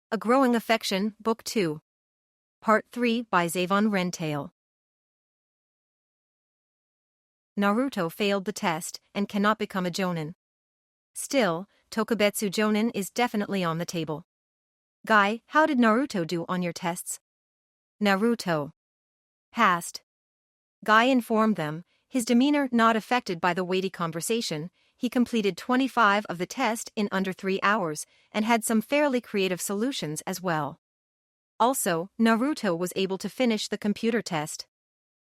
A Growing Affection, Book 2. Part 3 by Xavon Wrentaile. Naruto failed the test and cannot become a jonin. Still, Tokubetsu Jonin is definitely on the table. Guy, how did Naruto do on your tests? Naruto passed. Guy informed them, his demeanor not affected by the weighty conversation. He completed 25 of the test in under 3 hours, and had some fairly creative solutions as well. Also, Naruto was able to finish the computer test.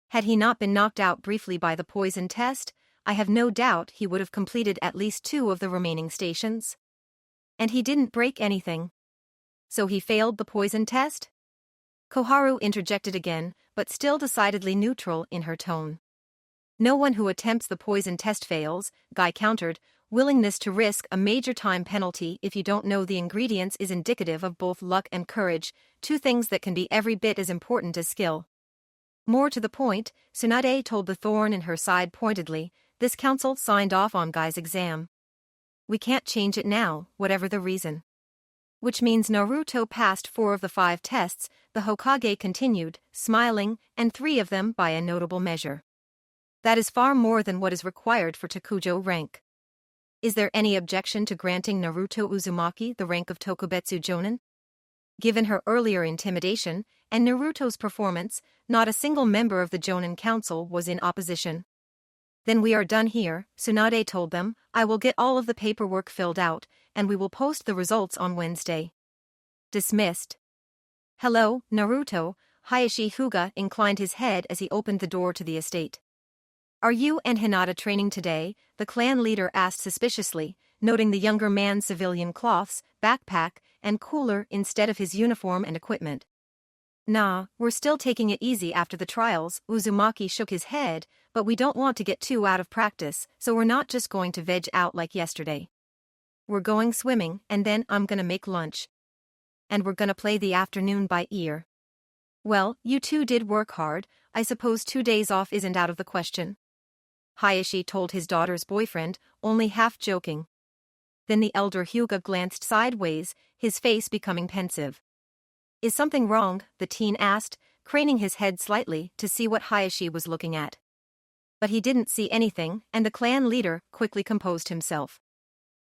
Had he not been knocked out briefly by the poison test, I have no doubt he would have completed at least 2 of the remaining stations. And he didn't break anything. So he failed the poison test? Koharu interjected again, but still decidedly neutral in her tone. No one who attempts the poison test fails, Guy countered. Willingness to risk a major time penalty if you don't know the ingredients is indicative of both luck and courage, 2 things that can be every bit as important as skill. More to the point, Tsunade told the thorn in her side pointedly, this council signed off on Guy's exam. We can't change it now, whatever the reason. Which means Naruto passed 4 of the 5 tests, the Hokage continued, smiling, and 3 of them by a notable measure. That is far more than what is required for Tokujo rank. Is there any objection to granting Naruto Uzumaki the rank of Tokubetsu Jonin? Given her earlier intimidation, and Naruto's performance, not a single member of the Jonin Council was in opposition. Then we are done here, Tsunade told them. I will get all of the paperwork filled out, and we will post the results on Wednesday. Dismissed. Hello, Naruto, Hayashi Hyuga inclined his head as he opened the door to the estate. Are you and Hinata training today? The clan leader asked suspiciously, noting the younger man's civilian cloths, backpack, and cooler instead of his uniform and equipment. Nah, we're still taking it easy after the trials. Uzumaki shook his head, but we don't want to get too out of practice, so we're not just going to veg out like yesterday. We're going swimming, and then I'm gonna make lunch. And we're gonna play the afternoon by ear. Well, you 2 did work hard. I suppose 2 days off isn't out of the question. Hayashi told his daughter's boyfriend, only half joking. Then the elder Hyuga glanced sideways, his face becoming pensive. Is something wrong? The teen asked, craning his head slightly to see what Hayashi was looking at. But he didn't see anything, and the clan leader quickly composed himself.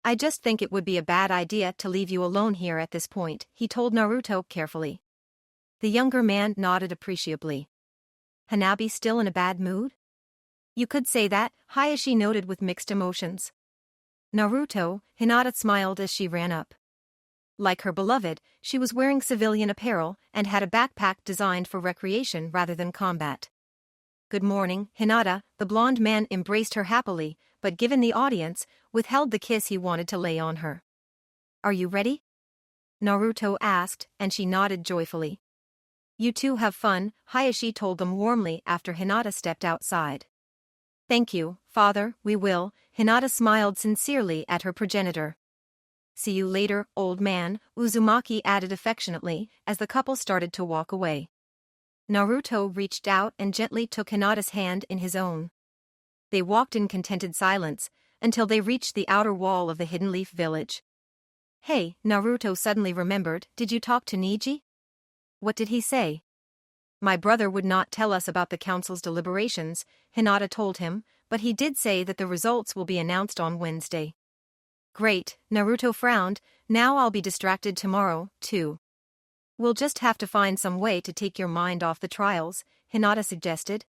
I just think it would be a bad idea to leave you alone here at this point, he told Naruto carefully. The younger man nodded appreciably. Hanabi still in a bad mood? You could say that, Hayashi noted with mixed emotions. Naruto, Hinata smiled as she ran up. Like her beloved, she was wearing civilian apparel and had a backpack designed for recreation rather than combat. Good morning, Hinata, the blonde man embraced her happily, but given the audience, withheld the kiss he wanted to lay on her. Are you ready? Naruto asked, and she nodded joyfully. You 2 have fun, Hayashi told them warmly after Hinata stepped outside. Thank you, father, we will, Hinata smiled sincerely at her progenitor. See you later, old man, Uzumaki added affectionately as the couple started to walk away. Naruto reached out and gently took Hinata's hand in his own. They walked in contented silence until they reached the outer wall of the Hidden Leaf village. Hey, Naruto suddenly remembered, did you talk to Niji? What did he say? My brother would not tell us about the council's deliberations, Hinata told him, but he did say that the results will be announced on Wednesday. Great, Naruto frowned, now I'll be distracted tomorrow, too. We'll just have to find some way to take your mind off the trials, Hinata suggested.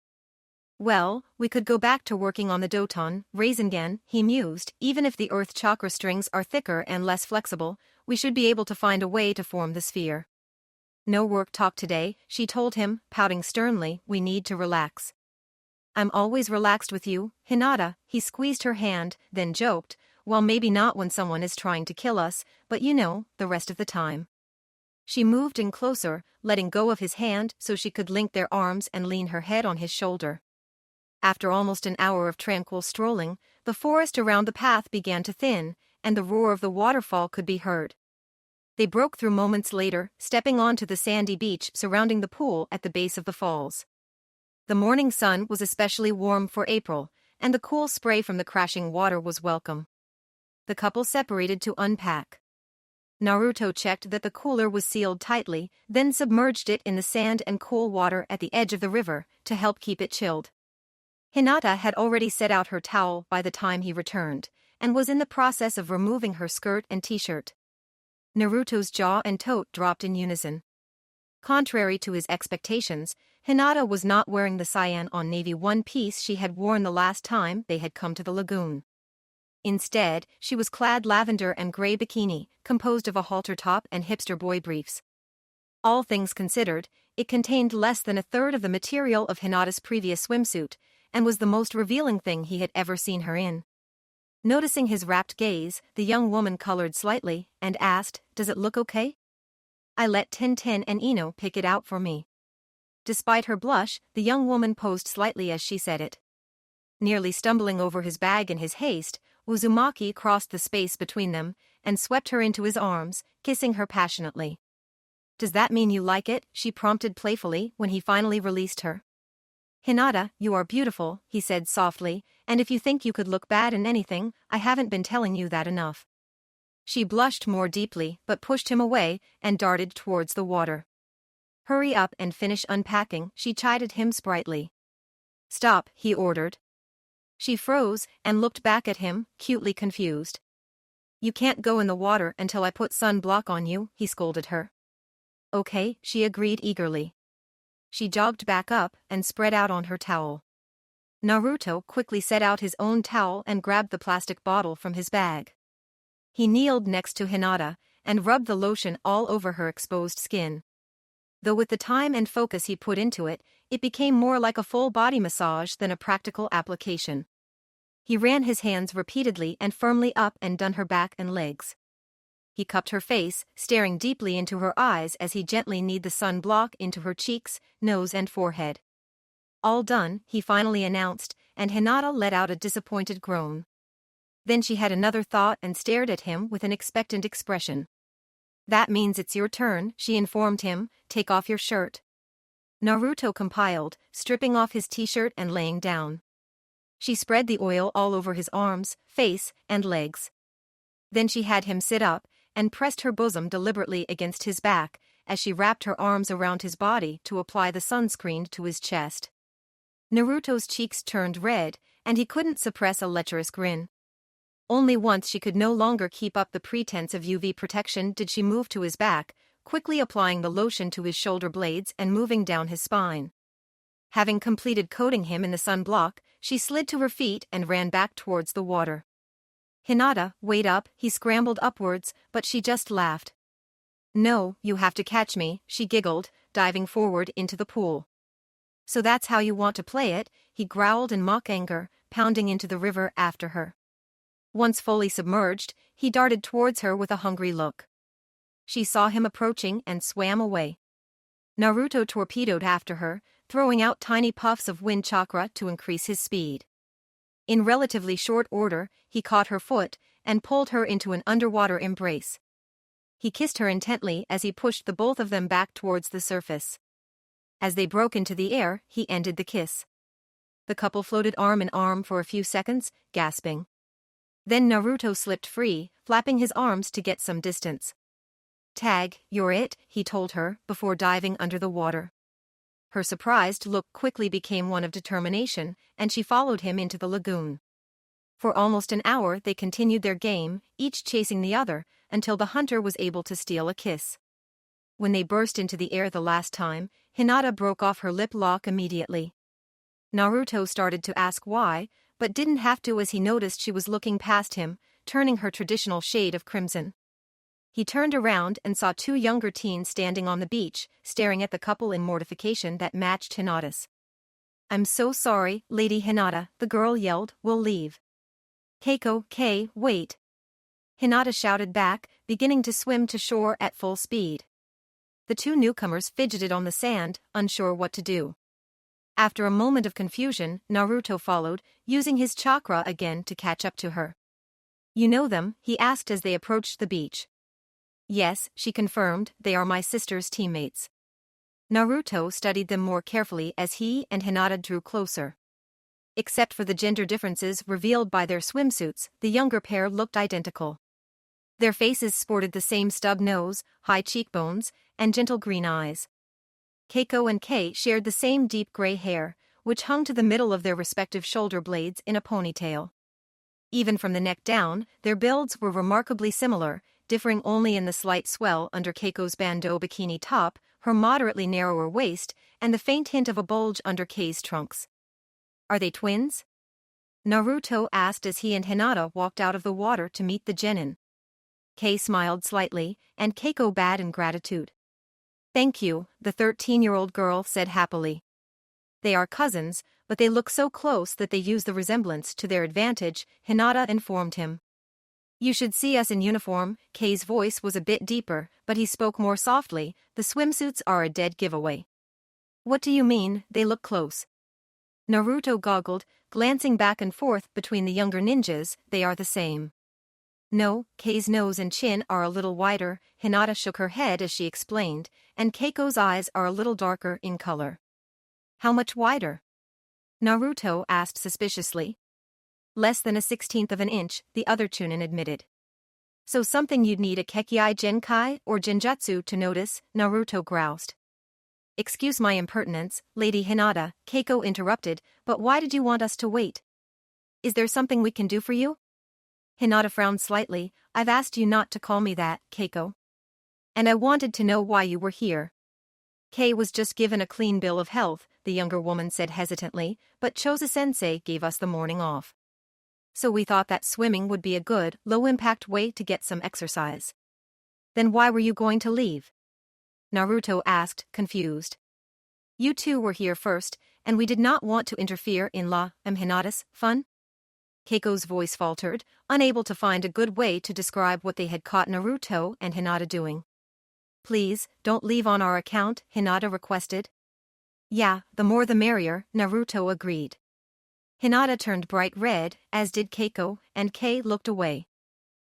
Well, we could go back to working on the Doton, Rasengan, he mused, even if the earth chakra strings are thicker and less flexible, we should be able to find a way to form the sphere. No work talk today, she told him, pouting sternly, we need to relax. I'm always relaxed with you, Hinata, he squeezed her hand, then joked, well maybe not when someone is trying to kill us, but you know, the rest of the time. She moved in closer, letting go of his hand so she could link their arms and lean her head on his shoulder. After almost an hour of tranquil strolling, the forest around the path began to thin, and the roar of the waterfall could be heard. They broke through moments later, stepping onto the sandy beach surrounding the pool at the base of the falls. The morning sun was especially warm for April, and the cool spray from the crashing water was welcome. The couple separated to unpack. Naruto checked that the cooler was sealed tightly, then submerged it in the sand and cool water at the edge of the river to help keep it chilled. Hinata had already set out her towel by the time he returned, and was in the process of removing her skirt and t-shirt. Naruto's jaw and throat dropped in unison. Contrary to his expectations, Hinata was not wearing the cyan on navy one-piece she had worn the last time they had come to the lagoon. Instead, she was clad lavender and gray bikini, composed of a halter top and hipster boy briefs. All things considered, it contained less than a third of the material of Hinata's previous swimsuit, and was the most revealing thing he had ever seen her in. Noticing his rapt gaze, the young woman colored slightly, and asked, "Does it look okay?" "I let Tintin and Ino pick it out for me." Despite her blush, the young woman posed slightly as she said it. Nearly stumbling over his bag in his haste, Uzumaki crossed the space between them, and swept her into his arms, kissing her passionately. "Does that mean you like it?" she prompted playfully when he finally released her. "Hinata, you are beautiful," he said softly, "and if you think you could look bad in anything, I haven't been telling you that enough." She blushed more deeply but pushed him away and darted towards the water. "Hurry up and finish unpacking," she chided him sprightly. "Stop," he ordered. She froze and looked back at him, cutely confused. "You can't go in the water until I put sunblock on you," he scolded her. "Okay," she agreed eagerly. She jogged back up and spread out on her towel. Naruto quickly set out his own towel and grabbed the plastic bottle from his bag. He kneeled next to Hinata and rubbed the lotion all over her exposed skin. Though with the time and focus he put into it, it became more like a full-body massage than a practical application. He ran his hands repeatedly and firmly up and down her back and legs. He cupped her face, staring deeply into her eyes as he gently kneaded the sunblock into her cheeks, nose and forehead. "All done," he finally announced, and Hinata let out a disappointed groan. Then she had another thought and stared at him with an expectant expression. "That means it's your turn," she informed him. "Take off your shirt." Naruto compiled, stripping off his t-shirt and laying down. She spread the oil all over his arms, face, and legs. Then she had him sit up, and pressed her bosom deliberately against his back, as she wrapped her arms around his body to apply the sunscreen to his chest. Naruto's cheeks turned red, and he couldn't suppress a lecherous grin. Only once she could no longer keep up the pretense of UV protection did she move to his back, quickly applying the lotion to his shoulder blades and moving down his spine. Having completed coating him in the sunblock, she slid to her feet and ran back towards the water. "Hinata, wait up," he scrambled upwards, but she just laughed. "No, you have to catch me," she giggled, diving forward into the pool. "So that's how you want to play it," he growled in mock anger, pounding into the river after her. Once fully submerged, he darted towards her with a hungry look. She saw him approaching and swam away. Naruto torpedoed after her, throwing out tiny puffs of wind chakra to increase his speed. In relatively short order, he caught her foot and pulled her into an underwater embrace. He kissed her intently as he pushed the both of them back towards the surface. As they broke into the air, he ended the kiss. The couple floated arm in arm for a few seconds, gasping. Then Naruto slipped free, flapping his arms to get some distance. "Tag, you're it," he told her, before diving under the water. Her surprised look quickly became one of determination, and she followed him into the lagoon. For almost an hour they continued their game, each chasing the other, until the hunter was able to steal a kiss. When they burst into the air the last time, Hinata broke off her lip lock immediately. Naruto started to ask why, but didn't have to as he noticed she was looking past him, turning her traditional shade of crimson. He turned around and saw two younger teens standing on the beach, staring at the couple in mortification that matched Hinata's. "I'm so sorry, Lady Hinata," the girl yelled, "we'll leave." "Keiko, wait." Hinata shouted back, beginning to swim to shore at full speed. The two newcomers fidgeted on the sand, unsure what to do. After a moment of confusion, Naruto followed, using his chakra again to catch up to her. "You know them?" he asked as they approached the beach. "Yes," she confirmed, "they are my sister's teammates." Naruto studied them more carefully as he and Hinata drew closer. Except for the gender differences revealed by their swimsuits, the younger pair looked identical. Their faces sported the same stub nose, high cheekbones, and gentle green eyes. Keiko and Kei shared the same deep gray hair, which hung to the middle of their respective shoulder blades in a ponytail. Even from the neck down, their builds were remarkably similar, differing only in the slight swell under Keiko's bandeau bikini top, her moderately narrower waist, and the faint hint of a bulge under Kei's trunks. "Are they twins?" Naruto asked as he and Hinata walked out of the water to meet the genin. Kei smiled slightly, and Keiko bowed in gratitude. "Thank you," the 13-year-old girl said happily. "They are cousins, but they look so close that they use the resemblance to their advantage," Hinata informed him. "You should see us in uniform." Kei's voice was a bit deeper, but he spoke more softly. "The swimsuits are a dead giveaway." "What do you mean, they look close?" Naruto goggled, glancing back and forth between the younger ninjas. "They are the same." "No, Kei's nose and chin are a little wider," Hinata shook her head as she explained, "and Keiko's eyes are a little darker in color." "How much wider?" Naruto asked suspiciously. "Less than a 16th of an inch," the other Chunin admitted. "So something you'd need a Kekkei Genkai or Genjutsu to notice," Naruto groused. "Excuse my impertinence, Lady Hinata," Keiko interrupted, "but why did you want us to wait? Is there something we can do for you?" Hinata frowned slightly. "I've asked you not to call me that, Keiko. And I wanted to know why you were here." "Kei was just given a clean bill of health," the younger woman said hesitantly, "but Choza-sensei gave us the morning off. So we thought that swimming would be a good, low-impact way to get some exercise." "Then why were you going to leave?" Naruto asked, confused. "You two were here first, and we did not want to interfere in Hinata's fun." Keiko's voice faltered, unable to find a good way to describe what they had caught Naruto and Hinata doing. "Please, don't leave on our account," Hinata requested. "Yeah, the more the merrier," Naruto agreed. Hinata turned bright red, as did Keiko, and Kei looked away.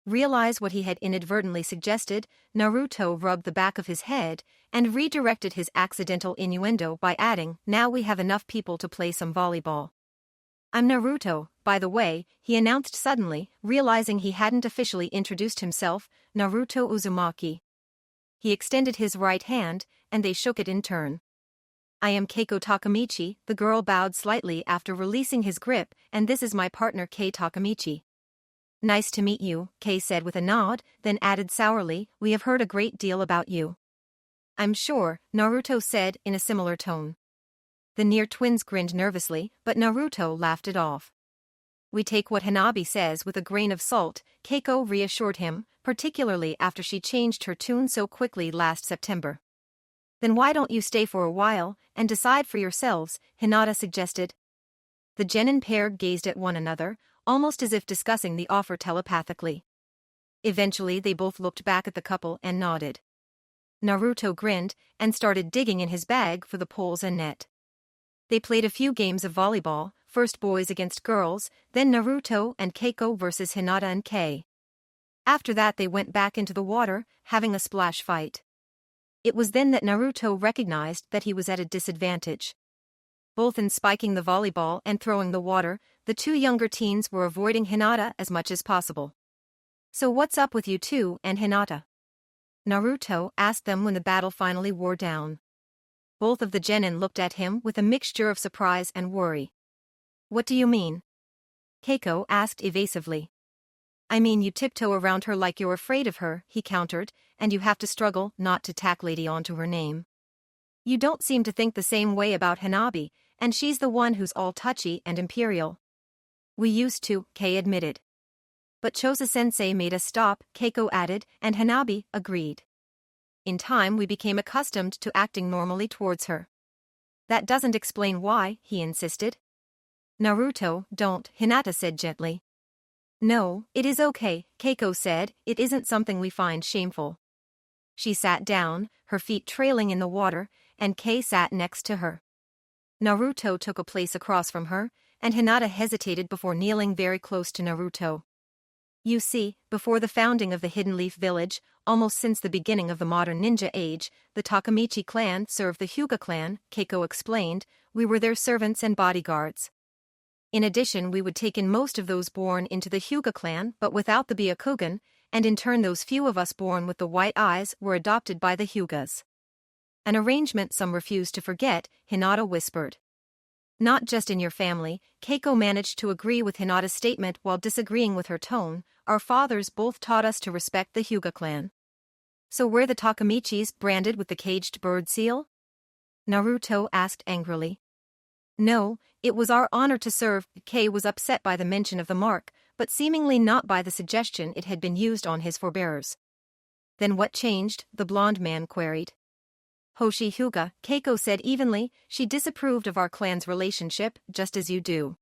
Realize what he had inadvertently suggested, Naruto rubbed the back of his head and redirected his accidental innuendo by adding, "Now we have enough people to play some volleyball. I'm Naruto, by the way," he announced suddenly, realizing he hadn't officially introduced himself, "Naruto Uzumaki." He extended his right hand, and they shook it in turn. "I am Keiko Takamichi," the girl bowed slightly after releasing his grip, "and this is my partner Kei Takamichi." "Nice to meet you," Kei said with a nod, then added sourly, "We have heard a great deal about you." "I'm sure," Naruto said in a similar tone. The near twins grinned nervously, but Naruto laughed it off. "We take what Hanabi says with a grain of salt," Keiko reassured him, particularly after she changed her tune so quickly last September. "Then why don't you stay for a while and decide for yourselves?" Hinata suggested. The genin pair gazed at one another, almost as if discussing the offer telepathically. Eventually they both looked back at the couple and nodded. Naruto grinned and started digging in his bag for the poles and net. They played a few games of volleyball, first boys against girls, then Naruto and Keiko versus Hinata and Kei. After that they went back into the water, having a splash fight. It was then that Naruto recognized that he was at a disadvantage. Both in spiking the volleyball and throwing the water, the two younger teens were avoiding Hinata as much as possible. "So what's up with you two and Hinata?" Naruto asked them when the battle finally wore down. Both of the genin looked at him with a mixture of surprise and worry. "What do you mean?" Keiko asked evasively. "I mean you tiptoe around her like you're afraid of her," he countered, "and you have to struggle not to tack lady onto her name. You don't seem to think the same way about Hanabi, and she's the one who's all touchy and imperial." "We used to," Kei admitted. "But Choza-sensei made us stop," Keiko added, and Hanabi agreed. "In time we became accustomed to acting normally towards her." "That doesn't explain why," he insisted. "Naruto, don't," Hinata said gently. "No, it is okay," Keiko said, "it isn't something we find shameful." She sat down, her feet trailing in the water, and Kei sat next to her. Naruto took a place across from her, and Hinata hesitated before kneeling very close to Naruto. "You see, before the founding of the Hidden Leaf Village, almost since the beginning of the modern ninja age, the Takamichi clan served the Hyuga clan," Keiko explained. "We were their servants and bodyguards. In addition, we would take in most of those born into the Hyuga clan but without the Byakugan, and in turn those few of us born with the white eyes were adopted by the Hyugas. An arrangement some refused to forget, Hinata whispered. Not just in your family, Keiko managed to agree with Hinata's statement while disagreeing with her tone. Our fathers both taught us to respect the Hyuga clan. So were the Takamichis branded with the caged bird seal? Naruto asked angrily. No, it was our honor to serve. Kei was upset by the mention of the mark, but seemingly not by the suggestion it had been used on his forebears. Then what changed? The blonde man queried. Hoshi Hyuga, Keiko said evenly, she disapproved of our clan's relationship, just as you do.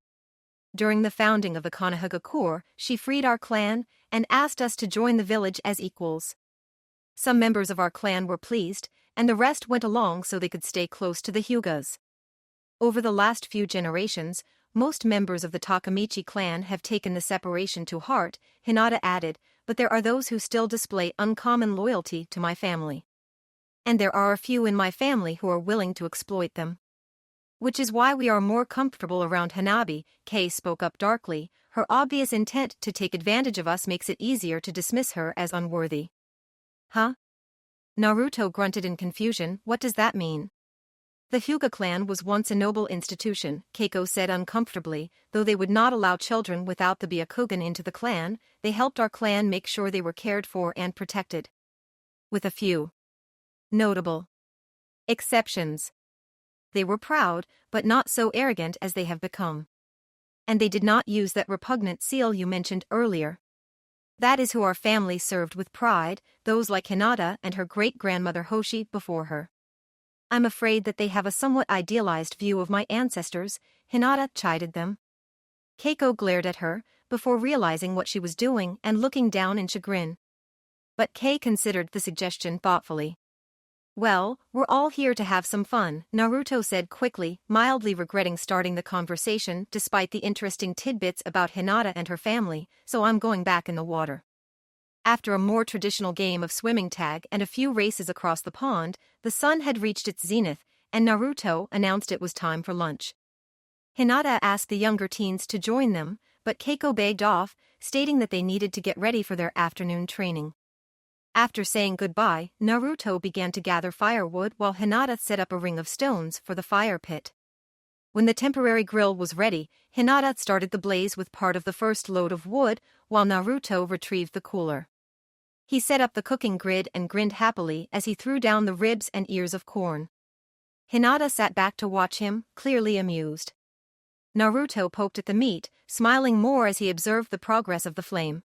During the founding of the Konohagakure, she freed our clan, and asked us to join the village as equals. Some members of our clan were pleased, and the rest went along so they could stay close to the Hyugas. Over the last few generations, most members of the Takamichi clan have taken the separation to heart, Hinata added, but there are those who still display uncommon loyalty to my family. And there are a few in my family who are willing to exploit them. Which is why we are more comfortable around Hanabi, Kei spoke up darkly, her obvious intent to take advantage of us makes it easier to dismiss her as unworthy. Huh? Naruto grunted in confusion, what does that mean? The Hyuga clan was once a noble institution, Keiko said uncomfortably, though they would not allow children without the Byakugan into the clan, they helped our clan make sure they were cared for and protected. With a few notable exceptions. They were proud, but not so arrogant as they have become. And they did not use that repugnant seal you mentioned earlier. That is who our family served with pride, those like Hinata and her great-grandmother Hoshi before her. I'm afraid that they have a somewhat idealized view of my ancestors, Hinata chided them. Keiko glared at her, before realizing what she was doing and looking down in chagrin. But Kei considered the suggestion thoughtfully. Well, we're all here to have some fun, Naruto said quickly, mildly regretting starting the conversation despite the interesting tidbits about Hinata and her family, so I'm going back in the water. After a more traditional game of swimming tag and a few races across the pond, the sun had reached its zenith, and Naruto announced it was time for lunch. Hinata asked the younger teens to join them, but Keiko begged off, stating that they needed to get ready for their afternoon training. After saying goodbye, Naruto began to gather firewood while Hinata set up a ring of stones for the fire pit. When the temporary grill was ready, Hinata started the blaze with part of the first load of wood, while Naruto retrieved the cooler. He set up the cooking grid and grinned happily as he threw down the ribs and ears of corn. Hinata sat back to watch him, clearly amused. Naruto poked at the meat, smiling more as he observed the progress of the flame.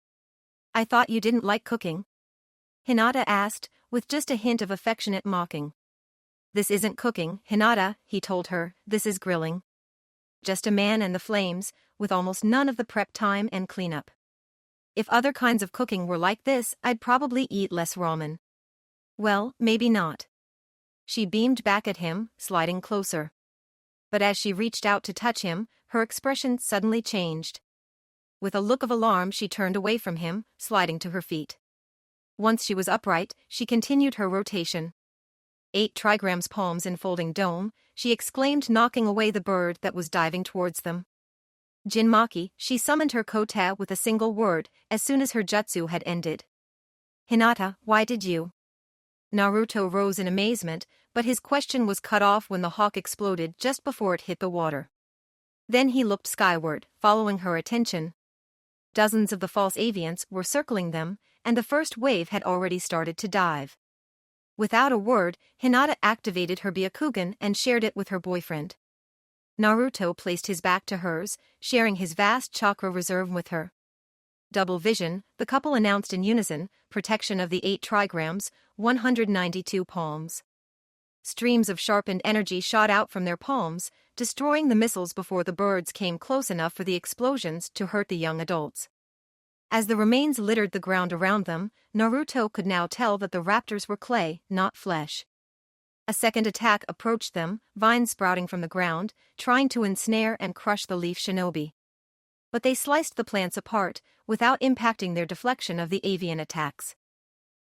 I thought you didn't like cooking? Hinata asked, with just a hint of affectionate mocking. This isn't cooking, Hinata, he told her, this is grilling. Just a man and the flames, with almost none of the prep time and cleanup. If other kinds of cooking were like this, I'd probably eat less ramen. Well, maybe not. She beamed back at him, sliding closer. But as she reached out to touch him, her expression suddenly changed. With a look of alarm she turned away from him, sliding to her feet. Once she was upright, she continued her rotation. 8 trigrams palms enfolding dome, she exclaimed, knocking away the bird that was diving towards them. Jinmaki, she summoned her kota with a single word, as soon as her jutsu had ended. Hinata, why did you? Naruto rose in amazement, but his question was cut off when the hawk exploded just before it hit the water. Then he looked skyward, following her attention. Dozens of the false avians were circling them, and the first wave had already started to dive. Without a word, Hinata activated her Byakugan and shared it with her boyfriend. Naruto placed his back to hers, sharing his vast chakra reserve with her. Double vision, the couple announced in unison, protection of the 8 trigrams, 192 palms. Streams of sharpened energy shot out from their palms, destroying the missiles before the birds came close enough for the explosions to hurt the young adults. As the remains littered the ground around them, Naruto could now tell that the raptors were clay, not flesh. A second attack approached them, vines sprouting from the ground, trying to ensnare and crush the leaf shinobi. But they sliced the plants apart, without impacting their deflection of the avian attacks.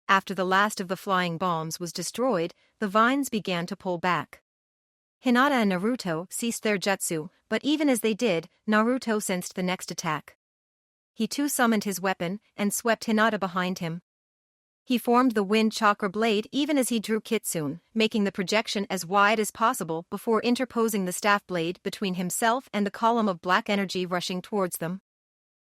After the last of the flying bombs was destroyed, the vines began to pull back. Hinata and Naruto ceased their jutsu, but even as they did, Naruto sensed the next attack. He too summoned his weapon and swept Hinata behind him. He formed the wind chakra blade even as he drew Kitsune, making the projection as wide as possible before interposing the staff blade between himself and the column of black energy rushing towards them.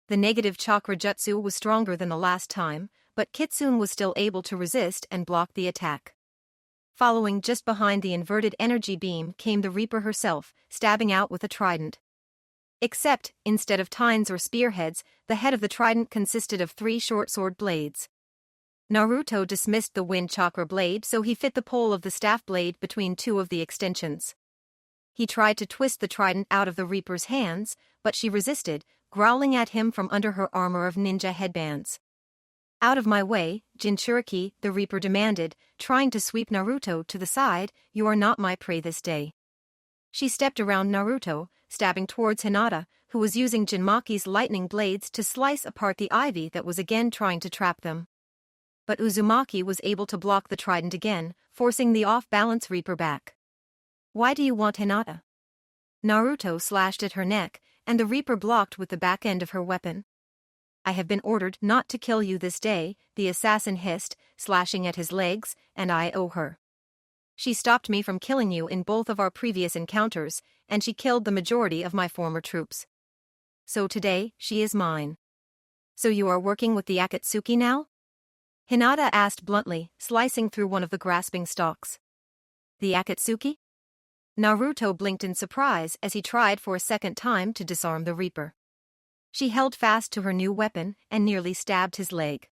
The negative chakra jutsu was stronger than the last time, but Kitsune was still able to resist and block the attack. Following just behind the inverted energy beam came the Reaper herself, stabbing out with a trident. Except, instead of tines or spearheads, the head of the trident consisted of 3 short sword blades. Naruto dismissed the wind chakra blade, so he fit the pole of the staff blade between 2 of the extensions. He tried to twist the trident out of the Reaper's hands, but she resisted, growling at him from under her armor of ninja headbands. "Out of my way, Jinchuriki," the Reaper demanded, trying to sweep Naruto to the side. "You are not my prey this day." She stepped around Naruto, stabbing towards Hinata, who was using Jinmaki's lightning blades to slice apart the ivy that was again trying to trap them. But Uzumaki was able to block the trident again, forcing the off-balance Reaper back. "Why do you want Hinata?" Naruto slashed at her neck, and the Reaper blocked with the back end of her weapon. "I have been ordered not to kill you this day," the assassin hissed, slashing at his legs, "and I owe her. She stopped me from killing you in both of our previous encounters, and she killed the majority of my former troops. So today, she is mine." "So you are working with the Akatsuki now?" Hinata asked bluntly, slicing through one of the grasping stalks. "The Akatsuki?" Naruto blinked in surprise as he tried for a second time to disarm the Reaper. She held fast to her new weapon and nearly stabbed his leg.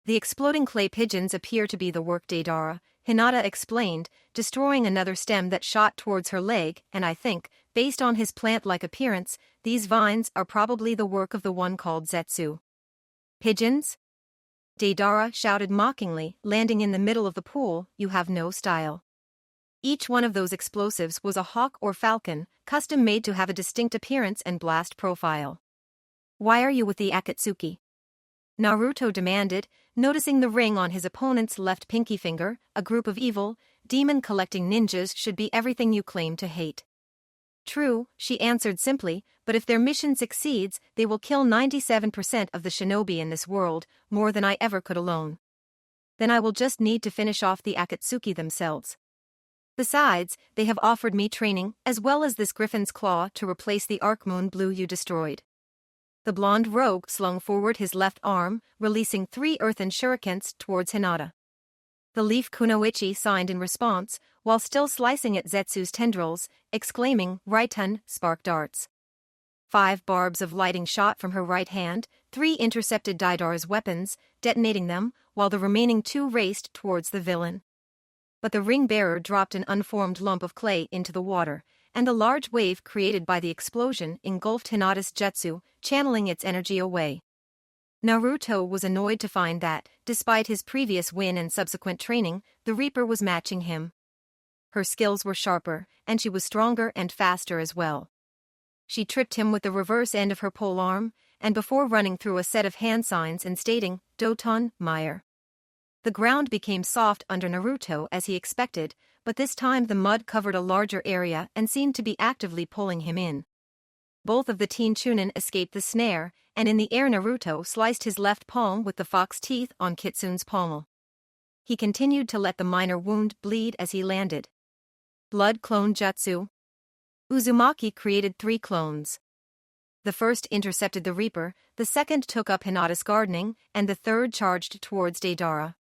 "The exploding clay pigeons appear to be the work Deidara," Hinata explained, destroying another stem that shot towards her leg, "and I think, based on his plant-like appearance, these vines are probably the work of the one called Zetsu." "Pigeons?" Deidara shouted mockingly, landing in the middle of the pool. "You have no style." Each one of those explosives was a hawk or falcon, custom-made to have a distinct appearance and blast profile. "Why are you with the Akatsuki?" Naruto demanded, noticing the ring on his opponent's left pinky finger. "A group of evil, demon-collecting ninjas should be everything you claim to hate." "True," she answered simply, "but if their mission succeeds, they will kill 97% of the shinobi in this world, more than I ever could alone. Then I will just need to finish off the Akatsuki themselves. Besides, they have offered me training, as well as this Griffin's Claw to replace the Arc Moon Blue you destroyed." The blonde rogue slung forward his left arm, releasing 3 earthen shurikens towards Hinata. The leaf kunoichi signed in response, while still slicing at Zetsu's tendrils, exclaiming, "Raiten," spark darts. 5 barbs of lighting shot from her right hand, 3 intercepted Deidara's weapons, detonating them, while the remaining 2 raced towards the villain. But the ring-bearer dropped an unformed lump of clay into the water, and the large wave created by the explosion engulfed Hinata's jutsu, channeling its energy away. Naruto was annoyed to find that, despite his previous win and subsequent training, the Reaper was matching him. Her skills were sharper, and she was stronger and faster as well. She tripped him with the reverse end of her polearm, and before running through a set of hand signs and stating, "Doton, Meyer." The ground became soft under Naruto as he expected, but this time the mud covered a larger area and seemed to be actively pulling him in. Both of the teen Chunin escaped the snare, and in the air Naruto sliced his left palm with the fox teeth on Kitsune's pommel. He continued to let the minor wound bleed as he landed. Blood clone jutsu. Uzumaki created 3 clones. The first intercepted the Reaper, the second took up Hinata's gardening, and the third charged towards Deidara.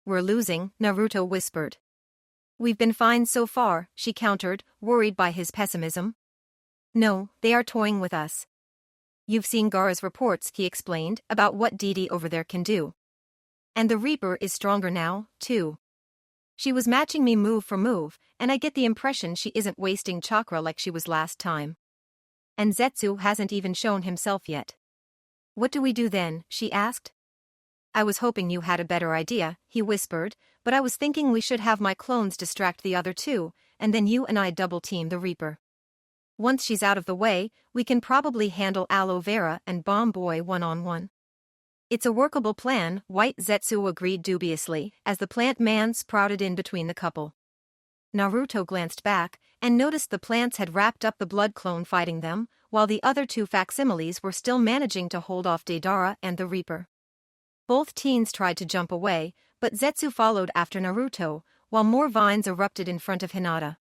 "We're losing," Naruto whispered. "We've been fine so far," she countered, worried by his pessimism. "No, they are toying with us. You've seen Gaara's reports," he explained, "about what Didi over there can do. And the Reaper is stronger now, too. She was matching me move for move, and I get the impression she isn't wasting chakra like she was last time. And Zetsu hasn't even shown himself yet." "What do we do then?" she asked. "I was hoping you had a better idea," he whispered, "but I was thinking we should have my clones distract the other 2, and then you and I double-team the Reaper. Once she's out of the way, we can probably handle Aloe Vera and Bomb Boy one-on-one." "It's a workable plan," White Zetsu agreed dubiously, as the plant man sprouted in between the couple. Naruto glanced back, and noticed the plants had wrapped up the blood clone fighting them, while the other two facsimiles were still managing to hold off Deidara and the Reaper. Both teens tried to jump away, but Zetsu followed after Naruto, while more vines erupted in front of Hinata.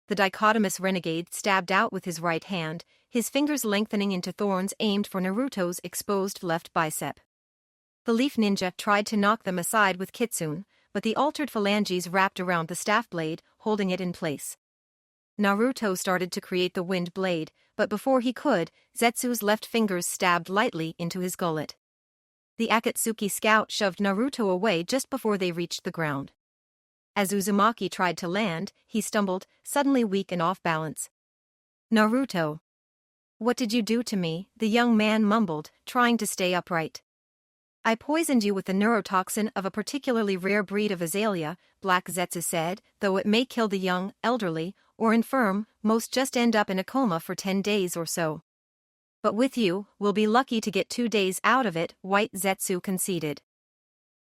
The dichotomous renegade stabbed out with his right hand, his fingers lengthening into thorns aimed for Naruto's exposed left bicep. The leaf ninja tried to knock them aside with kitsune, but the altered phalanges wrapped around the staff blade, holding it in place. Naruto started to create the wind blade, but before he could, Zetsu's left fingers stabbed lightly into his gullet. The Akatsuki scout shoved Naruto away just before they reached the ground. As Uzumaki tried to land, he stumbled, suddenly weak and off balance. "Naruto. What did you do to me?" the young man mumbled, trying to stay upright. "I poisoned you with the neurotoxin of a particularly rare breed of azalea," Black Zetsu said, "though it may kill the young, elderly, or infirm, most just end up in a coma for 10 days or so. But with you, we'll be lucky to get 2 days out of it," White Zetsu conceded.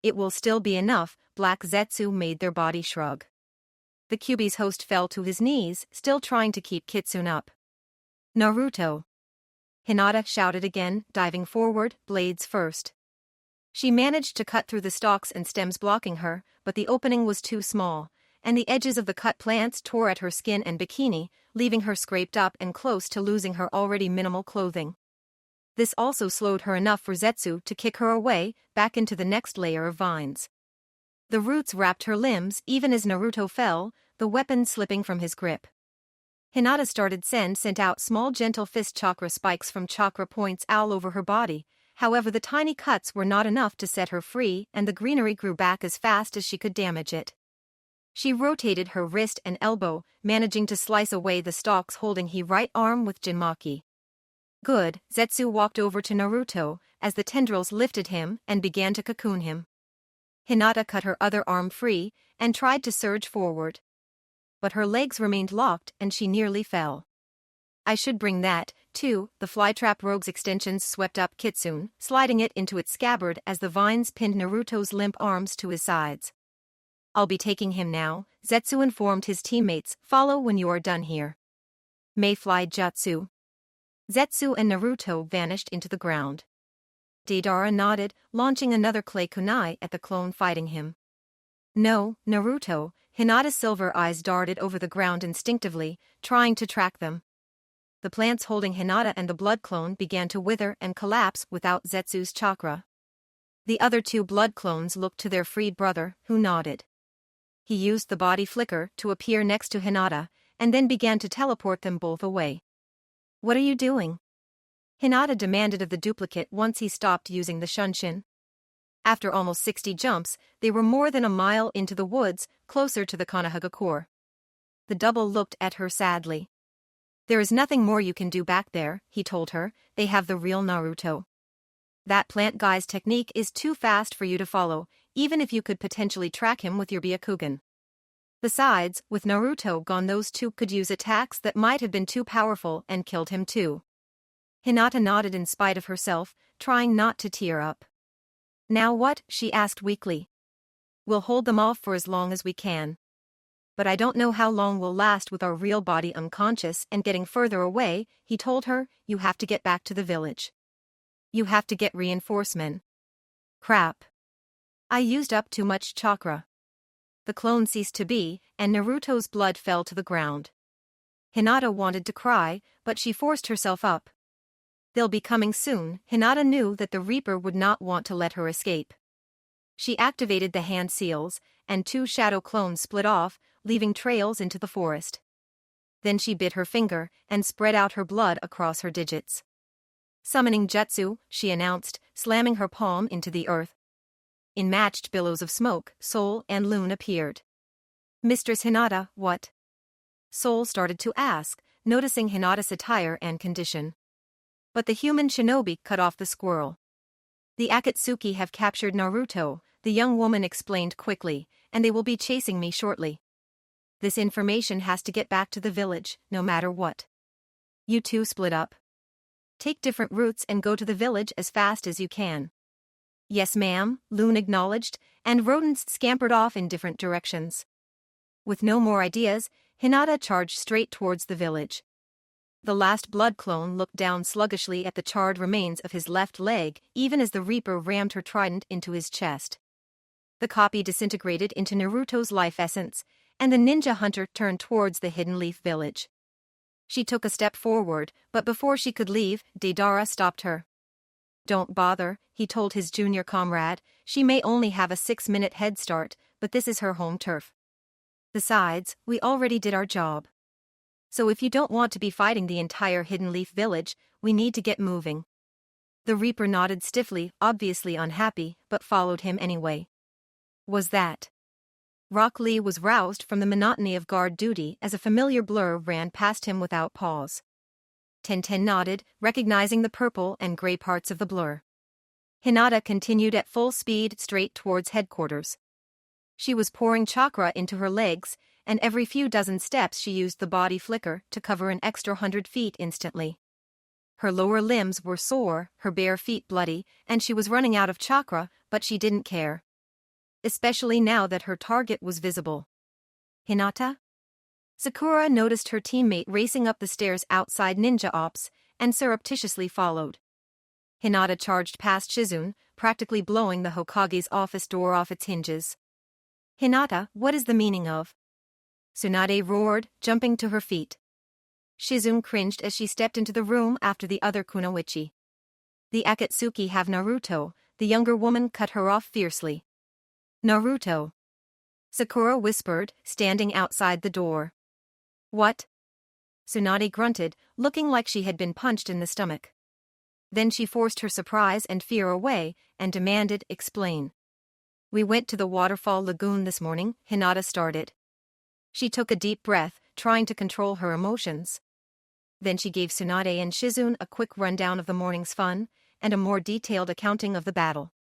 "It will still be enough," Black Zetsu made their body shrug. The Kyuubi's host fell to his knees, still trying to keep Kitsune up. "Naruto!" Hinata shouted again, diving forward, blades first. She managed to cut through the stalks and stems blocking her, but the opening was too small, and the edges of the cut plants tore at her skin and bikini, leaving her scraped up and close to losing her already minimal clothing. This also slowed her enough for Zetsu to kick her away, back into the next layer of vines. The roots wrapped her limbs even as Naruto fell, the weapon slipping from his grip. Hinata sent out small gentle fist chakra spikes from chakra points all over her body. However, the tiny cuts were not enough to set her free, and the greenery grew back as fast as she could damage it. She rotated her wrist and elbow, managing to slice away the stalks holding his right arm with Jinmaki. "Good," Zetsu walked over to Naruto, as the tendrils lifted him and began to cocoon him. Hinata cut her other arm free, and tried to surge forward. But her legs remained locked and she nearly fell. "I should bring that, too," the flytrap rogue's extensions swept up Kitsune, sliding it into its scabbard as the vines pinned Naruto's limp arms to his sides. "I'll be taking him now," Zetsu informed his teammates, "follow when you are done here." Mayfly Jutsu. Zetsu and Naruto vanished into the ground. Deidara nodded, launching another clay kunai at the clone fighting him. "No, Naruto," Hinata's silver eyes darted over the ground instinctively, trying to track them. The plants holding Hinata and the blood clone began to wither and collapse without Zetsu's chakra. The other two blood clones looked to their freed brother, who nodded. He used the body flicker to appear next to Hinata, and then began to teleport them both away. "What are you doing?" Hinata demanded of the duplicate once he stopped using the shunshin. After almost 60 jumps, they were more than a mile into the woods, closer to the Konohagakure. The double looked at her sadly. "There is nothing more you can do back there," he told her. "They have the real Naruto. That plant guy's technique is too fast for you to follow, even if you could potentially track him with your Byakugan. Besides, with Naruto gone, those two could use attacks that might have been too powerful and killed him too." Hinata nodded in spite of herself, trying not to tear up. "Now what?" she asked weakly. "We'll hold them off for as long as we can. But I don't know how long we'll last with our real body unconscious and getting further away," he told her. "You have to get back to the village. You have to get reinforcements." "Crap. I used up too much chakra." The clone ceased to be, and Naruto's blood fell to the ground. Hinata wanted to cry, but she forced herself up. They'll be coming soon. Hinata knew that the Reaper would not want to let her escape. She activated the hand seals, and 2 shadow clones split off, leaving trails into the forest. Then she bit her finger and spread out her blood across her digits. "Summoning jutsu," she announced, slamming her palm into the earth. In matched billows of smoke, Soul and Loon appeared. "Mistress Hinata, what?" Soul started to ask, noticing Hinata's attire and condition. But the human shinobi cut off the squirrel. "The Akatsuki have captured Naruto," the young woman explained quickly, "and they will be chasing me shortly. This information has to get back to the village, no matter what. You two split up. Take different routes and go to the village as fast as you can." "Yes, ma'am," Loon acknowledged, and rodents scampered off in different directions. With no more ideas, Hinata charged straight towards the village. The last blood clone looked down sluggishly at the charred remains of his left leg, even as the Reaper rammed her trident into his chest. The copy disintegrated into Naruto's life essence, and the ninja hunter turned towards the Hidden Leaf village. She took a step forward, but before she could leave, Deidara stopped her. "Don't bother," he told his junior comrade. "She may only have a 6-minute head start, but this is her home turf. Besides, we already did our job. So if you don't want to be fighting the entire Hidden Leaf village, we need to get moving." The Reaper nodded stiffly, obviously unhappy, but followed him anyway. Was that? Rock Lee was roused from the monotony of guard duty as a familiar blur ran past him without pause. Tenten nodded, recognizing the purple and gray parts of the blur. Hinata continued at full speed straight towards headquarters. She was pouring chakra into her legs, and every few dozen steps she used the body flicker to cover an extra 100 feet instantly. Her lower limbs were sore, her bare feet bloody, and she was running out of chakra, but she didn't care. Especially now that her target was visible. "Hinata?" Sakura noticed her teammate racing up the stairs outside Ninja Ops, and surreptitiously followed. Hinata charged past Shizune, practically blowing the Hokage's office door off its hinges. "Hinata, what is the meaning of?" Tsunade roared, jumping to her feet. Shizune cringed as she stepped into the room after the other kunoichi. "The Akatsuki have Naruto," the younger woman cut her off fiercely. "Naruto?" Sakura whispered, standing outside the door. "What?" Tsunade grunted, looking like she had been punched in the stomach. Then she forced her surprise and fear away, and demanded, "Explain." "We went to the waterfall lagoon this morning," Hinata started. She took a deep breath, trying to control her emotions. Then she gave Tsunade and Shizune a quick rundown of the morning's fun, and a more detailed accounting of the battle.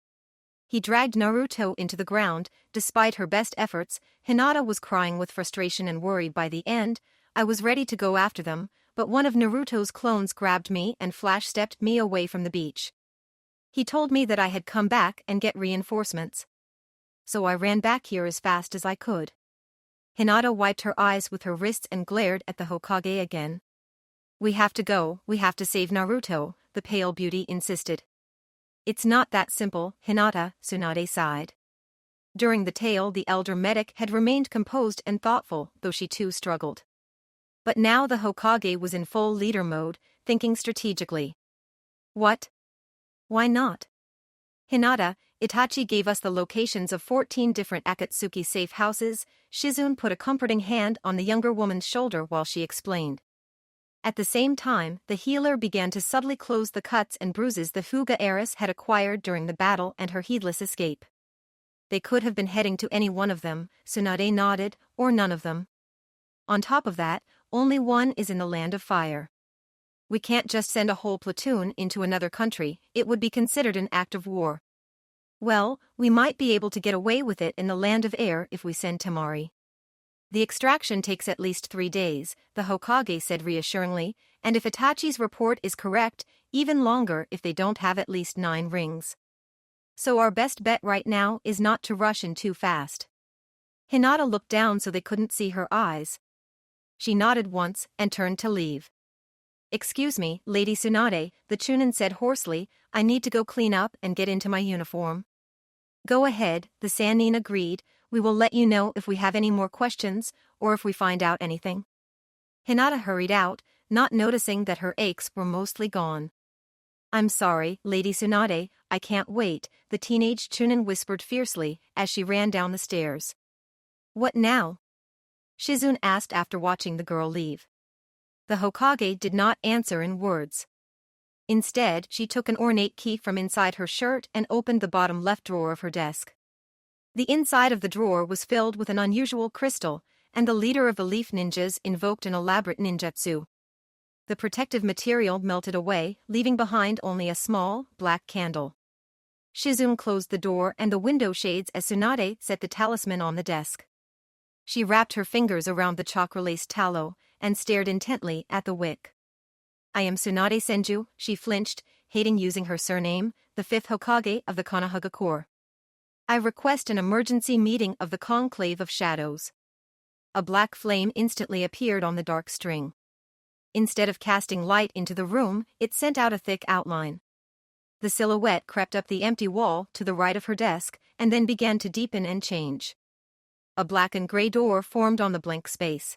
He dragged Naruto into the ground. Despite her best efforts, Hinata was crying with frustration and worry by the end. "I was ready to go after them, but one of Naruto's clones grabbed me and flash-stepped me away from the beach. He told me that I had come back and get reinforcements. So I ran back here as fast as I could." Hinata wiped her eyes with her wrists and glared at the Hokage again. "We have to go, we have to save Naruto," the pale beauty insisted. "It's not that simple, Hinata," Tsunade sighed. During the tale, the elder medic had remained composed and thoughtful, though she too struggled. But now the Hokage was in full leader mode, thinking strategically. "What? Why not? Hinata, Itachi gave us the locations of 14 different Akatsuki safe houses." Shizune put a comforting hand on the younger woman's shoulder while she explained. At the same time, the healer began to subtly close the cuts and bruises the Fuga heiress had acquired during the battle and her heedless escape. "They could have been heading to any one of them," Tsunade nodded, "or none of them. On top of that, only one is in the Land of Fire. We can't just send a whole platoon into another country, it would be considered an act of war. Well, we might be able to get away with it in the Land of Air if we send Temari. The extraction takes at least 3 days, the Hokage said reassuringly, and if Itachi's report is correct, even longer if they don't have at least 9 rings. So our best bet right now is not to rush in too fast." Hinata looked down so they couldn't see her eyes. She nodded once and turned to leave. "Excuse me, Lady Tsunade," the Chunin said hoarsely, "I need to go clean up and get into my uniform." "Go ahead," the Sannin agreed. "We will let you know if we have any more questions, or if we find out anything." Hinata hurried out, not noticing that her aches were mostly gone. "I'm sorry, Lady Tsunade, I can't wait," the teenage Chunin whispered fiercely as she ran down the stairs. "What now?" Shizune asked after watching the girl leave. The Hokage did not answer in words. Instead, she took an ornate key from inside her shirt and opened the bottom left drawer of her desk. The inside of the drawer was filled with an unusual crystal, and the leader of the Leaf Ninjas invoked an elaborate ninjutsu. The protective material melted away, leaving behind only a small, black candle. Shizune closed the door and the window shades as Tsunade set the talisman on the desk. She wrapped her fingers around the chakra-laced tallow and stared intently at the wick. "I am Tsunade Senju," she flinched, hating using her surname, the 5th Hokage of the Konoha Corps. "I request an emergency meeting of the Conclave of Shadows." A black flame instantly appeared on the dark string. instead of casting light into the room, it sent out a thick outline. The silhouette crept up the empty wall to the right of her desk, and then began to deepen and change. A black and gray door formed on the blank space.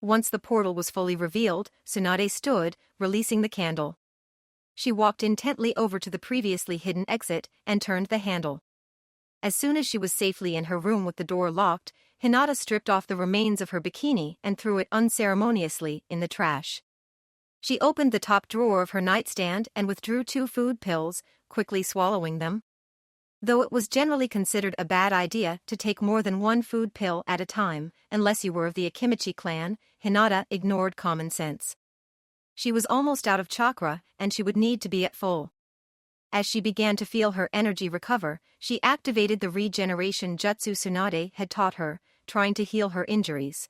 Once the portal was fully revealed, Tsunade stood, releasing the candle. She walked intently over to the previously hidden exit and turned the handle. As soon as she was safely in her room with the door locked, Hinata stripped off the remains of her bikini and threw it unceremoniously in the trash. She opened the top drawer of her nightstand and withdrew 2 food pills, quickly swallowing them. Though it was generally considered a bad idea to take more than 1 food pill at a time, unless you were of the Akimichi clan, Hinata ignored common sense. She was almost out of chakra, and she would need to be at full. As she began to feel her energy recover, she activated the regeneration jutsu Tsunade had taught her, trying to heal her injuries.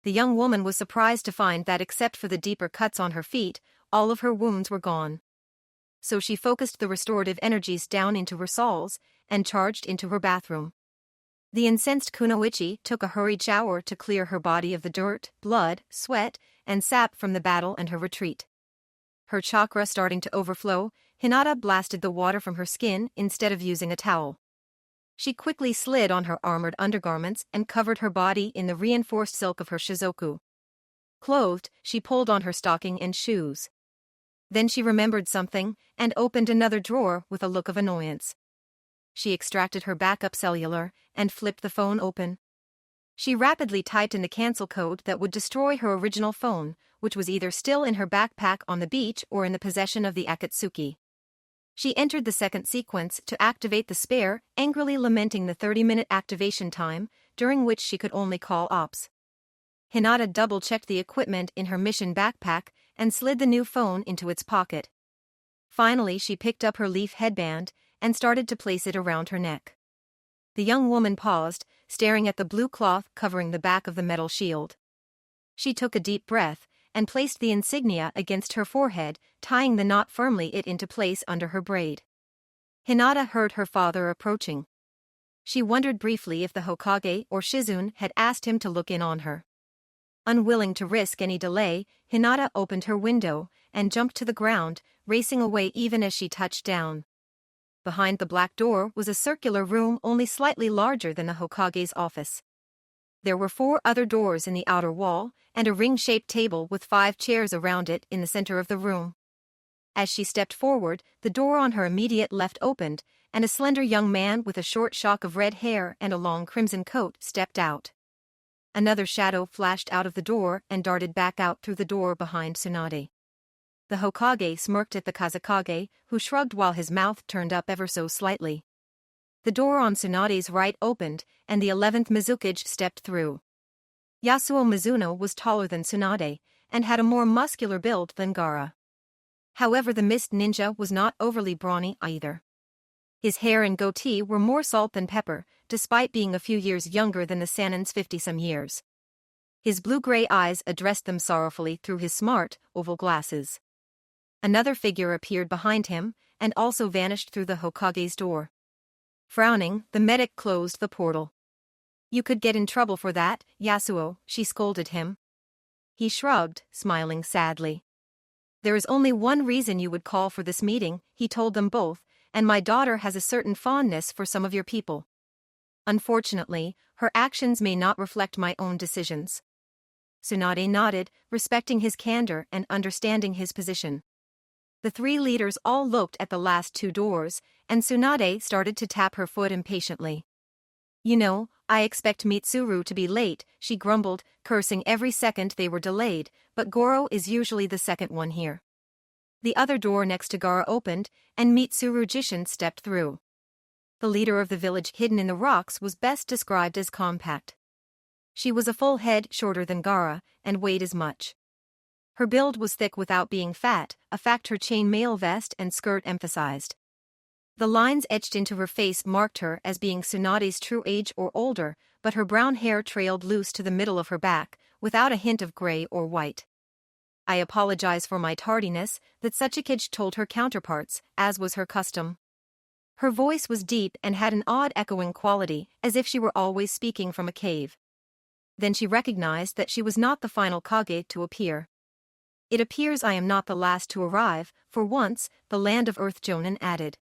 The young woman was surprised to find that except for the deeper cuts on her feet, all of her wounds were gone. So she focused the restorative energies down into her soles and charged into her bathroom. The incensed Kunoichi took a hurried shower to clear her body of the dirt, blood, sweat, and sap from the battle and her retreat. Her chakra starting to overflow, Hinata blasted the water from her skin instead of using a towel. She quickly slid on her armored undergarments and covered her body in the reinforced silk of her shizoku. Clothed, she pulled on her stocking and shoes. Then she remembered something and opened another drawer with a look of annoyance. She extracted her backup cellular and flipped the phone open. She rapidly typed in the cancel code that would destroy her original phone, which was either still in her backpack on the beach or in the possession of the Akatsuki. She entered the second sequence to activate the spare, angrily lamenting the 30-minute activation time, during which she could only call ops. Hinata double-checked the equipment in her mission backpack and slid the new phone into its pocket. Finally, she picked up her leaf headband and started to place it around her neck. The young woman paused, staring at the blue cloth covering the back of the metal shield. She took a deep breath and placed the insignia against her forehead, tying the knot firmly into place under her braid. Hinata heard her father approaching. She wondered briefly if the Hokage or Shizune had asked him to look in on her. Unwilling to risk any delay, Hinata opened her window and jumped to the ground, racing away even as she touched down. Behind the black door was a circular room only slightly larger than the Hokage's office. There were 4 other doors in the outer wall, and a ring-shaped table with 5 chairs around it in the center of the room. As she stepped forward, the door on her immediate left opened, and a slender young man with a short shock of red hair and a long crimson coat stepped out. Another shadow flashed out of the door and darted back out through the door behind Tsunade. The Hokage smirked at the Kazekage, who shrugged while his mouth turned up ever so slightly. The door on Tsunade's right opened, and the 11th Mizukage stepped through. Yasuo Mizuno was taller than Tsunade, and had a more muscular build than Gaara. However, the Mist Ninja was not overly brawny either. His hair and goatee were more salt than pepper, despite being a few years younger than the Sanin's 50-some years. His blue-gray eyes addressed them sorrowfully through his smart, oval glasses. Another figure appeared behind him, and also vanished through the Hokage's door. Frowning, the medic closed the portal. "You could get in trouble for that, Yasuo," she scolded him. He shrugged, smiling sadly. "There is only one reason you would call for this meeting," he told them both, "and my daughter has a certain fondness for some of your people. Unfortunately, her actions may not reflect my own decisions." Tsunade nodded, respecting his candor and understanding his position. The 3 leaders all looked at the last 2 doors, and Tsunade started to tap her foot impatiently. "You know, I expect Mitsuru to be late," she grumbled, cursing every second they were delayed, "but Goro is usually the second one here." The other door next to Gaara opened, and Mitsuru Jishin stepped through. The leader of the village hidden in the rocks was best described as compact. She was a full head shorter than Gaara, and weighed as much. Her build was thick without being fat, a fact her chain-mail vest and skirt emphasized. The lines etched into her face marked her as being Tsunade's true age or older, but her brown hair trailed loose to the middle of her back, without a hint of gray or white. "I apologize for my tardiness," that Sachikage told her counterparts, as was her custom. Her voice was deep and had an odd echoing quality, as if she were always speaking from a cave. Then she recognized that she was not the final Kage to appear. It appears I am not the last to arrive, for once, the land of Earth Jonin added.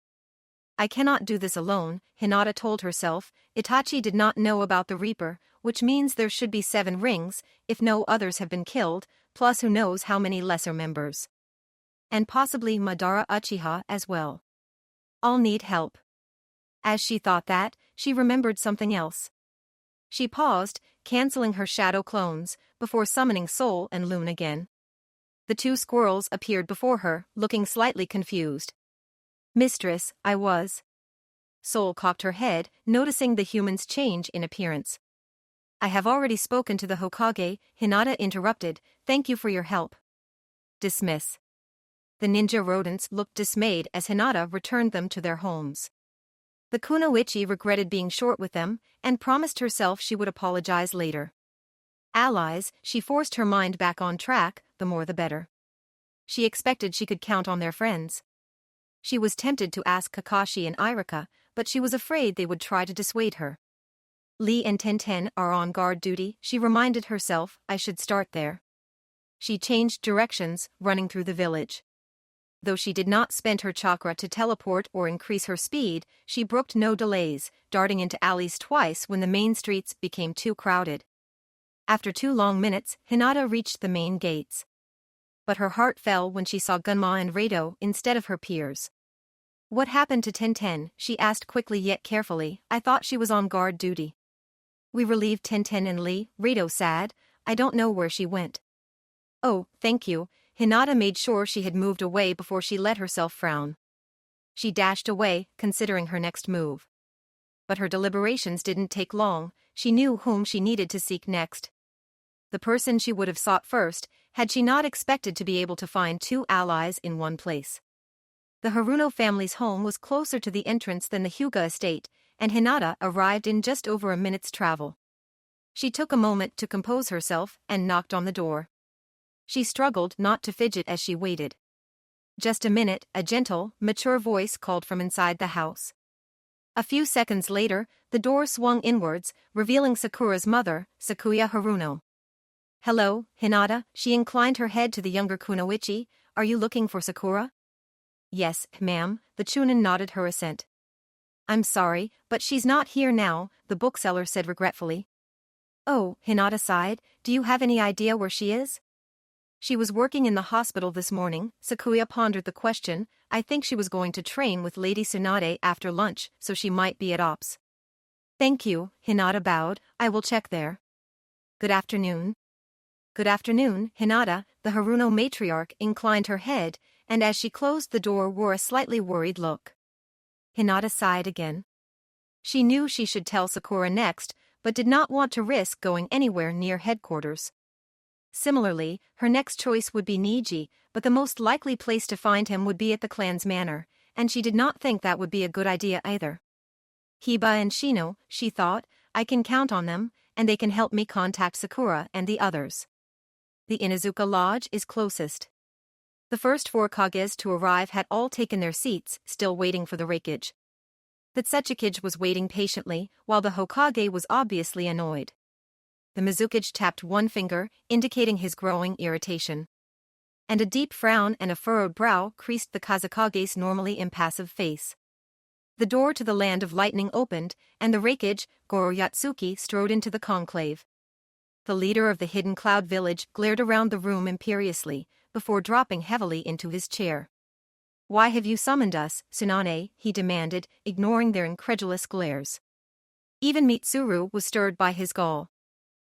I cannot do this alone, Hinata told herself. Itachi did not know about the Reaper, which means there should be 7 rings, if no others have been killed, plus who knows how many lesser members. And possibly Madara Uchiha as well. I'll need help. As she thought that, she remembered something else. She paused, canceling her shadow clones, before summoning Soul and Loon again. The 2 squirrels appeared before her, looking slightly confused. Mistress, I was. Soul cocked her head, noticing the human's change in appearance. I have already spoken to the Hokage, Hinata interrupted. Thank you for your help. Dismiss. The ninja rodents looked dismayed as Hinata returned them to their homes. The Kunoichi regretted being short with them, and promised herself she would apologize later. Allies, she forced her mind back on track, the more the better. She expected she could count on their friends. She was tempted to ask Kakashi and Irika, but she was afraid they would try to dissuade her. Lee and Tenten are on guard duty, she reminded herself. I should start there. She changed directions, running through the village. Though she did not spend her chakra to teleport or increase her speed, she brooked no delays, darting into alleys twice when the main streets became too crowded. After 2 long minutes, Hinata reached the main gates. But her heart fell when she saw Gunma and Rado instead of her peers. What happened to Tenten? She asked quickly yet carefully. I thought she was on guard duty. We relieved Tenten and Lee, Rado said. I don't know where she went. Oh, thank you. Hinata made sure she had moved away before she let herself frown. She dashed away, considering her next move. But her deliberations didn't take long. She knew whom she needed to seek next. The person she would have sought first, had she not expected to be able to find 2 allies in one place. The Haruno family's home was closer to the entrance than the Hyuga estate, and Hinata arrived in just over a minute's travel. She took a moment to compose herself and knocked on the door. She struggled not to fidget as she waited. Just a minute, a gentle, mature voice called from inside the house. A few seconds later, the door swung inwards, revealing Sakura's mother, Sakuya Haruno. Hello, Hinata, she inclined her head to the younger Kunoichi. Are you looking for Sakura? Yes, ma'am, the Chunin nodded her assent. I'm sorry, but she's not here now, the bookseller said regretfully. Oh, Hinata sighed, do you have any idea where she is? She was working in the hospital this morning, Sakuya pondered the question. I think she was going to train with Lady Tsunade after lunch, so she might be at Ops. Thank you, Hinata bowed, I will check there. Good afternoon. Good afternoon, Hinata, the Haruno matriarch inclined her head, and as she closed the door wore a slightly worried look. Hinata sighed again. She knew she should tell Sakura next, but did not want to risk going anywhere near headquarters. Similarly, her next choice would be Niji, but the most likely place to find him would be at the clan's manor, and she did not think that would be a good idea either. Hiba and Shino, she thought, I can count on them, and they can help me contact Sakura and the others. The Inuzuka Lodge is closest. The first 4 Kages to arrive had all taken their seats, still waiting for the Reikage. The Tsuchikage was waiting patiently, while the Hokage was obviously annoyed. The Mizukage tapped one finger, indicating his growing irritation. And a deep frown and a furrowed brow creased the Kazekage's normally impassive face. The door to the Land of Lightning opened, and the Reikage, Goro Yatsuki, strode into the conclave. The leader of the Hidden Cloud Village glared around the room imperiously, before dropping heavily into his chair. Why have you summoned us, Tsunade? He demanded, ignoring their incredulous glares. Even Mitsuru was stirred by his gall.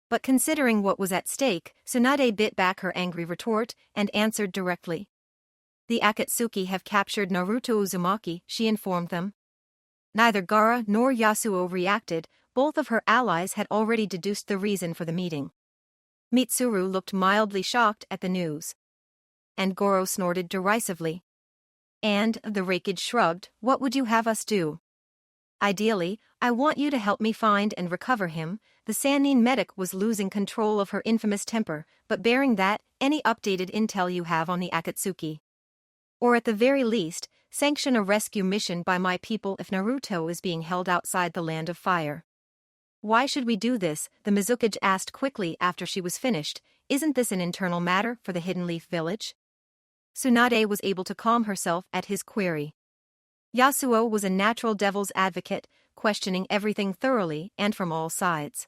But considering what was at stake, Tsunade bit back her angry retort and answered directly. The Akatsuki have captured Naruto Uzumaki, she informed them. Neither Gaara nor Yasuo reacted, both of her allies had already deduced the reason for the meeting. Mitsuru looked mildly shocked at the news. And Goro snorted derisively. And, the Reikage shrugged, what would you have us do? Ideally, I want you to help me find and recover him. The Sannin medic was losing control of her infamous temper, but bearing that, any updated intel you have on the Akatsuki. Or at the very least, sanction a rescue mission by my people if Naruto is being held outside the Land of Fire. Why should we do this? The Mizukage asked quickly after she was finished, isn't this an internal matter for the Hidden Leaf Village? Tsunade was able to calm herself at his query. Yasuo was a natural devil's advocate, questioning everything thoroughly and from all sides.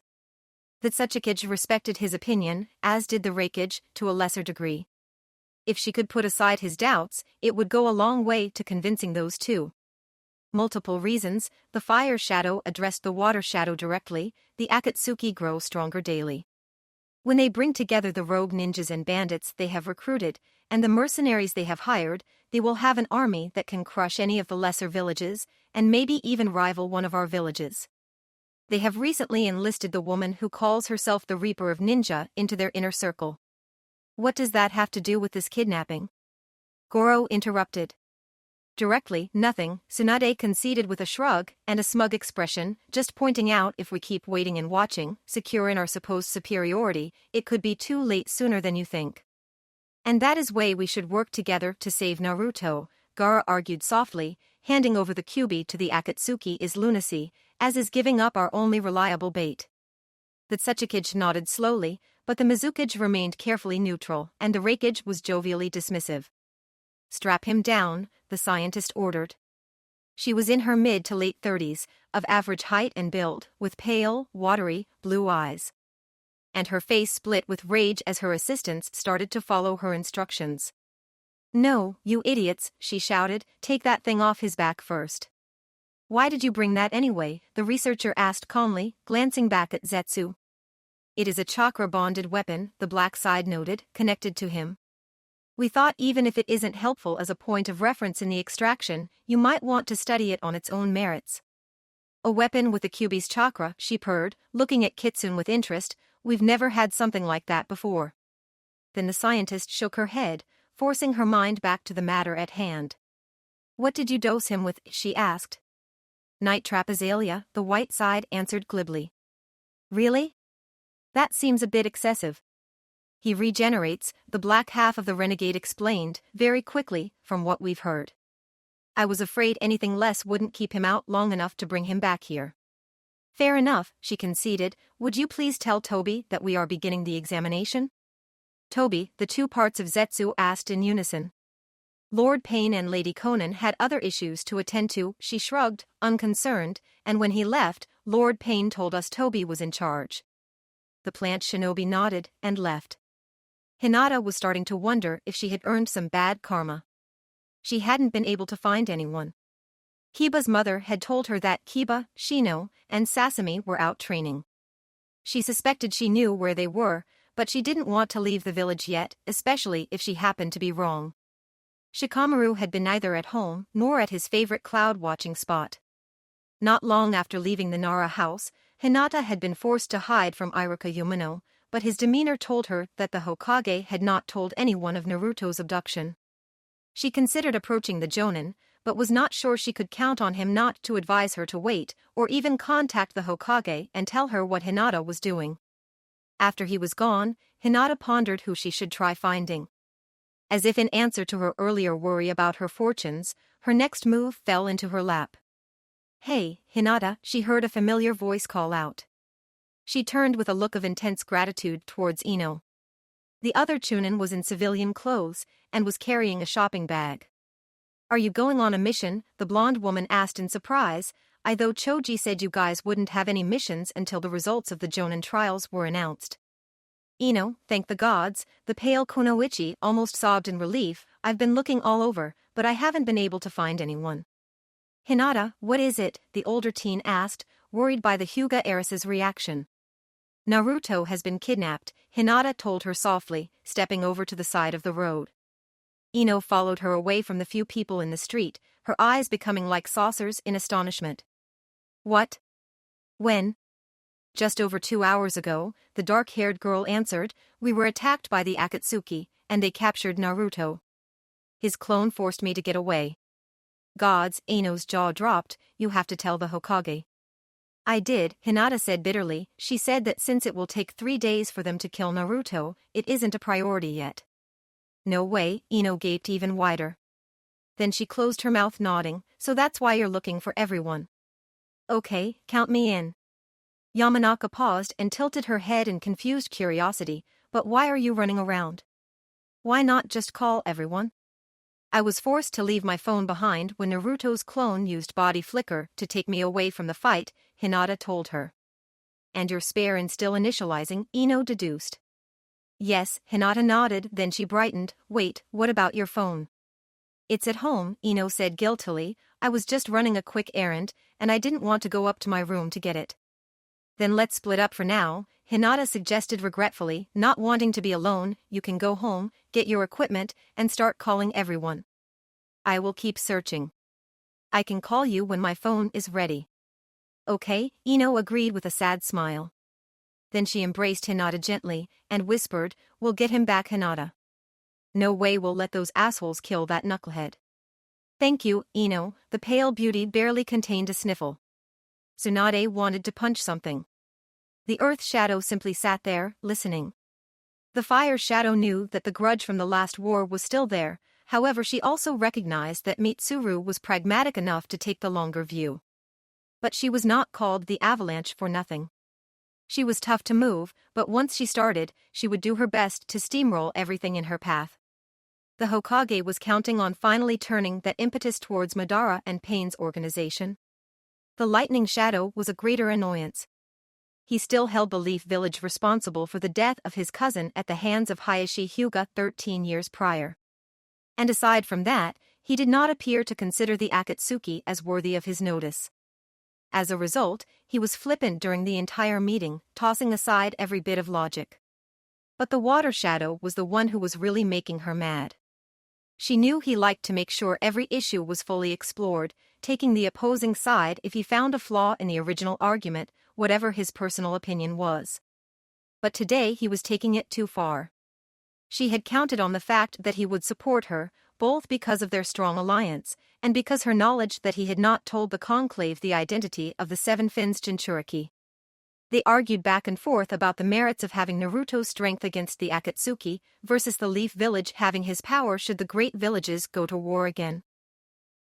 The Tsuchikage respected his opinion, as did the Reikage, to a lesser degree. If she could put aside his doubts, it would go a long way to convincing those two. Multiple reasons, the fire shadow addressed the water shadow directly, the Akatsuki grow stronger daily. When they bring together the rogue ninjas and bandits they have recruited, and the mercenaries they have hired, they will have an army that can crush any of the lesser villages, and maybe even rival one of our villages. They have recently enlisted the woman who calls herself the Reaper of Ninja into their inner circle. What does that have to do with this kidnapping? Goro interrupted. Directly, nothing, Tsunade conceded with a shrug and a smug expression, just pointing out if we keep waiting and watching, secure in our supposed superiority, it could be too late sooner than you think. And that is why we should work together to save Naruto, Gaara argued softly, handing over the Kyuubi to the Akatsuki is lunacy, as is giving up our only reliable bait. The Tsuchikage nodded slowly, but the Mizukage remained carefully neutral, and the Reikage was jovially dismissive. Strap him down, the scientist ordered. She was in her mid to late 30s, of average height and build, with pale, watery, blue eyes. And her face split with rage as her assistants started to follow her instructions. "No, you idiots," she shouted, "take that thing off his back first." "Why did you bring that anyway?" the researcher asked calmly, glancing back at Zetsu. "It is a chakra-bonded weapon," the black side noted, connected to him. "We thought even if it isn't helpful as a point of reference in the extraction, you might want to study it on its own merits." "A weapon with a Kyuubi's chakra," she purred, looking at Kitsune with interest. "We've never had something like that before." Then the scientist shook her head, forcing her mind back to the matter at hand. "What did you dose him with?" she asked. "Night Trap Azalea," the white side answered glibly. "Really? That seems a bit excessive." "He regenerates," the black half of the renegade explained, very quickly, from what we've heard. "I was afraid anything less wouldn't keep him out long enough to bring him back here." "Fair enough," she conceded. "Would you please tell Toby that we are beginning the examination?" "Toby," the two parts of Zetsu asked in unison. "Lord Payne and Lady Conan had other issues to attend to," she shrugged, unconcerned, "and when he left, Lord Payne told us Toby was in charge." The plant shinobi nodded and left. Hinata was starting to wonder if she had earned some bad karma. She hadn't been able to find anyone. Kiba's mother had told her that Kiba, Shino, and Sasami were out training. She suspected she knew where they were, but she didn't want to leave the village yet, especially if she happened to be wrong. Shikamaru had been neither at home nor at his favorite cloud-watching spot. Not long after leaving the Nara house, Hinata had been forced to hide from Iruka Yumino, but his demeanor told her that the Hokage had not told anyone of Naruto's abduction. She considered approaching the Jonin, but was not sure she could count on him not to advise her to wait, or even contact the Hokage and tell her what Hinata was doing. After he was gone, Hinata pondered who she should try finding. As if in answer to her earlier worry about her fortunes, her next move fell into her lap. "Hey, Hinata," she heard a familiar voice call out. She turned with a look of intense gratitude towards Ino. The other Chunin was in civilian clothes, and was carrying a shopping bag. "Are you going on a mission?" the blonde woman asked in surprise. "I thought Choji said you guys wouldn't have any missions until the results of the Jonin trials were announced." "Ino, thank the gods," the pale Kunoichi almost sobbed in relief. "I've been looking all over, but I haven't been able to find anyone." "Hinata, what is it?" the older teen asked, worried by the Hyuga heiress's reaction. "Naruto has been kidnapped," Hinata told her softly, stepping over to the side of the road. Ino followed her away from the few people in the street, her eyes becoming like saucers in astonishment. "What? When?" "Just over 2 hours ago," the dark-haired girl answered. "We were attacked by the Akatsuki, and they captured Naruto. His clone forced me to get away." "Gods," Ino's jaw dropped, "you have to tell the Hokage." "I did," Hinata said bitterly. "She said that since it will take 3 days for them to kill Naruto, it isn't a priority yet." "No way," Ino gaped even wider. Then she closed her mouth nodding. "So that's why you're looking for everyone." "Okay, count me in." Yamanaka paused and tilted her head in confused curiosity. but why are you running around? Why not just call everyone? I was forced to leave my phone behind when Naruto's clone used body flicker to take me away from the fight, Hinata told her. And you're spare and still initializing, Ino deduced. Yes, Hinata nodded, then she brightened. Wait, what about your phone? It's at home, Ino said guiltily. I was just running a quick errand, and I didn't want to go up to my room to get it. Then let's split up for now, Hinata suggested regretfully, not wanting to be alone. You can go home, get your equipment, and start calling everyone. I will keep searching. I can call you when my phone is ready. Okay, Ino agreed with a sad smile. Then she embraced Hinata gently, and whispered, we'll get him back, Hinata. No way we'll let those assholes kill that knucklehead. Thank you, Ino. The pale beauty barely contained a sniffle. Tsunade wanted to punch something. The earth shadow simply sat there, listening. The fire shadow knew that the grudge from the last war was still there, however she also recognized that Mitsuru was pragmatic enough to take the longer view. But she was not called the Avalanche for nothing. She was tough to move, but once she started, she would do her best to steamroll everything in her path. The Hokage was counting on finally turning that impetus towards Madara and Pain's organization. The lightning shadow was a greater annoyance. He still held the Leaf Village responsible for the death of his cousin at the hands of Hayashi Hyuga 13 years prior. And aside from that, he did not appear to consider the Akatsuki as worthy of his notice. As a result, he was flippant during the entire meeting, tossing aside every bit of logic. But the Water Shadow was the one who was really making her mad. She knew he liked to make sure every issue was fully explored, taking the opposing side if he found a flaw in the original argument, whatever his personal opinion was. But today he was taking it too far. She had counted on the fact that he would support her, both because of their strong alliance, and because her knowledge that he had not told the conclave the identity of the Seven Fins Jinchuriki. They argued back and forth about the merits of having Naruto's strength against the Akatsuki versus the Leaf Village having his power should the great villages go to war again.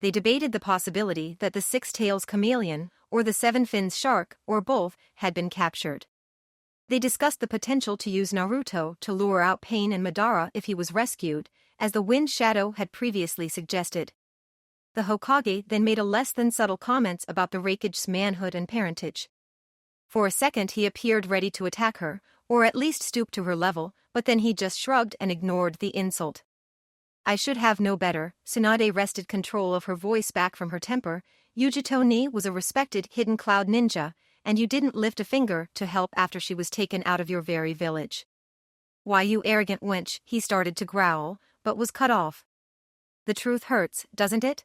They debated the possibility that the Six Tails Chameleon, or the Seven Fins Shark, or both, had been captured. They discussed the potential to use Naruto to lure out Pain and Madara if he was rescued, as the Wind Shadow had previously suggested. The Hokage then made a less than subtle comments about the Raikage's manhood and parentage. For a second he appeared ready to attack her, or at least stoop to her level, but then he just shrugged and ignored the insult. I should have known better. Tsunade wrested control of her voice back from her temper. Yujito Ni was a respected hidden cloud ninja, and you didn't lift a finger to help after she was taken out of your very village. Why, you arrogant wench, he started to growl, but was cut off. The truth hurts, doesn't it?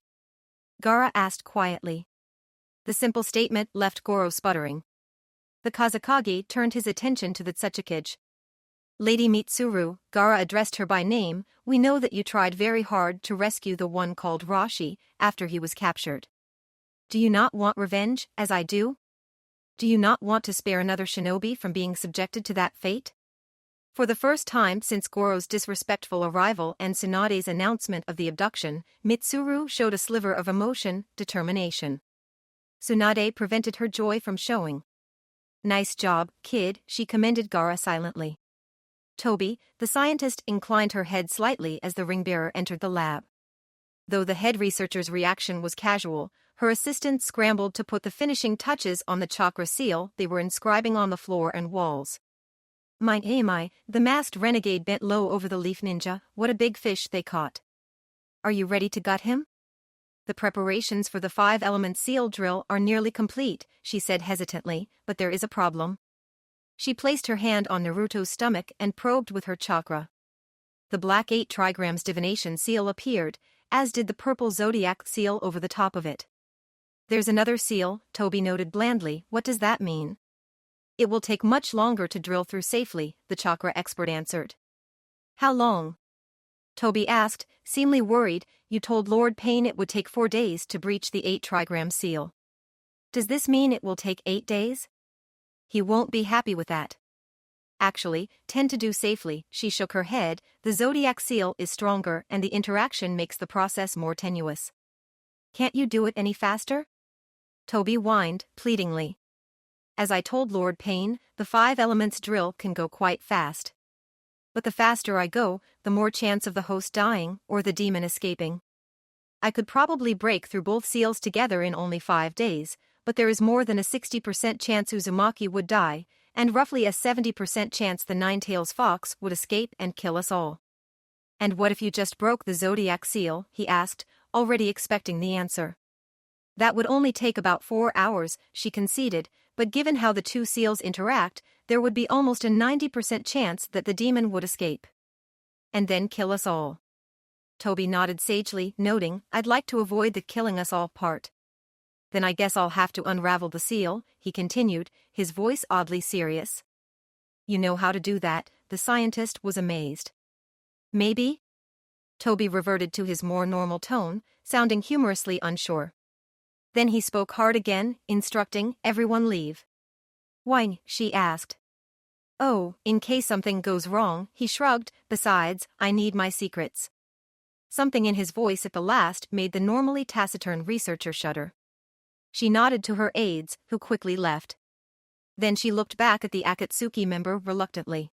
Gaara asked quietly. The simple statement left Goro sputtering. The Kazekage turned his attention to the Tsuchikage. Lady Mitsuru, Gaara addressed her by name, we know that you tried very hard to rescue the one called Rashi after he was captured. Do you not want revenge, as I do? Do you not want to spare another shinobi from being subjected to that fate? For the first time since Goro's disrespectful arrival and Tsunade's announcement of the abduction, Mitsuru showed a sliver of emotion, determination. Tsunade prevented her joy from showing. Nice job, kid, she commended Gaara silently. Toby, the scientist, inclined her head slightly as the ring-bearer entered the lab. Though the head researcher's reaction was casual, her assistant scrambled to put the finishing touches on the chakra seal they were inscribing on the floor and walls. My, the masked renegade bent low over the leaf ninja. What a big fish they caught. Are you ready to gut him? The preparations for the 5-element seal drill are nearly complete, she said hesitantly, but there is a problem. She placed her hand on Naruto's stomach and probed with her chakra. The black 8 trigrams divination seal appeared, as did the purple zodiac seal over the top of it. There's another seal, Toby noted blandly. What does that mean? It will take much longer to drill through safely, the chakra expert answered. How long? Toby asked, seemingly worried. You told Lord Pain it would take 4 days to breach the 8 trigram seal. Does this mean it will take 8 days? He won't be happy with that. Actually, 10 to do safely, she shook her head. The zodiac seal is stronger and the interaction makes the process more tenuous. Can't you do it any faster? Toby whined, pleadingly. As I told Lord Pain, the 5 elements drill can go quite fast. But the faster I go, the more chance of the host dying or the demon escaping. I could probably break through both seals together in only 5 days, but there is more than a 60% chance Uzumaki would die, and roughly a 70% chance the Nine-Tails Fox would escape and kill us all. And what if you just broke the zodiac seal? He asked, already expecting the answer. That would only take about 4 hours, she conceded, but given how the two seals interact, there would be almost a 90% chance that the demon would escape. And then kill us all. Toby nodded sagely, noting, I'd like to avoid the killing us all part. Then I guess I'll have to unravel the seal, he continued, his voice oddly serious. You know how to do that, the scientist was amazed. Maybe? Toby reverted to his more normal tone, sounding humorously unsure. Then he spoke hard again, instructing, everyone leave. Why? She asked. Oh, in case something goes wrong, he shrugged, besides, I need my secrets. Something in his voice at the last made the normally taciturn researcher shudder. She nodded to her aides, who quickly left. Then she looked back at the Akatsuki member reluctantly.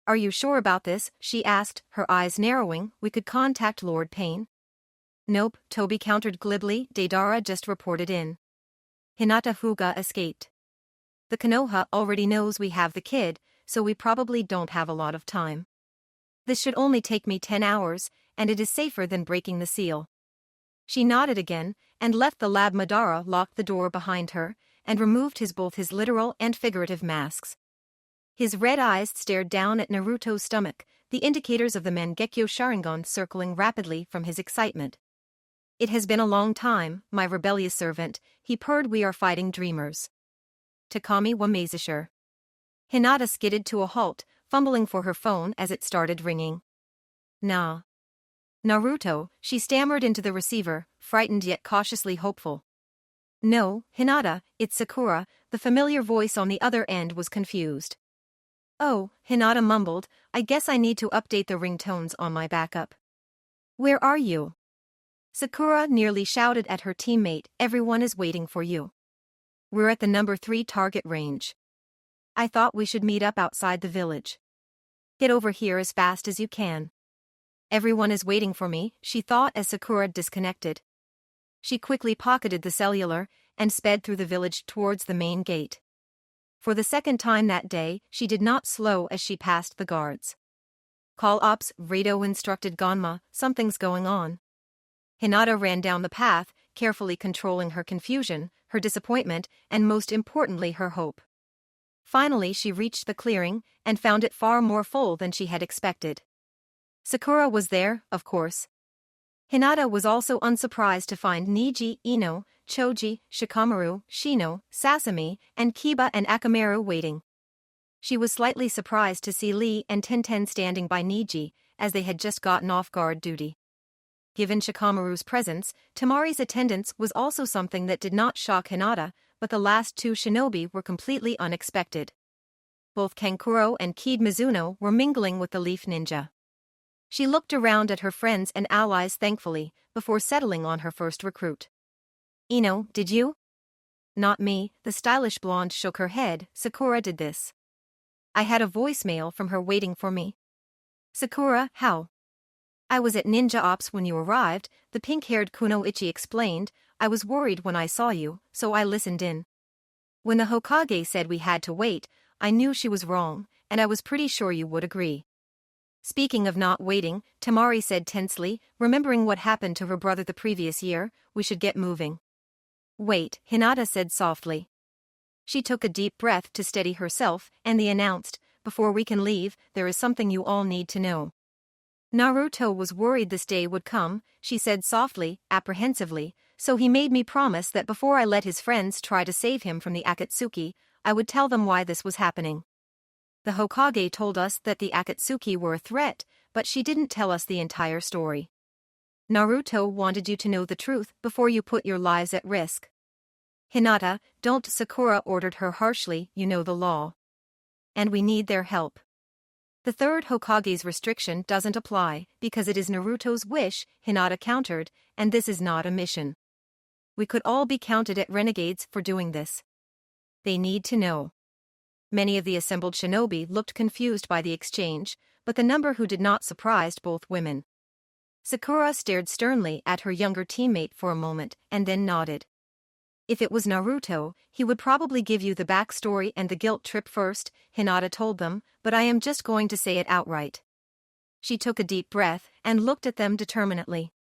Are you sure about this? She asked, her eyes narrowing. We could contact Lord Payne. Nope, Toby countered glibly, Deidara just reported in. Hinata Fuga escaped. The Konoha already knows we have the kid, so we probably don't have a lot of time. This should only take me 10 hours, and it is safer than breaking the seal. She nodded again, and left the lab. Madara locked the door behind her, and removed both his literal and figurative masks. His red eyes stared down at Naruto's stomach, the indicators of the Mangekyo Sharingan circling rapidly from his excitement. It has been a long time, my rebellious servant, he purred. We are fighting dreamers. Takami wa Meizashir. Hinata skidded to a halt, fumbling for her phone as it started ringing. Nah. Naruto, she stammered into the receiver, frightened yet cautiously hopeful. No, Hinata, it's Sakura. The familiar voice on the other end was confused. Oh, Hinata mumbled, I guess I need to update the ringtones on my backup. Where are you? Sakura nearly shouted at her teammate, everyone is waiting for you. We're at the number 3 target range. I thought we should meet up outside the village. Get over here as fast as you can. Everyone is waiting for me, she thought as Sakura disconnected. She quickly pocketed the cellular and sped through the village towards the main gate. For the second time that day, she did not slow as she passed the guards. Call ops, Rado instructed Ganma, something's going on. Hinata ran down the path, carefully controlling her confusion, her disappointment, and most importantly her hope. Finally she reached the clearing, and found it far more full than she had expected. Sakura was there, of course. Hinata was also unsurprised to find Niji, Ino, Choji, Shikamaru, Shino, Sasami, and Kiba and Akamaru waiting. She was slightly surprised to see Lee and Tenten standing by Niji, as they had just gotten off guard duty. Given Shikamaru's presence, Tamari's attendance was also something that did not shock Hinata, but the last 2 shinobi were completely unexpected. Both Kankuro and Kid Mizuno were mingling with the Leaf Ninja. She looked around at her friends and allies thankfully, before settling on her first recruit. Ino, did you? Not me, the stylish blonde shook her head. Sakura did this. I had a voicemail from her waiting for me. Sakura, how? I was at Ninja Ops when you arrived, the pink-haired Kunoichi explained. I was worried when I saw you, so I listened in. When the Hokage said we had to wait, I knew she was wrong, and I was pretty sure you would agree. Speaking of not waiting, Tamari said tensely, remembering what happened to her brother the previous year, we should get moving. Wait, Hinata said softly. She took a deep breath to steady herself, and they announced, before we can leave, there is something you all need to know. Naruto was worried this day would come, she said softly, apprehensively, so he made me promise that before I let his friends try to save him from the Akatsuki, I would tell them why this was happening. The Hokage told us that the Akatsuki were a threat, but she didn't tell us the entire story. Naruto wanted you to know the truth before you put your lives at risk. Hinata, don't, Sakura ordered her harshly, you know the law. And we need their help. The third Hokage's restriction doesn't apply, because it is Naruto's wish, Hinata countered, and this is not a mission. We could all be counted at renegades for doing this. They need to know. Many of the assembled shinobi looked confused by the exchange, but the number who did not surprised both women. Sakura stared sternly at her younger teammate for a moment and then nodded. If it was Naruto, he would probably give you the backstory and the guilt trip first, Hinata told them, but I am just going to say it outright. She took a deep breath and looked at them determinedly.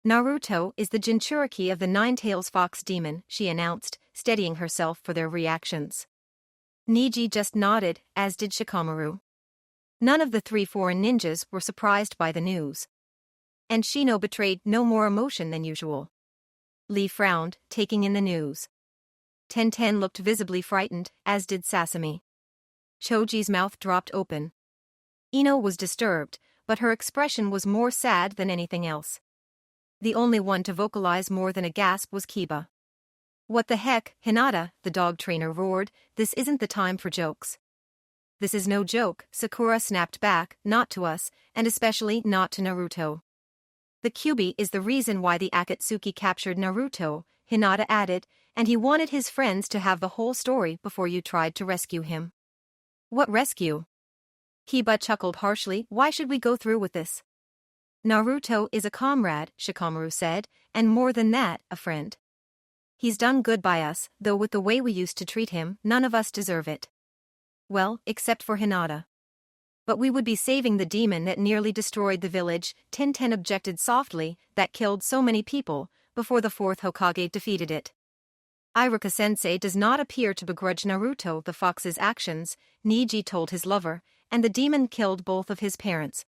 Naruto is the Jinchuriki of the Nine-Tails Fox Demon, she announced, steadying herself for their reactions. Neji just nodded, as did Shikamaru. None of the three foreign ninjas were surprised by the news. And Shino betrayed no more emotion than usual. Lee frowned, taking in the news. Tenten looked visibly frightened, as did Sasami. Choji's mouth dropped open. Ino was disturbed, but her expression was more sad than anything else. The only one to vocalize more than a gasp was Kiba. What the heck, Hinata, the dog trainer roared, this isn't the time for jokes. This is no joke, Sakura snapped back, not to us, and especially not to Naruto. The Kyuubi is the reason why the Akatsuki captured Naruto, Hinata added, and he wanted his friends to have the whole story before you tried to rescue him. What rescue? Kiba chuckled harshly, why should we go through with this? Naruto is a comrade, Shikamaru said, and more than that, a friend. He's done good by us, though with the way we used to treat him, none of us deserve it. Well, except for Hinata. But we would be saving the demon that nearly destroyed the village, Tenten objected softly, that killed so many people, before the fourth Hokage defeated it. Iruka-sensei does not appear to begrudge Naruto the fox's actions, Neji told his lover, and the demon killed both of his parents.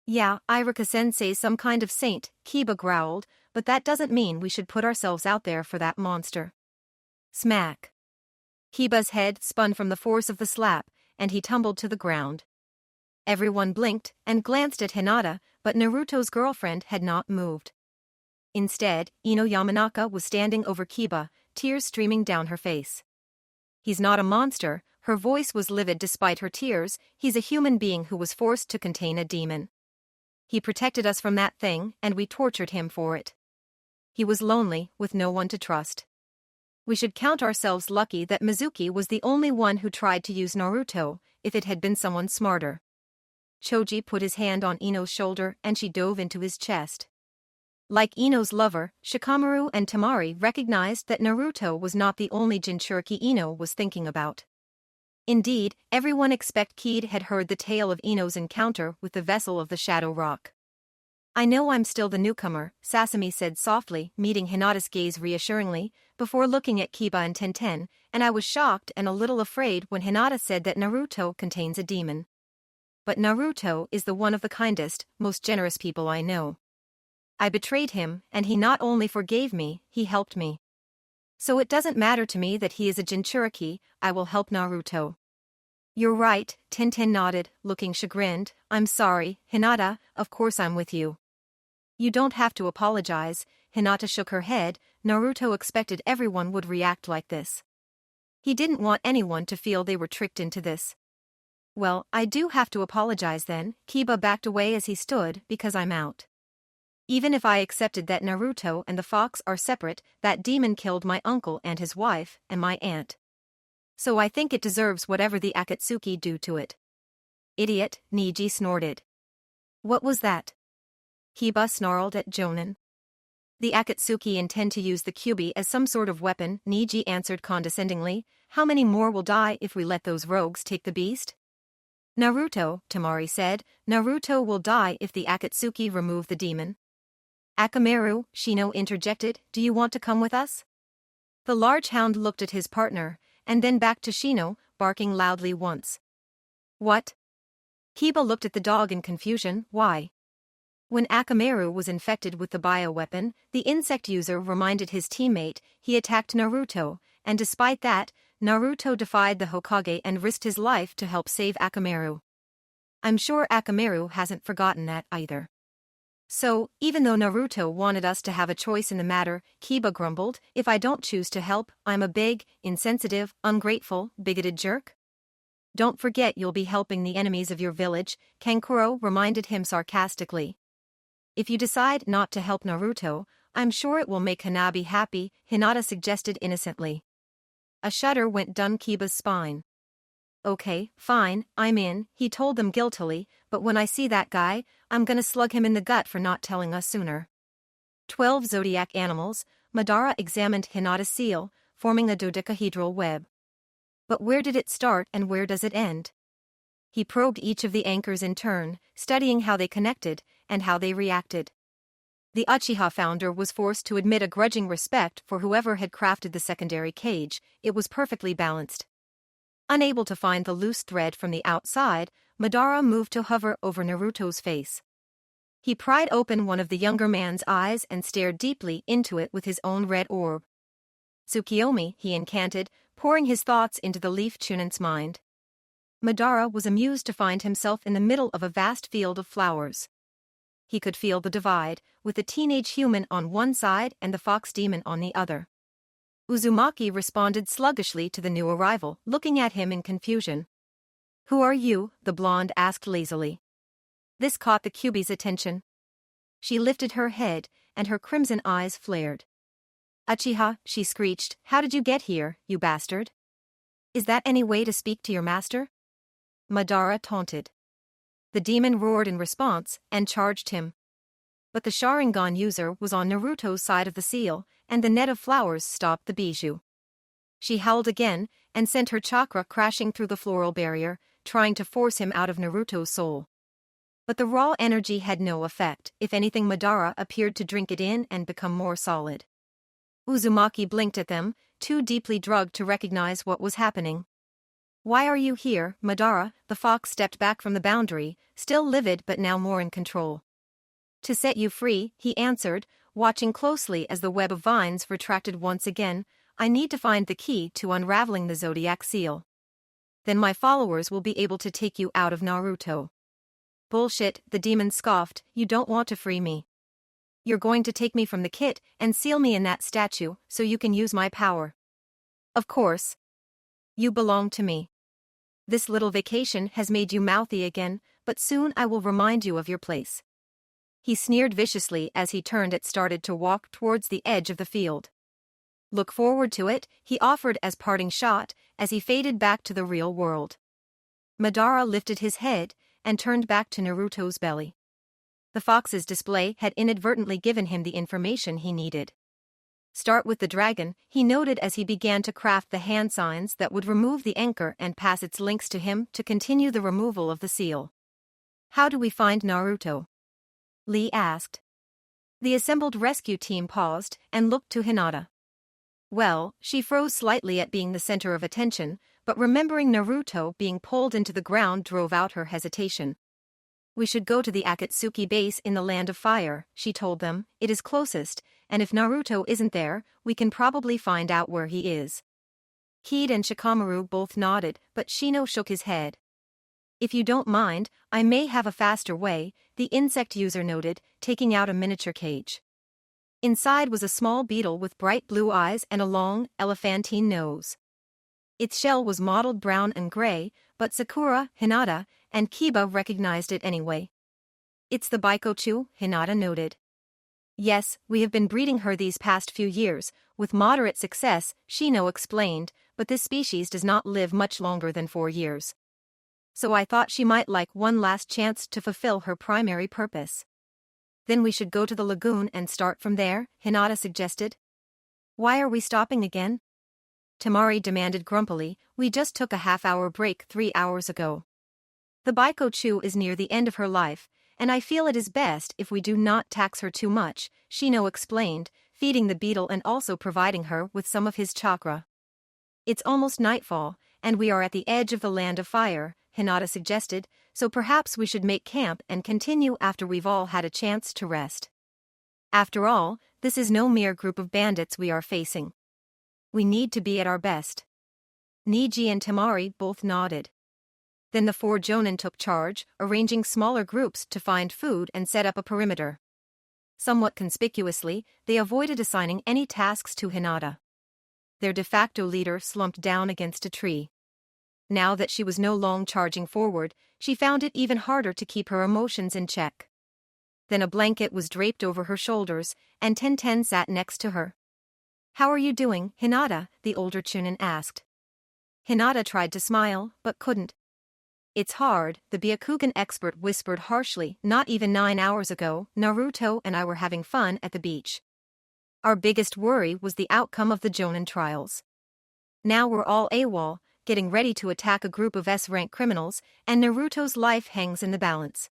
Yeah, Iruka-sensei's some kind of saint, Kiba growled, but that doesn't mean we should put ourselves out there for that monster. Smack. Kiba's head spun from the force of the slap, and he tumbled to the ground. Everyone blinked and glanced at Hinata, but Naruto's girlfriend had not moved. Instead, Ino Yamanaka was standing over Kiba, tears streaming down her face. He's not a monster, her voice was livid despite her tears, he's a human being who was forced to contain a demon. He protected us from that thing, and we tortured him for it. He was lonely, with no one to trust. We should count ourselves lucky that Mizuki was the only one who tried to use Naruto, if it had been someone smarter. Choji put his hand on Ino's shoulder and she dove into his chest. Like Ino's lover, Shikamaru and Temari recognized that Naruto was not the only Jinchuriki Ino was thinking about. Indeed, everyone except Kid had heard the tale of Ino's encounter with the vessel of the Shadow Rock. I know I'm still the newcomer, Sasami said softly, meeting Hinata's gaze reassuringly, before looking at Kiba and Tenten, and I was shocked and a little afraid when Hinata said that Naruto contains a demon. But Naruto is the one of the kindest, most generous people I know. I betrayed him, and he not only forgave me, he helped me. So it doesn't matter to me that he is a Jinchuriki, I will help Naruto. You're right, Tenten nodded, looking chagrined. I'm sorry, Hinata, of course I'm with you. You don't have to apologize, Hinata shook her head, Naruto expected everyone would react like this. He didn't want anyone to feel they were tricked into this. Well, I do have to apologize then, Kiba backed away as he stood, because I'm out. Even if I accepted that Naruto and the fox are separate, that demon killed my uncle and his wife, and my aunt. So I think it deserves whatever the Akatsuki do to it. Idiot, Neji snorted. What was that? Kiba snarled at Jonin. The Akatsuki intend to use the Kyuubi as some sort of weapon, Neji answered condescendingly. How many more will die if we let those rogues take the beast? Naruto, Temari said, Naruto will die if the Akatsuki remove the demon. Akamaru, Shino interjected, do you want to come with us? The large hound looked at his partner, and then back to Shino, barking loudly once. What? Kiba looked at the dog in confusion, why? When Akamaru was infected with the bioweapon, the insect user reminded his teammate he attacked Naruto, and despite that, Naruto defied the Hokage and risked his life to help save Akamaru. I'm sure Akamaru hasn't forgotten that either. So, even though Naruto wanted us to have a choice in the matter, Kiba grumbled, if I don't choose to help, I'm a big, insensitive, ungrateful, bigoted jerk? Don't forget you'll be helping the enemies of your village, Kankuro reminded him sarcastically. If you decide not to help Naruto, I'm sure it will make Hanabi happy, Hinata suggested innocently. A shudder went down Kiba's spine. Okay, fine, I'm in, he told them guiltily, but when I see that guy, I'm gonna slug him in the gut for not telling us sooner. 12 zodiac animals, Madara examined Hinata's seal, forming a dodecahedral web. But where did it start and where does it end? He probed each of the anchors in turn, studying how they connected and how they reacted. The Uchiha founder was forced to admit a grudging respect for whoever had crafted the secondary cage. It was perfectly balanced. Unable to find the loose thread from the outside, Madara moved to hover over Naruto's face. He pried open one of the younger man's eyes and stared deeply into it with his own red orb. Tsukiyomi, he incanted, pouring his thoughts into the Leaf Chunan's mind. Madara was amused to find himself in the middle of a vast field of flowers. He could feel the divide, with the teenage human on one side and the fox demon on the other. Uzumaki responded sluggishly to the new arrival, looking at him in confusion. "Who are you?" the blonde asked lazily. This caught the Kyuubi's attention. She lifted her head, and her crimson eyes flared. "Uchiha," she screeched, "how did you get here, you bastard? Is that any way to speak to your master?" Madara taunted. The demon roared in response and charged him. But the Sharingan user was on Naruto's side of the seal, and the net of flowers stopped the bijou. She howled again and sent her chakra crashing through the floral barrier, trying to force him out of Naruto's soul. But the raw energy had no effect. If anything, Madara appeared to drink it in and become more solid. Uzumaki blinked at them, too deeply drugged to recognize what was happening. "Why are you here, Madara?" The fox stepped back from the boundary, still livid but now more in control. "To set you free," he answered, watching closely as the web of vines retracted once again. "I need to find the key to unraveling the zodiac seal. Then my followers will be able to take you out of Naruto." "Bullshit," the demon scoffed, "you don't want to free me. You're going to take me from the kit and seal me in that statue so you can use my power. Of course. You belong to me. This little vacation has made you mouthy again, but soon I will remind you of your place." He sneered viciously as he turned and started to walk towards the edge of the field. "Look forward to it," he offered as parting shot, as he faded back to the real world. Madara lifted his head and turned back to Naruto's belly. The fox's display had inadvertently given him the information he needed. "Start with the dragon," he noted as he began to craft the hand signs that would remove the anchor and pass its links to him to continue the removal of the seal. "How do we find Naruto?" Lee asked. The assembled rescue team paused and looked to Hinata. Well, she froze slightly at being the center of attention, but remembering Naruto being pulled into the ground drove out her hesitation. "We should go to the Akatsuki base in the Land of Fire," she told them. "It is closest, and if Naruto isn't there, we can probably find out where he is." Kid and Shikamaru both nodded, but Shino shook his head. "If you don't mind, I may have a faster way," the insect user noted, taking out a miniature cage. Inside was a small beetle with bright blue eyes and a long, elephantine nose. Its shell was mottled brown and gray, but Sakura, Hinata, and Kiba recognized it anyway. "It's the Baikochu," Hinata noted. "Yes, we have been breeding her these past few years, with moderate success," Shino explained, "but this species does not live much longer than 4 years. So I thought she might like one last chance to fulfill her primary purpose." "Then we should go to the lagoon and start from there," Hinata suggested. "Why are we stopping again?" Temari demanded grumpily. "We just took a half-hour break 3 hours ago. The Baikochu is near the end of her life, and I feel it is best if we do not tax her too much," Shino explained, feeding the beetle and also providing her with some of his chakra. "It's almost nightfall, and we are at the edge of the Land of Fire," Hinata suggested, "so perhaps we should make camp and continue after we've all had a chance to rest. After all, this is no mere group of bandits we are facing. We need to be at our best." Niji and Temari both nodded. Then the 4 Jonin took charge, arranging smaller groups to find food and set up a perimeter. Somewhat conspicuously, they avoided assigning any tasks to Hinata. Their de facto leader slumped down against a tree. Now that she was no longer charging forward, she found it even harder to keep her emotions in check. Then a blanket was draped over her shoulders, and Tenten sat next to her. "How are you doing, Hinata?" the older Chunin asked. Hinata tried to smile, but couldn't. It's hard, the Byakugan expert whispered harshly. Not even 9 hours ago, Naruto and I were having fun at the beach. Our biggest worry was the outcome of the Jonin trials. Now we're all AWOL, getting ready to attack a group of S-rank criminals, and Naruto's life hangs in the balance.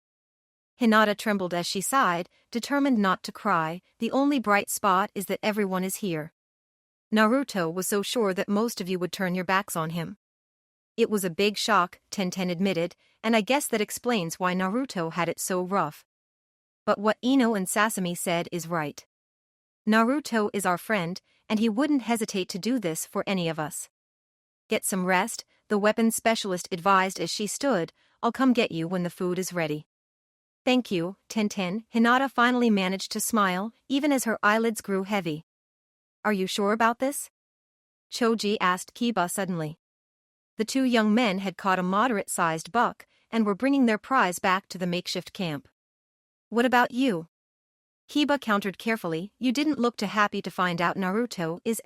Hinata trembled as she sighed, determined not to cry. The only bright spot is that everyone is here. Naruto was so sure that most of you would turn your backs on him. It was a big shock, Tenten admitted, and I guess that explains why Naruto had it so rough. But what Ino and Sasami said is right. Naruto is our friend, and he wouldn't hesitate to do this for any of us. Get some rest, the weapons specialist advised as she stood. I'll come get you when the food is ready. Thank you, Tenten. Hinata finally managed to smile, even as her eyelids grew heavy. Are you sure about this? Choji asked Kiba suddenly. The two young men had caught a moderate-sized buck and were bringing their prize back to the makeshift camp. What about you? Kiba countered carefully. You didn't look too happy to find out Naruto is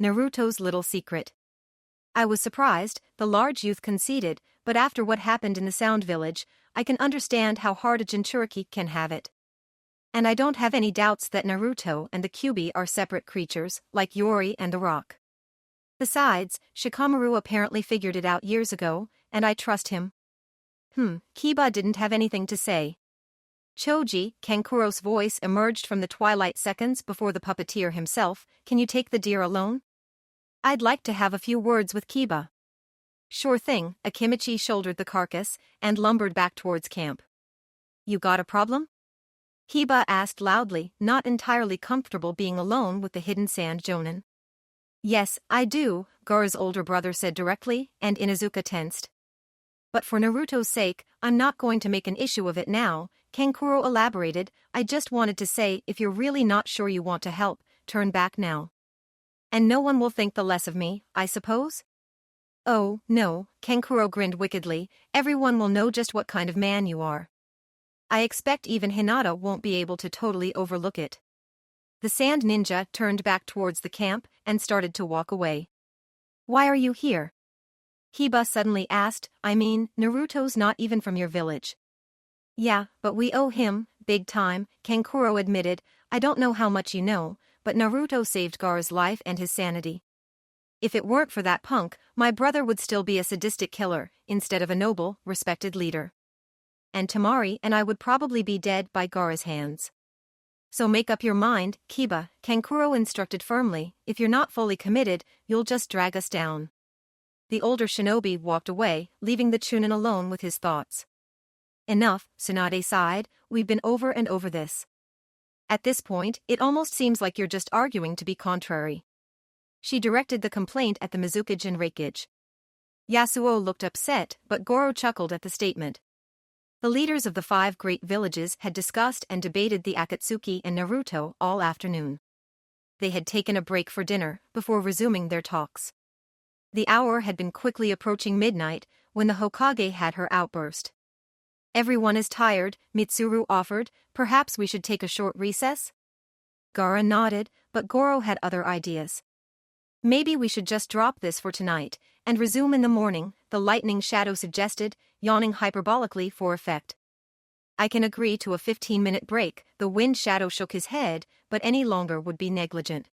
Naruto's little secret. I was surprised, the large youth conceded, but after what happened in the Sound Village, I can understand how hard a Jinchuriki can have it. And I don't have any doubts that Naruto and the Kyuubi are separate creatures, like Yori and the Rock. Besides, Shikamaru apparently figured it out years ago, and I trust him. Kiba didn't have anything to say. Choji, Kankuro's voice emerged from the twilight seconds before the puppeteer himself. Can you take the deer alone? I'd like to have a few words with Kiba. Sure thing, Akimichi shouldered the carcass and lumbered back towards camp. You got a problem? Kiba asked loudly, not entirely comfortable being alone with the hidden sand Jonin. Yes, I do, Gaara's older brother said directly, and Inuzuka tensed. But for Naruto's sake, I'm not going to make an issue of it now, Kankuro elaborated. I just wanted to say, if you're really not sure you want to help, turn back now. And no one will think the less of me, I suppose? Oh, no, Kankuro grinned wickedly, everyone will know just what kind of man you are. I expect even Hinata won't be able to totally overlook it. The sand ninja turned back towards the camp and started to walk away. Why are you here? Kiba suddenly asked. I mean, Naruto's not even from your village. Yeah, but we owe him, big time, Kankuro admitted. I don't know how much you know, but Naruto saved Gaara's life and his sanity. If it weren't for that punk, my brother would still be a sadistic killer, instead of a noble, respected leader. And Temari and I would probably be dead by Gaara's hands. So make up your mind, Kiba, Kankuro instructed firmly. If you're not fully committed, you'll just drag us down. The older shinobi walked away, leaving the Chunin alone with his thoughts. Enough, Tsunade sighed, we've been over and over this. At this point, it almost seems like you're just arguing to be contrary. She directed the complaint at the Mizuka Jinraikage. Yasuo looked upset, but Goro chuckled at the statement. The leaders of the 5 great villages had discussed and debated the Akatsuki and Naruto all afternoon. They had taken a break for dinner before resuming their talks. The hour had been quickly approaching midnight when the Hokage had her outburst. Everyone is tired, Mitsuru offered, perhaps we should take a short recess? Gaara nodded, but Goro had other ideas. Maybe we should just drop this for tonight and resume in the morning, the lightning shadow suggested, yawning hyperbolically for effect. I can agree to a 15-minute break, the wind shadow shook his head, but any longer would be negligent.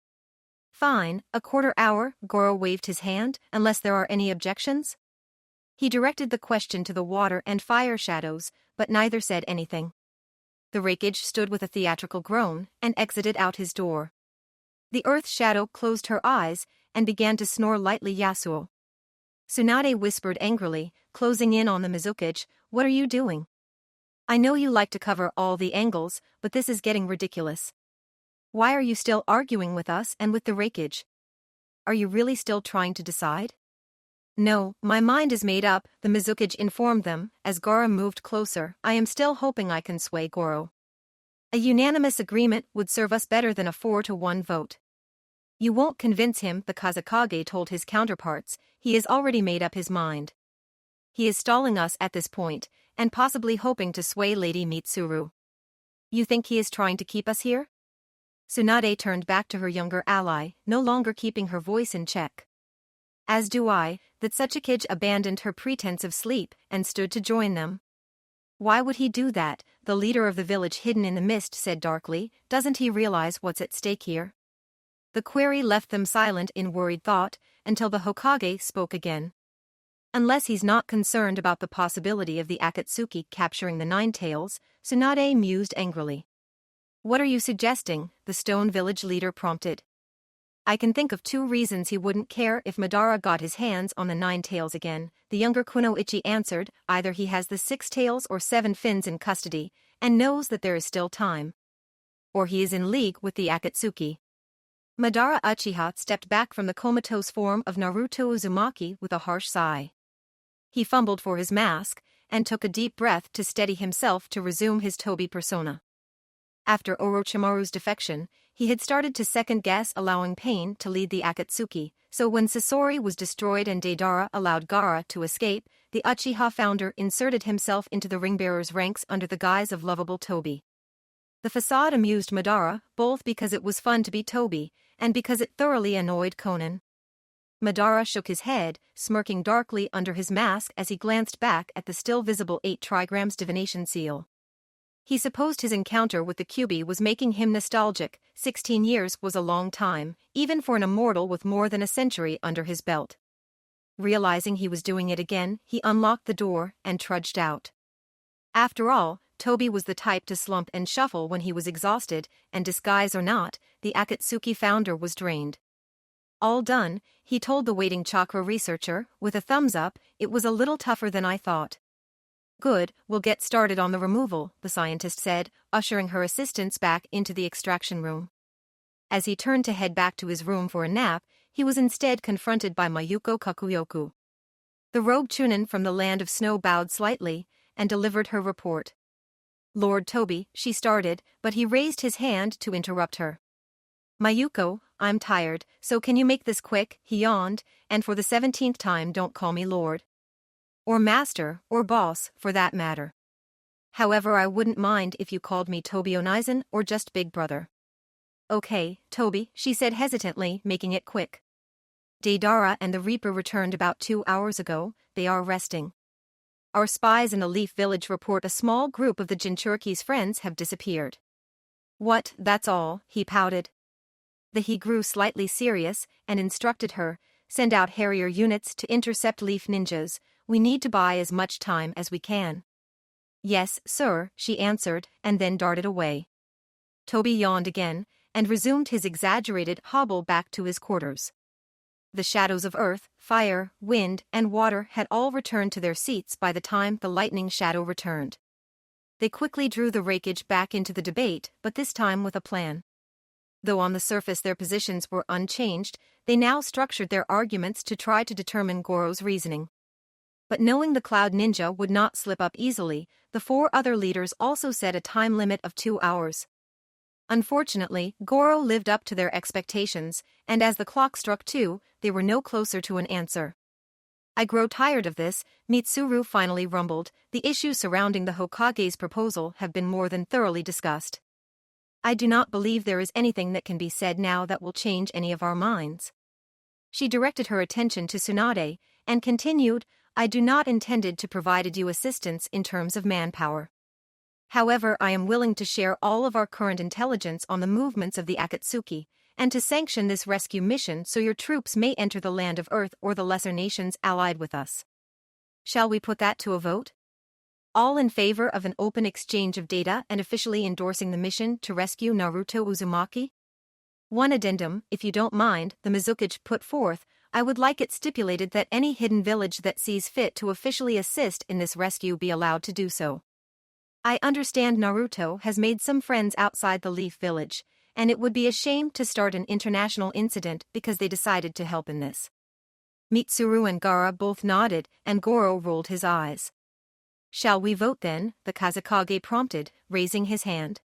Fine, a quarter hour, Goro waved his hand, unless there are any objections? He directed the question to the water and fire shadows, but neither said anything. The Raikage stood with a theatrical groan and exited out his door. The earth shadow closed her eyes and began to snore lightly. Yasuo. Tsunade whispered angrily, closing in on the Mizukage, what are you doing? I know you like to cover all the angles, but this is getting ridiculous. Why are you still arguing with us and with the Raikage? Are you really still trying to decide? No, my mind is made up, the Mizukage informed them, as Gaara moved closer. I am still hoping I can sway Goro. A unanimous agreement would serve us better than a 4-1 vote. You won't convince him, the Kazekage told his counterparts, he has already made up his mind. He is stalling us at this point, and possibly hoping to sway Lady Mitsuru. You think he is trying to keep us here? Tsunade turned back to her younger ally, no longer keeping her voice in check. As do I, that Sakura abandoned her pretense of sleep and stood to join them. Why would he do that? The leader of the village hidden in the mist said darkly. Doesn't he realize what's at stake here? The query left them silent in worried thought, until the Hokage spoke again. Unless he's not concerned about the possibility of the Akatsuki capturing the Nine Tails, Tsunade mused angrily. What are you suggesting? The stone village leader prompted. I can think of 2 reasons he wouldn't care if Madara got his hands on the Nine Tails again, the younger Kunoichi answered. Either he has the 6 tails or 7 fins in custody, and knows that there is still time. Or he is in league with the Akatsuki. Madara Uchiha stepped back from the comatose form of Naruto Uzumaki with a harsh sigh. He fumbled for his mask, and took a deep breath to steady himself to resume his Tobi persona. After Orochimaru's defection, he had started to second-guess allowing Pain to lead the Akatsuki, so when Sasori was destroyed and Deidara allowed Gaara to escape, the Uchiha founder inserted himself into the ringbearers' ranks under the guise of lovable Tobi. The facade amused Madara, both because it was fun to be Tobi, and because it thoroughly annoyed Konan. Madara shook his head, smirking darkly under his mask as he glanced back at the still visible 8 trigrams divination seal. He supposed his encounter with the Kyuubi was making him nostalgic. 16 years was a long time, even for an immortal with more than a century under his belt. Realizing he was doing it again, he unlocked the door and trudged out. After all, Tobi was the type to slump and shuffle when he was exhausted, and disguise or not, the Akatsuki founder was drained. All done, he told the waiting chakra researcher, with a thumbs up. It was a little tougher than I thought. Good, we'll get started on the removal, the scientist said, ushering her assistants back into the extraction room. As he turned to head back to his room for a nap, he was instead confronted by Mayuko Kakuyoku. The rogue Chunin from the land of snow bowed slightly, and delivered her report. Lord Tobi, she started, but he raised his hand to interrupt her. Mayuko, I'm tired, so can you make this quick? He yawned, and for the 17th time don't call me Lord. Or Master, or Boss, for that matter. However, I wouldn't mind if you called me Tobi Onizen or just Big Brother. Okay, Tobi, she said hesitantly, making it quick. Deidara and the Reaper returned about 2 hours ago. They are resting. Our spies in the Leaf Village report a small group of the Jinchuriki's friends have disappeared. What, that's all, he pouted. He grew slightly serious and instructed her, send out Harrier units to intercept Leaf ninjas. We need to buy as much time as we can. Yes, sir, she answered, and then darted away. Tobi yawned again, and resumed his exaggerated hobble back to his quarters. The shadows of earth, fire, wind, and water had all returned to their seats by the time the lightning shadow returned. They quickly drew the Raikage back into the debate, but this time with a plan. Though on the surface their positions were unchanged, they now structured their arguments to try to determine Goro's reasoning. But knowing the Cloud Ninja would not slip up easily, the 4 other leaders also set a time limit of 2 hours. Unfortunately, Goro lived up to their expectations, and as the clock struck 2, they were no closer to an answer. I grow tired of this, Mitsuru finally rumbled. The issues surrounding the Hokage's proposal have been more than thoroughly discussed. I do not believe there is anything that can be said now that will change any of our minds. She directed her attention to Tsunade, and continued, I do not intended to provide due assistance in terms of manpower. However, I am willing to share all of our current intelligence on the movements of the Akatsuki, and to sanction this rescue mission so your troops may enter the land of Earth or the lesser nations allied with us. Shall we put that to a vote? All in favor of an open exchange of data and officially endorsing the mission to rescue Naruto Uzumaki? One addendum, if you don't mind, the Mizukage put forth. I would like it stipulated that any hidden village that sees fit to officially assist in this rescue be allowed to do so. I understand Naruto has made some friends outside the Leaf Village, and it would be a shame to start an international incident because they decided to help in this. Mitsuru and Gaara both nodded, and Goro rolled his eyes. Shall we vote then? The Kazekage prompted, raising his hand.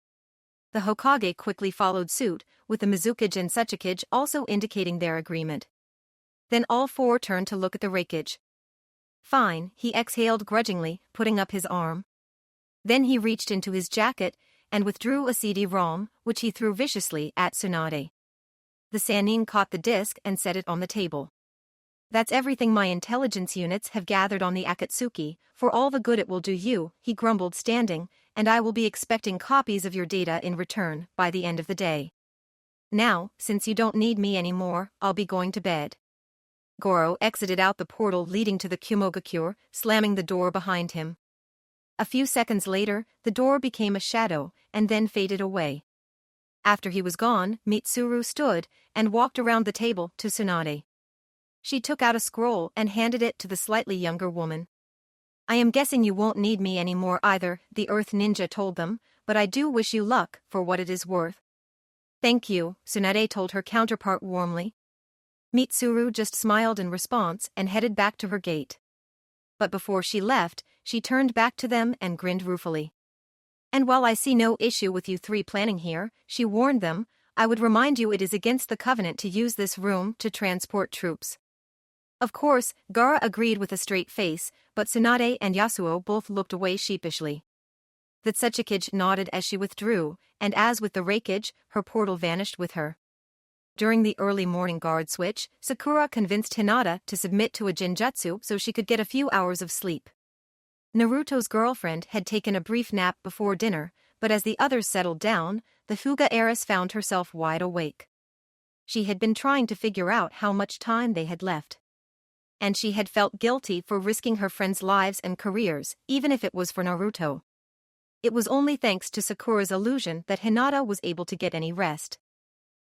The Hokage quickly followed suit, with the Mizukage and Tsuchikage also indicating their agreement. Then all 4 turned to look at the Raikage. Fine, he exhaled grudgingly, putting up his arm. Then he reached into his jacket and withdrew a CD-ROM, which he threw viciously at Tsunade. The Sannin caught the disc and set it on the table. That's everything my intelligence units have gathered on the Akatsuki, for all the good it will do you, he grumbled, standing, and I will be expecting copies of your data in return by the end of the day. Now, since you don't need me anymore, I'll be going to bed. Goro exited out the portal leading to the Kumogakure, slamming the door behind him. A few seconds later, the door became a shadow, and then faded away. After he was gone, Mitsuru stood and walked around the table to Tsunade. She took out a scroll and handed it to the slightly younger woman. I am guessing you won't need me anymore either, the Earth Ninja told them, but I do wish you luck for what it is worth. Thank you, Tsunade told her counterpart warmly. Mitsuru just smiled in response and headed back to her gate. But before she left, she turned back to them and grinned ruefully. And while I see no issue with you three planning here, she warned them, I would remind you it is against the covenant to use this room to transport troops. Of course, Gaara agreed with a straight face, but Tsunade and Yasuo both looked away sheepishly. The Tsuchikage nodded as she withdrew, and as with the Reikage, her portal vanished with her. During the early morning guard switch, Sakura convinced Hinata to submit to a genjutsu so she could get a few hours of sleep. Naruto's girlfriend had taken a brief nap before dinner, but as the others settled down, the Hyuga heiress found herself wide awake. She had been trying to figure out how much time they had left. And she had felt guilty for risking her friends' lives and careers, even if it was for Naruto. It was only thanks to Sakura's illusion that Hinata was able to get any rest.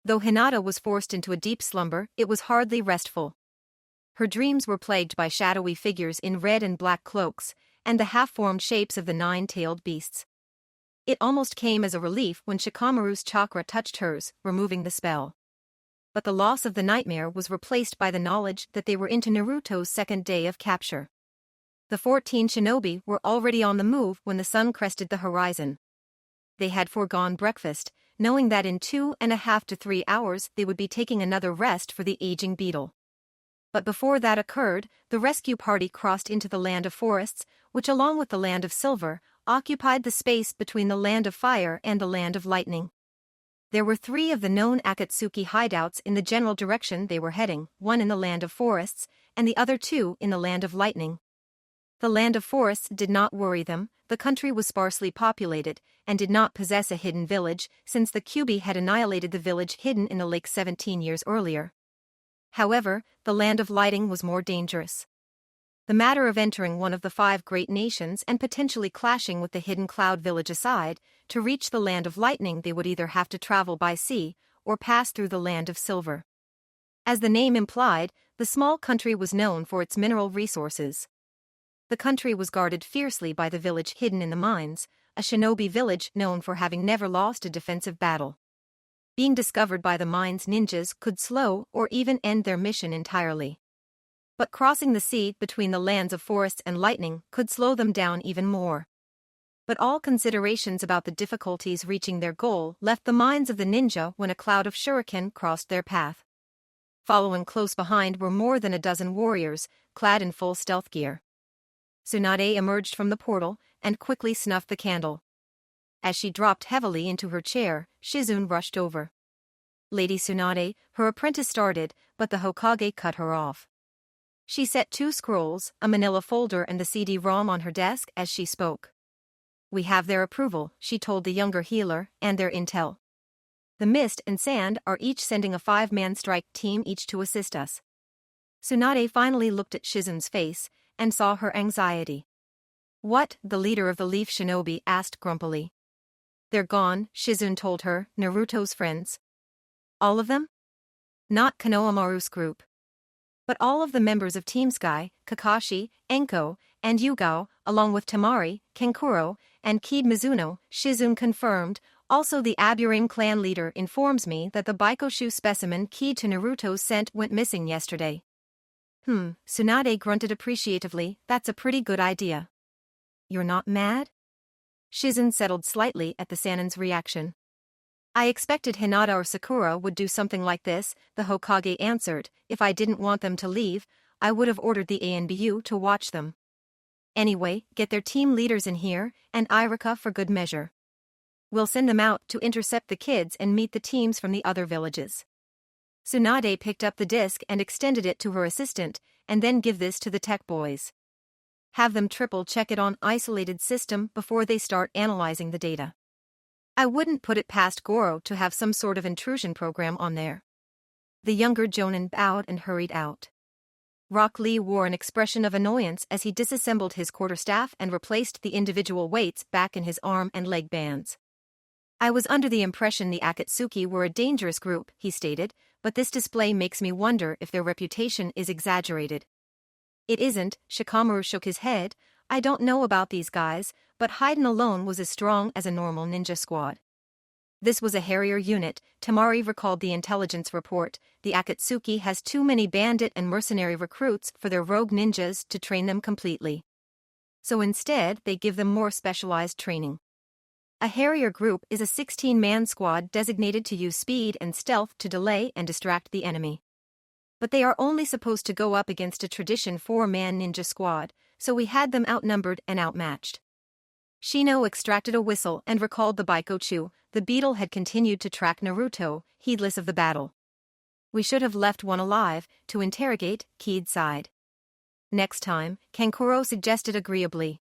Though Hinata was forced into a deep slumber, it was hardly restful. Her dreams were plagued by shadowy figures in red and black cloaks, and the half-formed shapes of the nine-tailed beasts. It almost came as a relief when Shikamaru's chakra touched hers, removing the spell. But the loss of the nightmare was replaced by the knowledge that they were into Naruto's second day of capture. The 14 shinobi were already on the move when the sun crested the horizon. They had foregone breakfast, knowing that in 2.5 to 3 hours they would be taking another rest for the aging beetle. But before that occurred, the rescue party crossed into the land of forests, which along with the land of silver, occupied the space between the land of fire and the land of lightning. There were 3 of the known Akatsuki hideouts in the general direction they were heading, one in the land of forests, and the other 2 in the land of lightning. The land of forests did not worry them, the country was sparsely populated, and did not possess a hidden village, since the Kyuubi had annihilated the village hidden in the lake 17 years earlier. However, the land of lightning was more dangerous. The matter of entering one of the 5 great nations and potentially clashing with the hidden cloud village aside, to reach the land of lightning they would either have to travel by sea or pass through the land of silver. As the name implied, the small country was known for its mineral resources. The country was guarded fiercely by the village hidden in the mines, a shinobi village known for having never lost a defensive battle. Being discovered by the mines ninjas could slow or even end their mission entirely. But crossing the sea between the lands of forest and lightning could slow them down even more. But all considerations about the difficulties reaching their goal left the minds of the ninja when a cloud of shuriken crossed their path. Following close behind were more than a dozen warriors, clad in full stealth gear. Tsunade emerged from the portal and quickly snuffed the candle. As she dropped heavily into her chair, Shizune rushed over. Lady Tsunade, her apprentice started, but the Hokage cut her off. She set 2 scrolls, a manila folder and the CD-ROM on her desk as she spoke. We have their approval, she told the younger healer, and their intel. The Mist and Sand are each sending a 5-man strike team each to assist us. Tsunade finally looked at Shizune's face and saw her anxiety. What? The leader of the Leaf Shinobi asked grumpily. They're gone, Shizune told her, Naruto's friends. All of them? Not Konohamaru's group. But all of the members of Team Sky, Kakashi, Enko, and Yugao, along with Tamari, Kenkuro, and Kid Mizuno, Shizune confirmed. Also the Aburame clan leader informs me that the Baikoshu specimen keyed to Naruto's scent went missing yesterday. Tsunade grunted appreciatively, that's a pretty good idea. You're not mad? Shizune settled slightly at the Sanin's reaction. I expected Hinata or Sakura would do something like this, the Hokage answered. If I didn't want them to leave, I would have ordered the ANBU to watch them. Anyway, get their team leaders in here, and Irika for good measure. We'll send them out to intercept the kids and meet the teams from the other villages. Tsunade picked up the disc and extended it to her assistant, and then give this to the tech boys. Have them triple check it on isolated system before they start analyzing the data. I wouldn't put it past Goro to have some sort of intrusion program on there. The younger Jonin bowed and hurried out. Rock Lee wore an expression of annoyance as he disassembled his quarterstaff and replaced the individual weights back in his arm and leg bands. I was under the impression the Akatsuki were a dangerous group, he stated, but this display makes me wonder if their reputation is exaggerated. It isn't, Shikamaru shook his head. I don't know about these guys, but Haiden alone was as strong as a normal ninja squad. This was a Harrier unit, Tamari recalled the intelligence report. The Akatsuki has too many bandit and mercenary recruits for their rogue ninjas to train them completely. So instead, they give them more specialized training. A Harrier group is a 16-man squad designated to use speed and stealth to delay and distract the enemy. But they are only supposed to go up against a tradition 4-man ninja squad, so we had them outnumbered and outmatched. Shino extracted a whistle and recalled the Baikochu. The beetle had continued to track Naruto, heedless of the battle. We should have left one alive, to interrogate, Keed sighed. Next time, Kankuro suggested agreeably.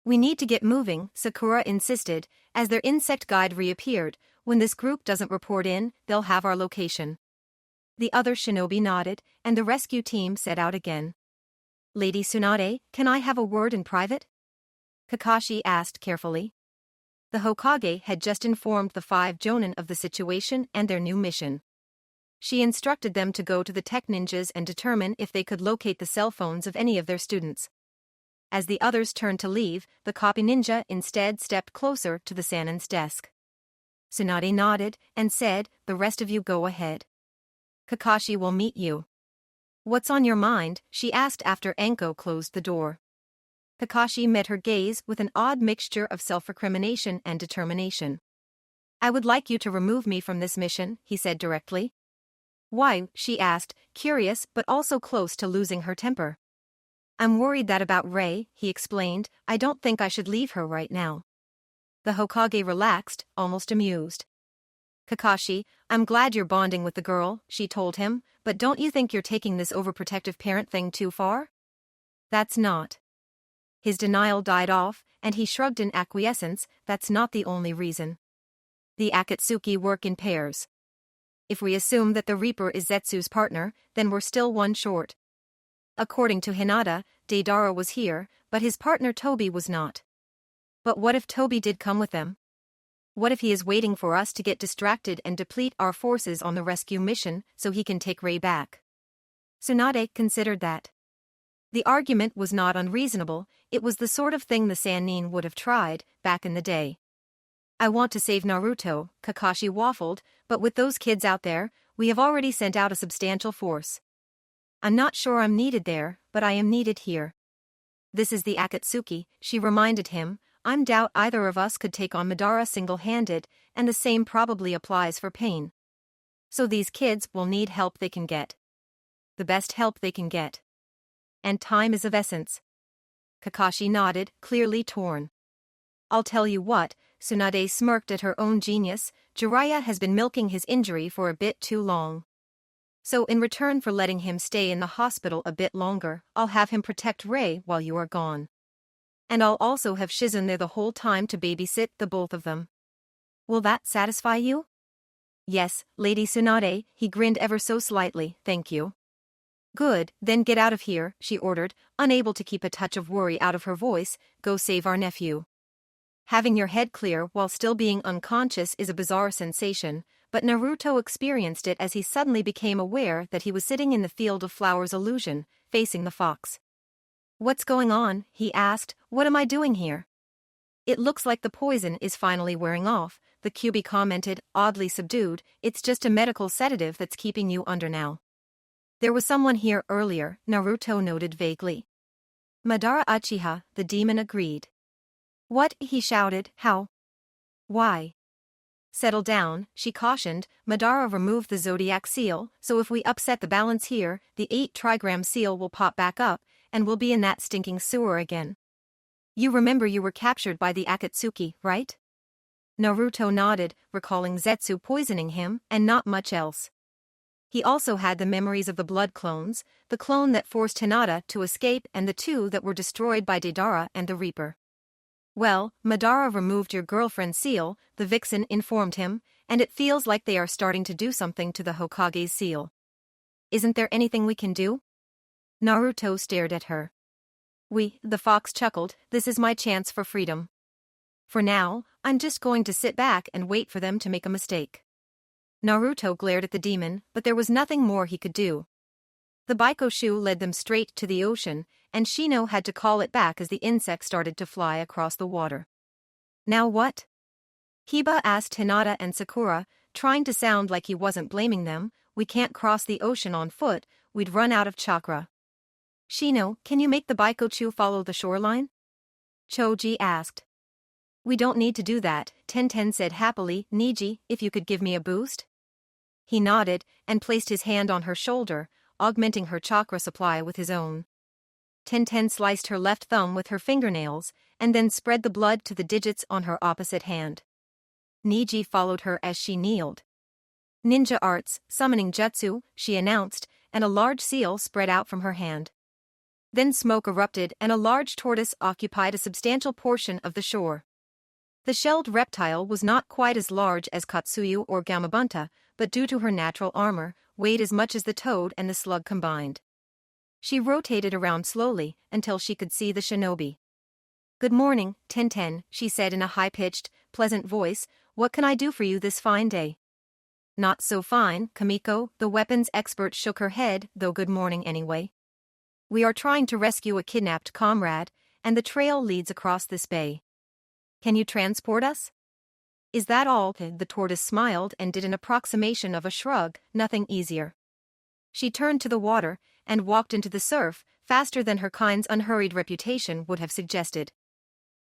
We need to get moving, Sakura insisted, as their insect guide reappeared. When this group doesn't report in, they'll have our location. The other shinobi nodded, and the rescue team set out again. Lady Tsunade, can I have a word in private? Kakashi asked carefully. The Hokage had just informed the 5 Jonin of the situation and their new mission. She instructed them to go to the tech ninjas and determine if they could locate the cell phones of any of their students. As the others turned to leave, the copy ninja instead stepped closer to the Sanin's desk. Tsunade nodded and said, "The rest of you go ahead. Kakashi will meet you." "What's on your mind?" she asked after Anko closed the door. Kakashi met her gaze with an odd mixture of self-recrimination and determination. "I would like you to remove me from this mission," he said directly. "Why?" she asked, curious but also close to losing her temper. "I'm worried that about Rei," he explained. "I don't think I should leave her right now." The Hokage relaxed, almost amused. "Kakashi, I'm glad you're bonding with the girl," she told him, "but don't you think you're taking this overprotective parent thing too far?" "That's not." His denial died off, and he shrugged in acquiescence. "That's not the only reason. The Akatsuki work in pairs. If we assume that the Reaper is Zetsu's partner, then we're still one short. According to Hinata, Deidara was here, but his partner Toby was not. But what if Toby did come with them? What if he is waiting for us to get distracted and deplete our forces on the rescue mission so he can take Rei back?" Tsunade considered that. The argument was not unreasonable. It was the sort of thing the Sannin would have tried back in the day. "I want to save Naruto," Kakashi waffled, "but with those kids out there, we have already sent out a substantial force. I'm not sure I'm needed there, but I am needed here. This is the Akatsuki," she reminded him. "I doubt either of us could take on Madara single-handed, and the same probably applies for Pain. So these kids will need help they can get. The best help they can get. And time is of essence." Kakashi nodded, clearly torn. "I'll tell you what," Tsunade smirked at her own genius, "Jiraiya has been milking his injury for a bit too long. So in return for letting him stay in the hospital a bit longer, I'll have him protect Rei while you are gone. And I'll also have Shizune there the whole time to babysit the both of them. Will that satisfy you?" "Yes, Lady Tsunade," he grinned ever so slightly, "thank you." "Good, then get out of here," she ordered, unable to keep a touch of worry out of her voice. "Go save our nephew." Having your head clear while still being unconscious is a bizarre sensation, but Naruto experienced it as he suddenly became aware that he was sitting in the Field of Flowers illusion, facing the fox. "What's going on?" he asked. "What am I doing here?" "It looks like the poison is finally wearing off," the Kyuubi commented, oddly subdued. "It's just a medical sedative that's keeping you under now." "There was someone here earlier," Naruto noted vaguely. "Madara Uchiha," the demon agreed. "What?" he shouted. "How? Why?" "Settle down," she cautioned. "Madara removed the zodiac seal, so if we upset the balance here, the 8 trigram seal will pop back up, and we'll be in that stinking sewer again. You remember you were captured by the Akatsuki, right?" Naruto nodded, recalling Zetsu poisoning him, and not much else. He also had the memories of the blood clones, the clone that forced Hinata to escape and the two that were destroyed by Deidara and the Reaper. Well, Madara removed your girlfriend's seal, the vixen informed him, and it feels like they are starting to do something to the Hokage's seal. Isn't there anything we can do? Naruto stared at her. The fox chuckled, this is my chance for freedom. For now, I'm just going to sit back and wait for them to make a mistake. Naruto glared at the demon, but there was nothing more he could do. The Baikoshu led them straight to the ocean, and Shino had to call it back as the insect started to fly across the water. Now what? Hiba asked Hinata and Sakura, trying to sound like he wasn't blaming them. We can't cross the ocean on foot, we'd run out of chakra. Shino, can you make the Baikoshu follow the shoreline? Choji asked. We don't need to do that, Tenten said happily. Niji, if you could give me a boost? He nodded and placed his hand on her shoulder, augmenting her chakra supply with his own. Tenten sliced her left thumb with her fingernails and then spread the blood to the digits on her opposite hand. Niji followed her as she kneeled. Ninja arts, summoning jutsu, she announced, and a large seal spread out from her hand. Then smoke erupted and a large tortoise occupied a substantial portion of the shore. The shelled reptile was not quite as large as Katsuyu or Gamabunta, but due to her natural armor, weighed as much as the toad and the slug combined. She rotated around slowly until she could see the shinobi. Good morning, Tenten, she said in a high-pitched, pleasant voice. What can I do for you this fine day? Not so fine, Kamiko, the weapons expert shook her head, though good morning anyway. We are trying to rescue a kidnapped comrade, and the trail leads across this bay. Can you transport us? Is that all? The tortoise smiled and did an approximation of a shrug, nothing easier. She turned to the water and walked into the surf, faster than her kind's unhurried reputation would have suggested.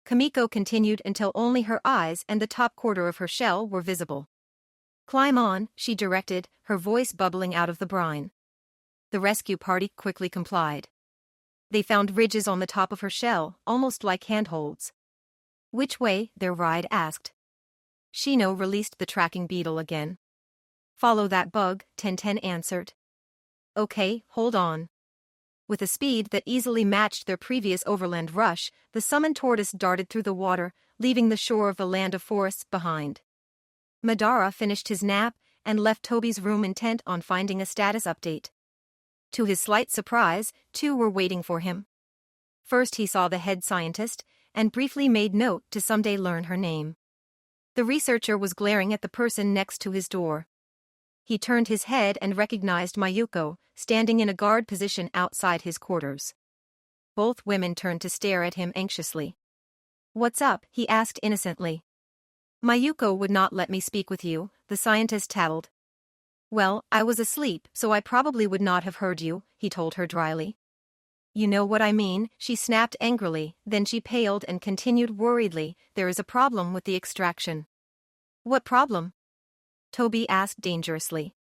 Kamiko continued until only her eyes and the top quarter of her shell were visible. Climb on, she directed, her voice bubbling out of the brine. The rescue party quickly complied. They found ridges on the top of her shell, almost like handholds. Which way? Their ride asked. Shino released the tracking beetle again. Follow that bug, Tenten answered. Okay, hold on. With a speed that easily matched their previous overland rush, the summoned tortoise darted through the water, leaving the shore of the land of forests behind. Madara finished his nap and left Tobi's room intent on finding a status update. To his slight surprise, two were waiting for him. First he saw the head scientist, and briefly made note to someday learn her name. The researcher was glaring at the person next to his door. He turned his head and recognized Mayuko, standing in a guard position outside his quarters. Both women turned to stare at him anxiously. What's up? He asked innocently. Mayuko would not let me speak with you, the scientist tattled. Well, I was asleep, so I probably would not have heard you, he told her dryly. You know what I mean, she snapped angrily, then she paled and continued worriedly, there is a problem with the extraction. What problem? Toby asked dangerously.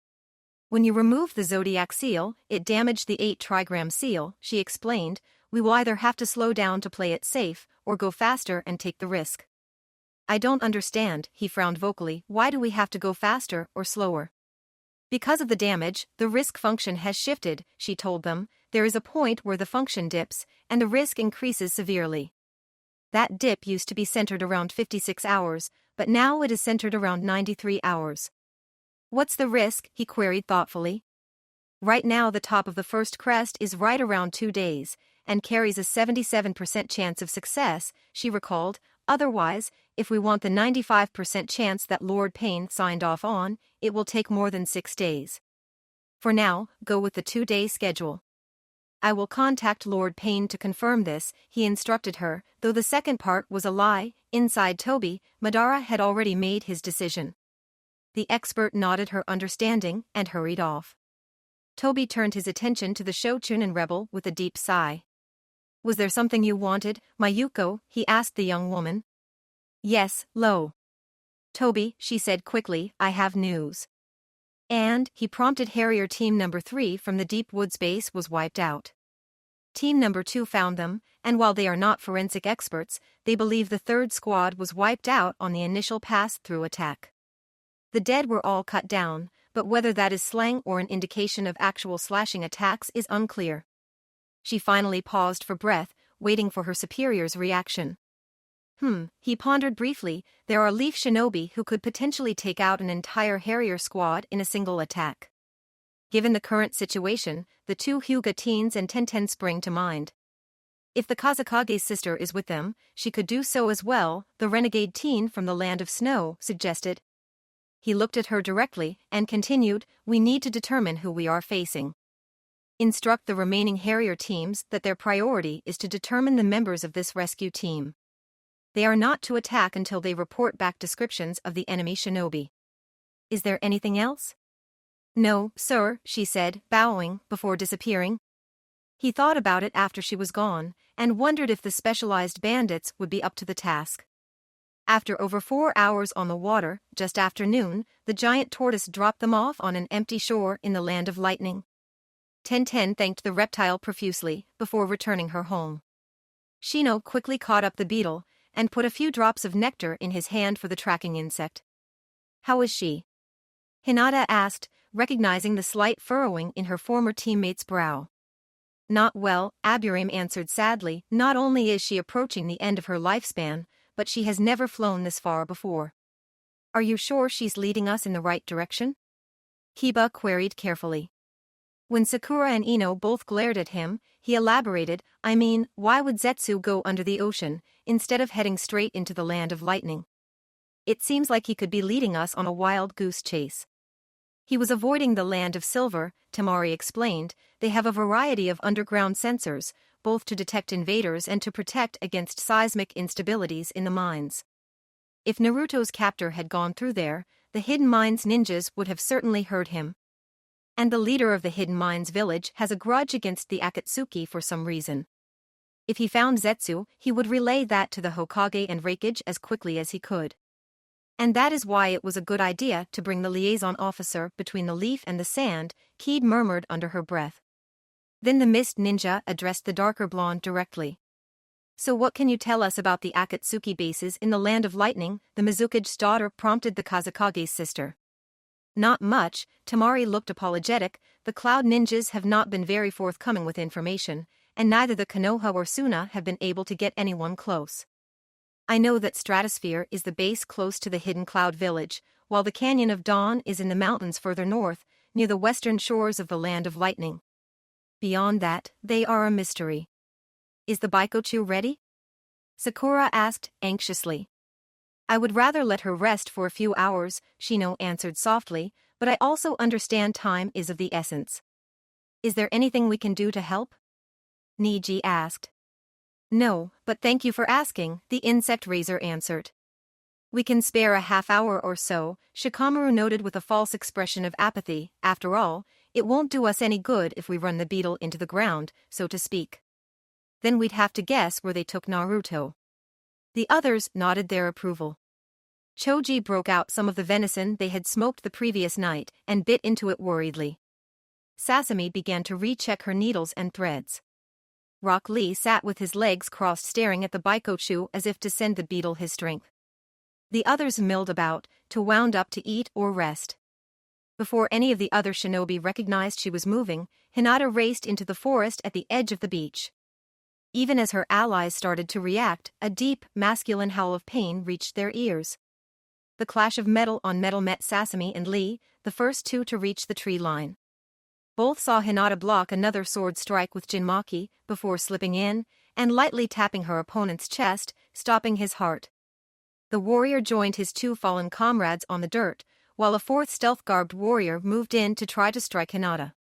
When you remove the zodiac seal, it damaged the 8-trigram seal, she explained. We will either have to slow down to play it safe, or go faster and take the risk. I don't understand, he frowned vocally, why do we have to go faster or slower? Because of the damage, the risk function has shifted, she told them. There is a point where the function dips, and the risk increases severely. That dip used to be centered around 56 hours, but now it is centered around 93 hours. What's the risk? He queried thoughtfully. Right now the top of the first crest is right around 2 days, and carries a 77% chance of success, she recalled. Otherwise, if we want the 95% chance that Lord Payne signed off on, it will take more than 6 days. For now, go with the 2-day schedule. I will contact Lord Payne to confirm this, he instructed her, though the second part was a lie. Inside Toby, Madara had already made his decision. The expert nodded her understanding and hurried off. Toby turned his attention to the Shochunin rebel with a deep sigh. Was there something you wanted, Mayuko? He asked the young woman. Yes, Lo. Toby, she said quickly, I have news. And, he prompted Harrier Team Number 3 from the Deep Woods base was wiped out. Team Number 2 found them, and while they are not forensic experts, they believe the third squad was wiped out on the initial pass-through attack. The dead were all cut down, but whether that is slang or an indication of actual slashing attacks is unclear. She finally paused for breath, waiting for her superior's reaction. He pondered briefly. There are leaf shinobi who could potentially take out an entire Harrier squad in a single attack. Given the current situation, the two Hyuga teens and Tenten spring to mind. If the Kazekage's sister is with them, she could do so as well, the renegade teen from the Land of Snow suggested. He looked at her directly and continued, we need to determine who we are facing. Instruct the remaining Harrier teams that their priority is to determine the members of this rescue team. They are not to attack until they report back descriptions of the enemy shinobi. Is there anything else? No, sir, she said, bowing, before disappearing. He thought about it after she was gone, and wondered if the specialized bandits would be up to the task. After over 4 hours on the water, just after noon, the giant tortoise dropped them off on an empty shore in the Land of Lightning. Tenten thanked the reptile profusely, before returning her home. Shino quickly caught up the beetle, and put a few drops of nectar in his hand for the tracking insect. How is she? Hinata asked, recognizing the slight furrowing in her former teammate's brow. Not well, Aburim answered sadly. Not only is she approaching the end of her lifespan, but she has never flown this far before. Are you sure she's leading us in the right direction? Kiba queried carefully. When Sakura and Ino both glared at him, he elaborated, I mean, why would Zetsu go under the ocean, instead of heading straight into the Land of Lightning? It seems like he could be leading us on a wild goose chase. He was avoiding the Land of Silver, Tamari explained. They have a variety of underground sensors, both to detect invaders and to protect against seismic instabilities in the mines. If Naruto's captor had gone through there, the Hidden Mines ninjas would have certainly heard him. And the leader of the Hidden Mines village has a grudge against the Akatsuki for some reason. If he found Zetsu, he would relay that to the Hokage and Reikage as quickly as he could. And that is why it was a good idea to bring the liaison officer between the leaf and the sand, Keed murmured under her breath. Then the mist ninja addressed the darker blonde directly. So what can you tell us about the Akatsuki bases in the Land of Lightning? The Mizukage's daughter prompted the Kazekage's sister. Not much, Tamari looked apologetic. The Cloud Ninjas have not been very forthcoming with information, and neither the Konoha or Suna have been able to get anyone close. I know that Stratosphere is the base close to the Hidden Cloud Village, while the Canyon of Dawn is in the mountains further north, near the western shores of the Land of Lightning. Beyond that, they are a mystery. Is the Baikochu ready? Sakura asked, anxiously. I would rather let her rest for a few hours, Shino answered softly, but I also understand time is of the essence. Is there anything we can do to help? Niji asked. No, but thank you for asking, the insect raiser answered. We can spare a half hour or so, Shikamaru noted with a false expression of apathy. After all, it won't do us any good if we run the beetle into the ground, so to speak. Then we'd have to guess where they took Naruto. The others nodded their approval. Choji broke out some of the venison they had smoked the previous night and bit into it worriedly. Sasami began to recheck her needles and threads. Rock Lee sat with his legs crossed staring at the Baikochu as if to send the beetle his strength. The others milled about, to wound up to eat or rest. Before any of the other shinobi recognized she was moving, Hinata raced into the forest at the edge of the beach. Even as her allies started to react, a deep, masculine howl of pain reached their ears. The clash of metal on metal met Sasami and Lee, the first two to reach the tree line. Both saw Hinata block another sword strike with Jinmaki, before slipping in, and lightly tapping her opponent's chest, stopping his heart. The warrior joined his two fallen comrades on the dirt, while a fourth stealth-garbed warrior moved in to try to strike Hinata.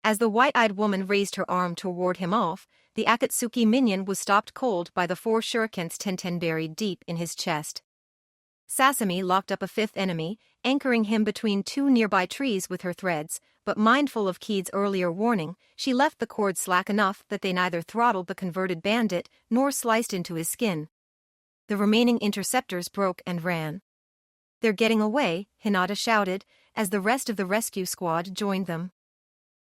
As the white-eyed woman raised her arm to ward him off, the Akatsuki minion was stopped cold by the 4 shurikens Tenten buried deep in his chest. Sasami locked up a fifth enemy, anchoring him between 2 nearby trees with her threads, but mindful of Keed's earlier warning, she left the cord slack enough that they neither throttled the converted bandit nor sliced into his skin. The remaining interceptors broke and ran. They're getting away, Hinata shouted, as the rest of the rescue squad joined them.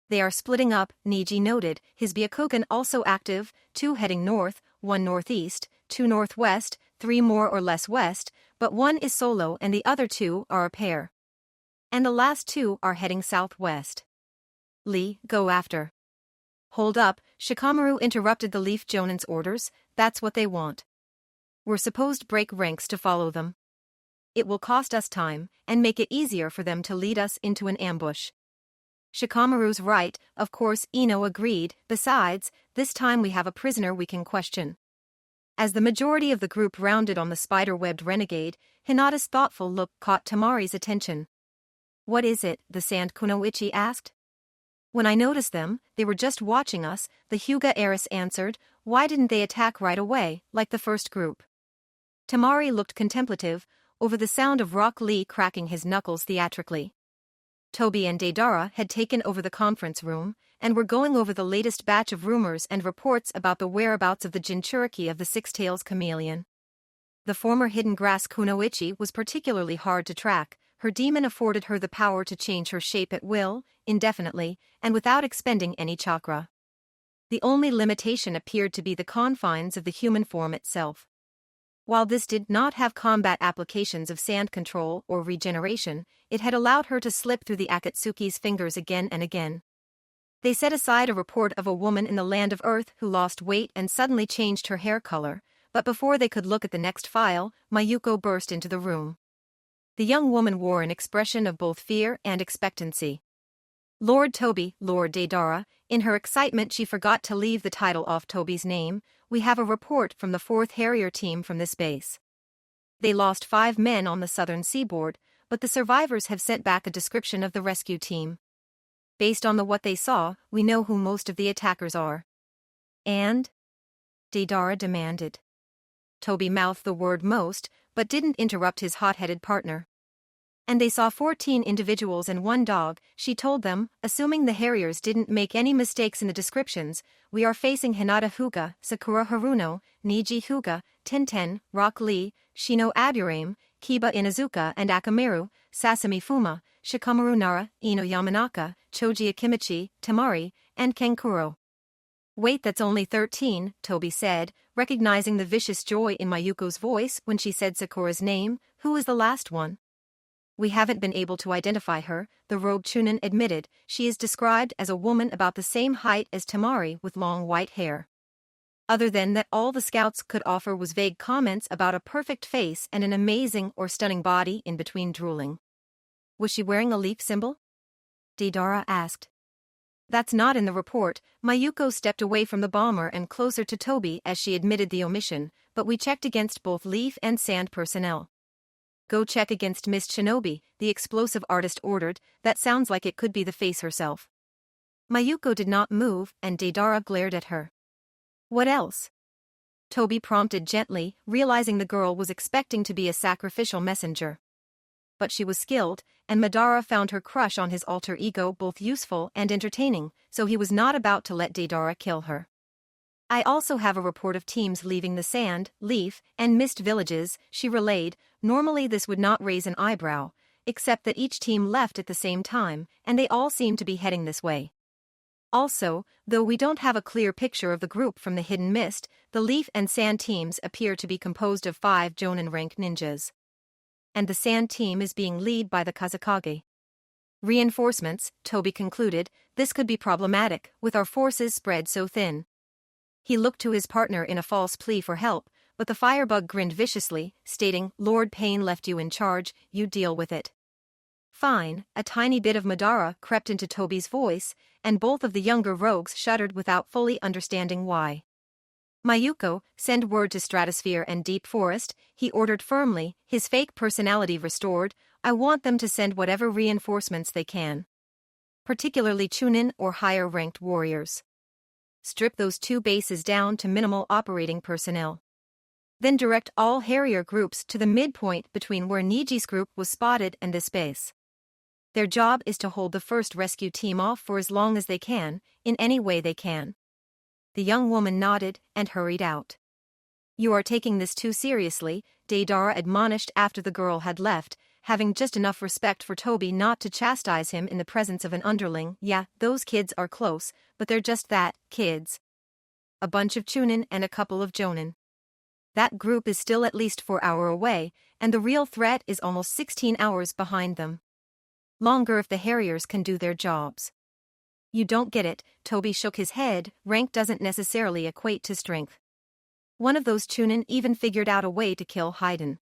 They are splitting up, Niji noted, his Byakugan also active, 2 heading north, 1 northeast, 2 northwest, 3 more or less west, but 1 is solo and the other 2 are a pair. And the last two are heading southwest. Lee, go after. Hold up, Shikamaru interrupted the Leaf Jonin's orders, that's what they want. We're supposed break ranks to follow them. It will cost us time, and make it easier for them to lead us into an ambush. Shikamaru's right, of course, Ino agreed, besides, this time we have a prisoner we can question. As the majority of the group rounded on the spider-webbed renegade, Hinata's thoughtful look caught Tamari's attention. What is it? The Sand Kunoichi asked. When I noticed them, they were just watching us, the Hyuga heiress answered. Why didn't they attack right away, like the first group? Tamari looked contemplative, over the sound of Rock Lee cracking his knuckles theatrically. Toby and Deidara had taken over the conference room, and were going over the latest batch of rumors and reports about the whereabouts of the Jinchuriki of the Six-Tails Chameleon. The former hidden grass Kunoichi was particularly hard to track. Her demon afforded her the power to change her shape at will, indefinitely, and without expending any chakra. The only limitation appeared to be the confines of the human form itself. While this did not have combat applications of sand control or regeneration, it had allowed her to slip through the Akatsuki's fingers again and again. They set aside a report of a woman in the land of Earth who lost weight and suddenly changed her hair color, but before they could look at the next file, Mayuko burst into the room. The young woman wore an expression of both fear and expectancy. Lord Toby, Lord Deidara, in her excitement she forgot to leave the title off Toby's name. We have a report from the 4th Harrier team from this base. They lost 5 men on the southern seaboard, but the survivors have sent back a description of the rescue team. Based on what they saw, we know who most of the attackers are. And? Deidara demanded. Toby mouthed the word most, but didn't interrupt his hot-headed partner. And they saw 14 individuals and 1 dog, she told them, assuming the Harriers didn't make any mistakes in the descriptions. We are facing Hinata Hyuga, Sakura Haruno, Niji Hyuga, Tenten, Rock Lee, Shino Aburame, Kiba Inazuka and Akamaru, Sasami Fuma, Shikamaru Nara, Ino Yamanaka, Choji Akimichi, Tamari, and Kenkuro. Wait, that's only 13, Toby said, recognizing the vicious joy in Mayuko's voice when she said Sakura's name. Who is the last one? We haven't been able to identify her, the rogue Chunin admitted. She is described as a woman about the same height as Tamari with long white hair. Other than that, all the scouts could offer was vague comments about a perfect face and an amazing or stunning body in between drooling. Was she wearing a leaf symbol? Deidara asked. That's not in the report. Mayuko stepped away from the bomber and closer to Toby as she admitted the omission, but we checked against both leaf and sand personnel. Go check against Miss Shinobi, the explosive artist ordered. That sounds like it could be the face herself. Mayuko did not move, and Deidara glared at her. What else? Toby prompted gently, realizing the girl was expecting to be a sacrificial messenger. But she was skilled, and Madara found her crush on his alter ego both useful and entertaining, so he was not about to let Deidara kill her. I also have a report of teams leaving the Sand, Leaf, and Mist villages, she relayed. Normally this would not raise an eyebrow, except that each team left at the same time, and they all seem to be heading this way. Also, though we don't have a clear picture of the group from the Hidden Mist, the Leaf and Sand teams appear to be composed of 5 Jonin rank ninjas. And the Sand team is being led by the Kazekage. Reinforcements, Toby concluded. This could be problematic, with our forces spread so thin. He looked to his partner in a false plea for help, but the firebug grinned viciously, stating, Lord Payne left you in charge, you deal with it. Fine. A tiny bit of Madara crept into Toby's voice, and both of the younger rogues shuddered without fully understanding why. Mayuko, send word to Stratosphere and Deep Forest, he ordered firmly, his fake personality restored. I want them to send whatever reinforcements they can. Particularly Chunin or higher-ranked warriors. Strip those 2 bases down to minimal operating personnel. Then direct all Harrier groups to the midpoint between where Niji's group was spotted and this base. Their job is to hold the first rescue team off for as long as they can, in any way they can. The young woman nodded and hurried out. You are taking this too seriously, Deidara admonished after the girl had left, having just enough respect for Toby not to chastise him in the presence of an underling. Yeah, those kids are close, but they're just that, kids. A bunch of Chunin and a couple of Jonin. That group is still at least 4 hours away, and the real threat is almost 16 hours behind them. Longer if the Harriers can do their jobs. You don't get it, Toby shook his head. Rank doesn't necessarily equate to strength. One of those Chunin even figured out a way to kill Haiden.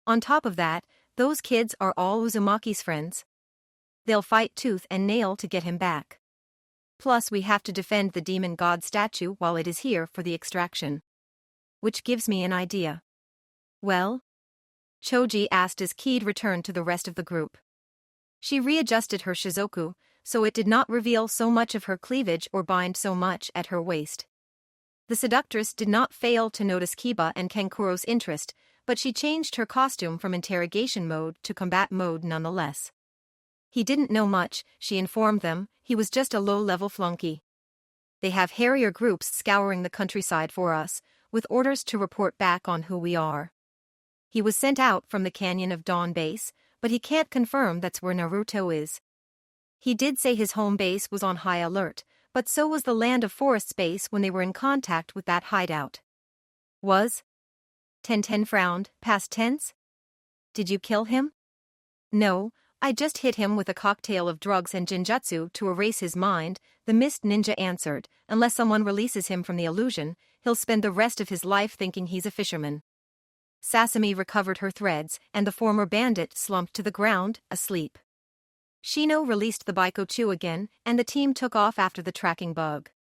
On top of that, those kids are all Uzumaki's friends. They'll fight tooth and nail to get him back. Plus we have to defend the demon god statue while it is here for the extraction. Which gives me an idea. Well? Choji asked as Kid returned to the rest of the group. She readjusted her shizoku, so it did not reveal so much of her cleavage or bind so much at her waist. The seductress did not fail to notice Kiba and Kenkuro's interest, but she changed her costume from interrogation mode to combat mode nonetheless. He didn't know much, she informed them, he was just a low-level flunky. They have Harrier groups scouring the countryside for us, with orders to report back on who we are. He was sent out from the Canyon of Dawn base, but he can't confirm that's where Naruto is. He did say his home base was on high alert, but so was the Land of Forest's base when they were in contact with that hideout. Was? Tenten frowned, past tense? Did you kill him? No, I just hit him with a cocktail of drugs and jinjutsu to erase his mind, the mist ninja answered. Unless someone releases him from the illusion, he'll spend the rest of his life thinking he's a fisherman. Sasami recovered her threads, and the former bandit slumped to the ground, asleep. Shino released the Baikochu again, and the team took off after the tracking bug.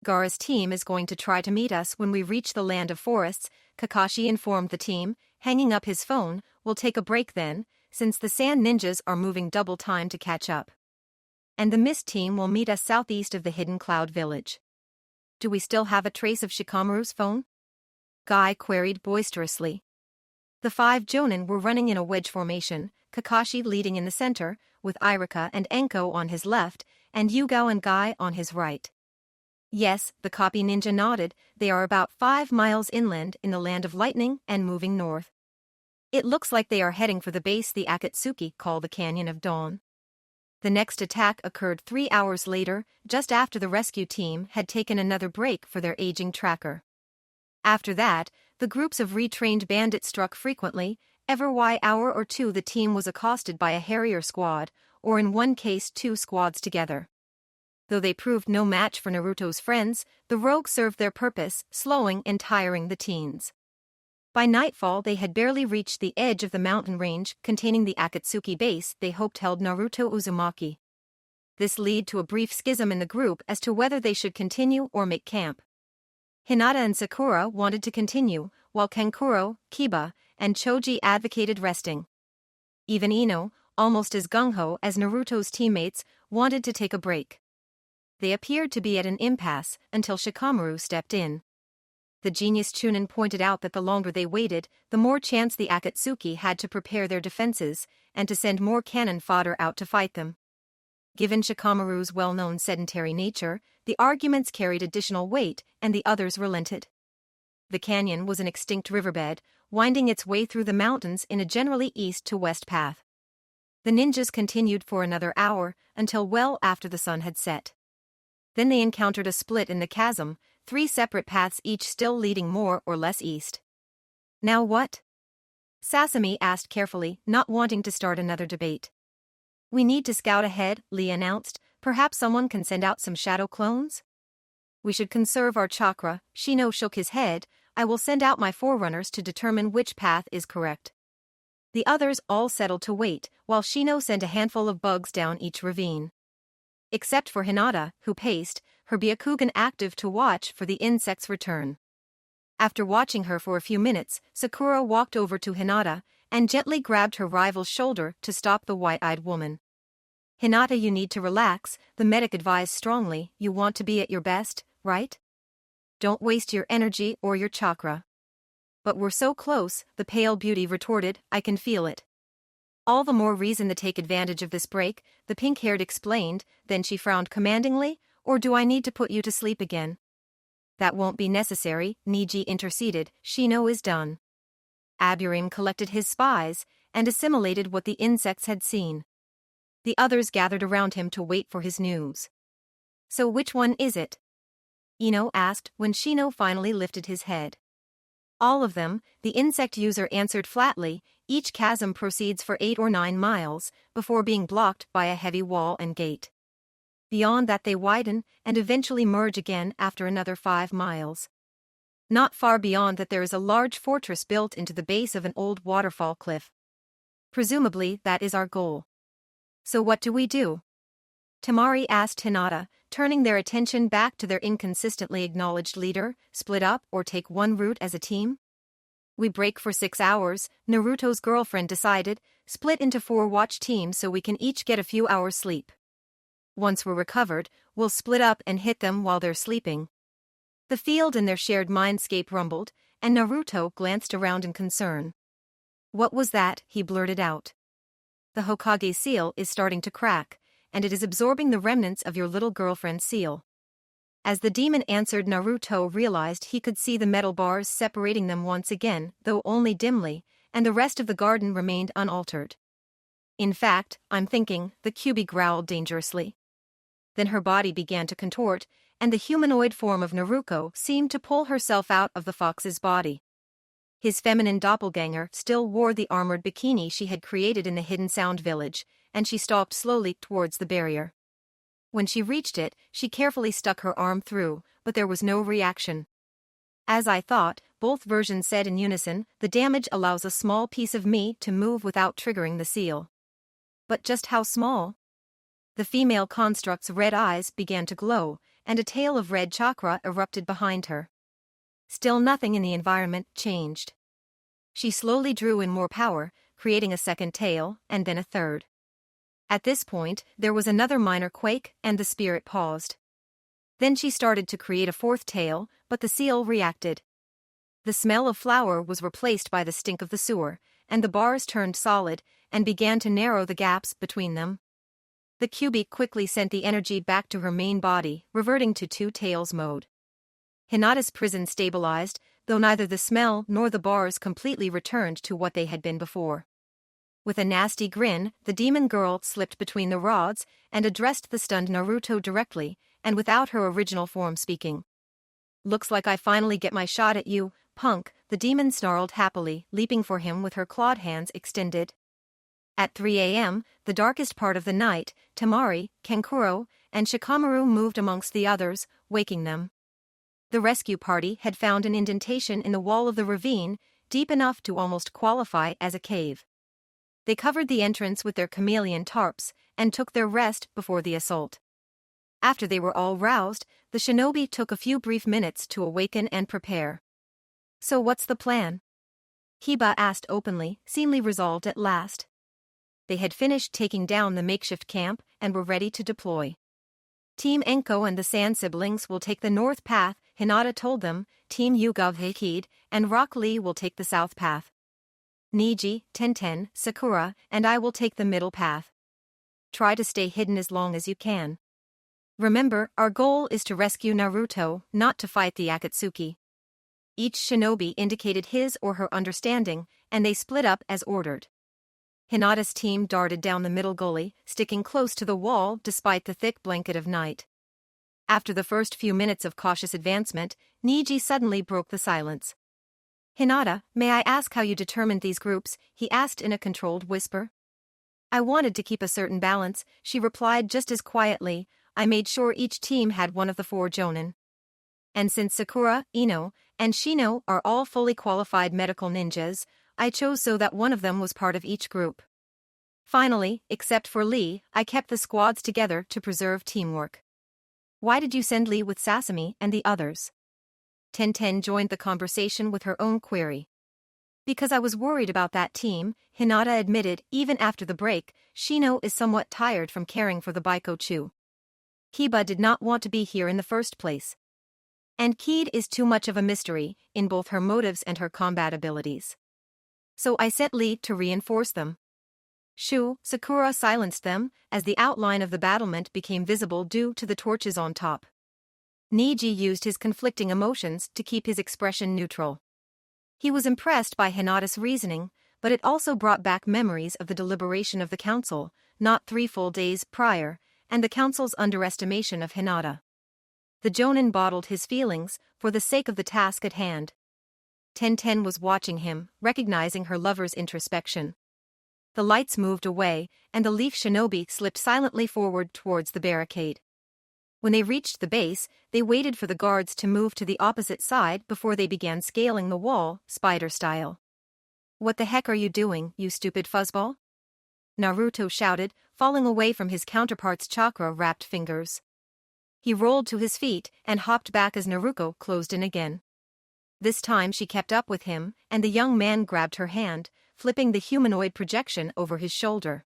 Gaara's team is going to try to meet us when we reach the Land of Forests, Kakashi informed the team, hanging up his phone. We'll take a break then, since the Sand Ninjas are moving double time to catch up. And the Mist team will meet us southeast of the Hidden Cloud Village. Do we still have a trace of Shikamaru's phone? Guy queried boisterously. The 5 Jonin were running in a wedge formation, Kakashi leading in the center, with Irika and Enko on his left, and Yugao and Guy on his right. Yes, the copy ninja nodded, they are about 5 miles inland in the Land of Lightning and moving north. It looks like they are heading for the base the Akatsuki call the Canyon of Dawn. The next attack occurred 3 hours later, just after the rescue team had taken another break for their aging tracker. After that, the groups of retrained bandits struck frequently. Every hour or two the team was accosted by a Harrier squad, or in one case 2 squads together. Though they proved no match for Naruto's friends, the rogues served their purpose, slowing and tiring the teens. By nightfall they had barely reached the edge of the mountain range containing the Akatsuki base they hoped held Naruto Uzumaki. This led to a brief schism in the group as to whether they should continue or make camp. Hinata and Sakura wanted to continue, while Kankuro, Kiba, and Choji advocated resting. Even Ino, almost as gung-ho as Naruto's teammates, wanted to take a break. They appeared to be at an impasse until Shikamaru stepped in. The genius Chunin pointed out that the longer they waited, the more chance the Akatsuki had to prepare their defenses and to send more cannon fodder out to fight them. Given Shikamaru's well-known sedentary nature, the arguments carried additional weight and the others relented. The canyon was an extinct riverbed, winding its way through the mountains in a generally east-to-west path. The ninjas continued for another hour, until well after the sun had set. Then they encountered a split in the chasm, 3 separate paths each still leading more or less east. Now what? Sasami asked carefully, not wanting to start another debate. We need to scout ahead, Lee announced. Perhaps someone can send out some shadow clones? We should conserve our chakra. Shino shook his head. I will send out my forerunners to determine which path is correct. The others all settled to wait, while Shino sent a handful of bugs down each ravine. Except for Hinata, who paced, her Byakugan active to watch for the insect's return. After watching her for a few minutes, Sakura walked over to Hinata and gently grabbed her rival's shoulder to stop the white-eyed woman. Hinata, you need to relax, the medic advised strongly. You want to be at your best, right? Don't waste your energy or your chakra. But we're so close, the pale beauty retorted, I can feel it. All the more reason to take advantage of this break, the pink-haired explained, then she frowned commandingly, or do I need to put you to sleep again? That won't be necessary, Niji interceded, Shino is done. Aburim collected his spies, and assimilated what the insects had seen. The others gathered around him to wait for his news. So which one is it? Ino asked when Shino finally lifted his head. All of them, the insect user answered flatly. Each chasm proceeds for 8 or 9 miles, before being blocked by a heavy wall and gate. Beyond that they widen, and eventually merge again after another 5 miles. Not far beyond that there is a large fortress built into the base of an old waterfall cliff. Presumably that is our goal. So what do we do? Temari asked Hinata, turning their attention back to their inconsistently acknowledged leader. Split up or take one route as a team? We break for 6 hours, Naruto's girlfriend decided, split into 4 watch teams so we can each get a few hours sleep. Once we're recovered, we'll split up and hit them while they're sleeping. The field in their shared mindscape rumbled, and Naruto glanced around in concern. What was that? He blurted out. The Hokage's seal is starting to crack, and it is absorbing the remnants of your little girlfriend's seal. As the demon answered, Naruto realized he could see the metal bars separating them once again, though only dimly, and the rest of the garden remained unaltered. In fact, I'm thinking, the Kyuubi growled dangerously. Then her body began to contort, and the humanoid form of Naruto seemed to pull herself out of the fox's body. His feminine doppelganger still wore the armored bikini she had created in the Hidden Sound Village, and she stalked slowly towards the barrier. When she reached it, she carefully stuck her arm through, but there was no reaction. As I thought, both versions said in unison, the damage allows a small piece of me to move without triggering the seal. But just how small? The female construct's red eyes began to glow, and a tail of red chakra erupted behind her. Still nothing in the environment changed. She slowly drew in more power, creating a second tail, and then a third. At this point, there was another minor quake, and the spirit paused. Then she started to create a fourth tail, but the seal reacted. The smell of flour was replaced by the stink of the sewer, and the bars turned solid, and began to narrow the gaps between them. The Kyuubi quickly sent the energy back to her main body, reverting to 2 tails mode. Hinata's prison stabilized, though neither the smell nor the bars completely returned to what they had been before. With a nasty grin, the demon girl slipped between the rods and addressed the stunned Naruto directly, and without her original form speaking. Looks like I finally get my shot at you, punk, the demon snarled happily, leaping for him with her clawed hands extended. At 3 a.m., the darkest part of the night, Temari, Kankuro, and Shikamaru moved amongst the others, waking them. The rescue party had found an indentation in the wall of the ravine, deep enough to almost qualify as a cave. They covered the entrance with their chameleon tarps, and took their rest before the assault. After they were all roused, the shinobi took a few brief minutes to awaken and prepare. So what's the plan? Hiba asked openly, seemingly resolved at last. They had finished taking down the makeshift camp, and were ready to deploy. Team Enko and the Sand siblings will take the north path, Hinata told them. Team Yuga Hikid and Rock Lee will take the south path. Niji, Tenten, Sakura, and I will take the middle path. Try to stay hidden as long as you can. Remember, our goal is to rescue Naruto, not to fight the Akatsuki. Each shinobi indicated his or her understanding, and they split up as ordered. Hinata's team darted down the middle gully, sticking close to the wall despite the thick blanket of night. After the first few minutes of cautious advancement, Niji suddenly broke the silence. Hinata, may I ask how you determined these groups? He asked in a controlled whisper. I wanted to keep a certain balance, she replied just as quietly. I made sure each team had one of the 4 jonin. And since Sakura, Ino, and Shino are all fully qualified medical ninjas, I chose so that one of them was part of each group. Finally, except for Lee, I kept the squads together to preserve teamwork. Why did you send Lee with Sasami and the others? Tenten joined the conversation with her own query. Because I was worried about that team, Hinata admitted. Even after the break, Shino is somewhat tired from caring for the Baikochu. Hiba did not want to be here in the first place. And Kid is too much of a mystery, in both her motives and her combat abilities. So I sent Lee to reinforce them. Sakura silenced them, as the outline of the battlement became visible due to the torches on top. Niji used his conflicting emotions to keep his expression neutral. He was impressed by Hinata's reasoning, but it also brought back memories of the deliberation of the council, not 3 full days prior, and the council's underestimation of Hinata. The jonin bottled his feelings, for the sake of the task at hand. Tenten was watching him, recognizing her lover's introspection. The lights moved away, and the leaf shinobi slipped silently forward towards the barricade. When they reached the base, they waited for the guards to move to the opposite side before they began scaling the wall, spider style. "What the heck are you doing, you stupid fuzzball?" Naruto shouted, falling away from his counterpart's chakra-wrapped fingers. He rolled to his feet and hopped back as Naruto closed in again. This time she kept up with him, and the young man grabbed her hand, flipping the humanoid projection over his shoulder.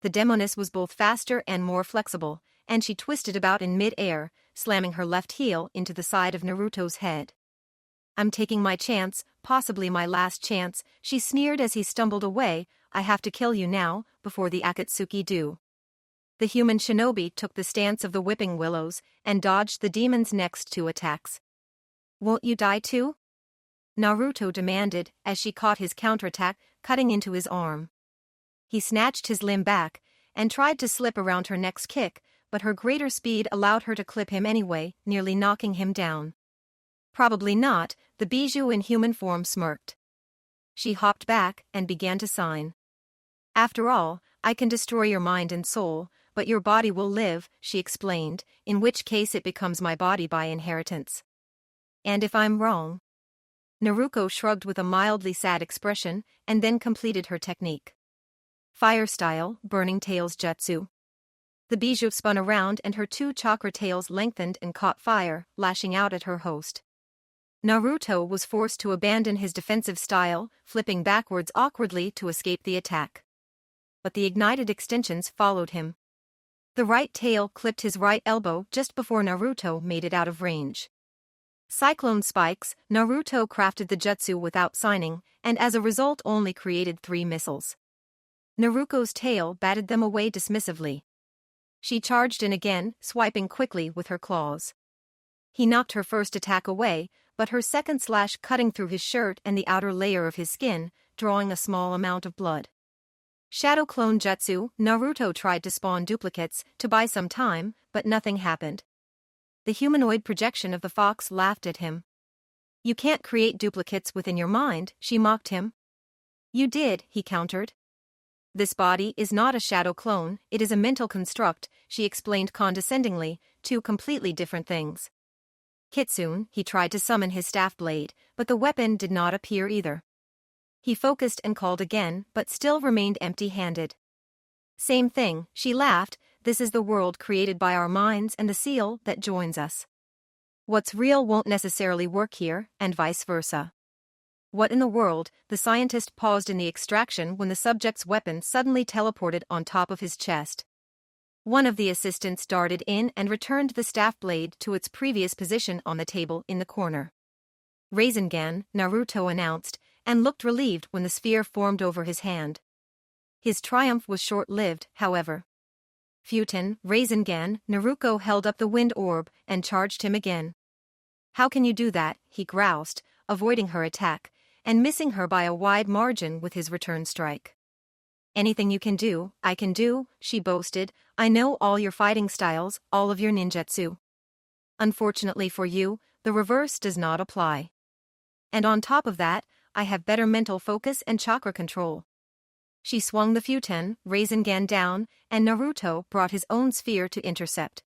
The demoness was both faster and more flexible, and she twisted about in mid-air, slamming her left heel into the side of Naruto's head. "I'm taking my chance, possibly my last chance," she sneered as he stumbled away. "I have to kill you now, before the Akatsuki do." The human shinobi took the stance of the whipping willows and dodged the demon's next two attacks. "Won't you die too?" Naruto demanded as she caught his counterattack, cutting into his arm. He snatched his limb back and tried to slip around her next kick, but her greater speed allowed her to clip him anyway, nearly knocking him down. "Probably not," the bijou in human form smirked. She hopped back and began to sign. "After all, I can destroy your mind and soul, but your body will live," she explained, "in which case it becomes my body by inheritance." "And if I'm wrong?" Naruto shrugged with a mildly sad expression and then completed her technique. Fire style, burning tails jutsu. The bijou spun around and her two chakra tails lengthened and caught fire, lashing out at her host. Naruto was forced to abandon his defensive style, flipping backwards awkwardly to escape the attack. But the ignited extensions followed him. The right tail clipped his right elbow just before Naruto made it out of range. Cyclone spikes, Naruto crafted the jutsu without signing, and as a result only created 3 missiles. Naruto's tail batted them away dismissively. She charged in again, swiping quickly with her claws. He knocked her first attack away, but her second slash cutting through his shirt and the outer layer of his skin, drawing a small amount of blood. Shadow clone jutsu, Naruto tried to spawn duplicates to buy some time, but nothing happened. The humanoid projection of the fox laughed at him. "You can't create duplicates within your mind," she mocked him. "You did," he countered. "This body is not a shadow clone, it is a mental construct," she explained condescendingly, 2 completely different things. Kitsune, he tried to summon his staff blade, but the weapon did not appear either. He focused and called again, but still remained empty-handed. "Same thing," she laughed, "this is the world created by our minds and the seal that joins us. What's real won't necessarily work here, and vice versa." "What in the world?" The scientist paused in the extraction when the subject's weapon suddenly teleported on top of his chest. One of the assistants darted in and returned the staff blade to its previous position on the table in the corner. "Rasengan," Naruto announced, and looked relieved when the sphere formed over his hand. His triumph was short-lived, however. "Futen, Rasengan," Naruto held up the wind orb and charged him again. "How can you do that?" he groused, avoiding her attack, and missing her by a wide margin with his return strike. "Anything you can do, I can do," she boasted. "I know all your fighting styles, all of your ninjutsu. Unfortunately for you, the reverse does not apply. And on top of that, I have better mental focus and chakra control." She swung the Futen, Rasengan down, and Naruto brought his own sphere to intercept.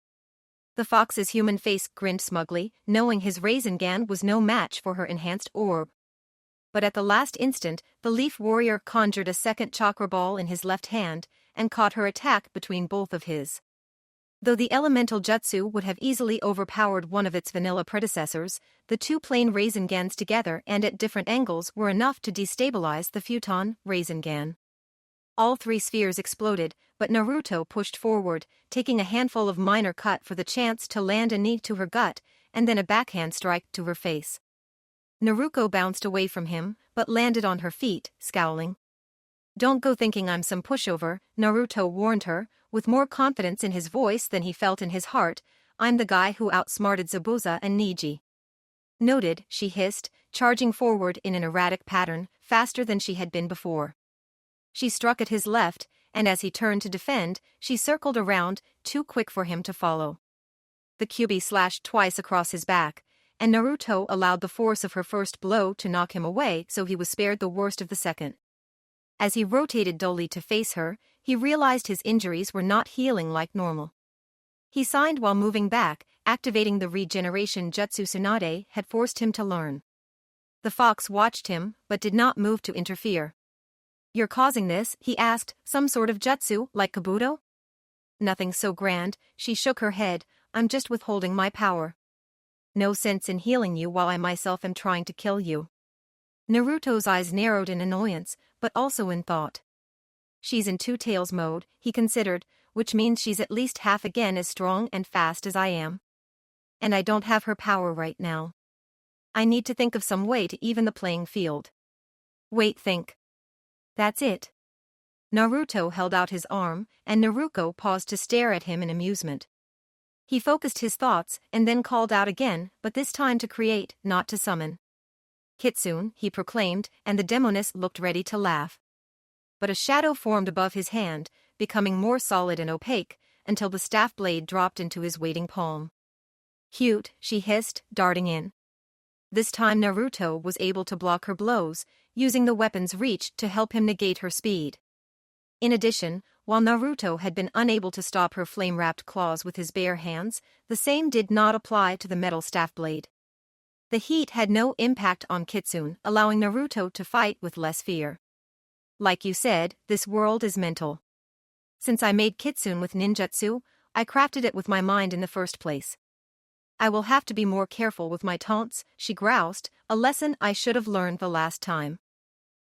The fox's human face grinned smugly, knowing his Rasengan was no match for her enhanced orb. But at the last instant, the leaf warrior conjured a second chakra ball in his left hand and caught her attack between both of his. Though the elemental jutsu would have easily overpowered one of its vanilla predecessors, the 2 plain Rasengans together and at different angles were enough to destabilize the Futon Rasengan. All 3 spheres exploded, but Naruto pushed forward, taking a handful of minor cut for the chance to land a knee to her gut and then a backhand strike to her face. Naruto bounced away from him, but landed on her feet, scowling. "Don't go thinking I'm some pushover," Naruto warned her, with more confidence in his voice than he felt in his heart. "I'm the guy who outsmarted Zabuza and Neji." "Noted," she hissed, charging forward in an erratic pattern, faster than she had been before. She struck at his left, and as he turned to defend, she circled around, too quick for him to follow. The Kyubi slashed twice across his back, and Naruto allowed the force of her first blow to knock him away, so he was spared the worst of the second. As he rotated dully to face her, he realized his injuries were not healing like normal. He signed while moving back, activating the regeneration jutsu Tsunade had forced him to learn. The fox watched him, but did not move to interfere. "You're causing this?" he asked, "some sort of jutsu, like Kabuto?" "Nothing so grand," she shook her head, "I'm just withholding my power. No sense in healing you while I myself am trying to kill you." Naruto's eyes narrowed in annoyance, but also in thought. She's in Two Tails mode, he considered, which means she's at least half again as strong and fast as I am. And I don't have her power right now. I need to think of some way to even the playing field. Wait, think. That's it. Naruto held out his arm, and Naruko paused to stare at him in amusement. He focused his thoughts and then called out again, but this time to create, not to summon. "Kitsune," he proclaimed, and the demoness looked ready to laugh. But a shadow formed above his hand, becoming more solid and opaque, until the staff blade dropped into his waiting palm. "Cute," she hissed, darting in. This time Naruto was able to block her blows, using the weapon's reach to help him negate her speed. In addition, while Naruto had been unable to stop her flame-wrapped claws with his bare hands, the same did not apply to the metal staff blade. The heat had no impact on Kitsune, allowing Naruto to fight with less fear. "Like you said, this world is mental. Since I made Kitsune with ninjutsu, I crafted it with my mind in the first place. I will have to be more careful with my taunts," she groused, "a lesson I should have learned the last time."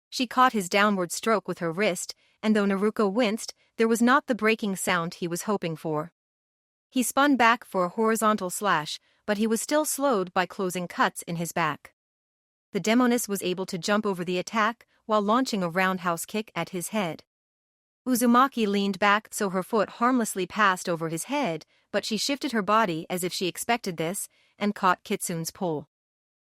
She caught his downward stroke with her wrist, and though Naruto winced, there was not the breaking sound he was hoping for. He spun back for a horizontal slash, but he was still slowed by closing cuts in his back. The demoness was able to jump over the attack while launching a roundhouse kick at his head. Uzumaki leaned back so her foot harmlessly passed over his head, but she shifted her body as if she expected this, and caught Kitsune's pull.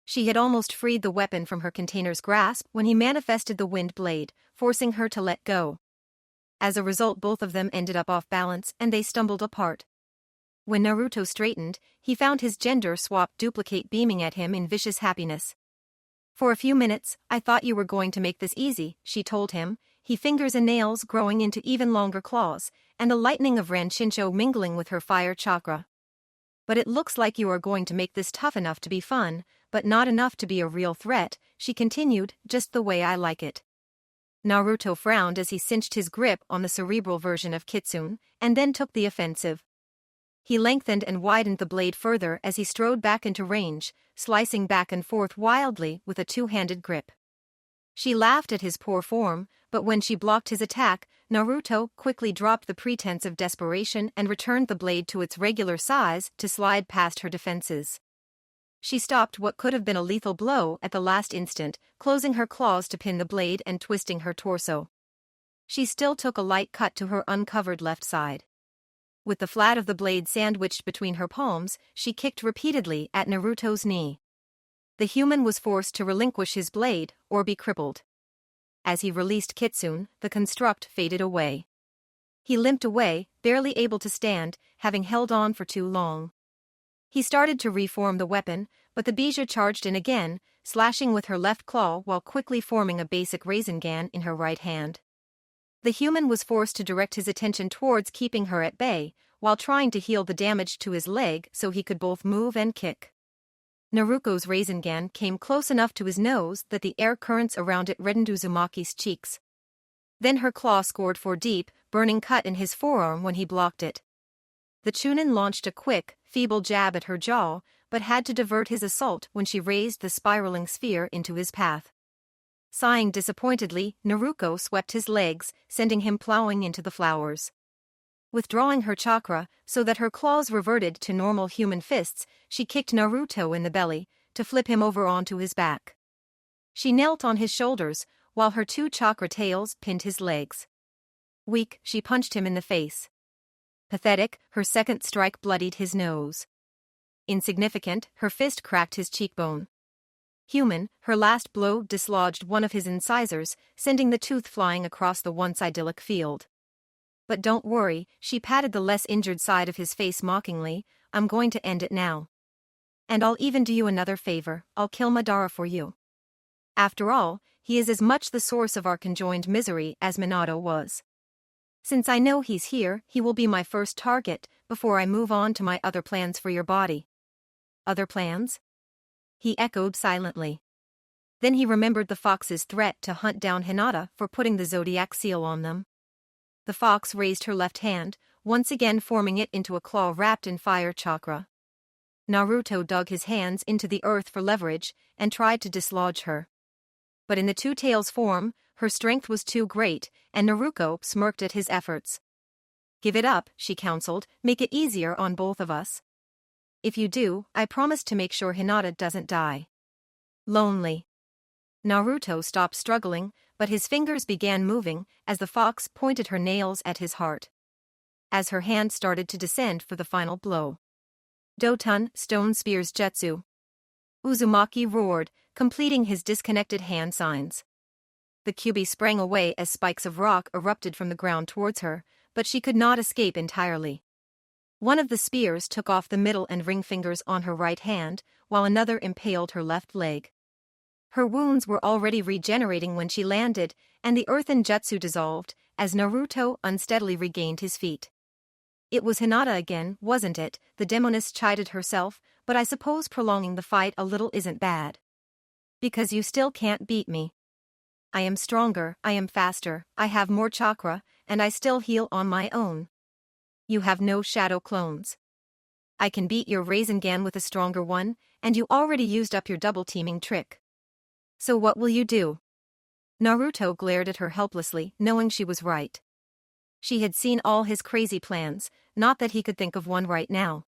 She had almost freed the weapon from her container's grasp when he manifested the wind blade, forcing her to let go. As a result, both of them ended up off balance and they stumbled apart. When Naruto straightened, he found his gender swap duplicate beaming at him in vicious happiness. "For a few minutes, I thought you were going to make this easy," she told him, he fingers and nails growing into even longer claws, and the lightning of Ranshinsho mingling with her fire chakra. "But it looks like you are going to make this tough enough to be fun, but not enough to be a real threat," she continued, "just the way I like it." Naruto frowned as he cinched his grip on the cerebral version of Kitsune, and then took the offensive. He lengthened and widened the blade further as he strode back into range, slicing back and forth wildly with a two-handed grip. She laughed at his poor form, but when she blocked his attack, Naruto quickly dropped the pretense of desperation and returned the blade to its regular size to slide past her defenses. She stopped what could have been a lethal blow at the last instant, closing her claws to pin the blade and twisting her torso. She still took a light cut to her uncovered left side. With the flat of the blade sandwiched between her palms, she kicked repeatedly at Naruto's knee. The human was forced to relinquish his blade or be crippled. As he released Kitsune, the construct faded away. He limped away, barely able to stand, having held on for too long. He started to reform the weapon, but the Bija charged in again, slashing with her left claw while quickly forming a basic Rasengan in her right hand. The human was forced to direct his attention towards keeping her at bay, while trying to heal the damage to his leg so he could both move and kick. Naruko's Rasengan came close enough to his nose that the air currents around it reddened Uzumaki's cheeks. Then her claw scored for deep, burning cut in his forearm when he blocked it. The Chunin launched a quick, feeble jab at her jaw, but had to divert his assault when she raised the spiraling sphere into his path. Sighing disappointedly, Naruko swept his legs, sending him plowing into the flowers. Withdrawing her chakra so that her claws reverted to normal human fists, she kicked Naruto in the belly, to flip him over onto his back. She knelt on his shoulders, while her two chakra tails pinned his legs. Weak, she punched him in the face. Pathetic, her second strike bloodied his nose. Insignificant, her fist cracked his cheekbone. Human, her last blow dislodged one of his incisors, sending the tooth flying across the once idyllic field. But don't worry, she patted the less injured side of his face mockingly, I'm going to end it now. And I'll even do you another favor, I'll kill Madara for you. After all, he is as much the source of our conjoined misery as Minato was. Since I know he's here, he will be my first target, before I move on to my other plans for your body. Other plans? He echoed silently. Then he remembered the fox's threat to hunt down Hinata for putting the zodiac seal on them. The fox raised her left hand, once again forming it into a claw wrapped in fire chakra. Naruto dug his hands into the earth for leverage and tried to dislodge her. But in the two tails form, her strength was too great, and Naruto smirked at his efforts. Give it up, she counseled, make it easier on both of us. If you do, I promise to make sure Hinata doesn't die. Lonely. Naruto stopped struggling, but his fingers began moving as the fox pointed her nails at his heart. As her hand started to descend for the final blow. Doton, Stone Spear's Jutsu. Uzumaki roared, completing his disconnected hand signs. The Kyuubi sprang away as spikes of rock erupted from the ground towards her, but she could not escape entirely. One of the spears took off the middle and ring fingers on her right hand, while another impaled her left leg. Her wounds were already regenerating when she landed, and the earthen jutsu dissolved, as Naruto unsteadily regained his feet. It was Hinata again, wasn't it? The demoness chided herself, but I suppose prolonging the fight a little isn't bad. Because you still can't beat me. I am stronger, I am faster, I have more chakra, and I still heal on my own. You have no shadow clones. I can beat your Rasengan with a stronger one, and you already used up your double-teaming trick. So what will you do? Naruto glared at her helplessly, knowing she was right. She had seen all his crazy plans, not that he could think of one right now.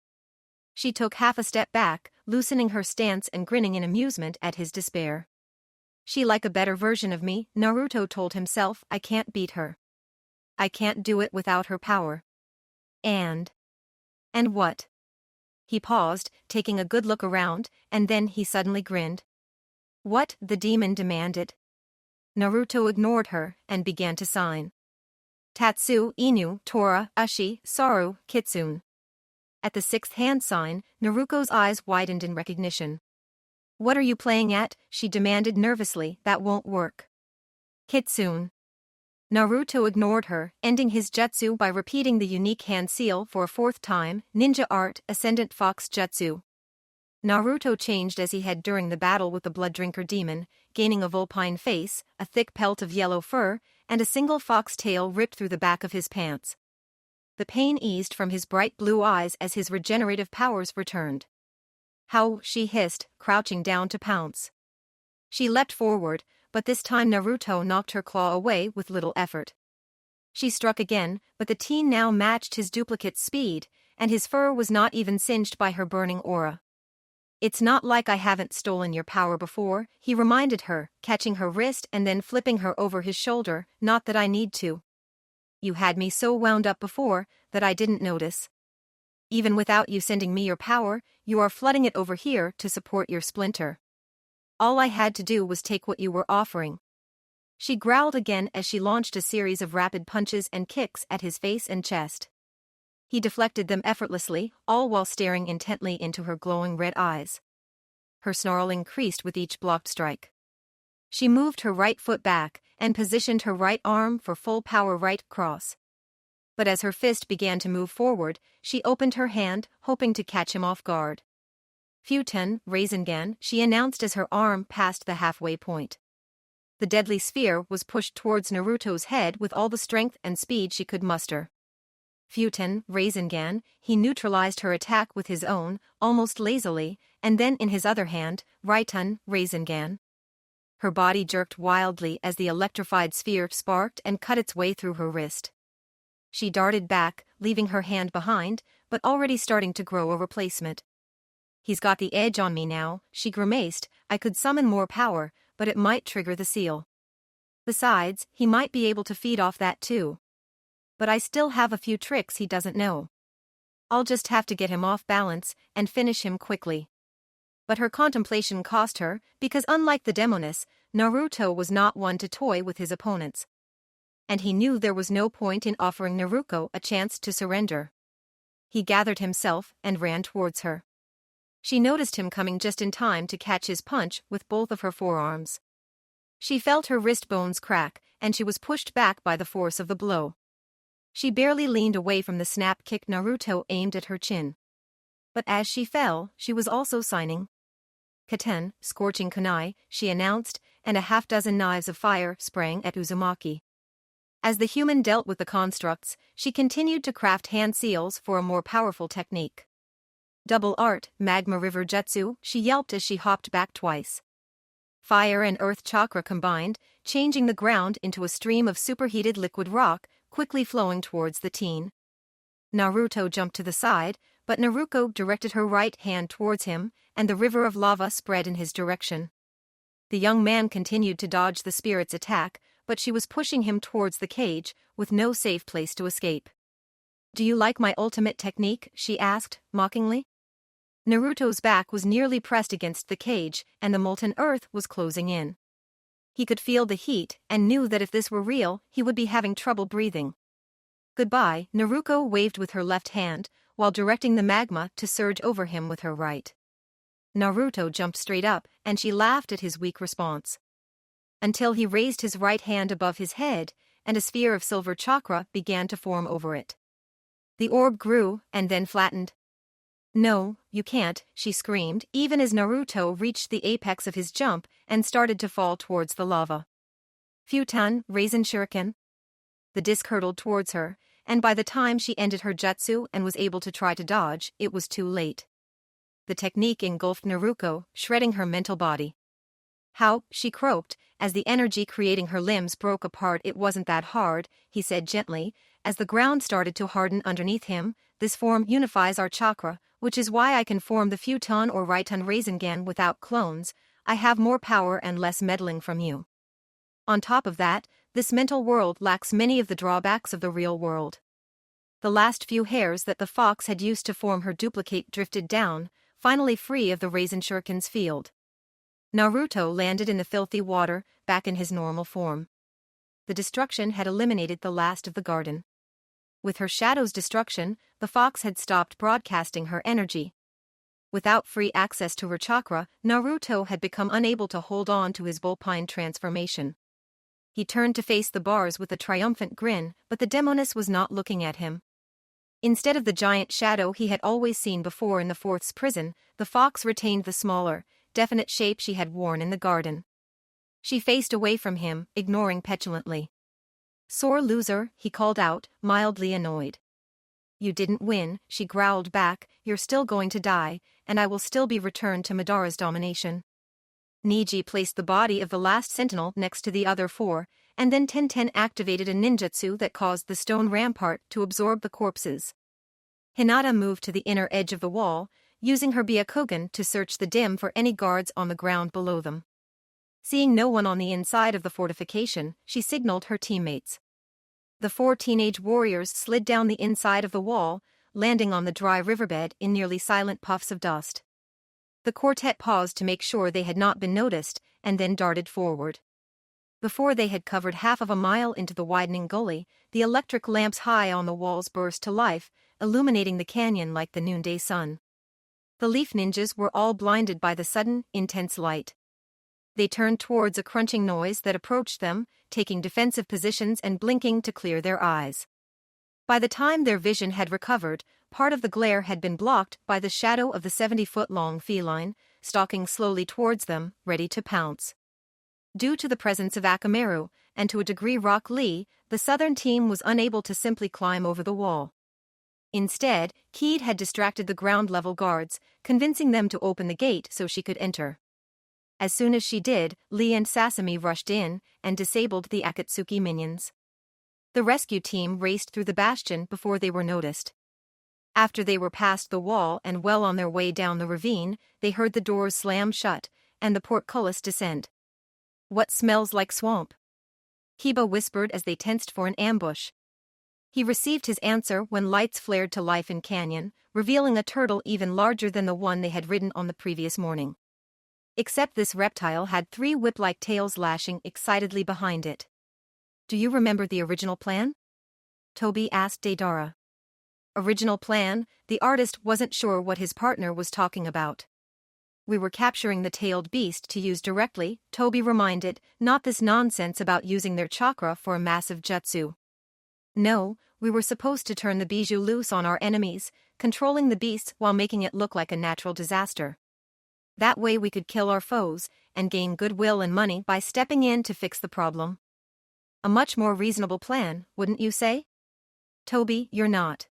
She took half a step back, loosening her stance and grinning in amusement at his despair. She like a better version of me, Naruto told himself. I can't beat her. I can't do it without her power. And what? He paused, taking a good look around, and then he suddenly grinned. What? The demon demanded. Naruto ignored her and began to sign. Tatsu, Inu, Tora, Ushi, Saru, Kitsune. At the sixth hand sign, Naruto's eyes widened in recognition. What are you playing at? She demanded nervously. That won't work. Kitsune. Naruto ignored her, ending his jutsu by repeating the unique hand seal for a fourth time, Ninja Art, Ascendant Fox Jutsu. Naruto changed as he had during the battle with the Blood Drinker demon, gaining a vulpine face, a thick pelt of yellow fur, and a single fox tail ripped through the back of his pants. The pain eased from his bright blue eyes as his regenerative powers returned. How, she hissed, crouching down to pounce. She leapt forward, but this time Naruto knocked her claw away with little effort. She struck again, but the teen now matched his duplicate's speed, and his fur was not even singed by her burning aura. It's not like I haven't stolen your power before, he reminded her, catching her wrist and then flipping her over his shoulder. Not that I need to. You had me so wound up before that I didn't notice. Even without you sending me your power, you are flooding it over here to support your splinter. All I had to do was take what you were offering. She growled again as she launched a series of rapid punches and kicks at his face and chest. He deflected them effortlessly, all while staring intently into her glowing red eyes. Her snarl increased with each blocked strike. She moved her right foot back and positioned her right arm for full power right cross. But as her fist began to move forward, she opened her hand, hoping to catch him off guard. Futen, Rasengan, she announced as her arm passed the halfway point. The deadly sphere was pushed towards Naruto's head with all the strength and speed she could muster. Futen, Rasengan, he neutralized her attack with his own, almost lazily, and then in his other hand, Raitun, Rasengan. Her body jerked wildly as the electrified sphere sparked and cut its way through her wrist. She darted back, leaving her hand behind, but already starting to grow a replacement. He's got the edge on me now, she grimaced. I could summon more power, but it might trigger the seal. Besides, he might be able to feed off that too. But I still have a few tricks he doesn't know. I'll just have to get him off balance and finish him quickly. But her contemplation cost her, because unlike the demoness, Naruto was not one to toy with his opponents. And he knew there was no point in offering Naruto a chance to surrender. He gathered himself and ran towards her. She noticed him coming just in time to catch his punch with both of her forearms. She felt her wrist bones crack, and she was pushed back by the force of the blow. She barely leaned away from the snap kick Naruto aimed at her chin. But as she fell, she was also signing. Katen, scorching kunai, she announced, and a half-dozen knives of fire sprang at Uzumaki. As the human dealt with the constructs, she continued to craft hand seals for a more powerful technique. Double art, magma river jutsu, she yelped as she hopped back twice. Fire and earth chakra combined, changing the ground into a stream of superheated liquid rock, quickly flowing towards the teen. Naruto jumped to the side, but Naruko directed her right hand towards him, and the river of lava spread in his direction. The young man continued to dodge the spirit's attack, but she was pushing him towards the cage, with no safe place to escape. "Do you like my ultimate technique?" she asked, mockingly. Naruto's back was nearly pressed against the cage, and the molten earth was closing in. He could feel the heat, and knew that if this were real, he would be having trouble breathing. "Goodbye," Naruko waved with her left hand, while directing the magma to surge over him with her right. Naruto jumped straight up, and she laughed at his weak response. Until he raised his right hand above his head, and a sphere of silver chakra began to form over it. The orb grew, and then flattened. "No, you can't," she screamed, even as Naruto reached the apex of his jump and started to fall towards the lava. "Futon, Raisin Shuriken." The disc hurtled towards her, and by the time she ended her jutsu and was able to try to dodge, it was too late. The technique engulfed Naruko, shredding her mental body. "How?" she croaked, as the energy creating her limbs broke apart. "It wasn't that hard," he said gently, as the ground started to harden underneath him. "This form unifies our chakra, which is why I can form the Futon or Raiton Rasengan without clones. I have more power and less meddling from you. On top of that, this mental world lacks many of the drawbacks of the real world." The last few hairs that the fox had used to form her duplicate drifted down, finally free of the Raisin Shuriken's field. Naruto landed in the filthy water, back in his normal form. The destruction had eliminated the last of the garden. With her shadow's destruction, the fox had stopped broadcasting her energy. Without free access to her chakra, Naruto had become unable to hold on to his vulpine transformation. He turned to face the bars with a triumphant grin, but the demoness was not looking at him. Instead of the giant shadow he had always seen before in the fourth's prison, the fox retained the smaller, definite shape she had worn in the garden. She faced away from him, ignoring petulantly. "Sore loser," he called out, mildly annoyed. "You didn't win," she growled back. "You're still going to die, and I will still be returned to Madara's domination." Niji placed the body of the last sentinel next to the other four, and then Tenten activated a ninjutsu that caused the stone rampart to absorb the corpses. Hinata moved to the inner edge of the wall, using her Byakugan to search the dim for any guards on the ground below them. Seeing no one on the inside of the fortification, she signaled her teammates. The four teenage warriors slid down the inside of the wall, landing on the dry riverbed in nearly silent puffs of dust. The quartet paused to make sure they had not been noticed, and then darted forward. Before they had covered half of a mile into the widening gully, the electric lamps high on the walls burst to life, illuminating the canyon like the noonday sun. The leaf ninjas were all blinded by the sudden, intense light. They turned towards a crunching noise that approached them, taking defensive positions and blinking to clear their eyes. By the time their vision had recovered, part of the glare had been blocked by the shadow of the 70-foot-long feline, stalking slowly towards them, ready to pounce. Due to the presence of Akamaru, and to a degree Rock Lee, the southern team was unable to simply climb over the wall. Instead, Keed had distracted the ground-level guards, convincing them to open the gate so she could enter. As soon as she did, Lee and Sasami rushed in and disabled the Akatsuki minions. The rescue team raced through the bastion before they were noticed. After they were past the wall and well on their way down the ravine, they heard the doors slam shut, and the portcullis descend. "What smells like swamp?" Kiba whispered as they tensed for an ambush. He received his answer when lights flared to life in canyon, revealing a turtle even larger than the one they had ridden on the previous morning. Except this reptile had 3 whip-like tails lashing excitedly behind it. "Do you remember the original plan?" Toby asked Deidara. Original plan, the artist wasn't sure what his partner was talking about. We were capturing the tailed beast to use directly, Toby reminded, not this nonsense about using their chakra for a massive jutsu. No, we were supposed to turn the bijou loose on our enemies, controlling the beast while making it look like a natural disaster. That way we could kill our foes, and gain goodwill and money by stepping in to fix the problem. A much more reasonable plan, wouldn't you say? Toby, you're not.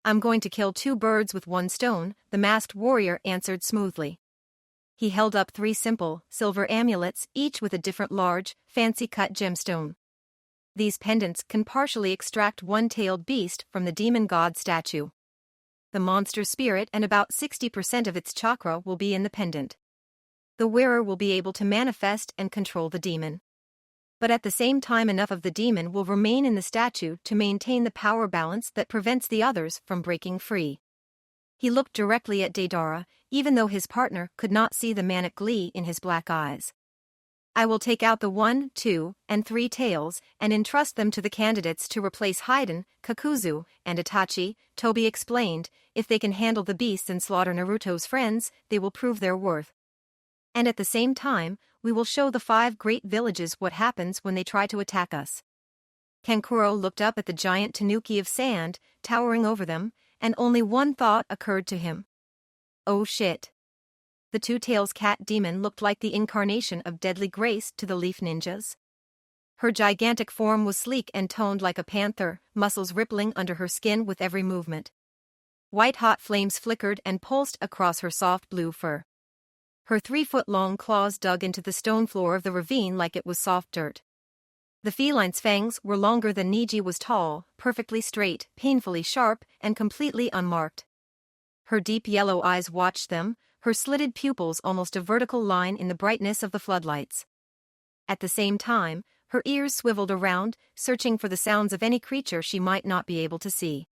I'm going to kill 2 birds with 1 stone, the masked warrior answered smoothly. He held up 3 simple, silver amulets, each with a different large, fancy-cut gemstone. These pendants can partially extract one-tailed beast from the demon god statue. The monster's spirit and about 60% of its chakra will be in the pendant. The wearer will be able to manifest and control the demon. But at the same time enough of the demon will remain in the statue to maintain the power balance that prevents the others from breaking free. He looked directly at Deidara, even though his partner could not see the manic glee in his black eyes. I will take out the 1, 2, and 3 tails and entrust them to the candidates to replace Haiden, Kakuzu, and Itachi, Toby explained. If they can handle the beasts and slaughter Naruto's friends, they will prove their worth. And at the same time, we will show the 5 great villages what happens when they try to attack us. Kankuro looked up at the giant tanuki of sand, towering over them, and only one thought occurred to him. Oh shit. The 2 tails cat demon looked like the incarnation of deadly grace to the leaf ninjas. Her gigantic form was sleek and toned like a panther, muscles rippling under her skin with every movement. White-hot flames flickered and pulsed across her soft blue fur. Her 3-foot-long claws dug into the stone floor of the ravine like it was soft dirt. The feline's fangs were longer than Niji was tall, perfectly straight, painfully sharp, and completely unmarked. Her deep yellow eyes watched them, her slitted pupils almost a vertical line in the brightness of the floodlights. At the same time, her ears swiveled around, searching for the sounds of any creature she might not be able to see.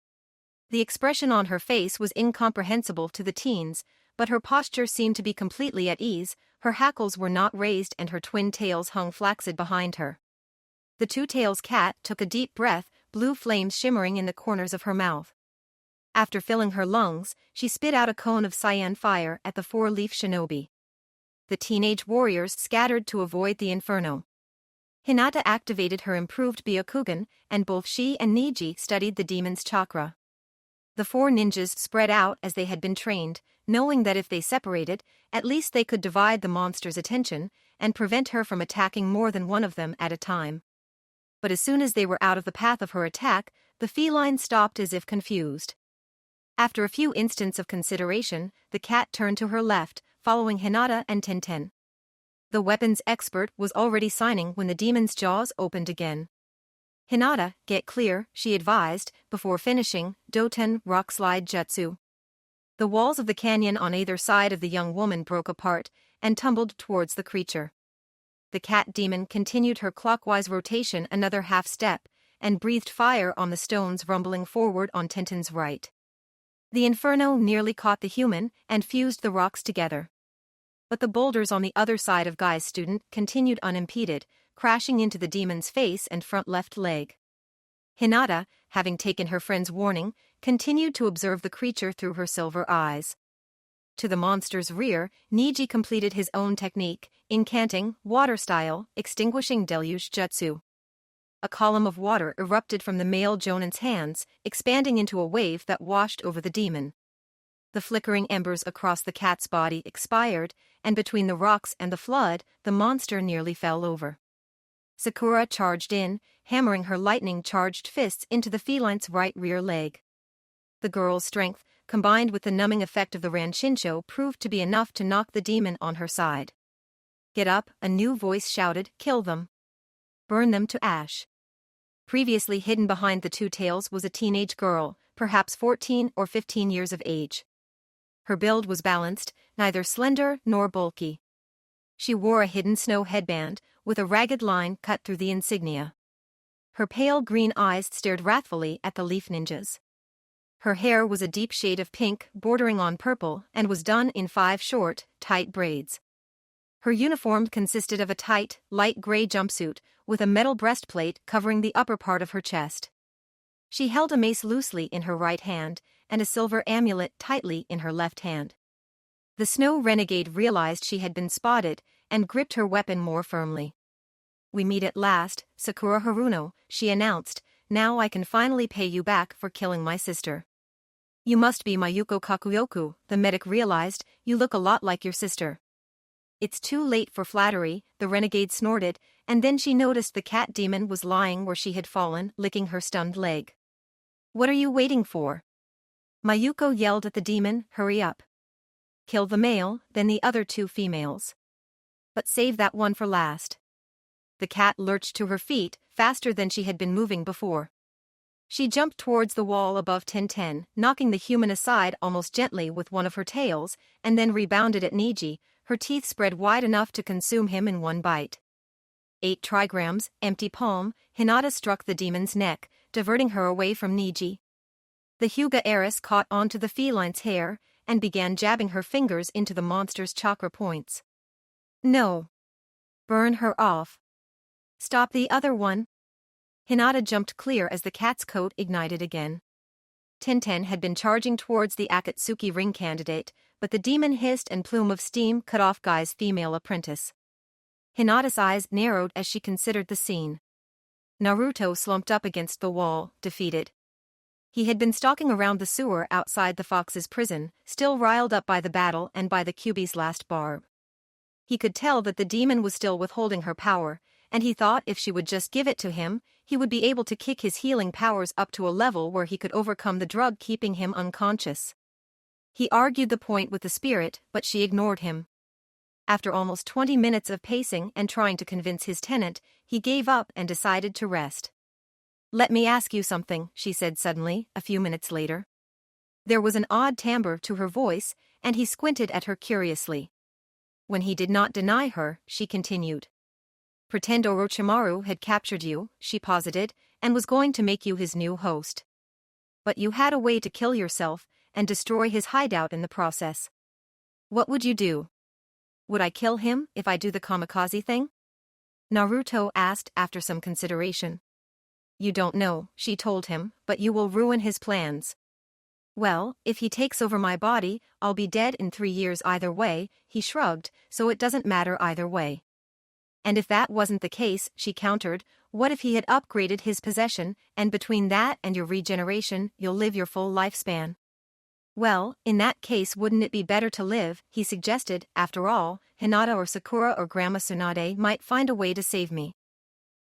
The expression on her face was incomprehensible to the teens, but her posture seemed to be completely at ease, her hackles were not raised and her twin tails hung flaccid behind her. The 2 tails cat took a deep breath, blue flames shimmering in the corners of her mouth. After filling her lungs, she spit out a cone of cyan fire at the 4-leaf shinobi. The teenage warriors scattered to avoid the inferno. Hinata activated her improved Byakugan, and both she and Niji studied the demon's chakra. The 4 ninjas spread out as they had been trained, knowing that if they separated, at least they could divide the monster's attention and prevent her from attacking more than one of them at a time. But as soon as they were out of the path of her attack, the feline stopped as if confused. After a few instants of consideration, the cat turned to her left, following Hinata and Tenten. The weapons expert was already signing when the demon's jaws opened again. Hinata, get clear, she advised, before finishing, Doten rock slide jutsu. The walls of the canyon on either side of the young woman broke apart and tumbled towards the creature. The cat demon continued her clockwise rotation another half step, and breathed fire on the stones rumbling forward on Tenten's right. The inferno nearly caught the human and fused the rocks together. But the boulders on the other side of Guy's student continued unimpeded, crashing into the demon's face and front left leg. Hinata, having taken her friend's warning, continued to observe the creature through her silver eyes. To the monster's rear, Niji completed his own technique, incanting, water-style, extinguishing deluge jutsu. A column of water erupted from the male Jonin's hands, expanding into a wave that washed over the demon. The flickering embers across the cat's body expired, and between the rocks and the flood, the monster nearly fell over. Sakura charged in, hammering her lightning-charged fists into the feline's right rear leg. The girl's strength, combined with the numbing effect of the Ranshinsho, proved to be enough to knock the demon on her side. Get up, a new voice shouted, kill them. Burn them to ash. Previously hidden behind the 2 tails was a teenage girl, perhaps 14 or 15 years of age. Her build was balanced, neither slender nor bulky. She wore a hidden snow headband, with a ragged line cut through the insignia. Her pale green eyes stared wrathfully at the leaf ninjas. Her hair was a deep shade of pink bordering on purple and was done in 5 short, tight braids. Her uniform consisted of a tight, light gray jumpsuit with a metal breastplate covering the upper part of her chest. She held a mace loosely in her right hand, and a silver amulet tightly in her left hand. The snow renegade realized she had been spotted, and gripped her weapon more firmly. "We meet at last, Sakura Haruno," she announced. "Now I can finally pay you back for killing my sister." "You must be Mayuko Kakuyoku," the medic realized. "You look a lot like your sister." "It's too late for flattery," the renegade snorted, and then she noticed the cat demon was lying where she had fallen, licking her stunned leg. "What are you waiting for?" Mayuko yelled at the demon. "Hurry up. Kill the male, then the other 2 females. But save that one for last." The cat lurched to her feet, faster than she had been moving before. She jumped towards the wall above 1010, knocking the human aside almost gently with one of her tails, and then rebounded at Niji, her teeth spread wide enough to consume him in one bite. 8 trigrams, empty palm, Hinata struck the demon's neck, diverting her away from Niji. The Hyuga heiress caught onto the feline's hair, and began jabbing her fingers into the monster's chakra points. "No. Burn her off. Stop the other one." Hinata jumped clear as the cat's coat ignited again. Tinten had been charging towards the Akatsuki ring candidate, but the demon hissed and plume of steam cut off Guy's female apprentice. Hinata's eyes narrowed as she considered the scene. Naruto slumped up against the wall, defeated. He had been stalking around the sewer outside the fox's prison, still riled up by the battle and by the Kyuubi's last barb. He could tell that the demon was still withholding her power, and he thought if she would just give it to him, he would be able to kick his healing powers up to a level where he could overcome the drug keeping him unconscious. He argued the point with the spirit, but she ignored him. After almost 20 minutes of pacing and trying to convince his tenant, he gave up and decided to rest. "Let me ask you something," she said suddenly, a few minutes later. There was an odd timbre to her voice, and he squinted at her curiously. When he did not deny her, she continued. "Pretend Orochimaru had captured you," she posited, "and was going to make you his new host. But you had a way to kill yourself and destroy his hideout in the process. What would you do?" "Would I kill him if I do the kamikaze thing?" Naruto asked after some consideration. "You don't know," she told him, "but you will ruin his plans." "Well, if he takes over my body, I'll be dead in 3 years either way," he shrugged, "so it doesn't matter either way." "And if that wasn't the case," she countered, "what if he had upgraded his possession, and between that and your regeneration, you'll live your full lifespan?" "Well, in that case wouldn't it be better to live," he suggested. "After all, Hinata or Sakura or Grandma Tsunade might find a way to save me."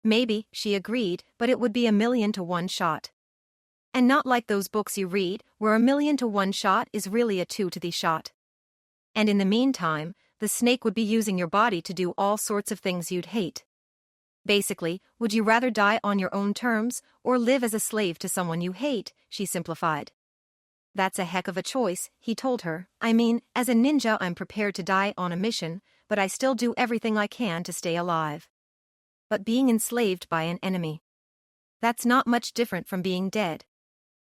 "Maybe," she agreed, "but it would be 1,000,000 to 1 shot. And not like those books you read, where 1,000,000 to 1 shot is really a 2 to the shot. And in the meantime, the snake would be using your body to do all sorts of things you'd hate. Basically, would you rather die on your own terms, or live as a slave to someone you hate?" she simplified. "That's a heck of a choice," he told her. "I mean, as a ninja I'm prepared to die on a mission, but I still do everything I can to stay alive. But being enslaved by an enemy, that's not much different from being dead.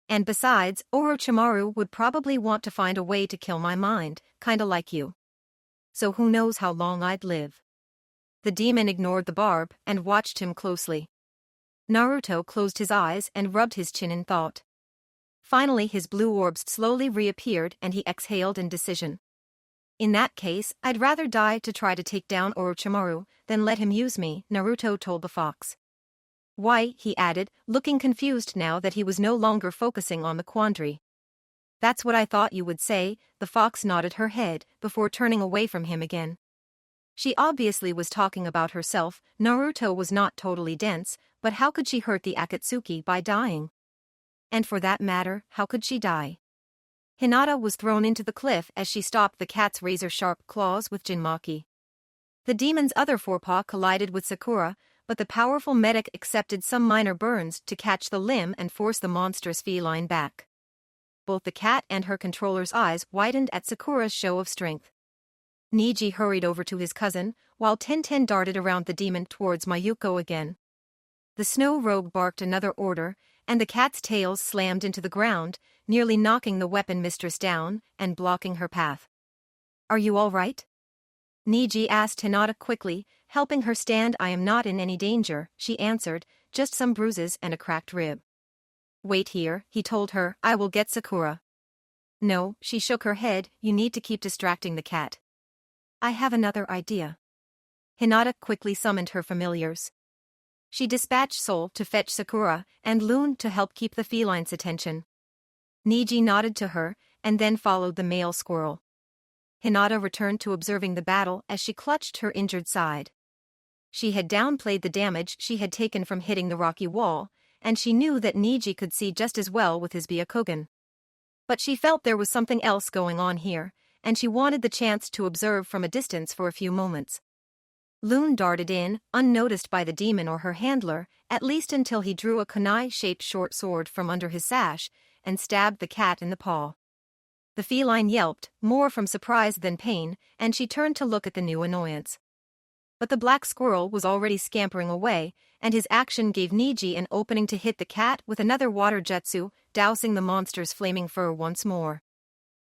And besides, Orochimaru would probably want to find a way to kill my mind, kinda like you. So who knows how long I'd live." The demon ignored the barb and watched him closely. Naruto closed his eyes and rubbed his chin in thought. Finally his blue orbs slowly reappeared and he exhaled in decision. "In that case, I'd rather die to try to take down Orochimaru than let him use me," Naruto told the fox. "Why?" he added, looking confused now that he was no longer focusing on the quandary. "That's what I thought you would say," the fox nodded her head, before turning away from him again. She obviously was talking about herself. Naruto was not totally dense, but how could she hurt the Akatsuki by dying? And for that matter, how could she die? Hinata was thrown into the cliff as she stopped the cat's razor-sharp claws with Jinmaki. The demon's other forepaw collided with Sakura, but the powerful medic accepted some minor burns to catch the limb and force the monstrous feline back. Both the cat and her controller's eyes widened at Sakura's show of strength. Niji hurried over to his cousin, while Tenten darted around the demon towards Mayuko again. The snow rogue barked another order, and the cat's tails slammed into the ground, nearly knocking the weapon mistress down and blocking her path. "Are you all right?" Niji asked Hinata quickly, helping her stand. "I am not in any danger," she answered, "just some bruises and a cracked rib." Wait here, he told her, I will get Sakura. No, she shook her head, you need to keep distracting the cat. I have another idea. Hinata quickly summoned her familiars. She dispatched Sol to fetch Sakura, and Loon to help keep the feline's attention. Niji nodded to her, and then followed the male squirrel. Hinata returned to observing the battle as she clutched her injured side. She had downplayed the damage she had taken from hitting the rocky wall, and she knew that Niji could see just as well with his Byakugan. But she felt there was something else going on here, and she wanted the chance to observe from a distance for a few moments. Loon darted in, unnoticed by the demon or her handler, at least until he drew a kunai-shaped short sword from under his sash, and stabbed the cat in the paw. The feline yelped, more from surprise than pain, and she turned to look at the new annoyance. But the black squirrel was already scampering away, and his action gave Niji an opening to hit the cat with another water jutsu, dousing the monster's flaming fur once more.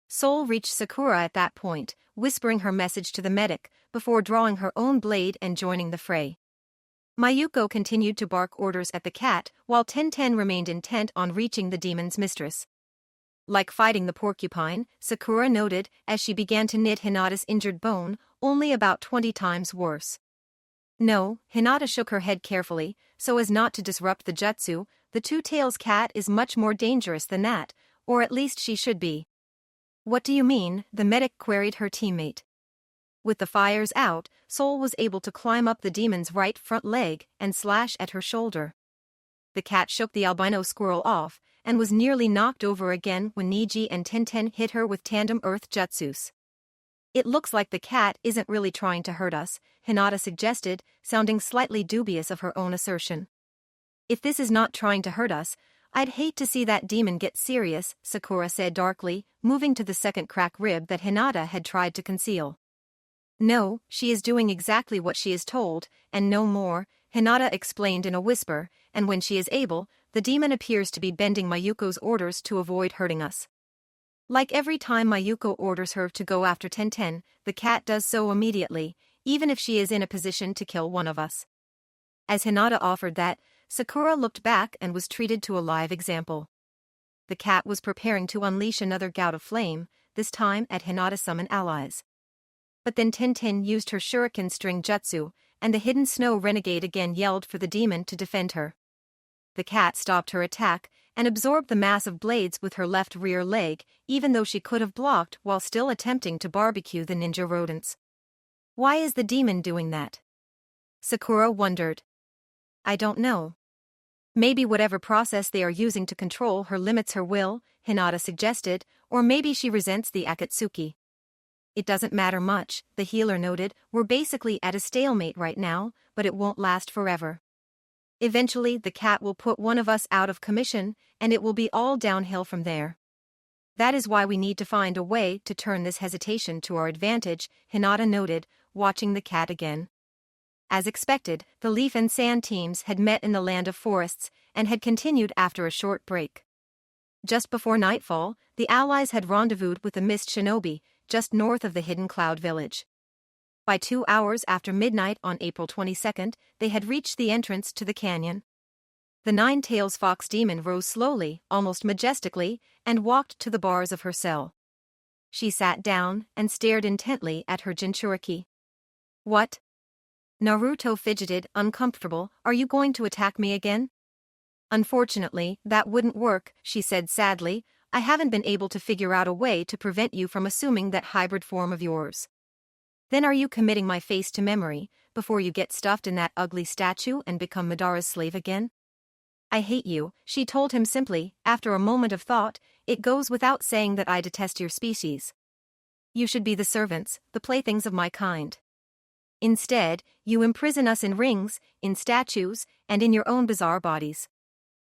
Sol reached Sakura at that point, whispering her message to the medic, before drawing her own blade and joining the fray. Mayuko continued to bark orders at the cat, while Tenten remained intent on reaching the demon's mistress. Like fighting the porcupine, Sakura noted, as she began to knit Hinata's injured bone, only about 20 times worse. No, Hinata shook her head carefully, so as not to disrupt the jutsu, the two-tails cat is much more dangerous than that, or at least she should be. What do you mean? The medic queried her teammate. With the fires out, Sol was able to climb up the demon's right front leg and slash at her shoulder. The cat shook the albino squirrel off, and was nearly knocked over again when Niji and Tenten hit her with tandem earth jutsus. It looks like the cat isn't really trying to hurt us, Hinata suggested, sounding slightly dubious of her own assertion. If this is not trying to hurt us, I'd hate to see that demon get serious, Sakura said darkly, moving to the second crack rib that Hinata had tried to conceal. No, she is doing exactly what she is told, and no more, Hinata explained in a whisper, and when she is able, the demon appears to be bending Mayuko's orders to avoid hurting us. Like every time Mayuko orders her to go after Tenten, the cat does so immediately, even if she is in a position to kill one of us. As Hinata offered that, Sakura looked back and was treated to a live example. The cat was preparing to unleash another gout of flame, this time at Hinata's summoned allies. But then Tenten used her shuriken string jutsu, and the hidden snow renegade again yelled for the demon to defend her. The cat stopped her attack, and absorbed the mass of blades with her left rear leg, even though she could have blocked while still attempting to barbecue the ninja rodents. Why is the demon doing that? Sakura wondered. I don't know. Maybe whatever process they are using to control her limits her will, Hinata suggested, or maybe she resents the Akatsuki. It doesn't matter much, the healer noted, we're basically at a stalemate right now, but it won't last forever. Eventually the cat will put one of us out of commission, and it will be all downhill from there. That is why we need to find a way to turn this hesitation to our advantage, Hinata noted, watching the cat again. As expected, the Leaf and Sand teams had met in the Land of Forests, and had continued after a short break. Just before nightfall, the allies had rendezvoused with the Mist Shinobi, just north of the Hidden Cloud Village. By 2 hours after midnight on April 22nd, they had reached the entrance to the canyon. The Nine-Tails Fox Demon rose slowly, almost majestically, and walked to the bars of her cell. She sat down and stared intently at her Jinchuriki. What? Naruto fidgeted, uncomfortable. Are you going to attack me again? Unfortunately, that wouldn't work, she said sadly. I haven't been able to figure out a way to prevent you from assuming that hybrid form of yours. Then are you committing my face to memory, before you get stuffed in that ugly statue and become Madara's slave again? I hate you, she told him simply, after a moment of thought. It goes without saying that I detest your species. You should be the servants, the playthings of my kind. Instead, you imprison us in rings, in statues, and in your own bizarre bodies.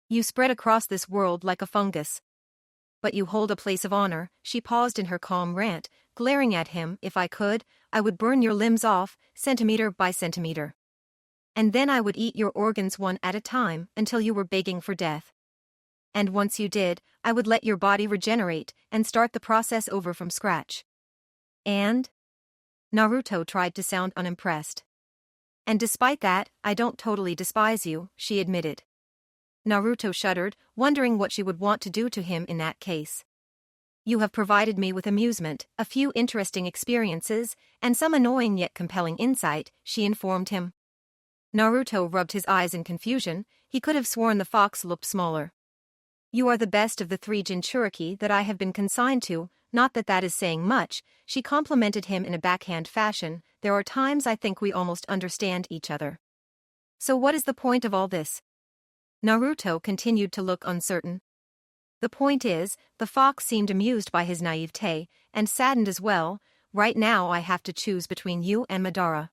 You spread across this world like a fungus. But you hold a place of honor, she paused in her calm rant, glaring at him. If I could, I would burn your limbs off, centimeter by centimeter. And then I would eat your organs one at a time until you were begging for death. And once you did, I would let your body regenerate and start the process over from scratch. And? Naruto tried to sound unimpressed. And despite that, I don't totally despise you, she admitted. Naruto shuddered, wondering what she would want to do to him in that case. You have provided me with amusement, a few interesting experiences, and some annoying yet compelling insight, she informed him. Naruto rubbed his eyes in confusion. He could have sworn the fox looked smaller. You are the best of the 3 Jinchuriki that I have been consigned to, not that that is saying much, she complimented him in a backhand fashion. There are times I think we almost understand each other. So what is the point of all this? Naruto continued to look uncertain. The point is, the fox seemed amused by his naivete, and saddened as well. Right now I have to choose between you and Madara.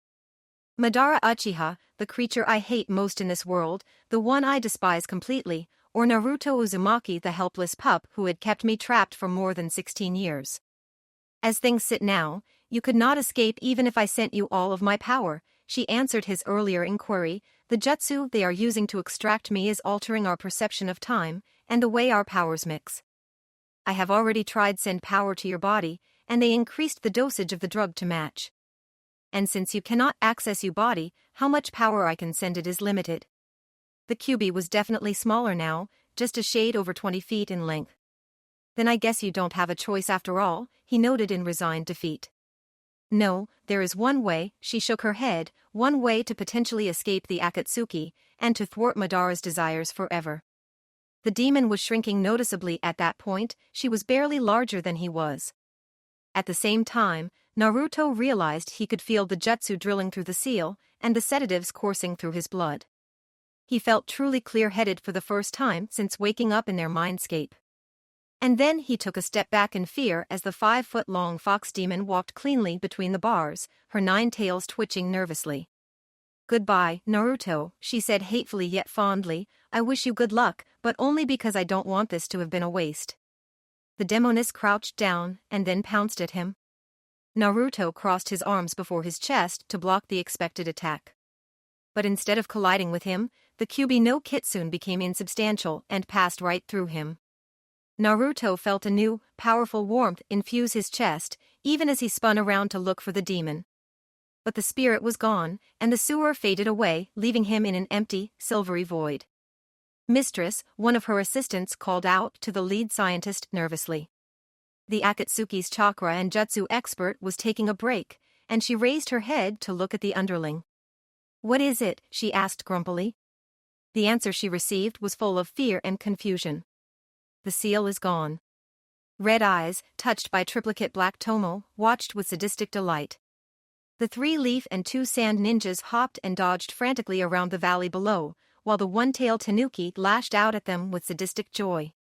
Madara Uchiha, the creature I hate most in this world, the one I despise completely, or Naruto Uzumaki, the helpless pup who had kept me trapped for more than 16 years. As things sit now, you could not escape even if I sent you all of my power, she answered his earlier inquiry. The jutsu they are using to extract me is altering our perception of time, and the way our powers mix. I have already tried send power to your body, and they increased the dosage of the drug to match. And since you cannot access your body, how much power I can send it is limited. The Kyuubi was definitely smaller now, just a shade over 20 feet in length. Then I guess you don't have a choice after all, he noted in resigned defeat. No, there is one way, she shook her head, one way to potentially escape the Akatsuki, and to thwart Madara's desires forever. The demon was shrinking noticeably at that point, she was barely larger than he was. At the same time, Naruto realized he could feel the jutsu drilling through the seal, and the sedatives coursing through his blood. He felt truly clear-headed for the first time since waking up in their mindscape. And then he took a step back in fear as the 5-foot-long fox demon walked cleanly between the bars, her 9 tails twitching nervously. Goodbye, Naruto, she said hatefully yet fondly. I wish you good luck, but only because I don't want this to have been a waste. The demoness crouched down and then pounced at him. Naruto crossed his arms before his chest to block the expected attack. But instead of colliding with him, the Kyuubi no Kitsune became insubstantial and passed right through him. Naruto felt a new, powerful warmth infuse his chest, even as he spun around to look for the demon. But the spirit was gone, and the sewer faded away, leaving him in an empty, silvery void. Mistress, one of her assistants called out to the lead scientist nervously. The Akatsuki's chakra and jutsu expert was taking a break, and she raised her head to look at the underling. What is it? She asked grumpily. The answer she received was full of fear and confusion. The seal is gone. Red eyes, touched by triplicate black Tomo, watched with sadistic delight. The 3-leaf and 2 sand ninjas hopped and dodged frantically around the valley below, while the 1-tailed Tanuki lashed out at them with sadistic joy.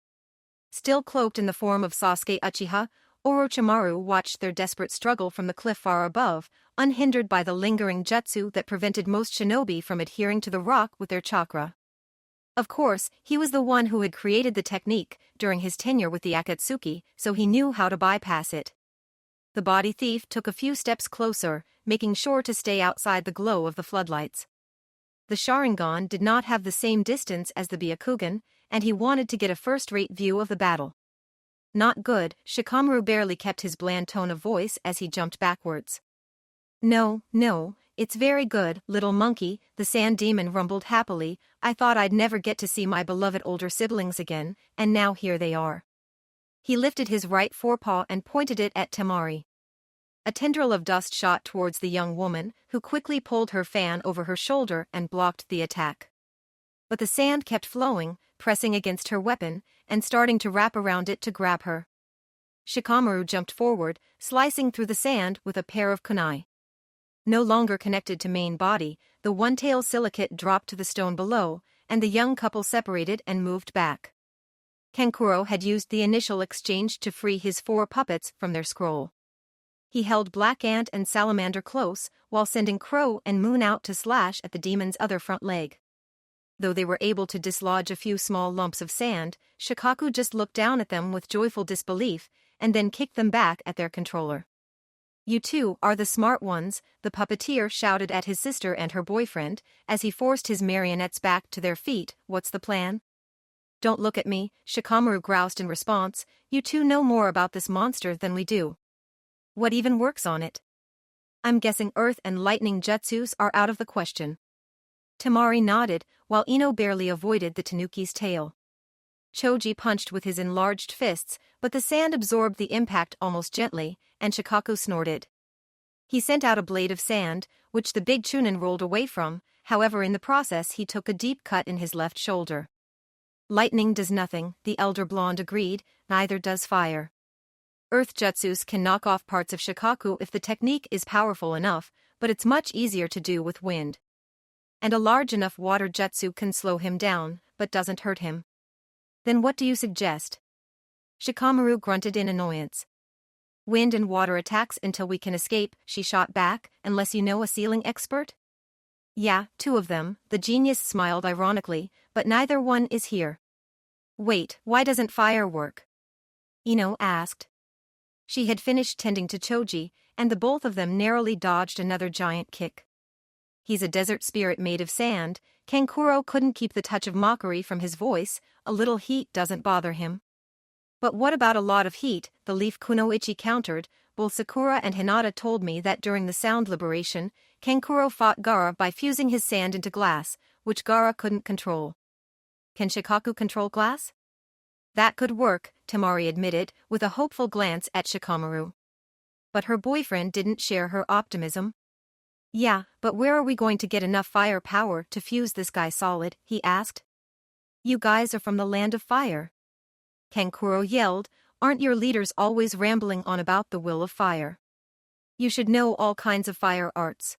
Still cloaked in the form of Sasuke Uchiha, Orochimaru watched their desperate struggle from the cliff far above, unhindered by the lingering jutsu that prevented most shinobi from adhering to the rock with their chakra. Of course, he was the one who had created the technique during his tenure with the Akatsuki, so he knew how to bypass it. The body thief took a few steps closer, making sure to stay outside the glow of the floodlights. The Sharingan did not have the same distance as the Byakugan, and he wanted to get a first-rate view of the battle. Not good, Shikamaru barely kept his bland tone of voice as he jumped backwards. No, it's very good, little monkey, the sand demon rumbled happily. I thought I'd never get to see my beloved older siblings again, and now here they are. He lifted his right forepaw and pointed it at Temari. A tendril of dust shot towards the young woman, who quickly pulled her fan over her shoulder and blocked the attack. But the sand kept flowing, pressing against her weapon, and starting to wrap around it to grab her. Shikamaru jumped forward, slicing through the sand with a pair of kunai. No longer connected to main body, the 1-tail silicate dropped to the stone below, and the young couple separated and moved back. Kankuro had used the initial exchange to free his 4 puppets from their scroll. He held Black Ant and Salamander close, while sending Crow and Moon out to slash at the demon's other front leg. Though they were able to dislodge a few small lumps of sand, Shikaku just looked down at them with joyful disbelief, and then kicked them back at their controller. You two are the smart ones, the puppeteer shouted at his sister and her boyfriend, as he forced his marionettes back to their feet. What's the plan? Don't look at me, Shikamaru groused in response, you two know more about this monster than we do. What even works on it? I'm guessing earth and lightning jutsus are out of the question. Temari nodded, while Ino barely avoided the tanuki's tail. Choji punched with his enlarged fists, but the sand absorbed the impact almost gently, and Shikaku snorted. He sent out a blade of sand, which the big Chunin rolled away from, however in the process he took a deep cut in his left shoulder. Lightning does nothing, the elder blonde agreed, neither does fire. Earth jutsus can knock off parts of Shikaku if the technique is powerful enough, but it's much easier to do with wind. And a large enough water jutsu can slow him down, but doesn't hurt him. Then what do you suggest? Shikamaru grunted in annoyance. Wind and water attacks until we can escape, she shot back, unless you know a sealing expert? Yeah, 2 of them, the genius smiled ironically, but neither one is here. Wait, why doesn't fire work? Ino asked. She had finished tending to Choji, and the both of them narrowly dodged another giant kick. He's a desert spirit made of sand. Kankuro couldn't keep the touch of mockery from his voice, a little heat doesn't bother him. But what about a lot of heat, the leaf Kunoichi countered. Both Sakura and Hinata told me that during the sound liberation, Kankuro fought Gaara by fusing his sand into glass, which Gaara couldn't control. Can Shikaku control glass? That could work, Temari admitted, with a hopeful glance at Shikamaru. But her boyfriend didn't share her optimism. Yeah, but where are we going to get enough fire power to fuse this guy solid, he asked. You guys are from the land of fire. Kankuro yelled, aren't your leaders always rambling on about the will of fire? You should know all kinds of fire arts.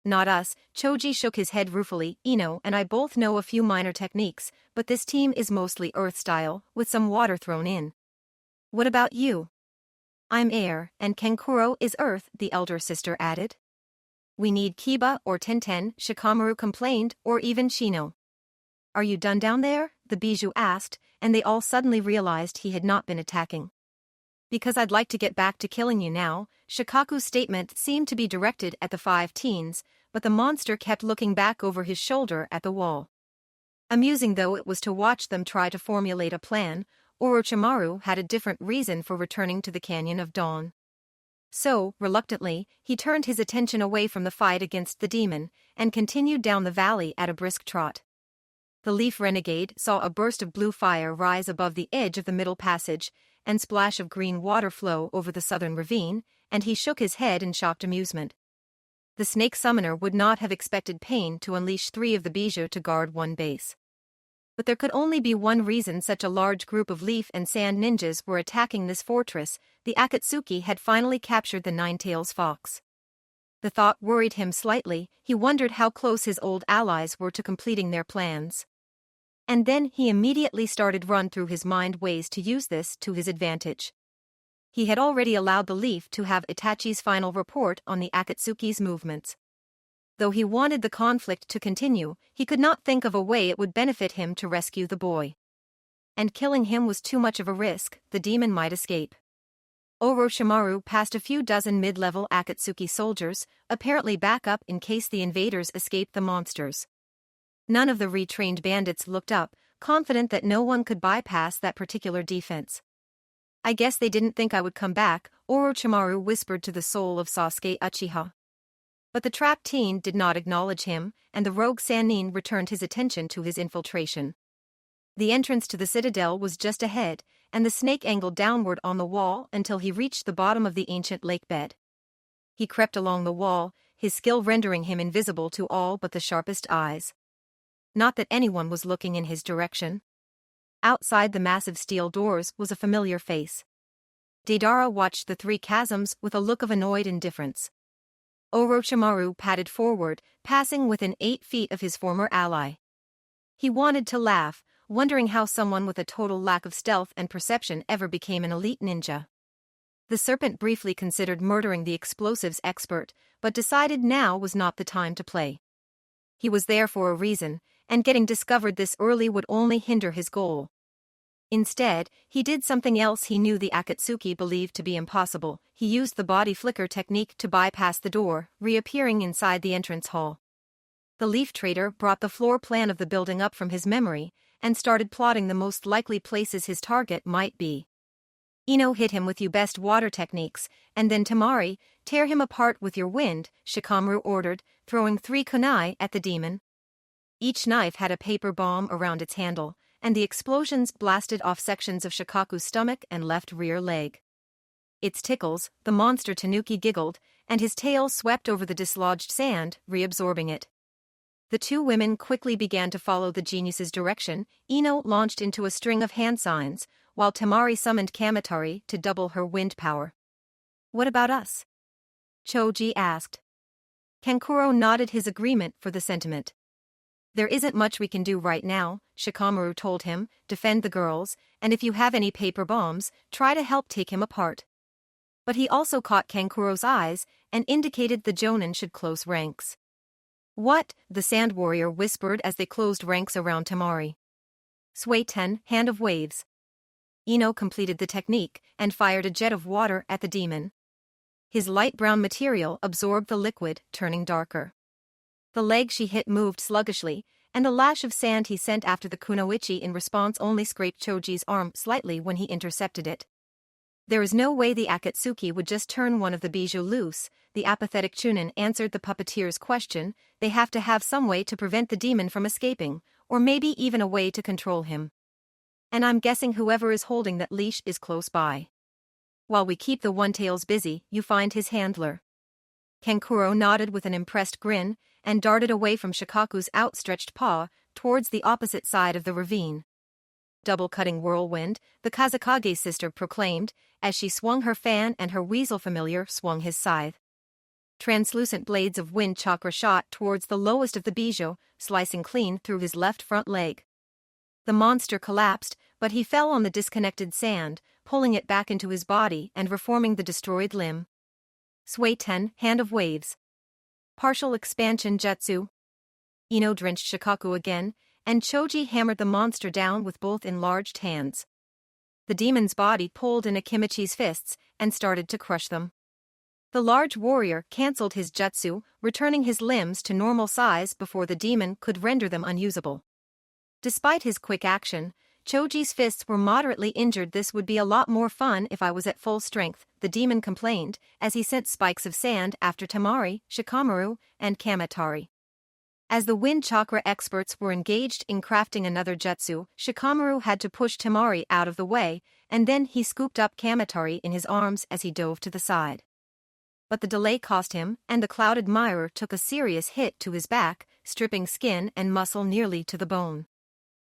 Not us, Choji shook his head ruefully. Ino and I both know a few minor techniques, but this team is mostly earth style, with some water thrown in. What about you? I'm air, and Kankuro is earth, the elder sister added. We need Kiba or Tenten, Shikamaru complained, or even Shino. Are you done down there? The Bijou asked, and they all suddenly realized he had not been attacking. Because I'd like to get back to killing you now, Shikaku's statement seemed to be directed at the 5 teens, but the monster kept looking back over his shoulder at the wall. Amusing though it was to watch them try to formulate a plan, Orochimaru had a different reason for returning to the Canyon of Dawn. So, reluctantly, he turned his attention away from the fight against the demon, and continued down the valley at a brisk trot. The leaf renegade saw a burst of blue fire rise above the edge of the middle passage, and splash of green water flow over the southern ravine, and he shook his head in shocked amusement. The snake summoner would not have expected Pain to unleash 3 of the Bijou to guard one base. But there could only be one reason such a large group of leaf and sand ninjas were attacking this fortress. The Akatsuki had finally captured the Nine-Tails fox. The thought worried him slightly. He wondered how close his old allies were to completing their plans. And then he immediately started run through his mind ways to use this to his advantage. He had already allowed the leaf to have Itachi's final report on the Akatsuki's movements. Though he wanted the conflict to continue, he could not think of a way it would benefit him to rescue the boy. And killing him was too much of a risk, the demon might escape. Orochimaru passed a few dozen mid-level Akatsuki soldiers, apparently backup in case the invaders escaped the monsters. None of the retrained bandits looked up, confident that no one could bypass that particular defense. I guess they didn't think I would come back, Orochimaru whispered to the soul of Sasuke Uchiha. But the trapped teen did not acknowledge him, and the rogue Sannin returned his attention to his infiltration. The entrance to the citadel was just ahead, and the snake angled downward on the wall until he reached the bottom of the ancient lake bed. He crept along the wall, his skill rendering him invisible to all but the sharpest eyes. Not that anyone was looking in his direction. Outside the massive steel doors was a familiar face. Deidara watched the 3 chasms with a look of annoyed indifference. Orochimaru padded forward, passing within 8 feet of his former ally. He wanted to laugh, wondering how someone with a total lack of stealth and perception ever became an elite ninja. The serpent briefly considered murdering the explosives expert, but decided now was not the time to play. He was there for a reason, and getting discovered this early would only hinder his goal. Instead, he did something else he knew the Akatsuki believed to be impossible. He used the body flicker technique to bypass the door, reappearing inside the entrance hall. The leaf trader brought the floor plan of the building up from his memory, and started plotting the most likely places his target might be. Ino hit him with your best water techniques, and then Temari, tear him apart with your wind, Shikamaru ordered, throwing 3 kunai at the demon. Each knife had a paper bomb around its handle, and the explosions blasted off sections of Shikaku's stomach and left rear leg. Its tickles, the monster tanuki giggled, and his tail swept over the dislodged sand, reabsorbing it. The two women quickly began to follow the genius's direction. Ino launched into a string of hand signs, while Temari summoned Kamatari to double her wind power. "What about us?" Choji asked. Kankuro nodded his agreement for the sentiment. "There isn't much we can do right now," Shikamaru told him. "Defend the girls, and if you have any paper bombs, try to help take him apart." But he also caught Kankuro's eyes and indicated the Jonin should close ranks. "What?" the Sand Warrior whispered as they closed ranks around Temari. "Suiten, Hand of Waves." Ino completed the technique and fired a jet of water at the demon. His light brown material absorbed the liquid, turning darker. The leg she hit moved sluggishly, and the lash of sand he sent after the kunoichi in response only scraped Choji's arm slightly when he intercepted it. "There is no way the Akatsuki would just turn one of the bijou loose," the apathetic Chunin answered the puppeteer's question. "They have to have some way to prevent the demon from escaping, or maybe even a way to control him. And I'm guessing whoever is holding that leash is close by. While we keep the One-Tails busy, you find his handler." Kankuro nodded with an impressed grin, and darted away from Shikaku's outstretched paw, towards the opposite side of the ravine. "Double-cutting whirlwind," the Kazekage sister proclaimed, as she swung her fan and her weasel familiar swung his scythe. Translucent blades of wind chakra shot towards the lowest of the bijou, slicing clean through his left front leg. The monster collapsed, but he fell on the disconnected sand, pulling it back into his body and reforming the destroyed limb. "Suiten, Hand of Waves." Partial expansion jutsu. Ino drenched Shikaku again, and Choji hammered the monster down with both enlarged hands. The demon's body pulled in Akimichi's fists and started to crush them. The large warrior cancelled his jutsu, returning his limbs to normal size before the demon could render them unusable. Despite his quick action, Choji's fists were moderately injured. "This would be a lot more fun if I was at full strength," the demon complained, as he sent spikes of sand after Temari, Shikamaru, and Kamatari. As the wind chakra experts were engaged in crafting another jutsu, Shikamaru had to push Temari out of the way, and then he scooped up Kamatari in his arms as he dove to the side. But the delay cost him, and the Cloud Admirer took a serious hit to his back, stripping skin and muscle nearly to the bone.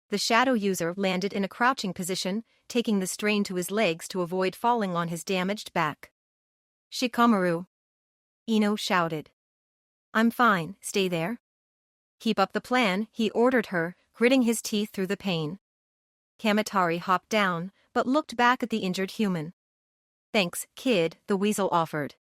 The shadow user landed in a crouching position, taking the strain to his legs to avoid falling on his damaged back. "Shikamaru!" Ino shouted. "I'm fine, stay there." "Keep up the plan," he ordered her, gritting his teeth through the pain. Kamatari hopped down, but looked back at the injured human. "Thanks, kid," the weasel offered.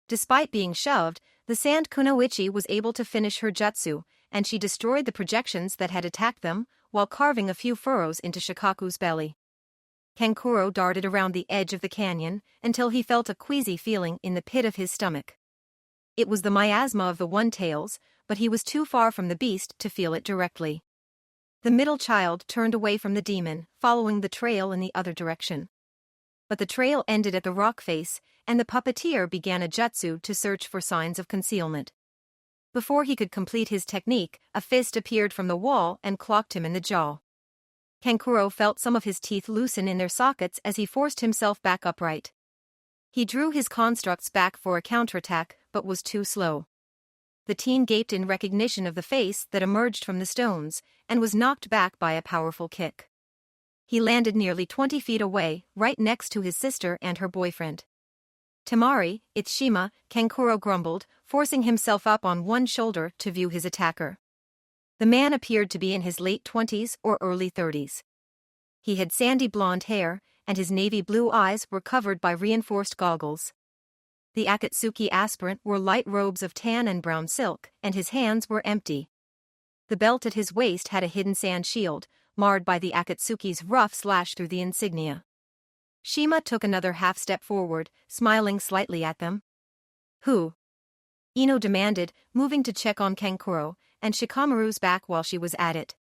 Despite being shoved, the sand kunoichi was able to finish her jutsu, and she destroyed the projections that had attacked them, while carving a few furrows into Shikaku's belly. Kankuro darted around the edge of the canyon until he felt a queasy feeling in the pit of his stomach. It was the miasma of the One-Tails, but he was too far from the beast to feel it directly. The middle child turned away from the demon, following the trail in the other direction. But the trail ended at the rock face, and the puppeteer began a jutsu to search for signs of concealment. Before he could complete his technique, a fist appeared from the wall and clocked him in the jaw. Kankuro felt some of his teeth loosen in their sockets as he forced himself back upright. He drew his constructs back for a counterattack, but was too slow. The teen gaped in recognition of the face that emerged from the stones, and was knocked back by a powerful kick. He landed nearly 20 feet away, right next to his sister and her boyfriend. "Temari, it's Shima," Kankuro grumbled, forcing himself up on one shoulder to view his attacker. The man appeared to be in his late 20s or early 30s. He had sandy blonde hair, and his navy blue eyes were covered by reinforced goggles. The Akatsuki aspirant wore light robes of tan and brown silk, and his hands were empty. The belt at his waist had a hidden sand shield, marred by the Akatsuki's rough slash through the insignia. Shima took another half-step forward, smiling slightly at them. "Who?" Ino demanded, moving to check on Kankuro, and Shikamaru's back while she was at it.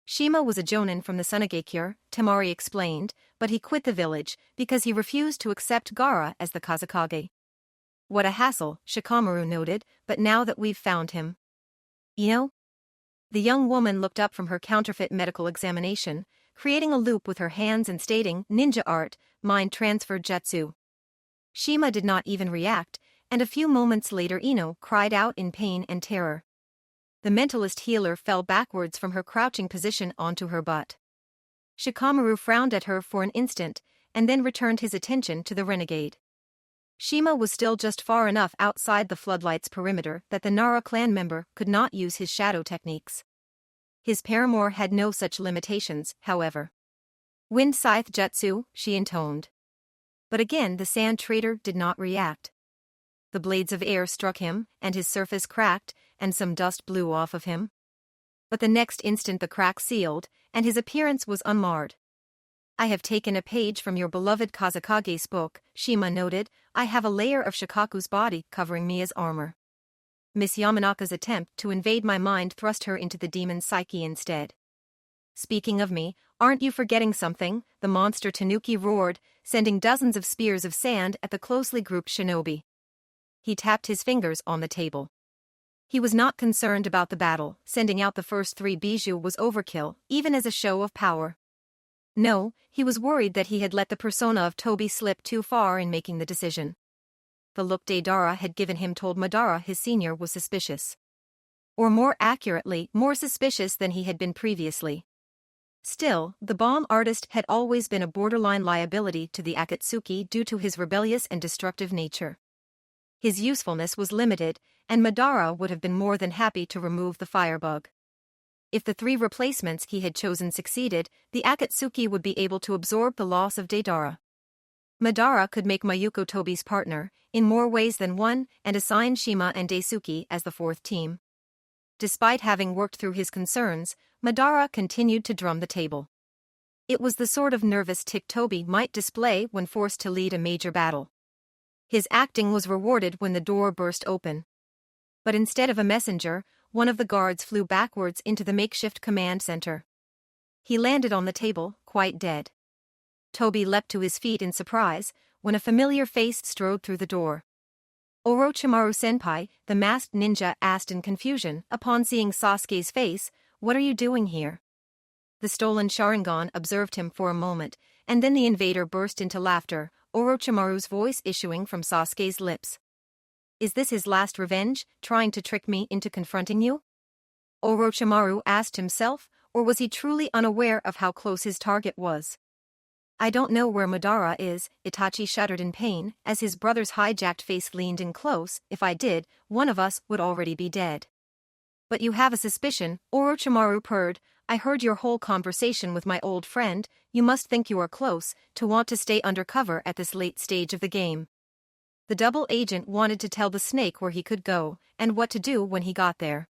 Shima was a jonin from the Sunagekure, Temari explained, but he quit the village because he refused to accept Gaara as the Kazekage. "What a hassle," Shikamaru noted, "but now that we've found him." "Ino?" The young woman looked up from her counterfeit medical examination, creating a loop with her hands and stating, "Ninja art, mind transfer jutsu." Shima did not even react, and a few moments later Ino cried out in pain and terror. The mentalist healer fell backwards from her crouching position onto her butt. Shikamaru frowned at her for an instant, and then returned his attention to the renegade. Shima was still just far enough outside the floodlight's perimeter that the Nara clan member could not use his shadow techniques. His paramour had no such limitations, however. "Wind scythe jutsu," she intoned. But again the sand trader did not react. The blades of air struck him, and his surface cracked, and some dust blew off of him. But the next instant the crack sealed, and his appearance was unmarred. "I have taken a page from your beloved Kazakage's book," Shima noted. "I have a layer of Shikaku's body covering me as armor." Miss Yamanaka's attempt to invade my mind thrust her into the demon's psyche instead. "Speaking of me, aren't you forgetting something?" the monster Tanuki roared, sending dozens of spears of sand at the closely grouped shinobi. He tapped his fingers on the table. He was not concerned about the battle. Sending out the first 3 bijou was overkill, even as a show of power. No, he was worried that he had let the persona of Toby slip too far in making the decision. The look Deidara had given him told Madara his senior was suspicious. Or more accurately, more suspicious than he had been previously. Still, the bomb artist had always been a borderline liability to the Akatsuki due to his rebellious and destructive nature. His usefulness was limited, and Madara would have been more than happy to remove the firebug. If the 3 replacements he had chosen succeeded, the Akatsuki would be able to absorb the loss of Deidara. Madara could make Mayuko Tobi's partner, in more ways than one, and assign Shima and Daisuke as the 4th team. Despite having worked through his concerns, Madara continued to drum the table. It was the sort of nervous tick Toby might display when forced to lead a major battle. His acting was rewarded when the door burst open. But instead of a messenger, one of the guards flew backwards into the makeshift command center. He landed on the table, quite dead. Toby leapt to his feet in surprise, when a familiar face strode through the door. "Orochimaru-senpai," the masked ninja asked in confusion, upon seeing Sasuke's face, "what are you doing here?" The stolen Sharingan observed him for a moment, and then the invader burst into laughter, Orochimaru's voice issuing from Sasuke's lips. "Is this his last revenge, trying to trick me into confronting you?" Orochimaru asked himself, or was he truly unaware of how close his target was? "I don't know where Madara is," Itachi shuddered in pain, as his brother's hijacked face leaned in close. "If I did, one of us would already be dead." "But you have a suspicion," Orochimaru purred. "I heard your whole conversation with my old friend. You must think you are close, to want to stay undercover at this late stage of the game." The double agent wanted to tell the snake where he could go, and what to do when he got there.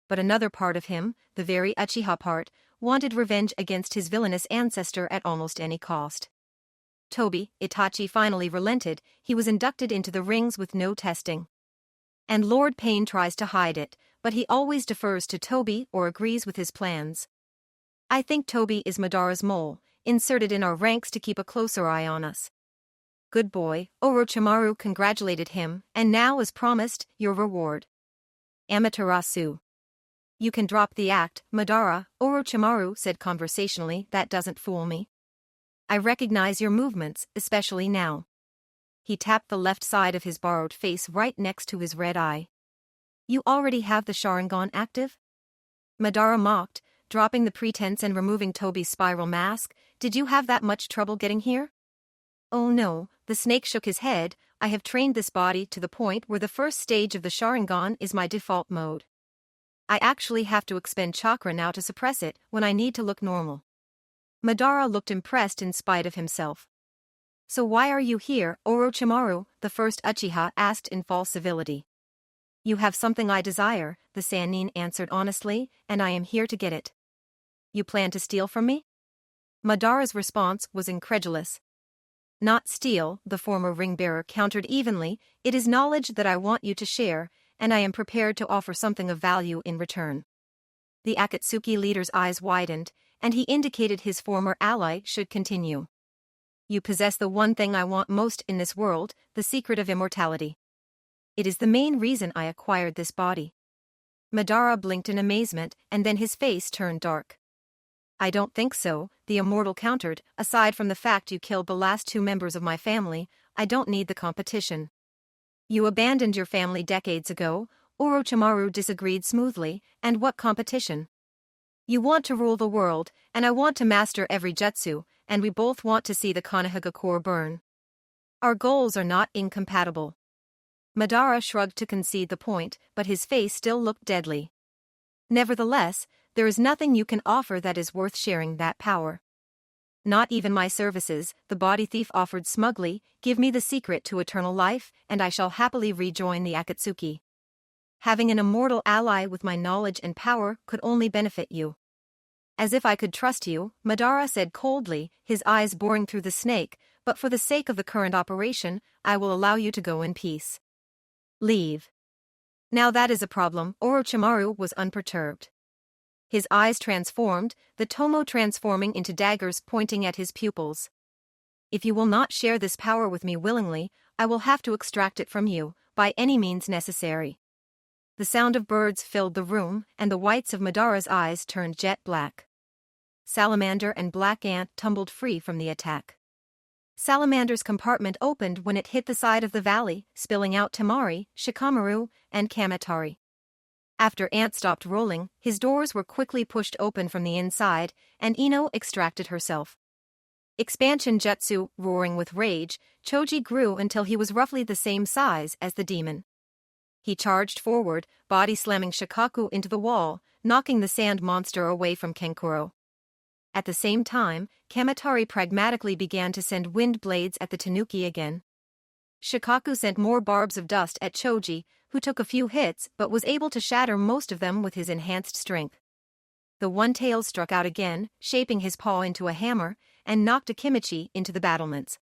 But another part of him, the very Uchiha part, wanted revenge against his villainous ancestor at almost any cost. "Toby," Itachi finally relented, "he was inducted into the rings with no testing. And Lord Pain tries to hide it, but he always defers to Toby or agrees with his plans. I think Toby is Madara's mole, inserted in our ranks to keep a closer eye on us." "Good boy," Orochimaru congratulated him, "and now as promised, your reward." "Amaterasu. You can drop the act, Madara," Orochimaru said conversationally. "That doesn't fool me. I recognize your movements, especially now." He tapped the left side of his borrowed face right next to his red eye. "You already have the Sharingan active?" Madara mocked, dropping the pretense and removing Toby's spiral mask. "Did you have that much trouble getting here?" "Oh no," the snake shook his head. "I have trained this body to the point where the first stage of the Sharingan is my default mode. I actually have to expend chakra now to suppress it when I need to look normal." Madara looked impressed in spite of himself. "So why are you here, Orochimaru?" the first Uchiha asked in false civility. "You have something I desire," the Sannin answered honestly, "and I am here to get it." "You plan to steal from me?" Madara's response was incredulous. "Not steal," the former ring-bearer countered evenly, "it is knowledge that I want you to share, and I am prepared to offer something of value in return." The Akatsuki leader's eyes widened, and he indicated his former ally should continue. "You possess the one thing I want most in this world, the secret of immortality. It is the main reason I acquired this body." Madara blinked in amazement, and then his face turned dark. I don't think so, the immortal countered. Aside from the fact you killed the last two members of my family, I don't need the competition. You abandoned your family decades ago, Orochimaru disagreed smoothly, and what competition? You want to rule the world, and I want to master every jutsu, and we both want to see the Konohagakure core burn. Our goals are not incompatible. Madara shrugged to concede the point, but his face still looked deadly. Nevertheless, there is nothing you can offer that is worth sharing that power. Not even my services, the body thief offered smugly. Give me the secret to eternal life, and I shall happily rejoin the Akatsuki. Having an immortal ally with my knowledge and power could only benefit you. As if I could trust you, Madara said coldly, his eyes boring through the snake, but for the sake of the current operation, I will allow you to go in peace. Leave. Now that is a problem. Orochimaru was unperturbed. His eyes transformed, the tomo transforming into daggers pointing at his pupils. If you will not share this power with me willingly, I will have to extract it from you, by any means necessary. The sound of birds filled the room, and the whites of Madara's eyes turned jet black. Salamander and Black Ant tumbled free from the attack. Salamander's compartment opened when it hit the side of the valley, spilling out Temari, Shikamaru, and Kamatari. After Ant stopped rolling, his doors were quickly pushed open from the inside, and Ino extracted herself. Expansion jutsu, roaring with rage, Choji grew until he was roughly the same size as the demon. He charged forward, body slamming Shikaku into the wall, knocking the sand monster away from Kankuro. At the same time, Kamatari pragmatically began to send wind blades at the Tanuki again. Shikaku sent more barbs of dust at Choji, who took a few hits but was able to shatter most of them with his enhanced strength. The one-tail struck out again, shaping his paw into a hammer, and knocked Akimichi into the battlements.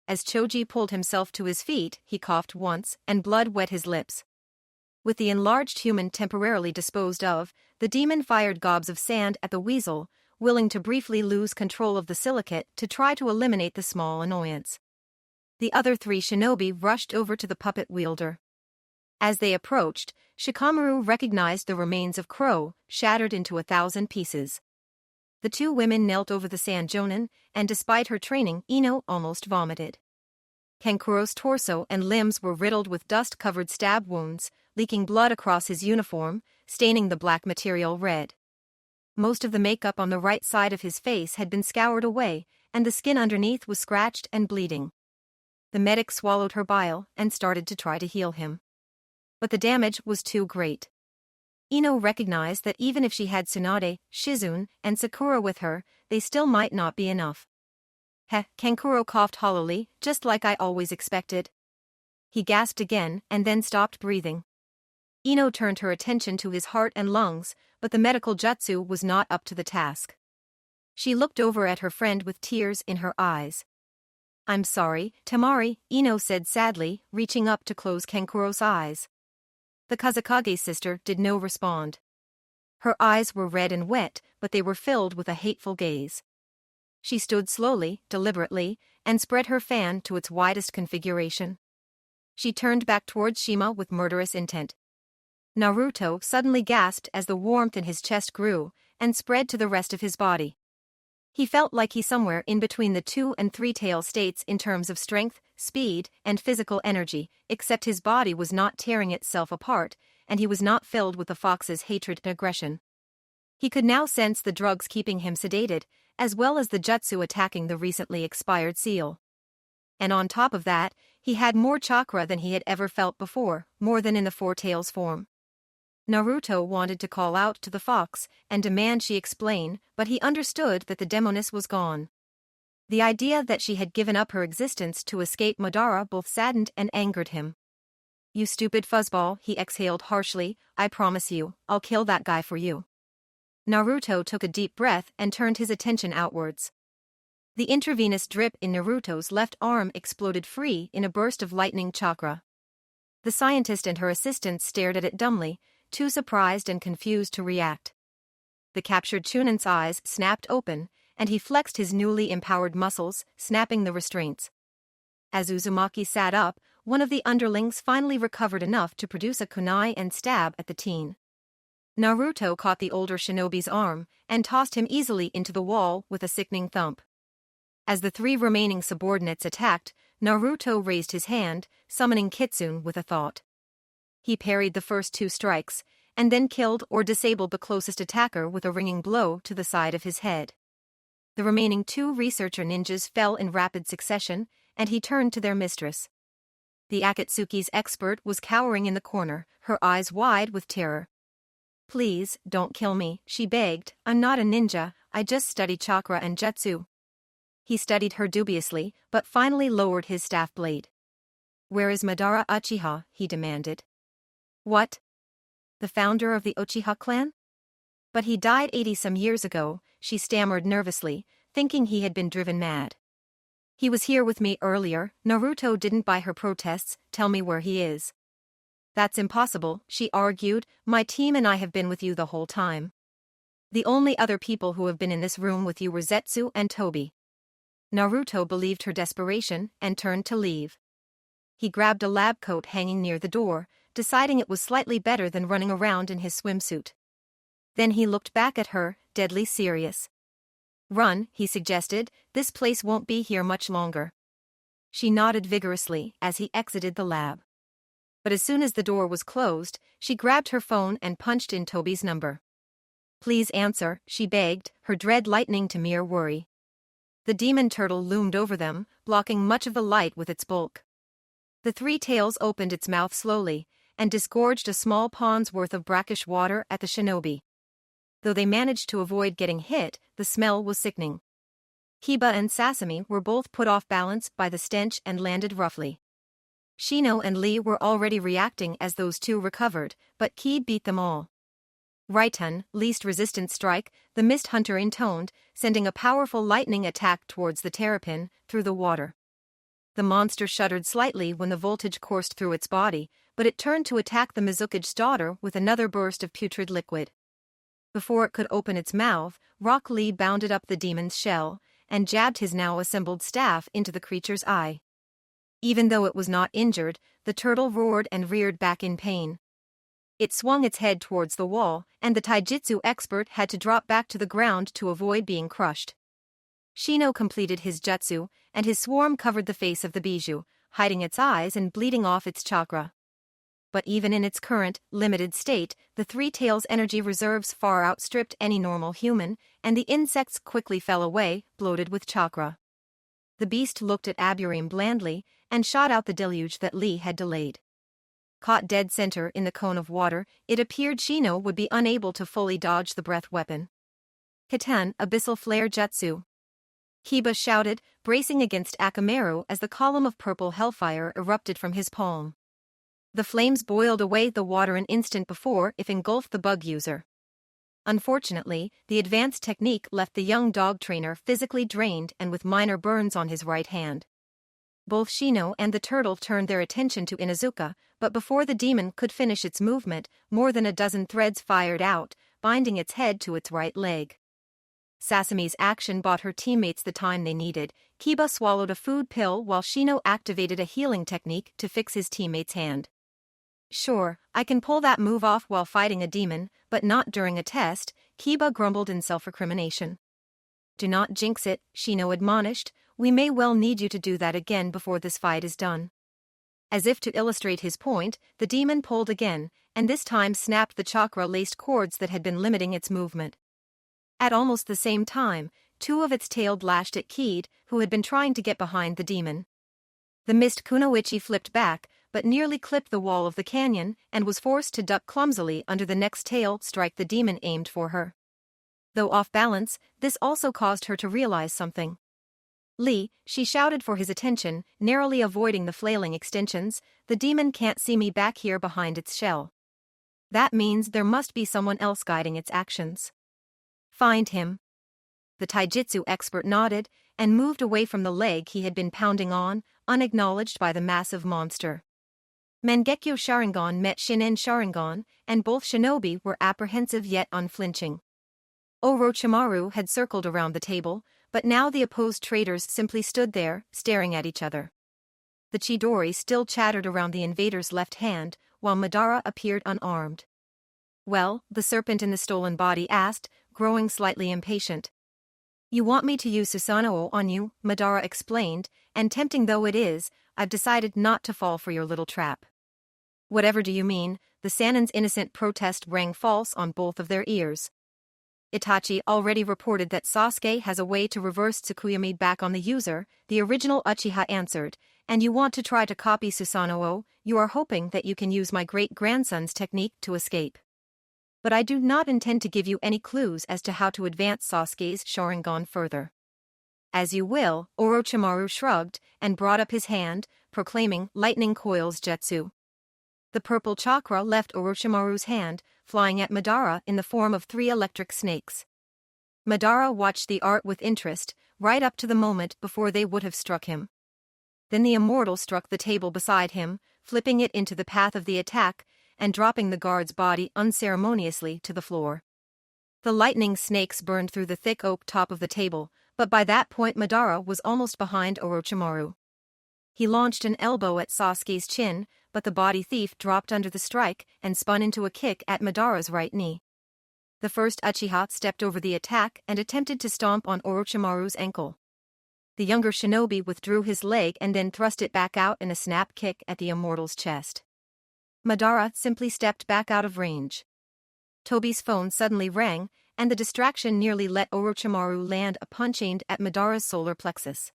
As Choji pulled himself to his feet, he coughed once, and blood wet his lips. With the enlarged human temporarily disposed of, the demon fired gobs of sand at the weasel, willing to briefly lose control of the silicate to try to eliminate the small annoyance. The other three shinobi rushed over to the puppet wielder. As they approached, Shikamaru recognized the remains of Crow, shattered into 1,000 pieces. The two women knelt over the sand jonin, and despite her training, Ino almost vomited. Kankuro's torso and limbs were riddled with dust-covered stab wounds, leaking blood across his uniform, staining the black material red. Most of the makeup on the right side of his face had been scoured away, and the skin underneath was scratched and bleeding. The medic swallowed her bile and started to try to heal him. But the damage was too great. Ino recognized that even if she had Tsunade, Shizune, and Sakura with her, they still might not be enough. Kankuro coughed hollowly, just like I always expected. He gasped again and then stopped breathing. Ino turned her attention to his heart and lungs, but the medical jutsu was not up to the task. She looked over at her friend with tears in her eyes. I'm sorry, Temari, Ino said sadly, reaching up to close Kankuro's eyes. The Kazakage's sister did no respond. Her eyes were red and wet, but they were filled with a hateful gaze. She stood slowly, deliberately, and spread her fan to its widest configuration. She turned back towards Shima with murderous intent. Naruto suddenly gasped as the warmth in his chest grew and spread to the rest of his body. He felt like he somewhere in between the 2 and 3 tail states in terms of strength, speed, and physical energy, except his body was not tearing itself apart, and he was not filled with the fox's hatred and aggression. He could now sense the drugs keeping him sedated, as well as the jutsu attacking the recently expired seal. And on top of that, he had more chakra than he had ever felt before, more than in the 4 tails form. Naruto wanted to call out to the fox and demand she explain, but he understood that the demoness was gone. The idea that she had given up her existence to escape Madara both saddened and angered him. You stupid fuzzball, he exhaled harshly, I promise you, I'll kill that guy for you. Naruto took a deep breath and turned his attention outwards. The intravenous drip in Naruto's left arm exploded free in a burst of lightning chakra. The scientist and her assistant stared at it dumbly, too surprised and confused to react. The captured Chunin's eyes snapped open, and he flexed his newly empowered muscles, snapping the restraints. As Uzumaki sat up, one of the underlings finally recovered enough to produce a kunai and stab at the teen. Naruto caught the older shinobi's arm and tossed him easily into the wall with a sickening thump. As the three remaining subordinates attacked, Naruto raised his hand, summoning Kitsune with a thought. He parried the first two strikes, and then killed or disabled the closest attacker with a ringing blow to the side of his head. The remaining two researcher ninjas fell in rapid succession, and he turned to their mistress. The Akatsuki's expert was cowering in the corner, her eyes wide with terror. "Please, don't kill me," she begged. "I'm not a ninja, I just study chakra and jutsu." He studied her dubiously, but finally lowered his staff blade. "Where is Madara Uchiha?" he demanded. "What? The founder of the Uchiha clan?" "But he died 80-some years ago," she stammered nervously, thinking he had been driven mad. "He was here with me earlier." Naruto didn't buy her protests. "Tell me where he is." "That's impossible," she argued. "My team and I have been with you the whole time. The only other people who have been in this room with you were Zetsu and Tobi." Naruto believed her desperation and turned to leave. He grabbed a lab coat hanging near the door, deciding it was slightly better than running around in his swimsuit. Then he looked back at her, deadly serious. "Run," he suggested, "this place won't be here much longer." She nodded vigorously as he exited the lab. But as soon as the door was closed, she grabbed her phone and punched in Tobi's number. "Please answer," she begged, her dread lightening to mere worry. The demon turtle loomed over them, blocking much of the light with its bulk. The three tails opened its mouth slowly, and disgorged a small pond's worth of brackish water at the shinobi. Though they managed to avoid getting hit, the smell was sickening. Kiba and Sasami were both put off balance by the stench and landed roughly. Shino and Lee were already reacting as those two recovered, but Ki beat them all. "Raiton, least resistance strike," the mist hunter intoned, sending a powerful lightning attack towards the terrapin, through the water. The monster shuddered slightly when the voltage coursed through its body, but it turned to attack the Mizukage's daughter with another burst of putrid liquid. Before it could open its mouth, Rock Lee bounded up the demon's shell, and jabbed his now assembled staff into the creature's eye. Even though it was not injured, the turtle roared and reared back in pain. It swung its head towards the wall, and the taijutsu expert had to drop back to the ground to avoid being crushed. Shino completed his jutsu, and his swarm covered the face of the bijou, hiding its eyes and bleeding off its chakra. But even in its current, limited state, the Three Tails' energy reserves far outstripped any normal human, and the insects quickly fell away, bloated with chakra. The beast looked at Aburim blandly, and shot out the deluge that Lee had delayed. Caught dead center in the cone of water, it appeared Shino would be unable to fully dodge the breath weapon. "Katan, Abyssal Flare Jutsu!" Kiba shouted, bracing against Akamaru as the column of purple hellfire erupted from his palm. The flames boiled away the water an instant before it engulfed the bug user. Unfortunately, the advanced technique left the young dog trainer physically drained and with minor burns on his right hand. Both Shino and the turtle turned their attention to Inuzuka, but before the demon could finish its movement, more than a dozen threads fired out, binding its head to its right leg. Sasami's action bought her teammates the time they needed. Kiba swallowed a food pill while Shino activated a healing technique to fix his teammate's hand. "Sure, I can pull that move off while fighting a demon, but not during a test," Kiba grumbled in self-recrimination. "Do not jinx it," Shino admonished. "We may well need you to do that again before this fight is done." As if to illustrate his point, the demon pulled again, and this time snapped the chakra-laced cords that had been limiting its movement. At almost the same time, two of its tail lashed at Kid, who had been trying to get behind the demon. The mist Kunoichi flipped back, but nearly clipped the wall of the canyon, and was forced to duck clumsily under the next tail strike the demon aimed for her. Though off balance, this also caused her to realize something. "Lee," she shouted for his attention, narrowly avoiding the flailing extensions, "the demon can't see me back here behind its shell. That means there must be someone else guiding its actions. Find him." The taijutsu expert nodded, and moved away from the leg he had been pounding on, unacknowledged by the massive monster. Mangekyo Sharingan met Shinen Sharingan, and both shinobi were apprehensive yet unflinching. Orochimaru had circled around the table, but now the opposed traders simply stood there, staring at each other. The Chidori still chattered around the invader's left hand, while Madara appeared unarmed. Well, the serpent in the stolen body asked, growing slightly impatient. You want me to use Susanoo on you, Madara explained, and tempting though it is, I've decided not to fall for your little trap. Whatever do you mean? The Sanin's innocent protest rang false on both of their ears. Itachi already reported that Sasuke has a way to reverse Tsukuyomi back on the user, the original Uchiha answered, and you want to try to copy Susanoo, you are hoping that you can use my great-grandson's technique to escape. But I do not intend to give you any clues as to how to advance Sasuke's Sharingan further. As you will, Orochimaru shrugged and brought up his hand, proclaiming Lightning Coil's Jutsu. The purple chakra left Orochimaru's hand, flying at Madara in the form of 3 electric snakes. Madara watched the art with interest, right up to the moment before they would have struck him. Then the immortal struck the table beside him, flipping it into the path of the attack, and dropping the guard's body unceremoniously to the floor. The lightning snakes burned through the thick oak top of the table, but by that point Madara was almost behind Orochimaru. He launched an elbow at Sasuke's chin, but the body thief dropped under the strike and spun into a kick at Madara's right knee. The first Uchiha stepped over the attack and attempted to stomp on Orochimaru's ankle. The younger shinobi withdrew his leg and then thrust it back out in a snap kick at the immortal's chest. Madara simply stepped back out of range. Tobi's phone suddenly rang, and the distraction nearly let Orochimaru land a punch aimed at Madara's solar plexus.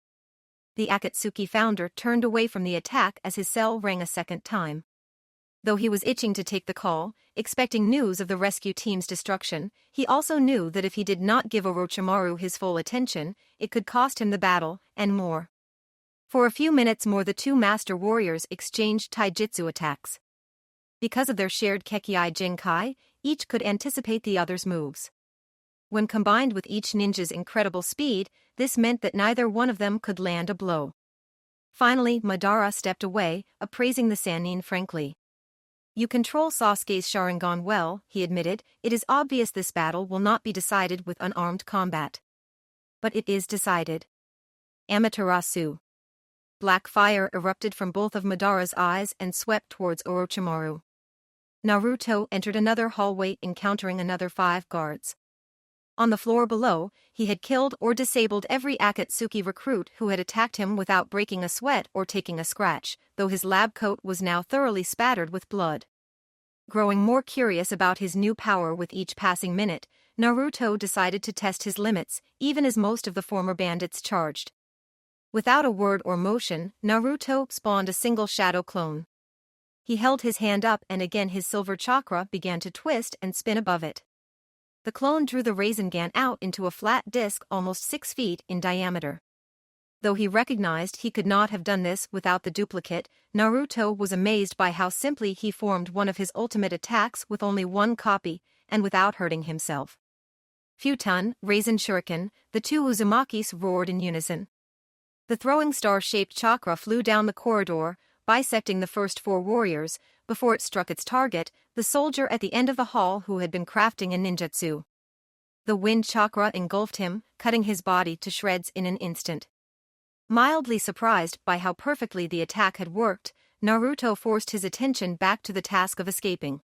The Akatsuki founder turned away from the attack as his cell rang a second time. Though he was itching to take the call, expecting news of the rescue team's destruction, he also knew that if he did not give Orochimaru his full attention, it could cost him the battle, and more. For a few minutes more the 2 master warriors exchanged taijutsu attacks. Because of their shared Kekkei Jinkai, each could anticipate the other's moves. When combined with each ninja's incredible speed, this meant that neither one of them could land a blow. Finally, Madara stepped away, appraising the Sannin frankly. You control Sasuke's Sharingan well, he admitted. It is obvious this battle will not be decided with unarmed combat. But it is decided. Amaterasu. Black fire erupted from both of Madara's eyes and swept towards Orochimaru. Naruto entered another hallway, encountering another 5 guards. On the floor below, he had killed or disabled every Akatsuki recruit who had attacked him without breaking a sweat or taking a scratch, though his lab coat was now thoroughly spattered with blood. Growing more curious about his new power with each passing minute, Naruto decided to test his limits, even as most of the former bandits charged. Without a word or motion, Naruto spawned a single shadow clone. He held his hand up and again his silver chakra began to twist and spin above it. The clone drew the Rasengan out into a flat disc almost 6 feet in diameter. Though he recognized he could not have done this without the duplicate, Naruto was amazed by how simply he formed one of his ultimate attacks with only 1 copy, and without hurting himself. Futon, Rasen Shuriken, the 2 Uzumakis roared in unison. The throwing star-shaped chakra flew down the corridor, bisecting the first 4 warriors, before it struck its target, the soldier at the end of the hall who had been crafting a ninjutsu. The wind chakra engulfed him, cutting his body to shreds in an instant. Mildly surprised by how perfectly the attack had worked, Naruto forced his attention back to the task of escaping.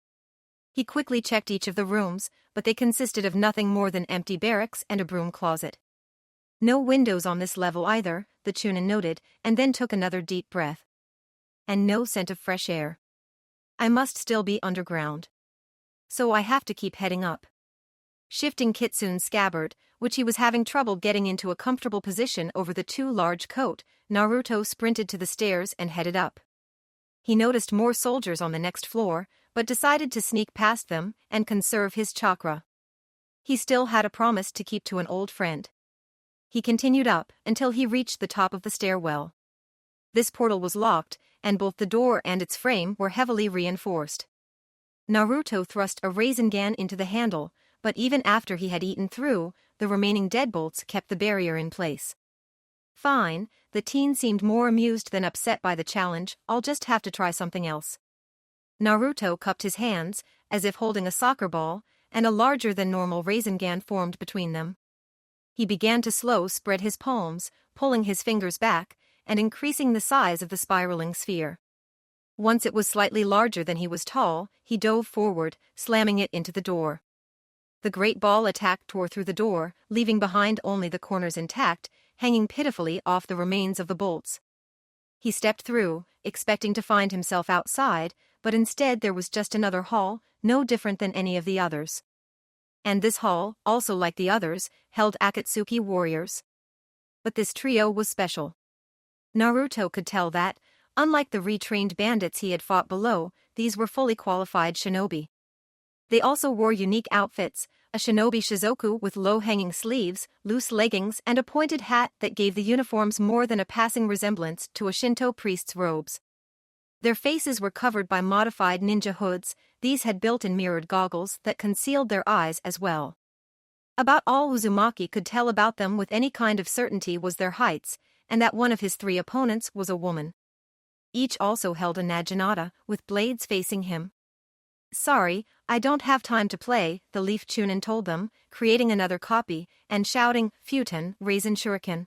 He quickly checked each of the rooms, but they consisted of nothing more than empty barracks and a broom closet. No windows on this level either, the Chunin noted, and then took another deep breath. And no scent of fresh air. I must still be underground. So I have to keep heading up. Shifting Kitsune's scabbard, which he was having trouble getting into a comfortable position over the too large coat, Naruto sprinted to the stairs and headed up. He noticed more soldiers on the next floor, but decided to sneak past them and conserve his chakra. He still had a promise to keep to an old friend. He continued up until he reached the top of the stairwell. This portal was locked, and both the door and its frame were heavily reinforced. Naruto thrust a Rasengan into the handle, but even after he had eaten through, the remaining deadbolts kept the barrier in place. Fine, the teen seemed more amused than upset by the challenge. I'll just have to try something else. Naruto cupped his hands, as if holding a soccer ball, and a larger-than-normal Rasengan formed between them. He began to spread his palms, pulling his fingers back, and increasing the size of the spiraling sphere. Once it was slightly larger than he was tall, he dove forward, slamming it into the door. The great ball attack tore through the door, leaving behind only the corners intact, hanging pitifully off the remains of the bolts. He stepped through, expecting to find himself outside, but instead there was just another hall, no different than any of the others. And this hall, also like the others, held Akatsuki warriors. But this trio was special. Naruto could tell that, unlike the retrained bandits he had fought below, these were fully qualified shinobi. They also wore unique outfits, a shinobi shizoku with low-hanging sleeves, loose leggings and a pointed hat that gave the uniforms more than a passing resemblance to a Shinto priest's robes. Their faces were covered by modified ninja hoods. These had built-in mirrored goggles that concealed their eyes as well. About all Uzumaki could tell about them with any kind of certainty was their heights, and that one of his three opponents was a woman. Each also held a naginata, with blades facing him. "Sorry, I don't have time to play," the Leaf Chunin told them, creating another copy, and shouting, "Futen, Raisin Shuriken."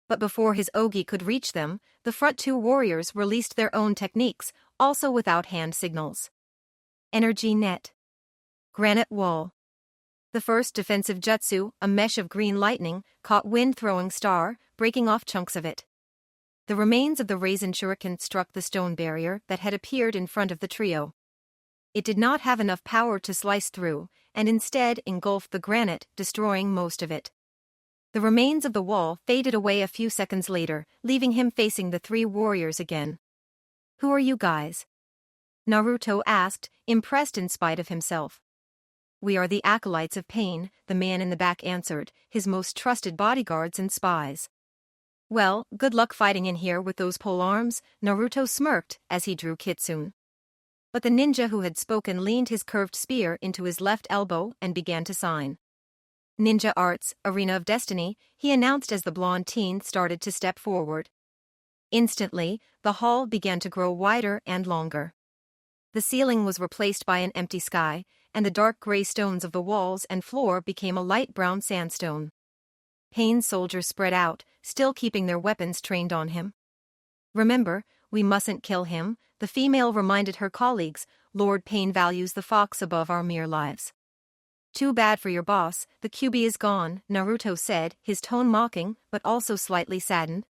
But before his Ogi could reach them, the front two warriors released their own techniques, also without hand signals. Energy Net. Granite Wall. The first defensive jutsu, a mesh of green lightning, caught wind-throwing star, breaking off chunks of it. The remains of the Raisin Shuriken struck the stone barrier that had appeared in front of the trio. It did not have enough power to slice through, and instead engulfed the granite, destroying most of it. The remains of the wall faded away a few seconds later, leaving him facing the three warriors again. "Who are you guys?" Naruto asked, impressed in spite of himself. "We are the acolytes of pain," the man in the back answered, his most trusted bodyguards and spies. "Well, good luck fighting in here with those polearms," Naruto smirked as he drew Kitsune. But the ninja who had spoken leaned his curved spear into his left elbow and began to sign. "Ninja Arts, Arena of Destiny," he announced as the blonde teen started to step forward. Instantly, the hall began to grow wider and longer. The ceiling was replaced by an empty sky, and the dark gray stones of the walls and floor became a light brown sandstone. Pain's soldiers spread out, still keeping their weapons trained on him. "Remember, we mustn't kill him," the female reminded her colleagues. "Lord Pain values the fox above our mere lives." "Too bad for your boss, the Kyuubi is gone," Naruto said, his tone mocking, but also slightly saddened.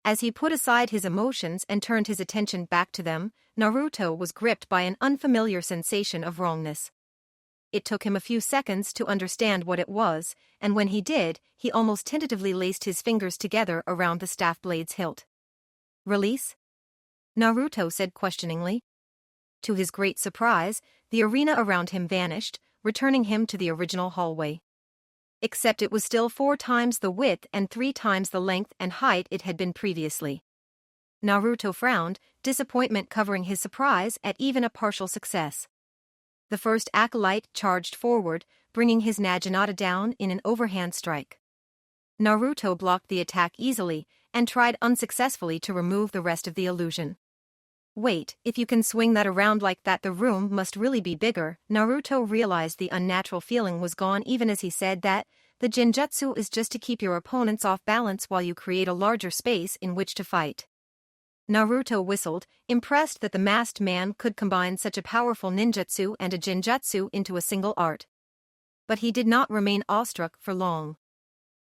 As he put aside his emotions and turned his attention back to them, Naruto was gripped by an unfamiliar sensation of wrongness. It took him a few seconds to understand what it was, and when he did, he almost tentatively laced his fingers together around the staff blade's hilt. "Release?" Naruto said questioningly. To his great surprise, the arena around him vanished, returning him to the original hallway. Except it was still 4 times the width and 3 times the length and height it had been previously. Naruto frowned, disappointment covering his surprise at even a partial success. The first acolyte charged forward, bringing his naginata down in an overhand strike. Naruto blocked the attack easily, and tried unsuccessfully to remove the rest of the illusion. "Wait, if you can swing that around like that, the room must really be bigger." Naruto realized the unnatural feeling was gone even as he said that, "The genjutsu is just to keep your opponents off balance while you create a larger space in which to fight." Naruto whistled, impressed that the masked man could combine such a powerful ninjutsu and a genjutsu into a single art. But he did not remain awestruck for long.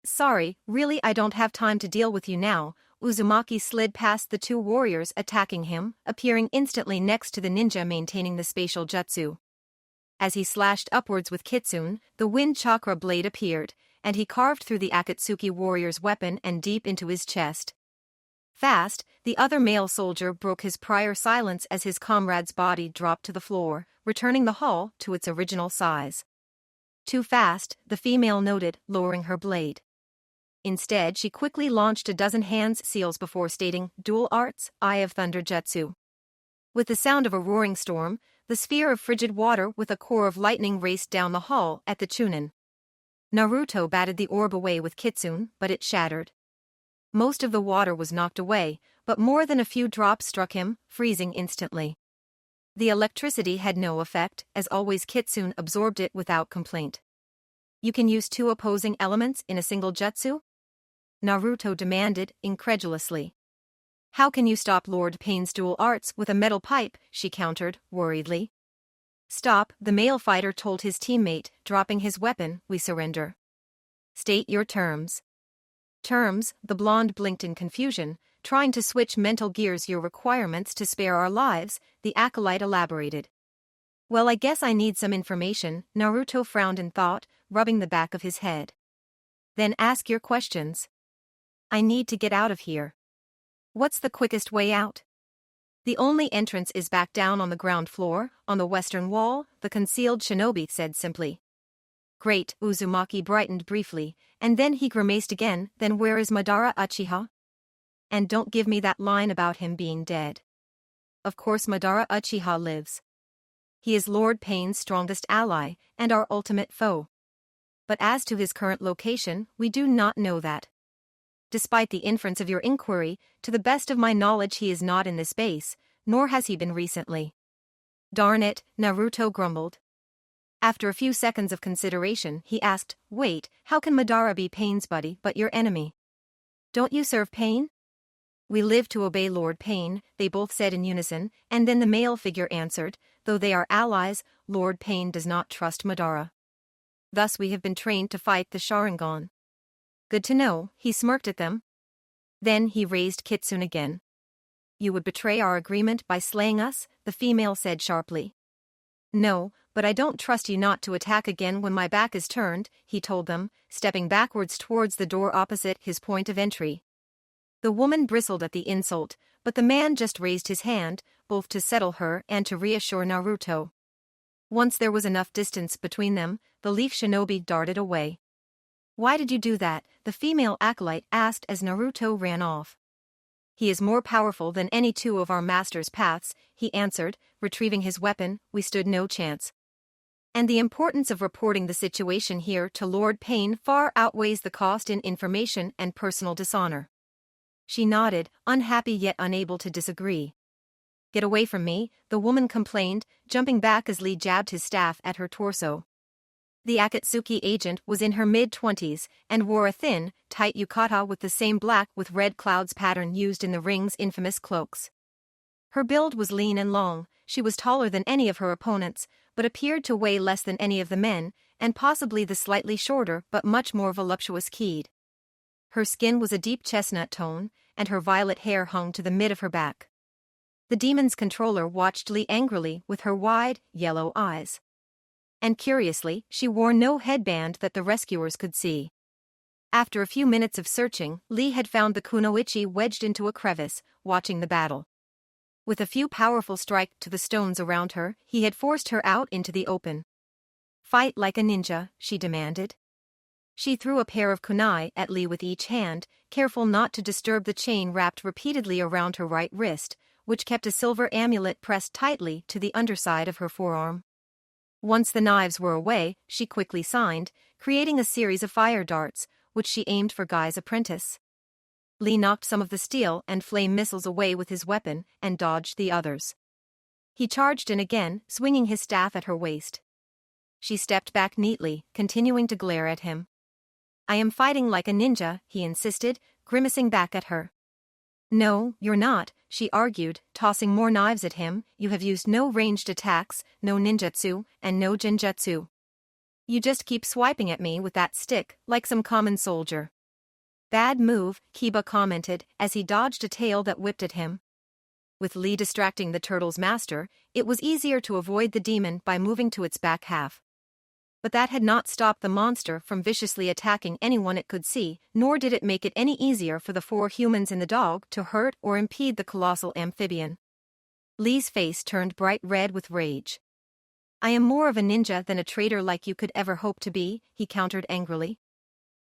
"Sorry, really I don't have time to deal with you now." Uzumaki slid past the 2 warriors attacking him, appearing instantly next to the ninja maintaining the spatial jutsu. As he slashed upwards with Kitsune, the wind chakra blade appeared, and he carved through the Akatsuki warrior's weapon and deep into his chest. Fast, the other male soldier broke his prior silence as his comrade's body dropped to the floor, returning the hall to its original size. "Too fast," the female noted, lowering her blade. Instead, she quickly launched a dozen hands seals before stating, "Dual Arts, Eye of Thunder Jutsu." With the sound of a roaring storm, the sphere of frigid water with a core of lightning raced down the hall at the Chunin. Naruto batted the orb away with Kitsune, but it shattered. Most of the water was knocked away, but more than a few drops struck him, freezing instantly. The electricity had no effect, as always Kitsune absorbed it without complaint. "You can use 2 opposing elements in a single jutsu?" Naruto demanded, incredulously. How can you stop Lord Payne's dual arts with a metal pipe? She countered, worriedly. Stop, the male fighter told his teammate, dropping his weapon. We surrender. State your terms. Terms, the blonde blinked in confusion, trying to switch mental gears. Your requirements to spare our lives, the acolyte elaborated. Well, I guess I need some information, Naruto frowned in thought, rubbing the back of his head. Then ask your questions. I need to get out of here. What's the quickest way out? The only entrance is back down on the ground floor, on the western wall, the concealed shinobi said simply. Great, Uzumaki brightened briefly, and then he grimaced again. Then where is Madara Uchiha? And don't give me that line about him being dead. Of course Madara Uchiha lives. He is Lord Payne's strongest ally, and our ultimate foe. But as to his current location, we do not know that. Despite the inference of your inquiry, to the best of my knowledge he is not in this base, nor has he been recently. Darn it, Naruto grumbled. After a few seconds of consideration, he asked, wait, how can Madara be Payne's buddy but your enemy? Don't you serve Payne? We live to obey Lord Payne, they both said in unison, and then the male figure answered, though they are allies, Lord Payne does not trust Madara. Thus we have been trained to fight the Sharingan. Good to know, he smirked at them. Then he raised Kitsune again. You would betray our agreement by slaying us, the female said sharply. No, but I don't trust you not to attack again when my back is turned, he told them, stepping backwards towards the door opposite his point of entry. The woman bristled at the insult, but the man just raised his hand, both to settle her and to reassure Naruto. Once there was enough distance between them, the leaf shinobi darted away. Why did you do that? The female acolyte asked as Naruto ran off. He is more powerful than any two of our master's paths, he answered, retrieving his weapon. We stood no chance. And the importance of reporting the situation here to Lord Payne far outweighs the cost in information and personal dishonor. She nodded, unhappy yet unable to disagree. Get away from me, the woman complained, jumping back as Lee jabbed his staff at her torso. The Akatsuki agent was in her mid-20s and wore a thin, tight yukata with the same black with red clouds pattern used in the ring's infamous cloaks. Her build was lean and long, she was taller than any of her opponents, but appeared to weigh less than any of the men, and possibly the slightly shorter but much more voluptuous Keed. Her skin was a deep chestnut tone, and her violet hair hung to the mid of her back. The demon's controller watched Lee angrily with her wide, yellow eyes. And curiously, she wore no headband that the rescuers could see. After a few minutes of searching, Lee had found the kunoichi wedged into a crevice, watching the battle. With a few powerful strikes to the stones around her, he had forced her out into the open. Fight like a ninja, she demanded. She threw a pair of kunai at Lee with each hand, careful not to disturb the chain wrapped repeatedly around her right wrist, which kept a silver amulet pressed tightly to the underside of her forearm. Once the knives were away, she quickly signed, creating a series of fire darts, which she aimed for Guy's apprentice. Lee knocked some of the steel and flame missiles away with his weapon and dodged the others. He charged in again, swinging his staff at her waist. She stepped back neatly, continuing to glare at him. I am fighting like a ninja, he insisted, grimacing back at her. No, you're not, she argued, tossing more knives at him. You have used no ranged attacks, no ninjutsu, and no genjutsu. You just keep swiping at me with that stick, like some common soldier. Bad move, Kiba commented, as he dodged a tail that whipped at him. With Lee distracting the turtle's master, it was easier to avoid the demon by moving to its back half. But that had not stopped the monster from viciously attacking anyone it could see, nor did it make it any easier for the 4 humans in the dog to hurt or impede the colossal amphibian. Lee's face turned bright red with rage. I am more of a ninja than a traitor like you could ever hope to be, he countered angrily.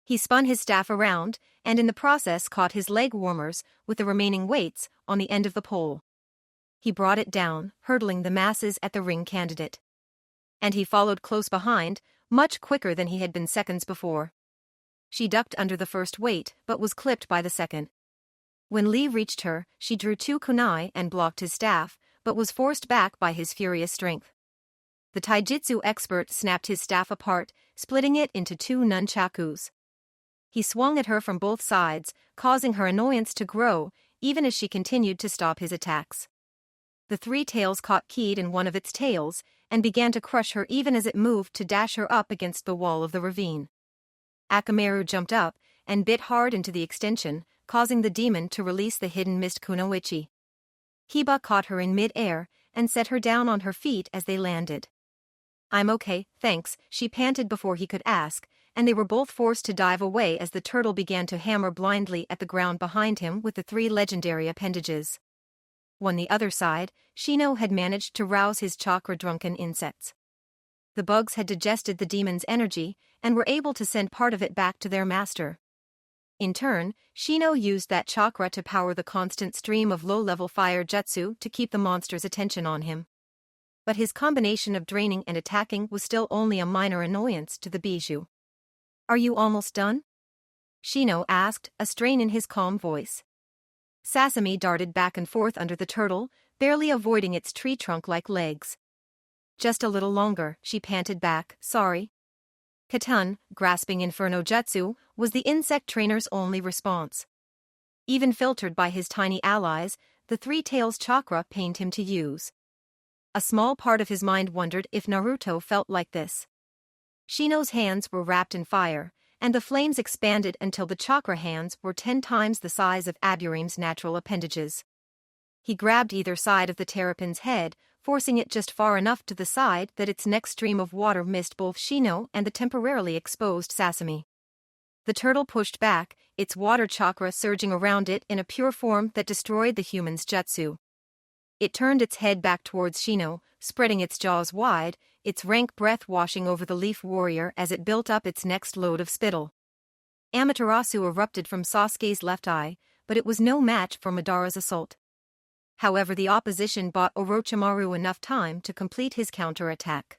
He spun his staff around, and in the process caught his leg warmers, with the remaining weights, on the end of the pole. He brought it down, hurtling the masses at the ring candidate. And he followed close behind, much quicker than he had been seconds before. She ducked under the first weight, but was clipped by the second. When Lee reached her, she drew 2 kunai and blocked his staff, but was forced back by his furious strength. The taijutsu expert snapped his staff apart, splitting it into 2 nunchakus. He swung at her from both sides, causing her annoyance to grow, even as she continued to stop his attacks. The three tails caught Keed in one of its tails, and began to crush her even as it moved to dash her up against the wall of the ravine. Akamaru jumped up, and bit hard into the extension, causing the demon to release the hidden mist kunoichi. Hiba caught her in mid-air, and set her down on her feet as they landed. "I'm okay, thanks," she panted before he could ask, and they were both forced to dive away as the turtle began to hammer blindly at the ground behind him with the three legendary appendages. On the other side, Shino had managed to rouse his chakra-drunken insects. The bugs had digested the demon's energy, and were able to send part of it back to their master. In turn, Shino used that chakra to power the constant stream of low-level fire jutsu to keep the monster's attention on him. But his combination of draining and attacking was still only a minor annoyance to the bijou. "Are you almost done?" Shino asked, a strain in his calm voice. Sasami darted back and forth under the turtle, barely avoiding its tree trunk-like legs. "Just a little longer," she panted back, "sorry." Katun, grasping Inferno Jutsu, was the insect trainer's only response. Even filtered by his tiny allies, the Three Tails chakra pained him to use. A small part of his mind wondered if Naruto felt like this. Shino's hands were wrapped in fire, and the flames expanded until the chakra hands were 10 times the size of Aburim's natural appendages. He grabbed either side of the terrapin's head, forcing it just far enough to the side that its next stream of water missed both Shino and the temporarily exposed Sasami. The turtle pushed back, its water chakra surging around it in a pure form that destroyed the human's jutsu. It turned its head back towards Shino, spreading its jaws wide, its rank breath washing over the leaf warrior as it built up its next load of spittle. Amaterasu erupted from Sasuke's left eye, but it was no match for Madara's assault. However, the opposition bought Orochimaru enough time to complete his counter-attack.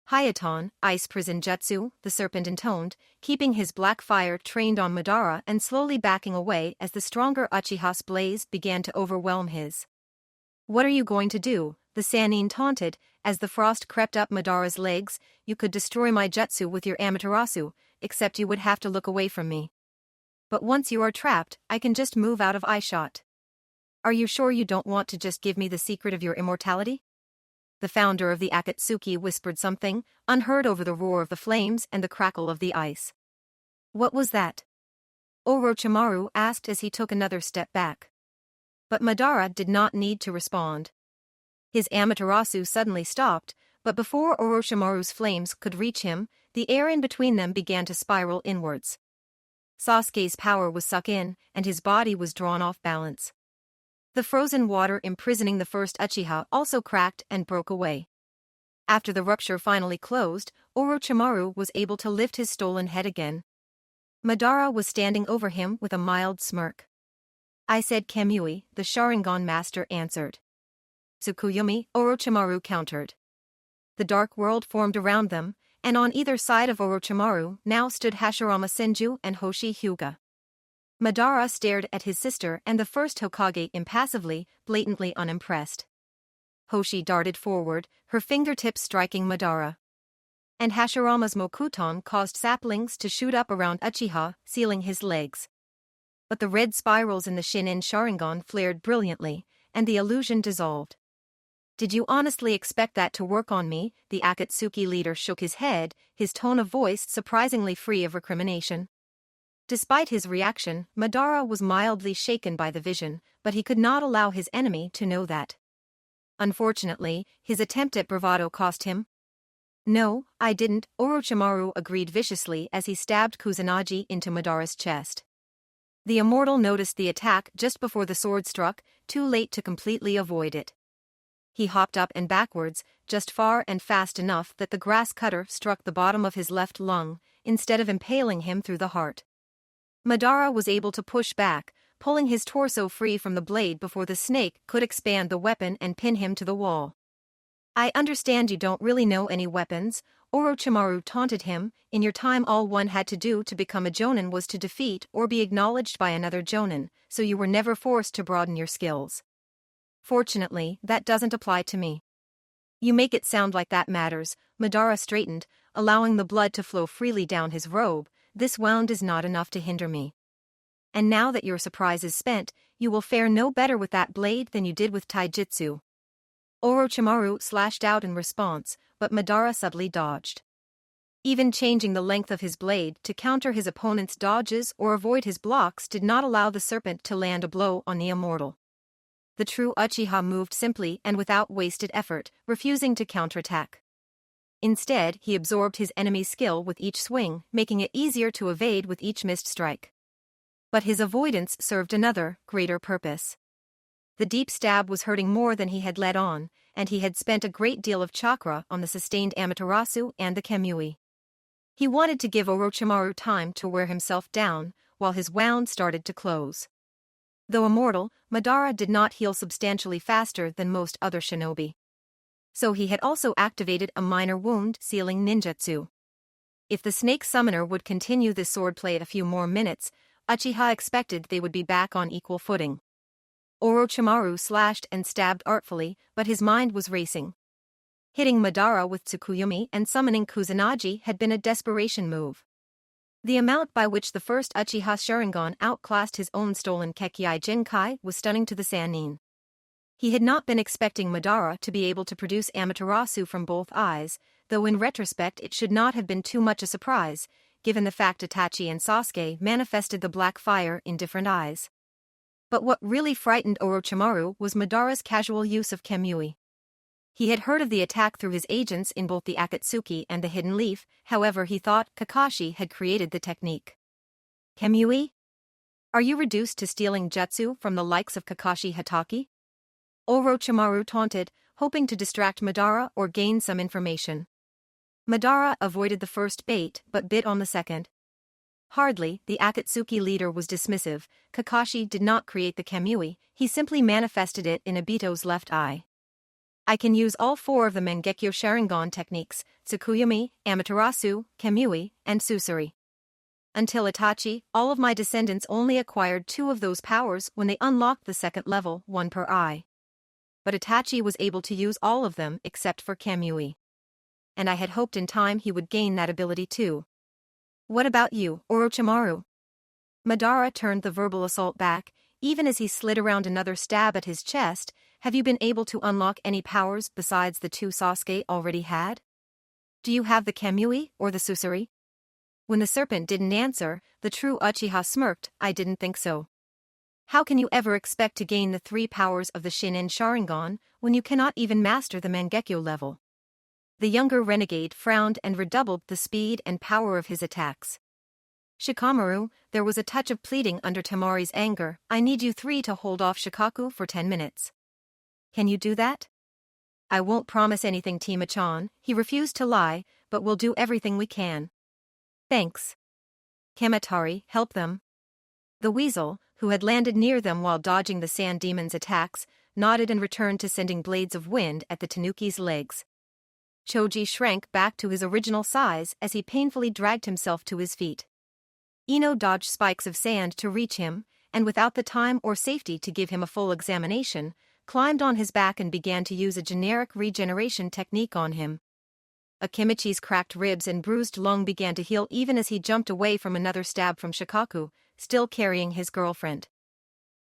Hayaton, Ice Prison Jutsu, the serpent intoned, keeping his black fire trained on Madara and slowly backing away as the stronger Uchiha's blaze began to overwhelm his. "What are you going to do?" the Sannin taunted, as the frost crept up Madara's legs. "You could destroy my jutsu with your Amaterasu, except you would have to look away from me. But once you are trapped, I can just move out of eyeshot. Are you sure you don't want to just give me the secret of your immortality?" The founder of the Akatsuki whispered something, unheard over the roar of the flames and the crackle of the ice. "What was that?" Orochimaru asked as he took another step back. But Madara did not need to respond. His Amaterasu suddenly stopped, but before Orochimaru's flames could reach him, the air in between them began to spiral inwards. Sasuke's power was sucked in, and his body was drawn off balance. The frozen water imprisoning the first Uchiha also cracked and broke away. After the rupture finally closed, Orochimaru was able to lift his stolen head again. Madara was standing over him with a mild smirk. "I said Kamui," the Sharingan master answered. "Tsukuyomi," Orochimaru countered. The dark world formed around them, and on either side of Orochimaru now stood Hashirama Senju and Hoshi Hyuga. Madara stared at his sister and the first Hokage impassively, blatantly unimpressed. Hoshi darted forward, her fingertips striking Madara. And Hashirama's Mokuton caused saplings to shoot up around Uchiha, sealing his legs. But the red spirals in the Shinin Sharingan flared brilliantly, and the illusion dissolved. "Did you honestly expect that to work on me?" The Akatsuki leader shook his head, his tone of voice surprisingly free of recrimination. Despite his reaction, Madara was mildly shaken by the vision, but he could not allow his enemy to know that. Unfortunately, his attempt at bravado cost him. "No, I didn't," Orochimaru agreed viciously as he stabbed Kusanagi into Madara's chest. The immortal noticed the attack just before the sword struck, too late to completely avoid it. He hopped up and backwards, just far and fast enough that the grass cutter struck the bottom of his left lung, instead of impaling him through the heart. Madara was able to push back, pulling his torso free from the blade before the snake could expand the weapon and pin him to the wall. "I understand you don't really know any weapons," Orochimaru taunted him. "In your time all one had to do to become a jonin was to defeat or be acknowledged by another jonin, so you were never forced to broaden your skills. Fortunately, that doesn't apply to me." "You make it sound like that matters." Madara straightened, allowing the blood to flow freely down his robe. "This wound is not enough to hinder me. And now that your surprise is spent, you will fare no better with that blade than you did with taijutsu. Orochimaru slashed out in response, but Madara subtly dodged. Even changing the length of his blade to counter his opponent's dodges or avoid his blocks did not allow the serpent to land a blow on the immortal. The true Uchiha moved simply and without wasted effort, refusing to counterattack. Instead, he absorbed his enemy's skill with each swing, making it easier to evade with each missed strike. But his avoidance served another, greater purpose. The deep stab was hurting more than he had let on, and he had spent a great deal of chakra on the sustained Amaterasu and the Kamui. He wanted to give Orochimaru time to wear himself down, while his wound started to close. Though immortal, Madara did not heal substantially faster than most other shinobi. So he had also activated a minor wound-sealing ninjutsu. If the snake summoner would continue this swordplay a few more minutes, Uchiha expected they would be back on equal footing. Orochimaru slashed and stabbed artfully, but his mind was racing. Hitting Madara with Tsukuyomi and summoning Kusanagi had been a desperation move. The amount by which the first Uchiha Sharingan outclassed his own stolen Kekkei Jinkai was stunning to the Sannin. He had not been expecting Madara to be able to produce Amaterasu from both eyes, though in retrospect it should not have been too much a surprise, given the fact Itachi and Sasuke manifested the black fire in different eyes. But what really frightened Orochimaru was Madara's casual use of Kamui. He had heard of the attack through his agents in both the Akatsuki and the Hidden Leaf, however he thought Kakashi had created the technique. Kamui? Are you reduced to stealing jutsu from the likes of Kakashi Hatake? Orochimaru taunted, hoping to distract Madara or gain some information. Madara avoided the first bait but bit on the second. Hardly, the Akatsuki leader was dismissive. Kakashi did not create the Kamui, he simply manifested it in Obito's left eye. I can use all four of the Mangekyo Sharingan techniques, Tsukuyomi, Amaterasu, Kamui, and Susuri. Until Itachi, all of my descendants only acquired 2 of those powers when they unlocked the second level, 1 per eye. But Itachi was able to use all of them except for Kamui. And I had hoped in time he would gain that ability too. What about you, Orochimaru? Madara turned the verbal assault back, even as he slid around another stab at his chest. Have you been able to unlock any powers besides the 2 Sasuke already had? Do you have the Kamui or the Susuri? When the serpent didn't answer, the true Uchiha smirked. I didn't think so. How can you ever expect to gain the 3 powers of the Shinin Sharingan when you cannot even master the Mangekyo level? The younger renegade frowned and redoubled the speed and power of his attacks. Shikamaru, there was a touch of pleading under Tamari's anger. I need you 3 to hold off Shikaku for 10 minutes. Can you do that? I won't promise anything, Tima-chan. He refused to lie, but we'll do everything we can. Thanks. Kamatari, help them. The weasel, who had landed near them while dodging the sand demon's attacks, nodded and returned to sending blades of wind at the tanuki's legs. Choji shrank back to his original size as he painfully dragged himself to his feet. Ino dodged spikes of sand to reach him, and without the time or safety to give him a full examination, climbed on his back and began to use a generic regeneration technique on him. Akimichi's cracked ribs and bruised lung began to heal even as he jumped away from another stab from Shikaku, still carrying his girlfriend.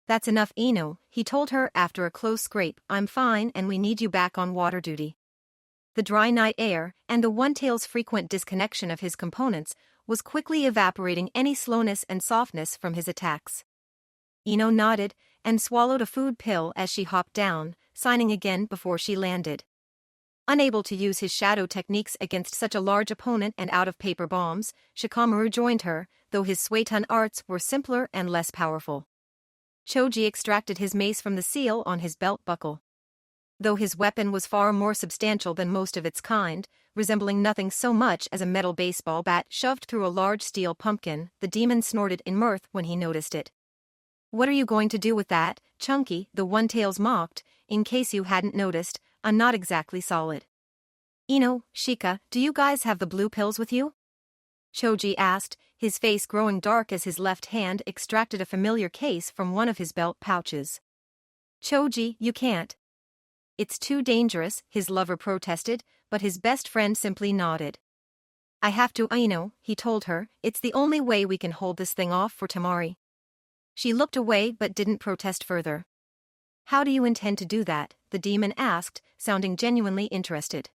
That's enough, Ino, he told her after a close scrape. I'm fine and we need you back on water duty. The dry night air, and the One-Tail's frequent disconnection of his components, was quickly evaporating any slowness and softness from his attacks. Ino nodded, and swallowed a food pill as she hopped down, signing again before she landed. Unable to use his shadow techniques against such a large opponent and out of paper bombs, Shikamaru joined her, though his Suiton arts were simpler and less powerful. Choji extracted his mace from the seal on his belt buckle. Though his weapon was far more substantial than most of its kind, resembling nothing so much as a metal baseball bat shoved through a large steel pumpkin, the demon snorted in mirth when he noticed it. What are you going to do with that, Chunky? The One-Tails mocked. In case you hadn't noticed, I'm not exactly solid. Ino, Shika, do you guys have the blue pills with you? Choji asked, his face growing dark as his left hand extracted a familiar case from one of his belt pouches. Choji, you can't. It's too dangerous, his lover protested, but his best friend simply nodded. I have to, Ino, he told her. It's the only way we can hold this thing off for Tamari. She looked away but didn't protest further. How do you intend to do that? The demon asked, sounding genuinely interested.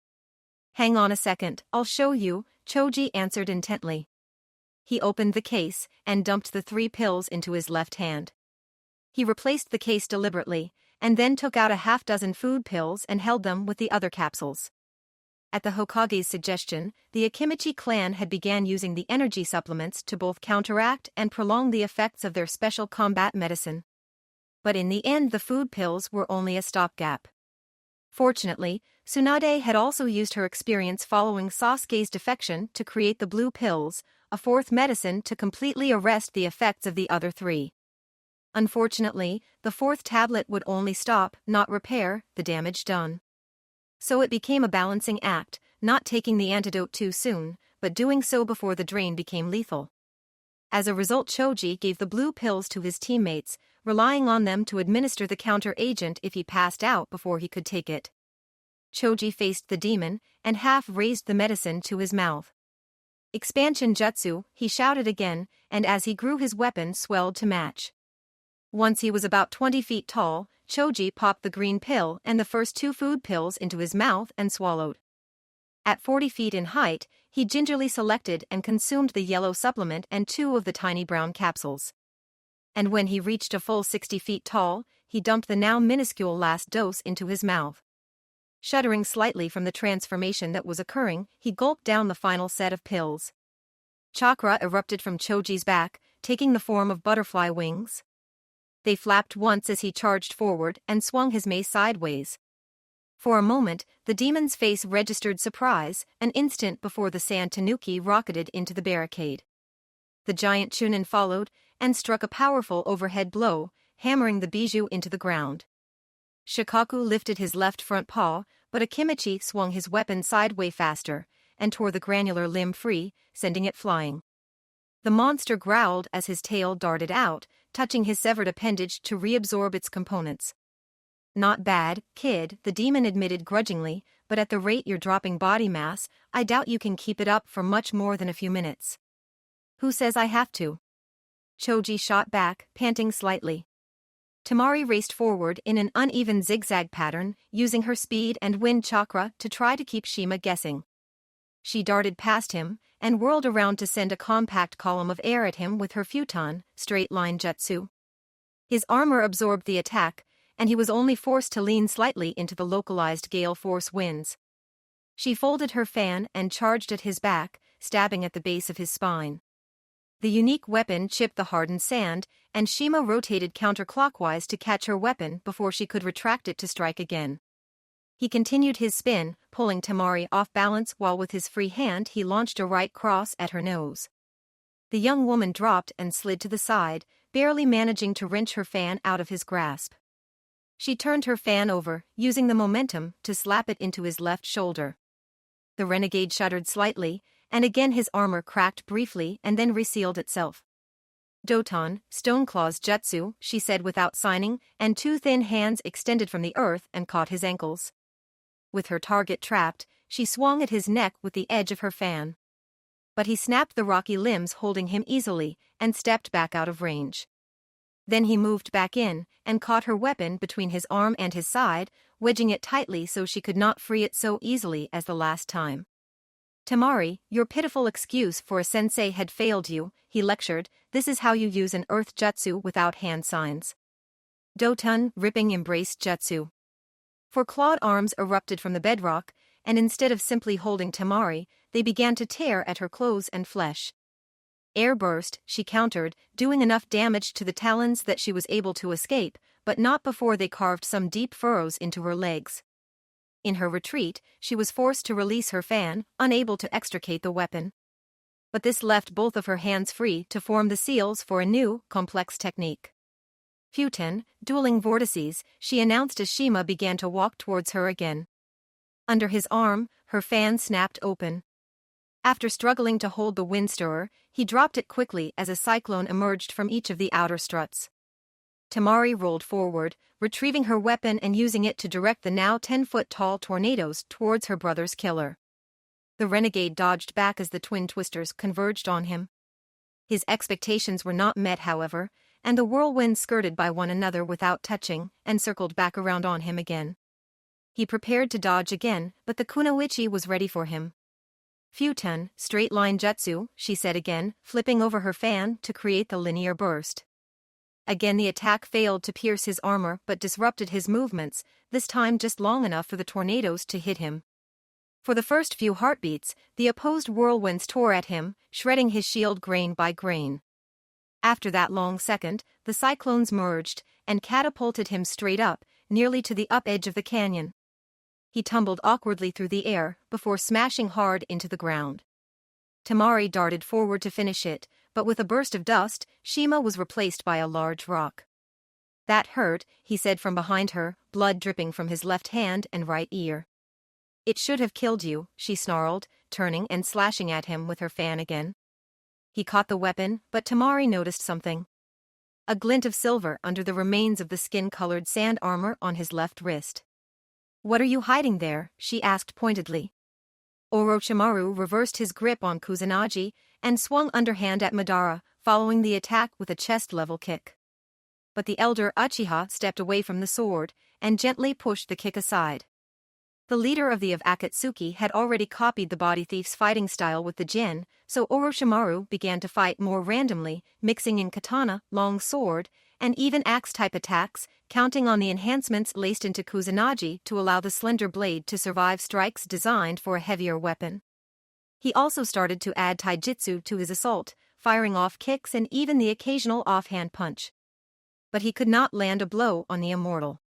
Hang on a second, I'll show you, Choji answered intently. He opened the case and dumped the 3 pills into his left hand. He replaced the case deliberately, and then took out a half-dozen food pills and held them with the other capsules. At the Hokage's suggestion, the Akimichi clan had begun using the energy supplements to both counteract and prolong the effects of their special combat medicine. But in the end the food pills were only a stopgap. Fortunately, Tsunade had also used her experience following Sasuke's defection to create the blue pills, a 4th medicine to completely arrest the effects of the other 3. Unfortunately, the 4th tablet would only stop, not repair, the damage done. So it became a balancing act, not taking the antidote too soon, but doing so before the drain became lethal. As a result, Choji gave the blue pills to his teammates, relying on them to administer the counter-agent if he passed out before he could take it. Choji faced the demon and half-raised the medicine to his mouth. Expansion jutsu, he shouted again, and as he grew his weapon swelled to match. Once he was about 20 feet tall, Choji popped the green pill and the first 2 food pills into his mouth and swallowed. At 40 feet in height, he gingerly selected and consumed the yellow supplement and 2 of the tiny brown capsules. And when he reached a full 60 feet tall, he dumped the now minuscule last dose into his mouth. Shuddering slightly from the transformation that was occurring, he gulped down the final set of pills. Chakra erupted from Choji's back, taking the form of butterfly wings. They flapped once as he charged forward and swung his mace sideways. For a moment, the demon's face registered surprise, an instant before the sand tanuki rocketed into the barricade. The giant Chunin followed and struck a powerful overhead blow, hammering the bijou into the ground. Shikaku lifted his left front paw, but Akimichi swung his weapon sideways faster and tore the granular limb free, sending it flying. The monster growled as his tail darted out, touching his severed appendage to reabsorb its components. Not bad, kid, the demon admitted grudgingly, but at the rate you're dropping body mass, I doubt you can keep it up for much more than a few minutes. Who says I have to? Choji shot back, panting slightly. Tamari raced forward in an uneven zigzag pattern, using her speed and wind chakra to try to keep Shima guessing. She darted past him and whirled around to send a compact column of air at him with her futon, straight-line jutsu. His armor absorbed the attack, and he was only forced to lean slightly into the localized gale force winds. She folded her fan and charged at his back, stabbing at the base of his spine. The unique weapon chipped the hardened sand, and Shima rotated counterclockwise to catch her weapon before she could retract it to strike again. He continued his spin, pulling Tamari off balance while with his free hand he launched a right cross at her nose. The young woman dropped and slid to the side, barely managing to wrench her fan out of his grasp. She turned her fan over, using the momentum to slap it into his left shoulder. The renegade shuddered slightly, and again his armor cracked briefly and then resealed itself. Doton, Stoneclaw's jutsu, she said without signing, and 2 thin hands extended from the earth and caught his ankles. With her target trapped, she swung at his neck with the edge of her fan. But he snapped the rocky limbs holding him easily and stepped back out of range. Then he moved back in and caught her weapon between his arm and his side, wedging it tightly so she could not free it so easily as the last time. Tamari, your pitiful excuse for a sensei had failed you, he lectured. This is how you use an earth jutsu without hand signs. Doton, ripping embraced jutsu. For clawed arms erupted from the bedrock, and instead of simply holding Tamari, they began to tear at her clothes and flesh. Air burst, she countered, doing enough damage to the talons that she was able to escape, but not before they carved some deep furrows into her legs. In her retreat, she was forced to release her fan, unable to extricate the weapon. But this left both of her hands free to form the seals for a new, complex technique. Futon, dueling vortices, she announced as Shima began to walk towards her again. Under his arm, her fan snapped open. After struggling to hold the wind stirrer, he dropped it quickly as a cyclone emerged from each of the outer struts. Tamari rolled forward, retrieving her weapon and using it to direct the now 10-foot-tall tornadoes towards her brother's killer. The renegade dodged back as the twin twisters converged on him. His expectations were not met, however, and the whirlwinds skirted by one another without touching, and circled back around on him again. He prepared to dodge again, but the kunoichi was ready for him. Futon, straight-line jutsu, she said again, flipping over her fan to create the linear burst. Again the attack failed to pierce his armor but disrupted his movements, this time just long enough for the tornadoes to hit him. For the first few heartbeats, the opposed whirlwinds tore at him, shredding his shield grain by grain. After that long second, the cyclones merged and catapulted him straight up, nearly to the up edge of the canyon. He tumbled awkwardly through the air before smashing hard into the ground. Tamari darted forward to finish it, but with a burst of dust, Shima was replaced by a large rock. "That hurt," he said from behind her, blood dripping from his left hand and right ear. "It should have killed you," she snarled, turning and slashing at him with her fan again. He caught the weapon, but Tamari noticed something. A glint of silver under the remains of the skin-colored sand armor on his left wrist. "What are you hiding there?" she asked pointedly. Orochimaru reversed his grip on Kusanagi and swung underhand at Madara, following the attack with a chest-level kick. But the elder Uchiha stepped away from the sword and gently pushed the kick aside. The leader of the Akatsuki had already copied the body thief's fighting style with the Jin, so Orochimaru began to fight more randomly, mixing in katana, long sword, and even axe-type attacks, counting on the enhancements laced into Kusanagi to allow the slender blade to survive strikes designed for a heavier weapon. He also started to add taijutsu to his assault, firing off kicks and even the occasional offhand punch. But he could not land a blow on the immortal.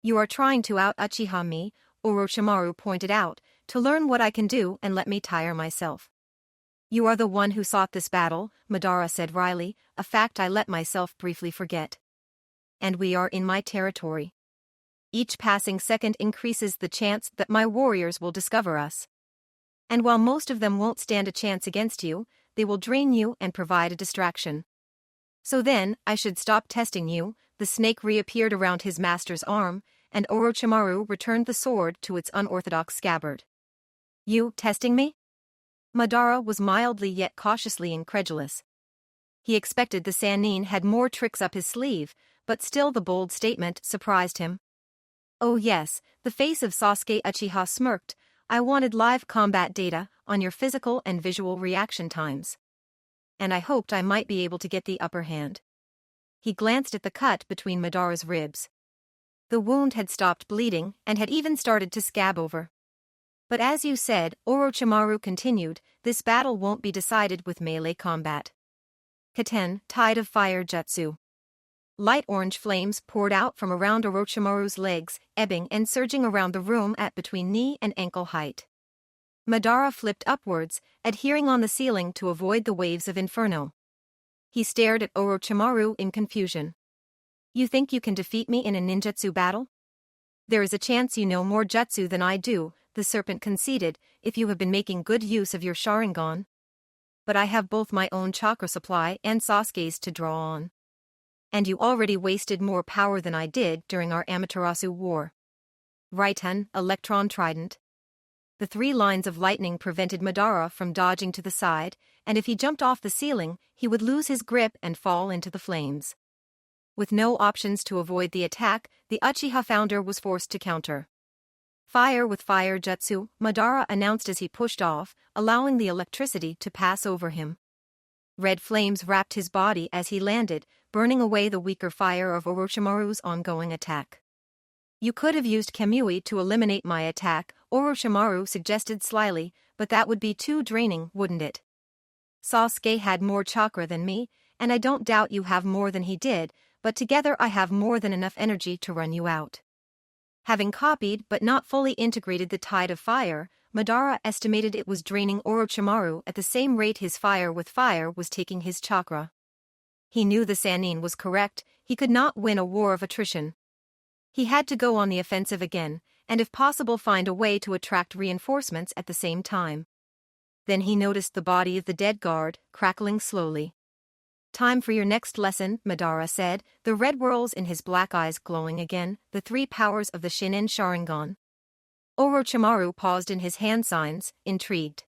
"You are trying to out-Uchiha me," Orochimaru pointed out, "to learn what I can do and let me tire myself." "You are the one who sought this battle," Madara said wryly, a fact I let myself briefly forget. "And we are in my territory. Each passing second increases the chance that my warriors will discover us. And while most of them won't stand a chance against you, they will drain you and provide a distraction. So then, I should stop testing you." The snake reappeared around his master's arm, and Orochimaru returned the sword to its unorthodox scabbard. "You testing me?" Madara was mildly yet cautiously incredulous. He expected the Sannin had more tricks up his sleeve, but still the bold statement surprised him. "Oh yes," the face of Sasuke Uchiha smirked, "I wanted live combat data on your physical and visual reaction times. And I hoped I might be able to get the upper hand." He glanced at the cut between Madara's ribs. The wound had stopped bleeding and had even started to scab over. "But as you said," Orochimaru continued, "this battle won't be decided with melee combat. Katen, tide of fire jutsu." Light orange flames poured out from around Orochimaru's legs, ebbing and surging around the room at between knee and ankle height. Madara flipped upwards, adhering on the ceiling to avoid the waves of inferno. He stared at Orochimaru in confusion. "You think you can defeat me in a ninjutsu battle?" "There is a chance you know more jutsu than I do," the serpent conceded, "if you have been making good use of your Sharingan. But I have both my own chakra supply and Sasuke's to draw on. And you already wasted more power than I did during our Amaterasu war." Raiton, Electron Trident. The 3 lines of lightning prevented Madara from dodging to the side, and if he jumped off the ceiling, he would lose his grip and fall into the flames. With no options to avoid the attack, the Uchiha founder was forced to counter. "Fire with fire jutsu," Madara announced as he pushed off, allowing the electricity to pass over him. Red flames wrapped his body as he landed, burning away the weaker fire of Orochimaru's ongoing attack. "You could have used Kamui to eliminate my attack," Orochimaru suggested slyly, "but that would be too draining, wouldn't it? Sasuke had more chakra than me, and I don't doubt you have more than he did, but together I have more than enough energy to run you out." Having copied but not fully integrated the tide of fire, Madara estimated it was draining Orochimaru at the same rate his fire with fire was taking his chakra. He knew the Sannin was correct, he could not win a war of attrition. He had to go on the offensive again, and if possible find a way to attract reinforcements at the same time. Then he noticed the body of the dead guard, crackling slowly. "Time for your next lesson," Madara said, the red whorls in his black eyes glowing again, "the 3 powers of the Shinin Sharingan." Orochimaru paused in his hand signs, intrigued.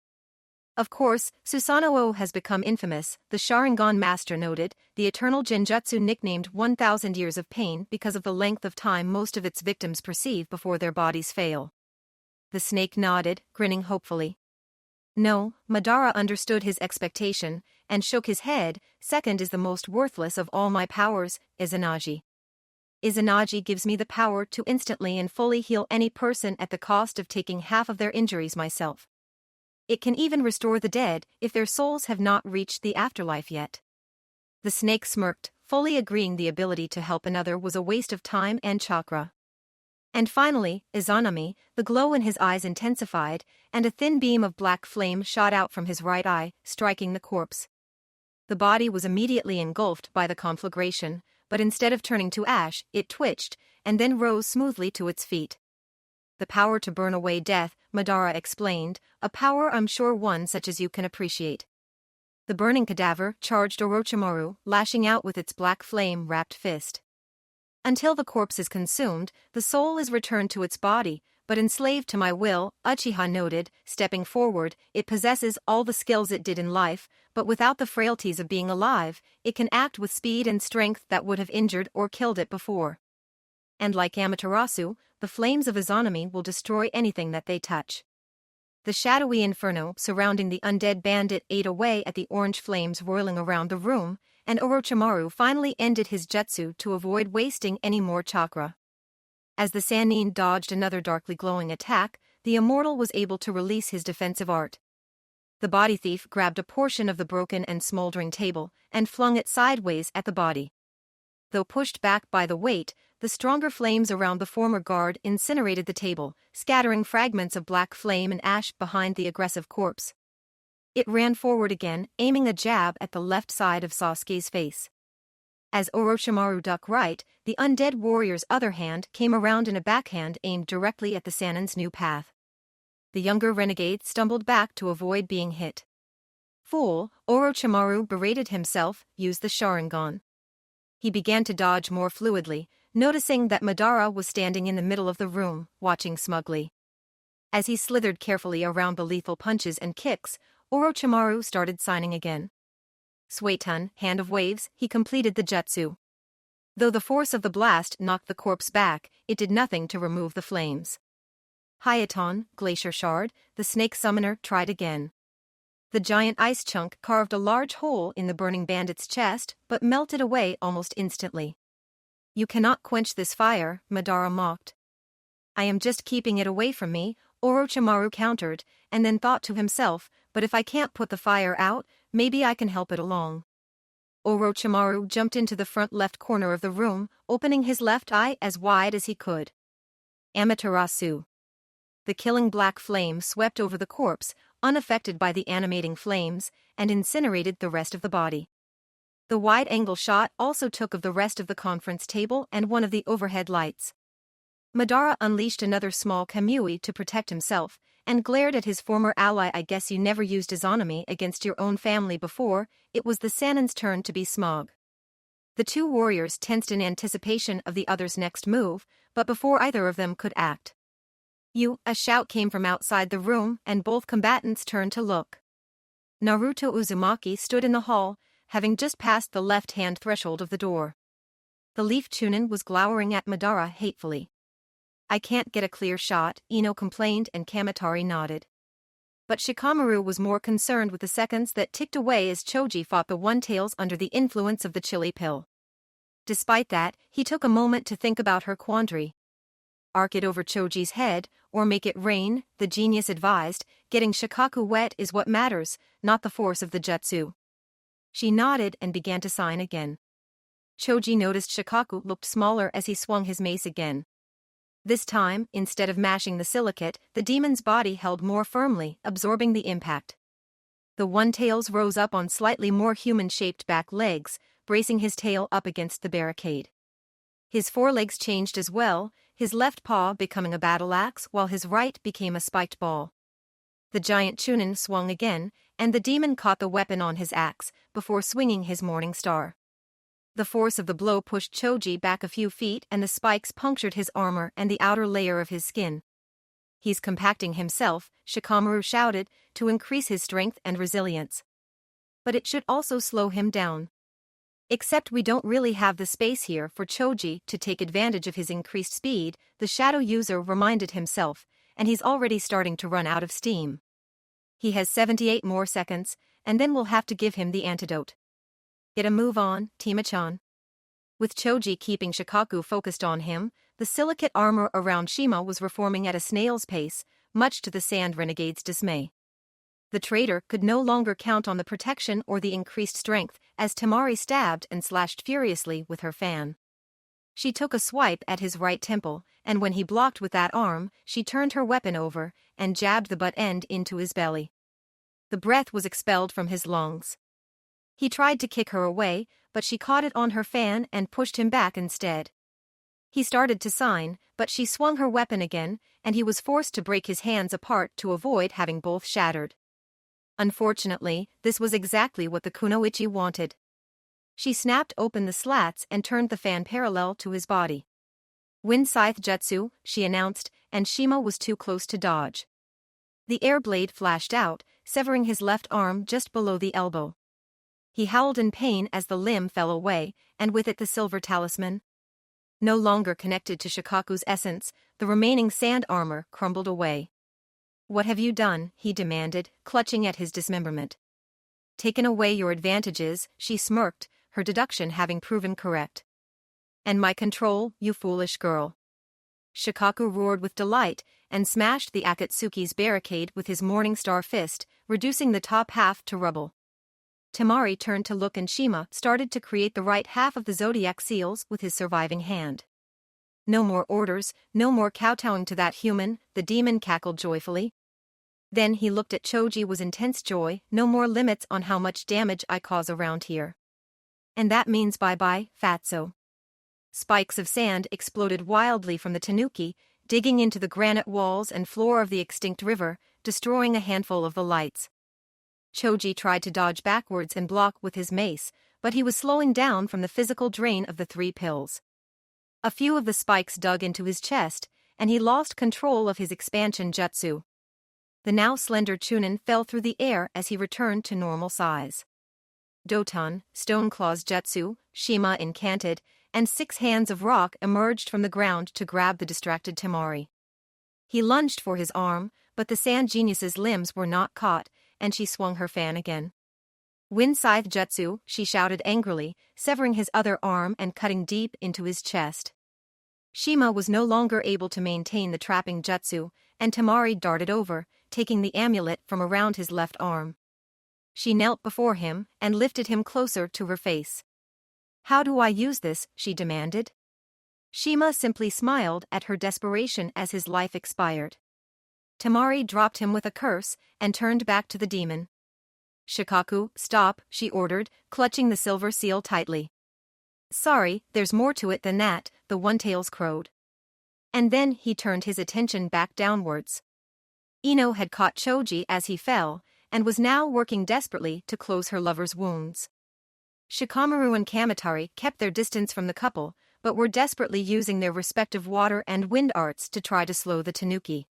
Of course, Susanoo has become infamous, the Sharingan master noted, the eternal genjutsu nicknamed 1,000 years of pain because of the length of time most of its victims perceive before their bodies fail. The snake nodded, grinning hopefully. No, Madara understood his expectation, and shook his head. Second is the most worthless of all my powers, Izanagi. Izanagi gives me the power to instantly and fully heal any person at the cost of taking half of their injuries myself. It can even restore the dead if their souls have not reached the afterlife yet. The snake smirked, fully agreeing the ability to help another was a waste of time and chakra. And finally, Izanami, the glow in his eyes intensified, and a thin beam of black flame shot out from his right eye, striking the corpse. The body was immediately engulfed by the conflagration, but instead of turning to ash, it twitched, and then rose smoothly to its feet. The power to burn away death, Madara explained, a power I'm sure one such as you can appreciate. The burning cadaver charged Orochimaru, lashing out with its black flame-wrapped fist. Until the corpse is consumed, the soul is returned to its body, but enslaved to my will, Uchiha noted, stepping forward. It possesses all the skills it did in life, but without the frailties of being alive, it can act with speed and strength that would have injured or killed it before. And like Amaterasu, the flames of Izanami will destroy anything that they touch. The shadowy inferno surrounding the undead bandit ate away at the orange flames roiling around the room, and Orochimaru finally ended his jutsu to avoid wasting any more chakra. As the Sannin dodged another darkly glowing attack, the immortal was able to release his defensive art. The body thief grabbed a portion of the broken and smoldering table and flung it sideways at the body. Though pushed back by the weight, the stronger flames around the former guard incinerated the table, scattering fragments of black flame and ash behind the aggressive corpse. It ran forward again, aiming a jab at the left side of Sasuke's face. As Orochimaru ducked right, the undead warrior's other hand came around in a backhand aimed directly at the Sannin's new path. The younger renegade stumbled back to avoid being hit. Fool, Orochimaru berated himself, used the Sharingan. He began to dodge more fluidly, noticing that Madara was standing in the middle of the room, watching smugly. As he slithered carefully around the lethal punches and kicks, Orochimaru started signing again. Suetun, Hand of Waves, he completed the jutsu. Though the force of the blast knocked the corpse back, it did nothing to remove the flames. Hayaton, Glacier Shard, the snake summoner tried again. The giant ice chunk carved a large hole in the burning bandit's chest, but melted away almost instantly. You cannot quench this fire, Madara mocked. I am just keeping it away from me, Orochimaru countered, and then thought to himself, but if I can't put the fire out, maybe I can help it along. Orochimaru jumped into the front left corner of the room, opening his left eye as wide as he could. Amaterasu. The killing black flame swept over the corpse, unaffected by the animating flames, and incinerated the rest of the body. The wide-angle shot also took of the rest of the conference table and one of the overhead lights. Madara unleashed another small kamui to protect himself, and glared at his former ally. I guess you never used Izanami against your own family before. It was the Sannin's turn to be smug. The two warriors tensed in anticipation of the other's next move, but before either of them could act. A shout came from outside the room, and both combatants turned to look. Naruto Uzumaki stood in the hall, having just passed the left-hand threshold of the door. The Leaf Chunin was glowering at Madara hatefully. I can't get a clear shot, Ino complained, and Kamatari nodded. But Shikamaru was more concerned with the seconds that ticked away as Choji fought the One-Tails under the influence of the chili pill. Despite that, he took a moment to think about her quandary. Arc it over Choji's head, or make it rain, the genius advised. Getting Shikaku wet is what matters, not the force of the jutsu. She nodded and began to sign again. Choji noticed Shikaku looked smaller as he swung his mace again. This time, instead of mashing the silicate, the demon's body held more firmly, absorbing the impact. The One-Tails rose up on slightly more human-shaped back legs, bracing his tail up against the barricade. His forelegs changed as well, his left paw becoming a battle axe while his right became a spiked ball. The giant Chunin swung again, and the demon caught the weapon on his axe, before swinging his morning star. The force of the blow pushed Choji back a few feet and the spikes punctured his armor and the outer layer of his skin. He's compacting himself, Shikamaru shouted, to increase his strength and resilience. But it should also slow him down. Except we don't really have the space here for Choji to take advantage of his increased speed, the shadow user reminded himself, and he's already starting to run out of steam. He has 78 more seconds, and then we'll have to give him the antidote. Get a move on, Tima-chan. With Choji keeping Shikaku focused on him, the silicate armor around Shima was reforming at a snail's pace, much to the Sand Renegade's dismay. The traitor could no longer count on the protection or the increased strength as Temari stabbed and slashed furiously with her fan. She took a swipe at his right temple, and when he blocked with that arm, she turned her weapon over and jabbed the butt end into his belly. The breath was expelled from his lungs. He tried to kick her away, but she caught it on her fan and pushed him back instead. He started to sign, but she swung her weapon again, and he was forced to break his hands apart to avoid having both shattered. Unfortunately, this was exactly what the kunoichi wanted. She snapped open the slats and turned the fan parallel to his body. Wind Scythe Jutsu, she announced, and Shima was too close to dodge. The air blade flashed out, severing his left arm just below the elbow. He howled in pain as the limb fell away, and with it the silver talisman. No longer connected to Shikaku's essence, the remaining sand armor crumbled away. "What have you done?" he demanded, clutching at his dismemberment. "Taken away your advantages," she smirked, her deduction having proven correct. "And my control, you foolish girl." Shikaku roared with delight and smashed the Akatsuki's barricade with his Morning Star fist, reducing the top half to rubble. Temari turned to look and Shima started to create the right half of the zodiac seals with his surviving hand. "No more orders, no more kowtowing to that human," the demon cackled joyfully. Then he looked at Choji with intense joy. "No more limits on how much damage I cause around here. And that means bye-bye, fatso." Spikes of sand exploded wildly from the tanuki, digging into the granite walls and floor of the extinct river, destroying a handful of the lights. Choji tried to dodge backwards and block with his mace, but he was slowing down from the physical drain of the 3 pills. A few of the spikes dug into his chest, and he lost control of his expansion jutsu. The now slender Chunin fell through the air as he returned to normal size. Doton, Stoneclaw's jutsu, Shima incanted, and 6 hands of rock emerged from the ground to grab the distracted Temari. He lunged for his arm, but the sand genius's limbs were not caught, and she swung her fan again. "Wind Scythe Jutsu," she shouted angrily, severing his other arm and cutting deep into his chest. Shima was no longer able to maintain the trapping jutsu, and Temari darted over, taking the amulet from around his left arm. She knelt before him and lifted him closer to her face. "How do I use this?" she demanded. Shima simply smiled at her desperation as his life expired. Temari dropped him with a curse and turned back to the demon. "Shikaku, stop," she ordered, clutching the silver seal tightly. "Sorry, there's more to it than that," the One-Tails crowed. And then he turned his attention back downwards. Ino had caught Choji as he fell, and was now working desperately to close her lover's wounds. Shikamaru and Kamatari kept their distance from the couple, but were desperately using their respective water and wind arts to try to slow the tanuki.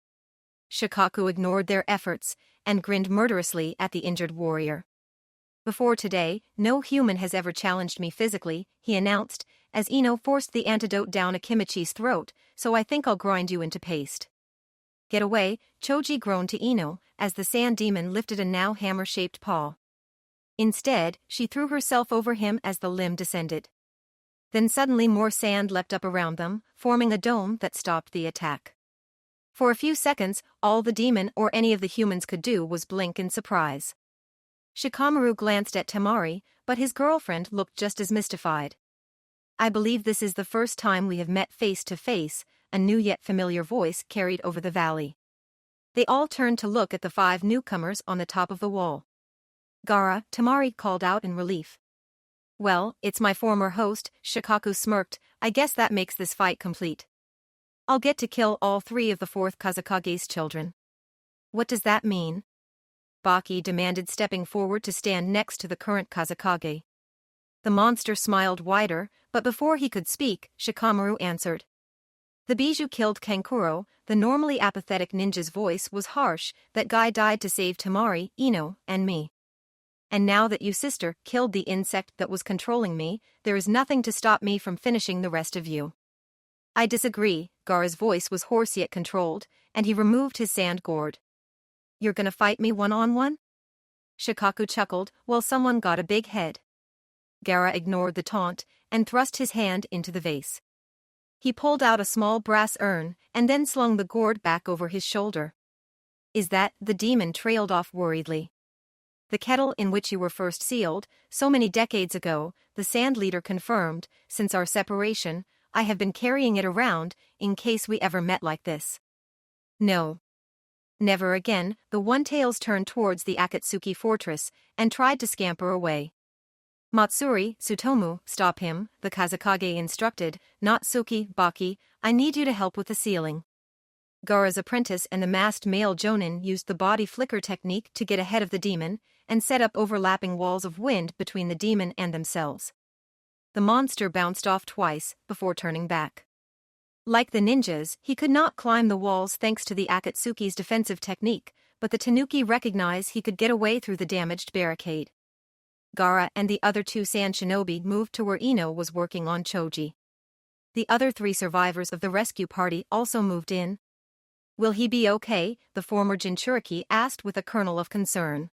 Shikaku ignored their efforts, and grinned murderously at the injured warrior. "Before today, no human has ever challenged me physically," he announced, as Ino forced the antidote down Akimichi's throat, "so I think I'll grind you into paste." "Get away," Choji groaned to Ino, as the sand demon lifted a now hammer-shaped paw. Instead, she threw herself over him as the limb descended. Then suddenly more sand leapt up around them, forming a dome that stopped the attack. For a few seconds, all the demon or any of the humans could do was blink in surprise. Shikamaru glanced at Temari, but his girlfriend looked just as mystified. "I believe this is the first time we have met face to face," a new yet familiar voice carried over the valley. They all turned to look at the 5 newcomers on the top of the wall. "Gaara," Temari called out in relief. "Well, it's my former host," Shikaku smirked. "I guess that makes this fight complete. I'll get to kill all 3 of the 4th Kazakage's children." "What does that mean?" Baki demanded, stepping forward to stand next to the current Kazakage. The monster smiled wider, but before he could speak, Shikamaru answered. The bijou killed Kankuro. The normally apathetic ninja's voice was harsh. That guy died to save Tamari, Ino, and me. And now that you sister killed the insect that was controlling me, there is nothing to stop me from finishing the rest of you. I disagree. Gaara's voice was hoarse yet controlled, and he removed his sand gourd. You're gonna fight me one-on-one? Shikaku chuckled, while someone got a big head. Gaara ignored the taunt, and thrust his hand into the vase. He pulled out a small brass urn, and then slung the gourd back over his shoulder. Is that, the demon trailed off worriedly. The kettle in which you were first sealed, so many decades ago, the Sand Leader confirmed, since our separation, I have been carrying it around, in case we ever met like this. No. Never again. The One-Tails turned towards the Akatsuki fortress, and tried to scamper away. Matsuri, Tsutomu, stop him, the Kazekage instructed, not Suki, Baki, I need you to help with the sealing. Gaara's apprentice and the masked male Jonin used the body flicker technique to get ahead of the demon, and set up overlapping walls of wind between the demon and themselves. The monster bounced off twice, before turning back. Like the ninjas, he could not climb the walls thanks to the Akatsuki's defensive technique, but the Tanuki recognized he could get away through the damaged barricade. Gaara and the other two sand shinobi moved to where Ino was working on Choji. The other 3 survivors of the rescue party also moved in. Will he be okay? The former Jinchuriki asked with a kernel of concern.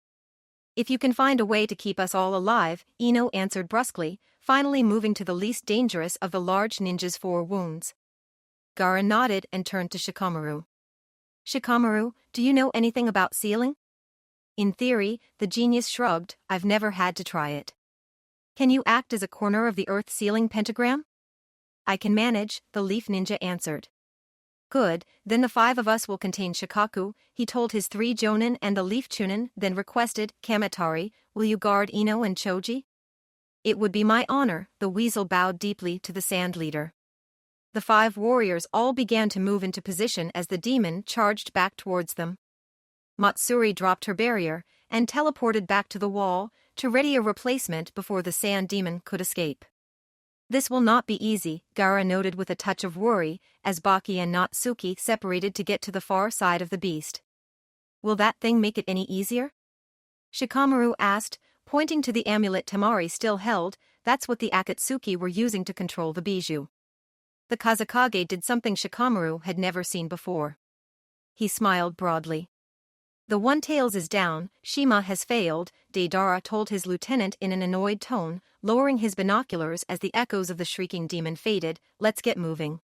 If you can find a way to keep us all alive, Ino answered brusquely, finally moving to the least dangerous of the large ninja's 4 wounds. Gaara nodded and turned to Shikamaru. Shikamaru, do you know anything about sealing? In theory, the genius shrugged, I've never had to try it. Can you act as a corner of the earth sealing pentagram? I can manage, the leaf ninja answered. Good, then the 5 of us will contain Shikaku, he told his 3 Jonin and the leaf chunin, then requested, Kamatari, will you guard Ino and Choji? It would be my honor, the weasel bowed deeply to the Sand Leader. The 5 warriors all began to move into position as the demon charged back towards them. Matsuri dropped her barrier, and teleported back to the wall, to ready a replacement before the sand demon could escape. This will not be easy, Gaara noted with a touch of worry, as Baki and Natsuki separated to get to the far side of the beast. Will that thing make it any easier? Shikamaru asked, pointing to the amulet Tamari still held, that's what the Akatsuki were using to control the bijou. The Kazekage did something Shikamaru had never seen before. He smiled broadly. The One-Tails is down, Shima has failed, Deidara told his lieutenant in an annoyed tone, lowering his binoculars as the echoes of the shrieking demon faded, let's get moving.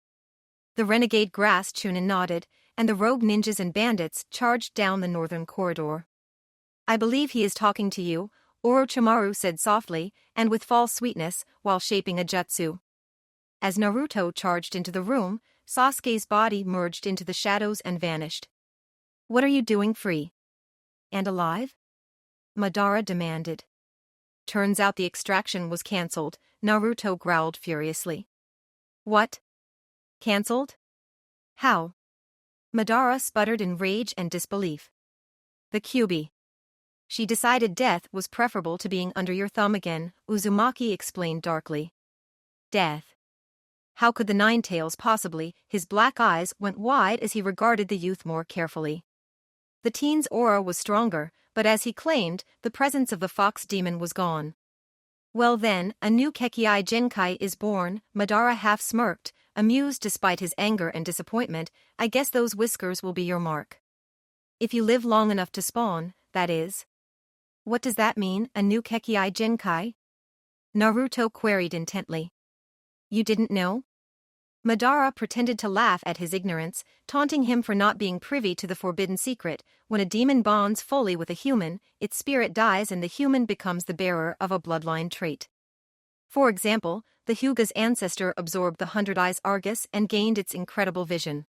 The renegade grass Chunin nodded, and the rogue ninjas and bandits charged down the northern corridor. I believe he is talking to you, Orochimaru said softly, and with false sweetness, while shaping a jutsu. As Naruto charged into the room, Sasuke's body merged into the shadows and vanished. What are you doing free? And alive? Madara demanded. Turns out the extraction was cancelled, Naruto growled furiously. What? Cancelled? How? Madara sputtered in rage and disbelief. The Kyuubi. She decided death was preferable to being under your thumb again, Uzumaki explained darkly. Death. How could the Nine-Tails possibly? His black eyes went wide as he regarded the youth more carefully. The teen's aura was stronger, but as he claimed, the presence of the fox demon was gone. Well then, a new Kekkei Genkai is born, Madara half smirked, amused despite his anger and disappointment, I guess those whiskers will be your mark. If you live long enough to spawn, that is. What does that mean, a new Kekkei Genkai? Naruto queried intently. You didn't know? Madara pretended to laugh at his ignorance, taunting him for not being privy to the forbidden secret. When a demon bonds fully with a human, its spirit dies and the human becomes the bearer of a bloodline trait. For example, the Hyuga's ancestor absorbed the 100 Eyes Argus and gained its incredible vision.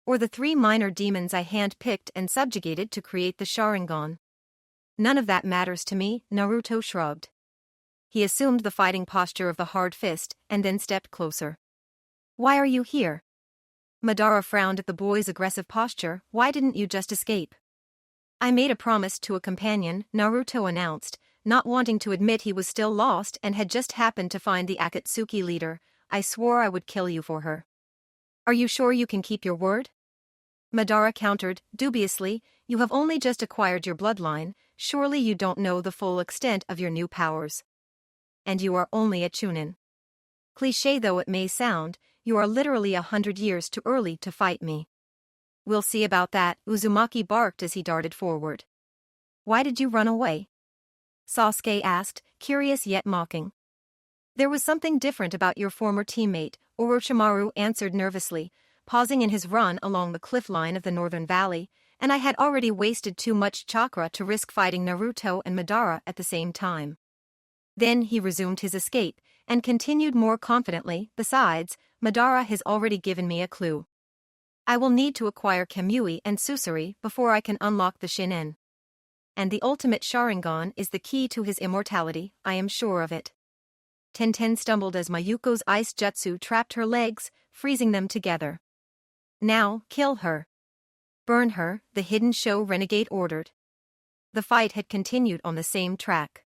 Or the 3 minor demons I hand-picked and subjugated to create the Sharingan. None of that matters to me, Naruto shrugged. He assumed the fighting posture of the hard fist, and then stepped closer. Why are you here? Madara frowned at the boy's aggressive posture, why didn't you just escape? I made a promise to a companion, Naruto announced, not wanting to admit he was still lost and had just happened to find the Akatsuki leader. I swore I would kill you for her. Are you sure you can keep your word? Madara countered, dubiously, you have only just acquired your bloodline, surely you don't know the full extent of your new powers. And you are only a chunin. Cliché though it may sound, you are literally 100 years too early to fight me. We'll see about that, Uzumaki barked as he darted forward. Why did you run away? Sasuke asked, curious yet mocking. There was something different about your former teammate, Orochimaru answered nervously, pausing in his run along the cliff line of the northern valley, and I had already wasted too much chakra to risk fighting Naruto and Madara at the same time. Then he resumed his escape, and continued more confidently, besides, Madara has already given me a clue. I will need to acquire Kamui and Susuri before I can unlock the Shinin. And the ultimate Sharingan is the key to his immortality, I am sure of it. Tenten stumbled as Mayuko's ice jutsu trapped her legs, freezing them together. Now, kill her. Burn her, the hidden show renegade ordered. The fight had continued on the same track.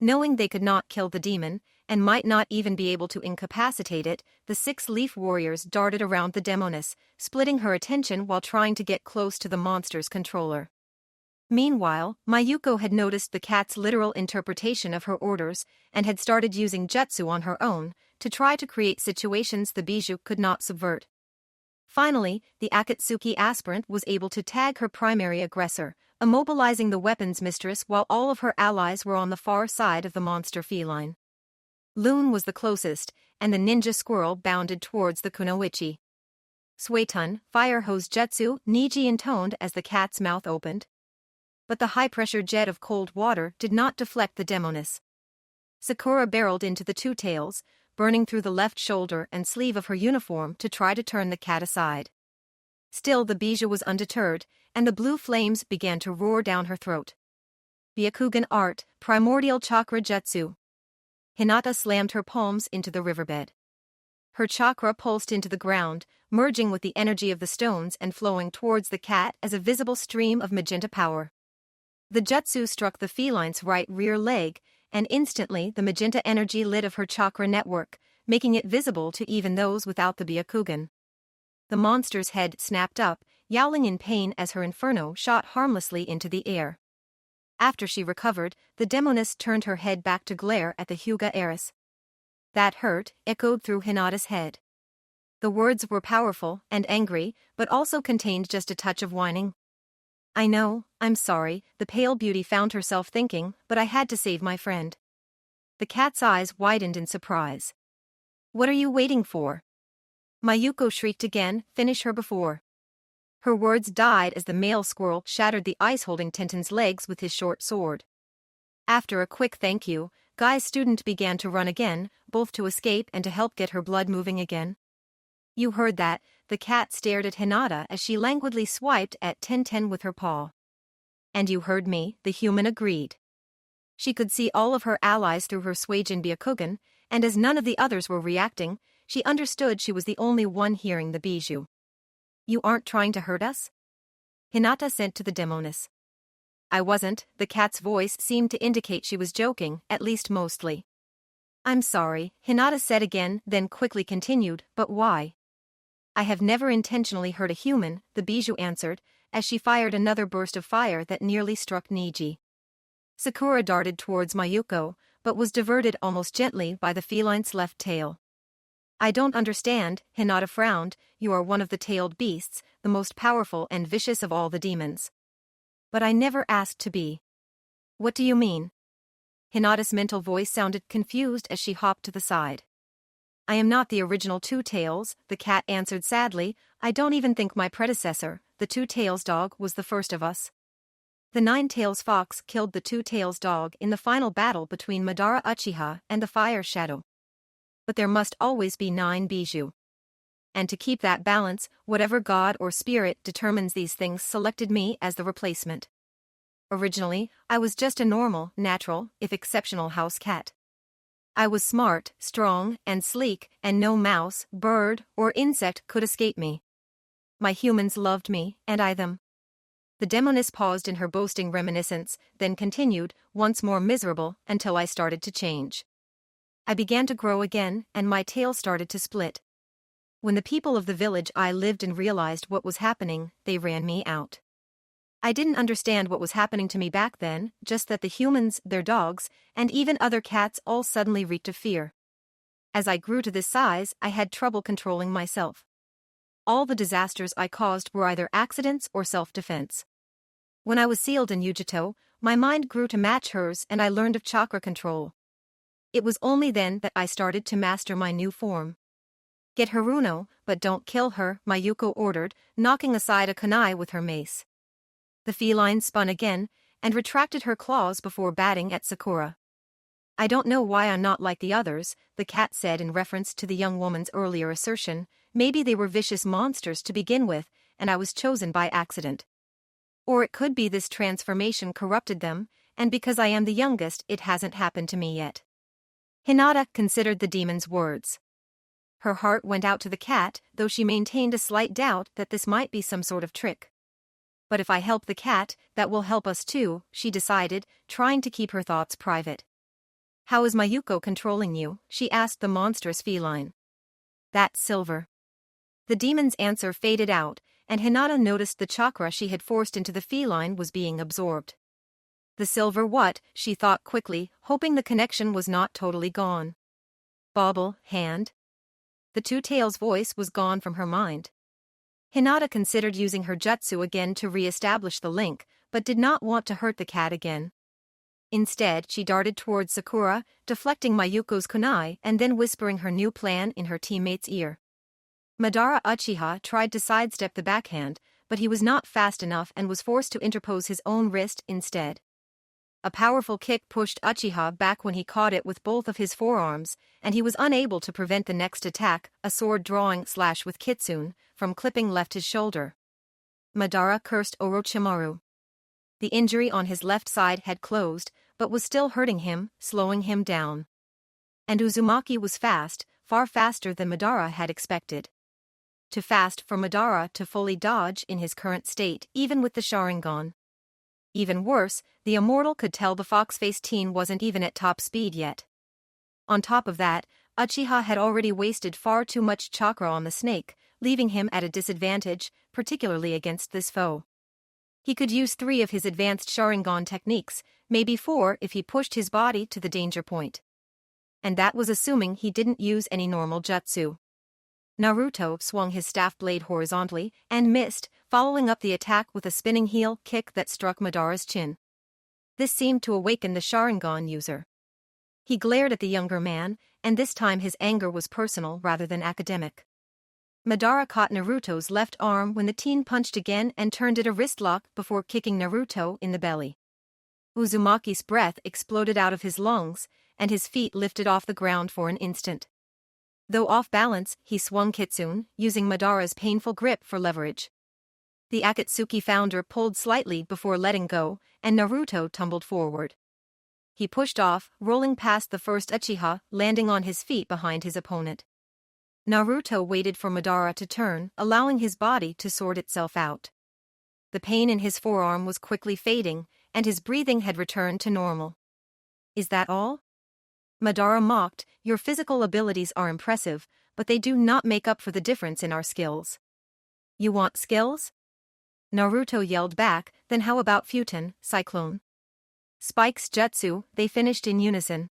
Knowing they could not kill the demon, and might not even be able to incapacitate it, the six-leaf warriors darted around the demoness, splitting her attention while trying to get close to the monster's controller. Meanwhile, Mayuko had noticed the cat's literal interpretation of her orders, and had started using jutsu on her own, to try to create situations the Bijou could not subvert. Finally, the Akatsuki aspirant was able to tag her primary aggressor, immobilizing the weapons mistress while all of her allies were on the far side of the monster feline. Loon was the closest, and the ninja squirrel bounded towards the kunoichi. Suetun, fire hose jutsu, Niji intoned as the cat's mouth opened. But the high-pressure jet of cold water did not deflect the demoness. Sakura barreled into the two tails, burning through the left shoulder and sleeve of her uniform to try to turn the cat aside. Still the Bijou was undeterred, and the blue flames began to roar down her throat. Byakugan art, primordial chakra jutsu. Hinata slammed her palms into the riverbed. Her chakra pulsed into the ground, merging with the energy of the stones and flowing towards the cat as a visible stream of magenta power. The jutsu struck the feline's right rear leg, and instantly the magenta energy lit of her chakra network, making it visible to even those without the Byakugan. The monster's head snapped up, yowling in pain as her inferno shot harmlessly into the air. After she recovered, the demoness turned her head back to glare at the Hyuga heiress. That hurt, echoed through Hinata's head. The words were powerful and angry, but also contained just a touch of whining. I know, I'm sorry, the pale beauty found herself thinking, but I had to save my friend. The cat's eyes widened in surprise. What are you waiting for? Mayuko shrieked again, finish her before. Her words died as the male squirrel shattered the ice holding Tenten's legs with his short sword. After a quick thank you, Guy's student began to run again, both to escape and to help get her blood moving again. You heard that, the cat stared at Hinata as she languidly swiped at Tenten with her paw. And you heard me, the human agreed. She could see all of her allies through her Suijin Byakugan, and as none of the others were reacting, she understood she was the only one hearing the Bijou. You aren't trying to hurt us? Hinata sent to the demoness. I wasn't, the cat's voice seemed to indicate she was joking, at least mostly. I'm sorry, Hinata said again, then quickly continued, but why? I have never intentionally hurt a human, the Bijou answered, as she fired another burst of fire that nearly struck Niji. Sakura darted towards Mayuko, but was diverted almost gently by the feline's left tail. I don't understand, Hinata frowned, you are one of the tailed beasts, the most powerful and vicious of all the demons. But I never asked to be. What do you mean? Hinata's mental voice sounded confused as she hopped to the side. I am not the original Two Tails, the cat answered sadly, I don't even think my predecessor, the Two Tails dog, was the first of us. The Nine Tails fox killed the Two Tails dog in the final battle between Madara Uchiha and the Fire Shadow. But there must always be 9 Bijou. And to keep that balance, whatever god or spirit determines these things selected me as the replacement. Originally, I was just a normal, natural, if exceptional house cat. I was smart, strong, and sleek, and no mouse, bird, or insect could escape me. My humans loved me, and I them. The demoness paused in her boasting reminiscence, then continued, once more miserable, until I started to change. I began to grow again, and my tail started to split. When the people of the village I lived in realized what was happening, they ran me out. I didn't understand what was happening to me back then, just that the humans, their dogs, and even other cats all suddenly reeked of fear. As I grew to this size, I had trouble controlling myself. All the disasters I caused were either accidents or self-defense. When I was sealed in Yujito, my mind grew to match hers and I learned of chakra control. It was only then that I started to master my new form. Get Haruno, but don't kill her, Mayuko ordered, knocking aside a kunai with her mace. The feline spun again, and retracted her claws before batting at Sakura. I don't know why I'm not like the others, the cat said in reference to the young woman's earlier assertion. Maybe they were vicious monsters to begin with, and I was chosen by accident. Or it could be this transformation corrupted them, and because I am the youngest it hasn't happened to me yet. Hinata considered the demon's words. Her heart went out to the cat, though she maintained a slight doubt that this might be some sort of trick. But if I help the cat, that will help us too, she decided, trying to keep her thoughts private. How is Mayuko controlling you? She asked the monstrous feline. That's silver. The demon's answer faded out, and Hinata noticed the chakra she had forced into the feline was being absorbed. The silver what? She thought quickly, hoping the connection was not totally gone. Bauble, hand. The two-tails voice was gone from her mind. Hinata considered using her jutsu again to re-establish the link, but did not want to hurt the cat again. Instead, she darted towards Sakura, deflecting Mayuko's kunai and then whispering her new plan in her teammate's ear. Madara Uchiha tried to sidestep the backhand, but he was not fast enough and was forced to interpose his own wrist instead. A powerful kick pushed Uchiha back when he caught it with both of his forearms, and he was unable to prevent the next attack, a sword-drawing slash with kitsune, from clipping left his shoulder. Madara cursed Orochimaru. The injury on his left side had closed, but was still hurting him, slowing him down. And Uzumaki was fast, far faster than Madara had expected. Too fast for Madara to fully dodge in his current state, even with the Sharingan. Even worse, the immortal could tell the fox-faced teen wasn't even at top speed yet. On top of that, Uchiha had already wasted far too much chakra on the snake, leaving him at a disadvantage, particularly against this foe. He could use 3 of his advanced Sharingan techniques, maybe 4 if he pushed his body to the danger point. And that was assuming he didn't use any normal jutsu. Naruto swung his staff blade horizontally and missed, following up the attack with a spinning heel kick that struck Madara's chin. This seemed to awaken the Sharingan user. He glared at the younger man, and this time his anger was personal rather than academic. Madara caught Naruto's left arm when the teen punched again and turned it a wrist lock before kicking Naruto in the belly. Uzumaki's breath exploded out of his lungs, and his feet lifted off the ground for an instant. Though off balance, he swung kitsune, using Madara's painful grip for leverage. The Akatsuki founder pulled slightly before letting go, and Naruto tumbled forward. He pushed off, rolling past the first Uchiha, landing on his feet behind his opponent. Naruto waited for Madara to turn, allowing his body to sort itself out. The pain in his forearm was quickly fading, and his breathing had returned to normal. Is that all? Madara mocked, your physical abilities are impressive, but they do not make up for the difference in our skills. You want skills? Naruto yelled back, then how about Futon, Cyclone? Spike's jutsu, they finished in unison.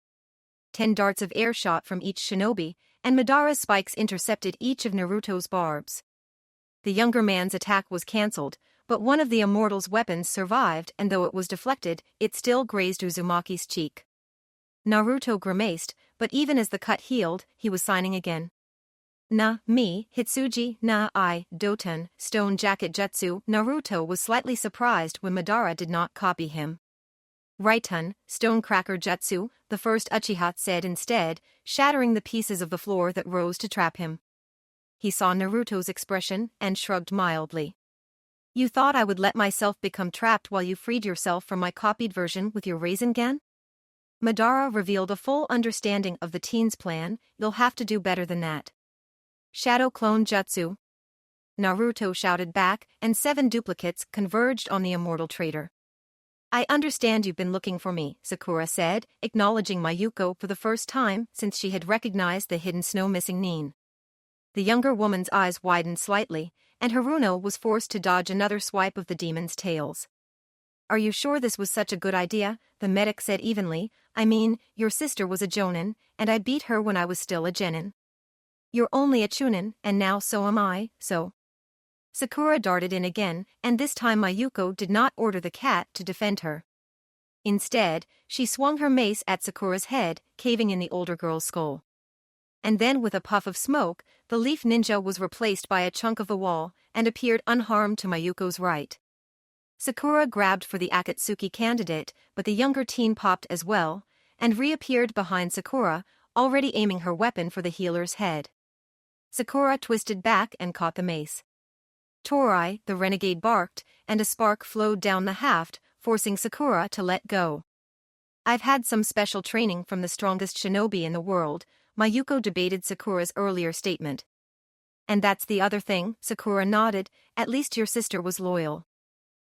10 darts of air shot from each shinobi, and Madara's spikes intercepted each of Naruto's barbs. The younger man's attack was cancelled, but one of the immortal's weapons survived, and though it was deflected, it still grazed Uzumaki's cheek. Naruto grimaced, but even as the cut healed, he was signing again. Na, me, Hitsuji, na, I, Doton, Stone Jacket Jutsu. Naruto was slightly surprised when Madara did not copy him. Raiton, Stonecracker Jutsu, the first Uchiha said instead, shattering the pieces of the floor that rose to trap him. He saw Naruto's expression and shrugged mildly. You thought I would let myself become trapped while you freed yourself from my copied version with your Rasengan? Madara revealed a full understanding of the teen's plan. You'll have to do better than that. Shadow Clone Jutsu. Naruto shouted back, and 7 duplicates converged on the immortal traitor. I understand you've been looking for me, Sakura said, acknowledging Mayuko for the first time since she had recognized the hidden snow-missing Nin. The younger woman's eyes widened slightly, and Haruno was forced to dodge another swipe of the demon's tails. Are you sure this was such a good idea? The medic said evenly. I mean, your sister was a jonin, and I beat her when I was still a genin. You're only a chunin, and now so am I, so. Sakura darted in again, and this time Mayuko did not order the cat to defend her. Instead, she swung her mace at Sakura's head, caving in the older girl's skull. And then with a puff of smoke, the leaf ninja was replaced by a chunk of the wall, and appeared unharmed to Mayuko's right. Sakura grabbed for the Akatsuki candidate, but the younger teen popped as well, and reappeared behind Sakura, already aiming her weapon for the healer's head. Sakura twisted back and caught the mace. Torai, the renegade, barked, and a spark flowed down the haft, forcing Sakura to let go. I've had some special training from the strongest shinobi in the world, Mayuko debated Sakura's earlier statement. And that's the other thing, Sakura nodded, at least your sister was loyal.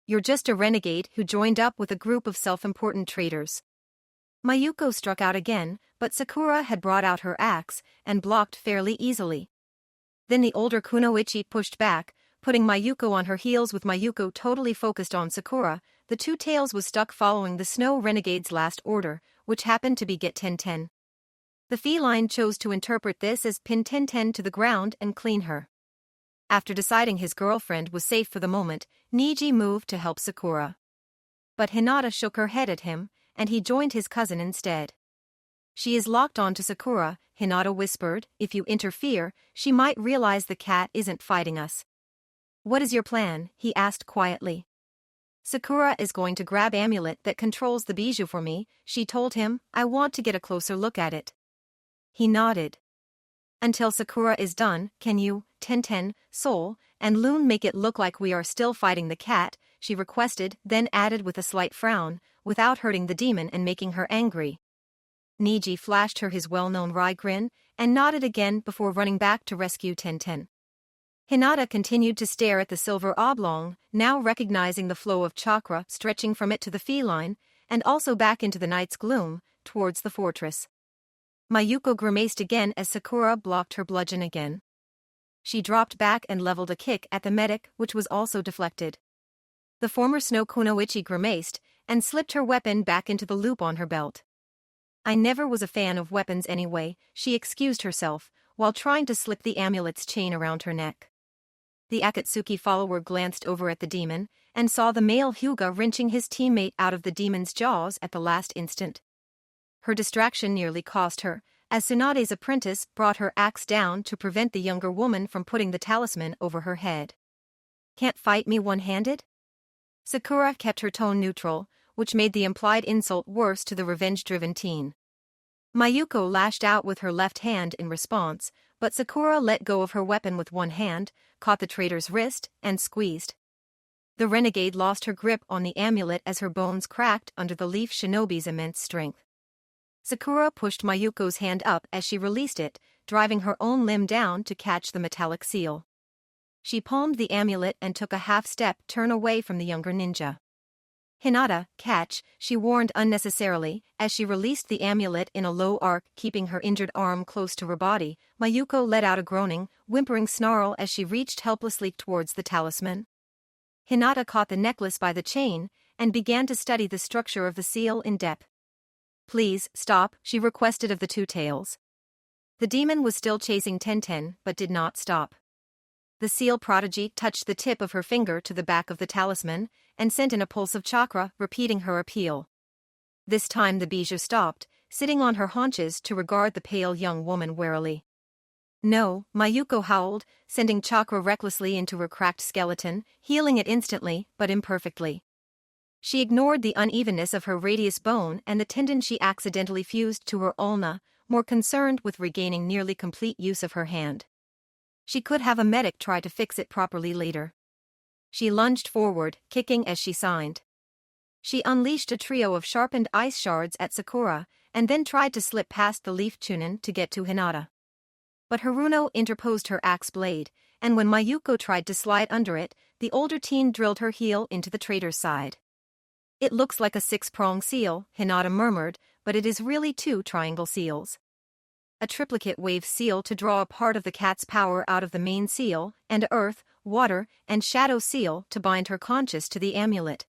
You're just a renegade who joined up with a group of self-important traitors. Mayuko struck out again, but Sakura had brought out her axe, and blocked fairly easily. Then the older kunoichi pushed back, putting Mayuko on her heels. With Mayuko totally focused on Sakura, the two tails was stuck following the snow renegade's last order, which happened to be get 10-10. The feline chose to interpret this as pin 10-10 to the ground and clean her. After deciding his girlfriend was safe for the moment, Niji moved to help Sakura. But Hinata shook her head at him, and he joined his cousin instead. She is locked on to Sakura, Hinata whispered. If you interfere, she might realize the cat isn't fighting us. What is your plan? He asked quietly. Sakura is going to grab amulet that controls the bijou for me, she told him. I want to get a closer look at it. He nodded. Until Sakura is done, can you, 10-10, Soul, and Loon make it look like we are still fighting the cat, she requested, then added with a slight frown, without hurting the demon and making her angry. Niji flashed her his well-known wry grin, and nodded again before running back to rescue 10-10. Hinata continued to stare at the silver oblong, now recognizing the flow of chakra stretching from it to the feline, and also back into the night's gloom, towards the fortress. Mayuko grimaced again as Sakura blocked her bludgeon again. She dropped back and leveled a kick at the medic, which was also deflected. The former snow kunoichi grimaced, and slipped her weapon back into the loop on her belt. I never was a fan of weapons anyway, she excused herself, while trying to slip the amulet's chain around her neck. The Akatsuki follower glanced over at the demon, and saw the male Hyuga wrenching his teammate out of the demon's jaws at the last instant. Her distraction nearly cost her, as Tsunade's apprentice brought her axe down to prevent the younger woman from putting the talisman over her head. Can't fight me one-handed? Sakura kept her tone neutral, which made the implied insult worse to the revenge-driven teen. Mayuko lashed out with her left hand in response, but Sakura let go of her weapon with one hand, caught the traitor's wrist, and squeezed. The renegade lost her grip on the amulet as her bones cracked under the leaf shinobi's immense strength. Sakura pushed Mayuko's hand up as she released it, driving her own limb down to catch the metallic seal. She palmed the amulet and took a half-step turn away from the younger ninja. Hinata, catch, she warned unnecessarily, as she released the amulet in a low arc, keeping her injured arm close to her body. Mayuko let out a groaning, whimpering snarl as she reached helplessly towards the talisman. Hinata caught the necklace by the chain, and began to study the structure of the seal in depth. Please, stop, she requested of the two tails. The demon was still chasing 10-10, but did not stop. The seal prodigy touched the tip of her finger to the back of the talisman, and sent in a pulse of chakra, repeating her appeal. This time the bijou stopped, sitting on her haunches to regard the pale young woman warily. No, Mayuko howled, sending chakra recklessly into her cracked skeleton, healing it instantly, but imperfectly. She ignored the unevenness of her radius bone and the tendon she accidentally fused to her ulna, more concerned with regaining nearly complete use of her hand. She could have a medic try to fix it properly later. She lunged forward, kicking as she signed. She unleashed a trio of sharpened ice shards at Sakura, and then tried to slip past the leaf chunin to get to Hinata. But Haruno interposed her axe blade, and when Mayuko tried to slide under it, the older teen drilled her heel into the traitor's side. It looks like a 6-prong seal, Hinata murmured, but it is really 2 triangle seals. a triplicate wave seal to draw a part of the cat's power out of the main seal, and earth, water, and shadow seal to bind her conscious to the amulet.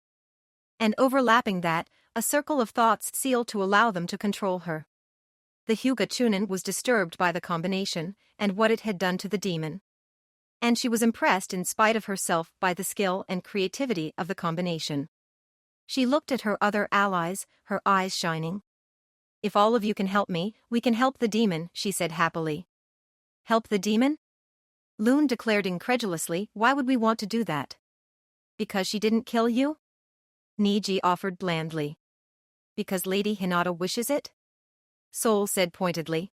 And overlapping that, a circle of thoughts seal to allow them to control her. The Hyuga Chunin was disturbed by the combination, and what it had done to the demon. And she was impressed in spite of herself by the skill and creativity of the combination. She looked at her other allies, her eyes shining. "If all of you can help me, we can help the demon," she said happily. "Help the demon?" Loon declared incredulously, "Why would we want to do that?" "Because she didn't kill you?" Niji offered blandly. "Because Lady Hinata wishes it?" Soul said pointedly.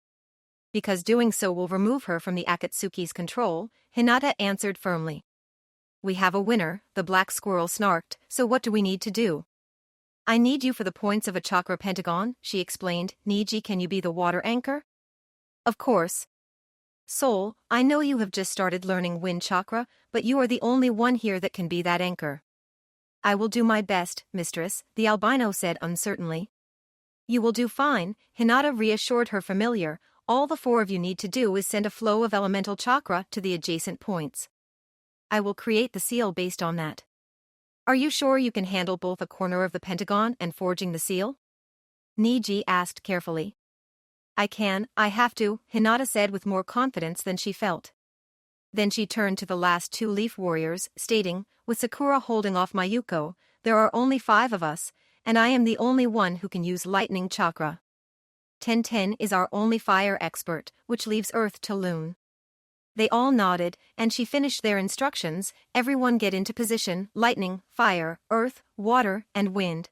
"Because doing so will remove her from the Akatsuki's control," Hinata answered firmly. "We have a winner," the black squirrel snarked, "so what do we need to do?" "I need you for the points of a chakra pentagon," she explained. "Niji, can you be the water anchor?" "Of course." "Soul, I know you have just started learning wind chakra, but you are the only one here that can be that anchor." "I will do my best, mistress," the albino said uncertainly. "You will do fine," Hinata reassured her familiar. "All the four of you need to do is send a flow of elemental chakra to the adjacent points. I will create the seal based on that." "Are you sure you can handle both a corner of the pentagon and forging the seal?" Niji asked carefully. "I can, I have to," Hinata said with more confidence than she felt. Then she turned to the last two leaf warriors, stating, "With Sakura holding off Mayuko, there are only 5 of us, and I am the only one who can use lightning chakra. 1010 is our only fire expert, which leaves Earth to Loon." They all nodded, and she finished their instructions. "Everyone get into position, lightning, fire, earth, water, and wind.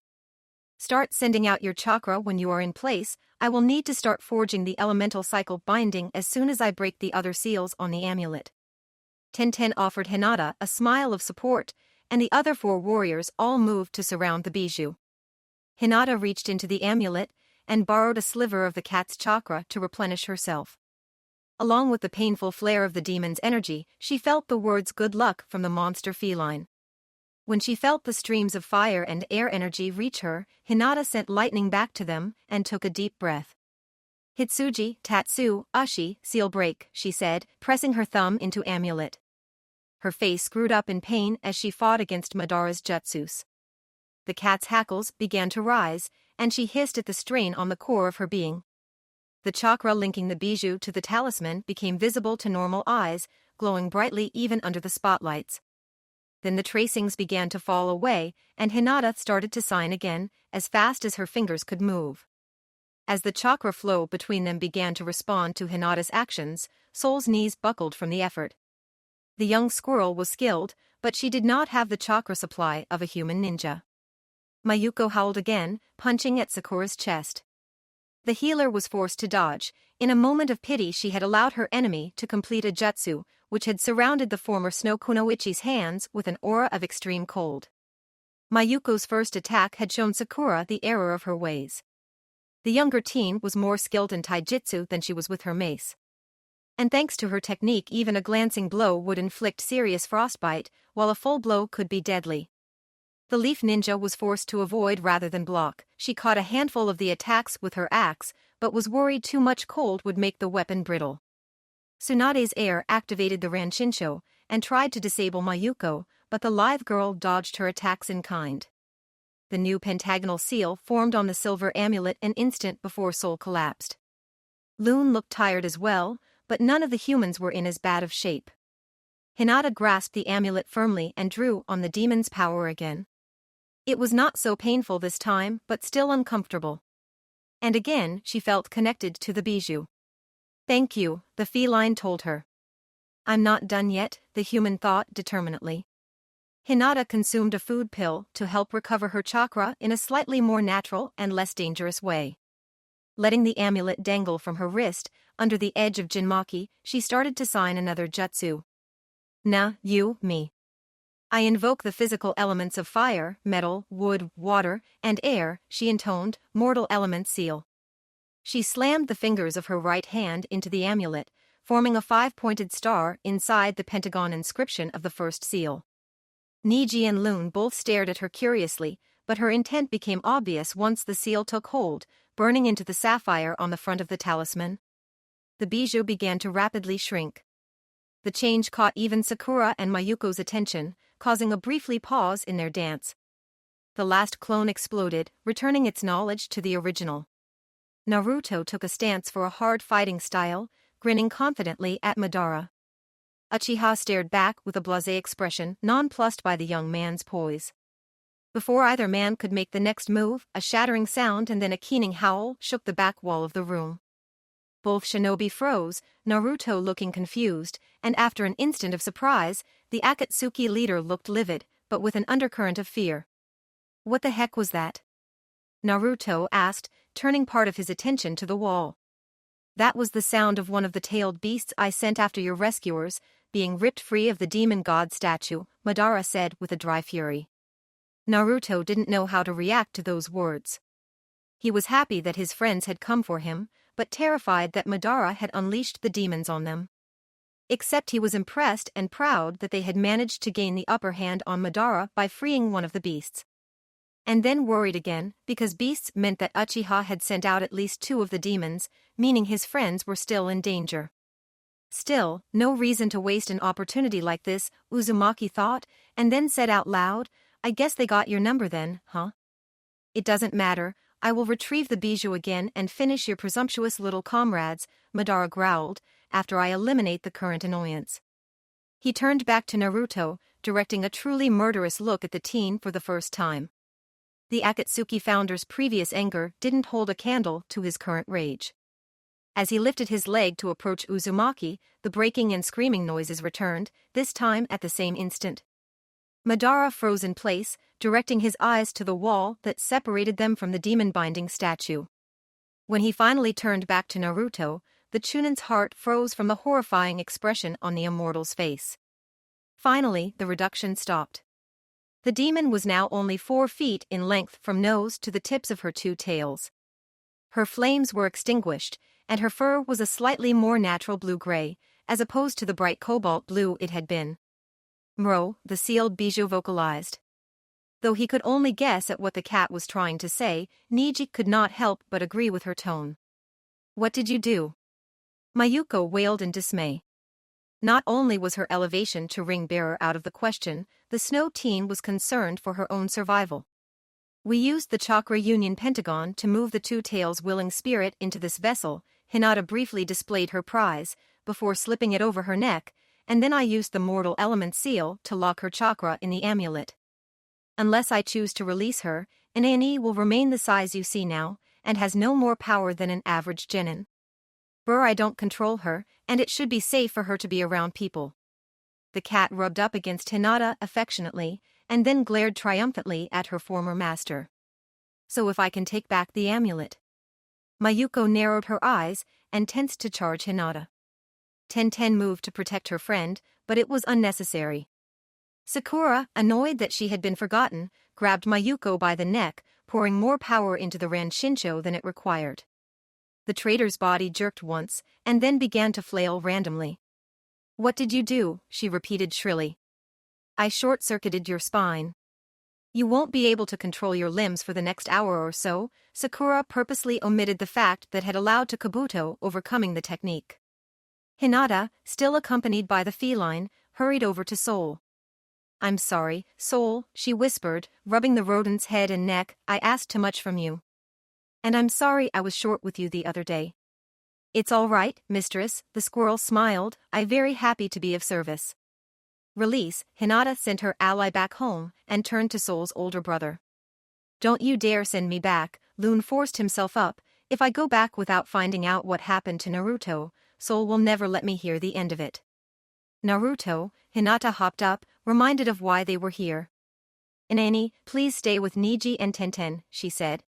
Start sending out your chakra when you are in place. I will need to start forging the elemental cycle binding as soon as I break the other seals on the amulet." 1010 offered Hinata a smile of support, and the other 4 warriors all moved to surround the bijou. Hinata reached into the amulet and borrowed a sliver of the cat's chakra to replenish herself. Along with the painful flare of the demon's energy, she felt the words "good luck" from the monster feline. When she felt the streams of fire and air energy reach her, Hinata sent lightning back to them and took a deep breath. "Hitsuji, Tatsu, Ushi, seal break," she said, pressing her thumb into amulet. Her face screwed up in pain as she fought against Madara's jutsus. The cat's hackles began to rise, and she hissed at the strain on the core of her being. The chakra linking the bijou to the talisman became visible to normal eyes, glowing brightly even under the spotlights. Then the tracings began to fall away, and Hinata started to sign again, as fast as her fingers could move. As the chakra flow between them began to respond to Hinata's actions, Soul's knees buckled from the effort. The young squirrel was skilled, but she did not have the chakra supply of a human ninja. Mayuko howled again, punching at Sakura's chest. The healer was forced to dodge. In a moment of pity, she had allowed her enemy to complete a jutsu, which had surrounded the former Snow Kunoichi's hands with an aura of extreme cold. Mayuko's first attack had shown Sakura the error of her ways. The younger teen was more skilled in taijutsu than she was with her mace. And thanks to her technique, even a glancing blow would inflict serious frostbite, while a full blow could be deadly. The leaf ninja was forced to avoid rather than block. She caught a handful of the attacks with her axe, but was worried too much cold would make the weapon brittle. Tsunade's heir activated the Ranshinsho and tried to disable Mayuko, but the lithe girl dodged her attacks in kind. The new pentagonal seal formed on the silver amulet an instant before Soul collapsed. Loon looked tired as well, but none of the humans were in as bad of shape. Hinata grasped the amulet firmly and drew on the demon's power again. It was not so painful this time, but still uncomfortable. And again she felt connected to the bijou. "Thank you," the feline told her. "I'm not done yet," the human thought determinately. Hinata consumed a food pill to help recover her chakra in a slightly more natural and less dangerous way. Letting the amulet dangle from her wrist, under the edge of Jinmaki, she started to sign another jutsu. "Na, you, me. I invoke the physical elements of fire, metal, wood, water, and air," she intoned, "mortal element seal." She slammed the fingers of her right hand into the amulet, forming a 5-pointed star inside the pentagon inscription of the first seal. Niji and Loon both stared at her curiously, but her intent became obvious once the seal took hold, burning into the sapphire on the front of the talisman. the bijou began to rapidly shrink. The change caught even Sakura and Mayuko's attention, causing a briefly pause in their dance. The last clone exploded, returning its knowledge to the original. Naruto took a stance for a hard fighting style, grinning confidently at Madara. Uchiha stared back with a blasé expression, nonplussed by the young man's poise. Before either man could make the next move, a shattering sound and then a keening howl shook the back wall of the room. Both shinobi froze, Naruto looking confused, and after an instant of surprise, the Akatsuki leader looked livid, but with an undercurrent of fear. What the heck was that? Naruto asked, turning part of his attention to the wall. That was the sound of one of the tailed beasts I sent after your rescuers, being ripped free of the demon god statue, Madara said with a dry fury. Naruto didn't know how to react to those words. He was happy that his friends had come for him, but terrified that Madara had unleashed the demons on them. Except he was impressed and proud that they had managed to gain the upper hand on Madara by freeing one of the beasts. And then worried again, because beasts meant that Uchiha had sent out at least 2 of the demons, meaning his friends were still in danger. Still, no reason to waste an opportunity like this, Uzumaki thought, and then said out loud, I guess they got your number then, huh? It doesn't matter, I will retrieve the bijou again and finish your presumptuous little comrades, Madara growled, after I eliminate the current annoyance. He turned back to Naruto, directing a truly murderous look at the teen for the first time. The Akatsuki founder's previous anger didn't hold a candle to his current rage. As he lifted his leg to approach Uzumaki, the breaking and screaming noises returned, this time at the same instant. Madara froze in place, directing his eyes to the wall that separated them from the demon-binding statue. When he finally turned back to Naruto, the Chunin's heart froze from the horrifying expression on the immortal's face. Finally, the reduction stopped. The demon was now only 4 feet in length from nose to the tips of her 2 tails. Her flames were extinguished, and her fur was a slightly more natural blue-gray, as opposed to the bright cobalt blue it had been. Mro, the sealed bijou vocalized. Though he could only guess at what the cat was trying to say, Niji could not help but agree with her tone. What did you do? Mayuko wailed in dismay. Not only was her elevation to ring-bearer out of the question, the snow teen was concerned for her own survival. We used the chakra union pentagon to move the 2 tails willing spirit into this vessel. Hinata briefly displayed her prize, before slipping it over her neck, and then I used the mortal element seal to lock her chakra in the amulet. Unless I choose to release her, Inani will remain the size you see now, and has no more power than an average genin. I don't control her, and it should be safe for her to be around people. The cat rubbed up against Hinata affectionately, and then glared triumphantly at her former master. So if I can take back the amulet? Mayuko narrowed her eyes and tensed to charge Hinata. Tenten moved to protect her friend, but it was unnecessary. Sakura, annoyed that she had been forgotten, grabbed Mayuko by the neck, pouring more power into the Ranshincho than it required. The traitor's body jerked once, and then began to flail randomly. What did you do? She repeated shrilly. I short-circuited your spine. You won't be able to control your limbs for the next hour or so. Sakura purposely omitted the fact that had allowed to Kabuto overcoming the technique. Hinata, still accompanied by the feline, hurried over to Soul. I'm sorry, Soul, she whispered, rubbing the rodent's head and neck, I asked too much from you. And I'm sorry I was short with you the other day. It's all right, mistress, the squirrel smiled, I'm very happy to be of service. Release, Hinata sent her ally back home, and turned to Soul's older brother. Don't you dare send me back, Loon forced himself up, if I go back without finding out what happened to Naruto, Soul will never let me hear the end of it. Naruto, Hinata hopped up, reminded of why they were here. Inani, please stay with Niji and Tenten, she said.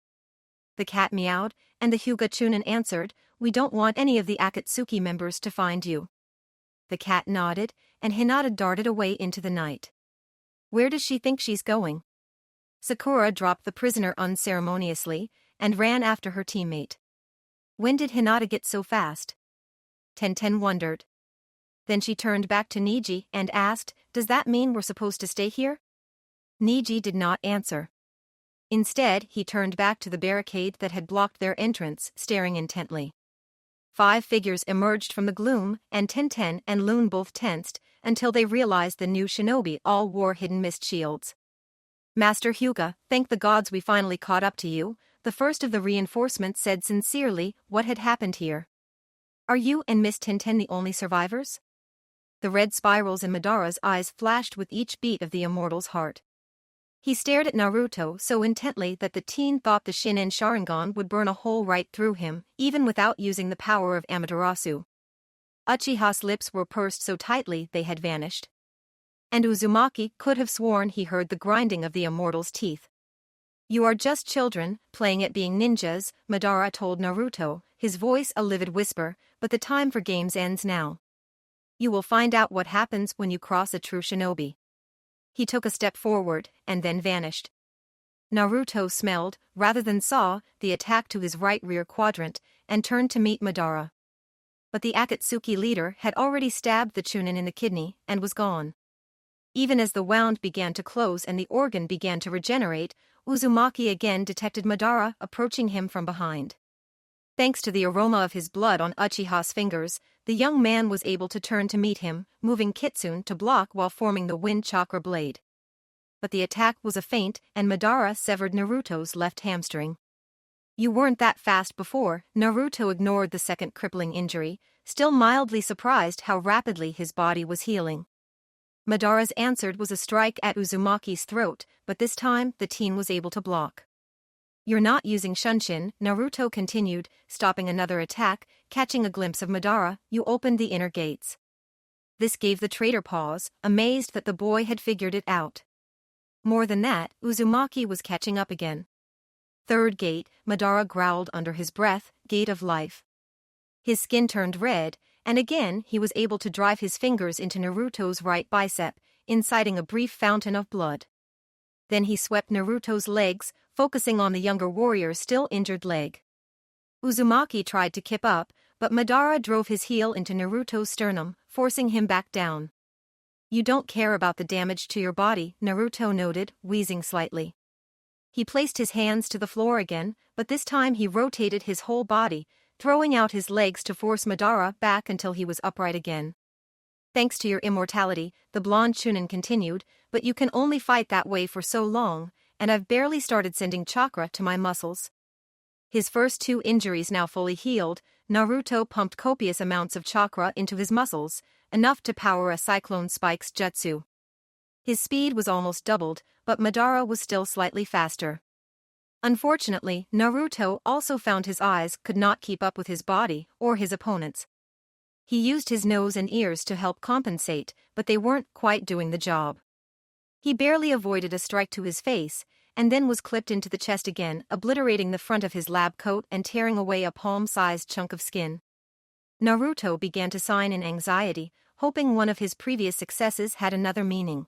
The cat meowed, and the Hyuga Chunin answered, we don't want any of the Akatsuki members to find you. The cat nodded, and Hinata darted away into the night. Where does she think she's going? Sakura dropped the prisoner unceremoniously, and ran after her teammate. When did Hinata get so fast? Tenten wondered. Then she turned back to Niji and asked, does that mean we're supposed to stay here? Niji did not answer. Instead, he turned back to the barricade that had blocked their entrance, staring intently. 5 figures emerged from the gloom, and Tenten and Loon both tensed, until they realized the new shinobi all wore hidden mist shields. Master Hyuga, thank the gods we finally caught up to you, the first of the reinforcements said sincerely. What had happened here? Are you and Miss Tenten the only survivors? The red spirals in Madara's eyes flashed with each beat of the immortal's heart. He stared at Naruto so intently that the teen thought the Shinin Sharingan would burn a hole right through him, even without using the power of Amaterasu. Uchiha's lips were pursed so tightly they had vanished. And Uzumaki could have sworn he heard the grinding of the immortal's teeth. You are just children, playing at being ninjas, Madara told Naruto, his voice a livid whisper, but the time for games ends now. You will find out what happens when you cross a true shinobi. He took a step forward, and then vanished. Naruto smelled, rather than saw, the attack to his right rear quadrant, and turned to meet Madara. But the Akatsuki leader had already stabbed the Chunin in the kidney, and was gone. Even as the wound began to close and the organ began to regenerate, Uzumaki again detected Madara approaching him from behind. Thanks to the aroma of his blood on Uchiha's fingers, the young man was able to turn to meet him, moving Kitsune to block while forming the wind chakra blade. But the attack was a feint, and Madara severed Naruto's left hamstring. You weren't that fast before. Naruto ignored the second crippling injury, still mildly surprised how rapidly his body was healing. Madara's answer was a strike at Uzumaki's throat, but this time the teen was able to block. You're not using Shunshin, Naruto continued, stopping another attack. Catching a glimpse of Madara, you opened the inner gates. This gave the traitor pause, amazed that the boy had figured it out. More than that, Uzumaki was catching up again. Third gate, Madara growled under his breath, gate of life. His skin turned red, and again he was able to drive his fingers into Naruto's right bicep, inciting a brief fountain of blood. Then he swept Naruto's legs, focusing on the younger warrior's still injured leg. Uzumaki tried to kip up, but Madara drove his heel into Naruto's sternum, forcing him back down. You don't care about the damage to your body, Naruto noted, wheezing slightly. He placed his hands to the floor again, but this time he rotated his whole body, throwing out his legs to force Madara back until he was upright again. Thanks to your immortality, the blonde Chunin continued, but you can only fight that way for so long, and I've barely started sending chakra to my muscles. His first 2 injuries now fully healed, Naruto pumped copious amounts of chakra into his muscles, enough to power a Cyclone Spike's jutsu. His speed was almost doubled, but Madara was still slightly faster. Unfortunately, Naruto also found his eyes could not keep up with his body or his opponent's. He used his nose and ears to help compensate, but they weren't quite doing the job. He barely avoided a strike to his face, and then was clipped into the chest again, obliterating the front of his lab coat and tearing away a palm-sized chunk of skin. Naruto began to sigh in anxiety, hoping one of his previous successes had another meaning.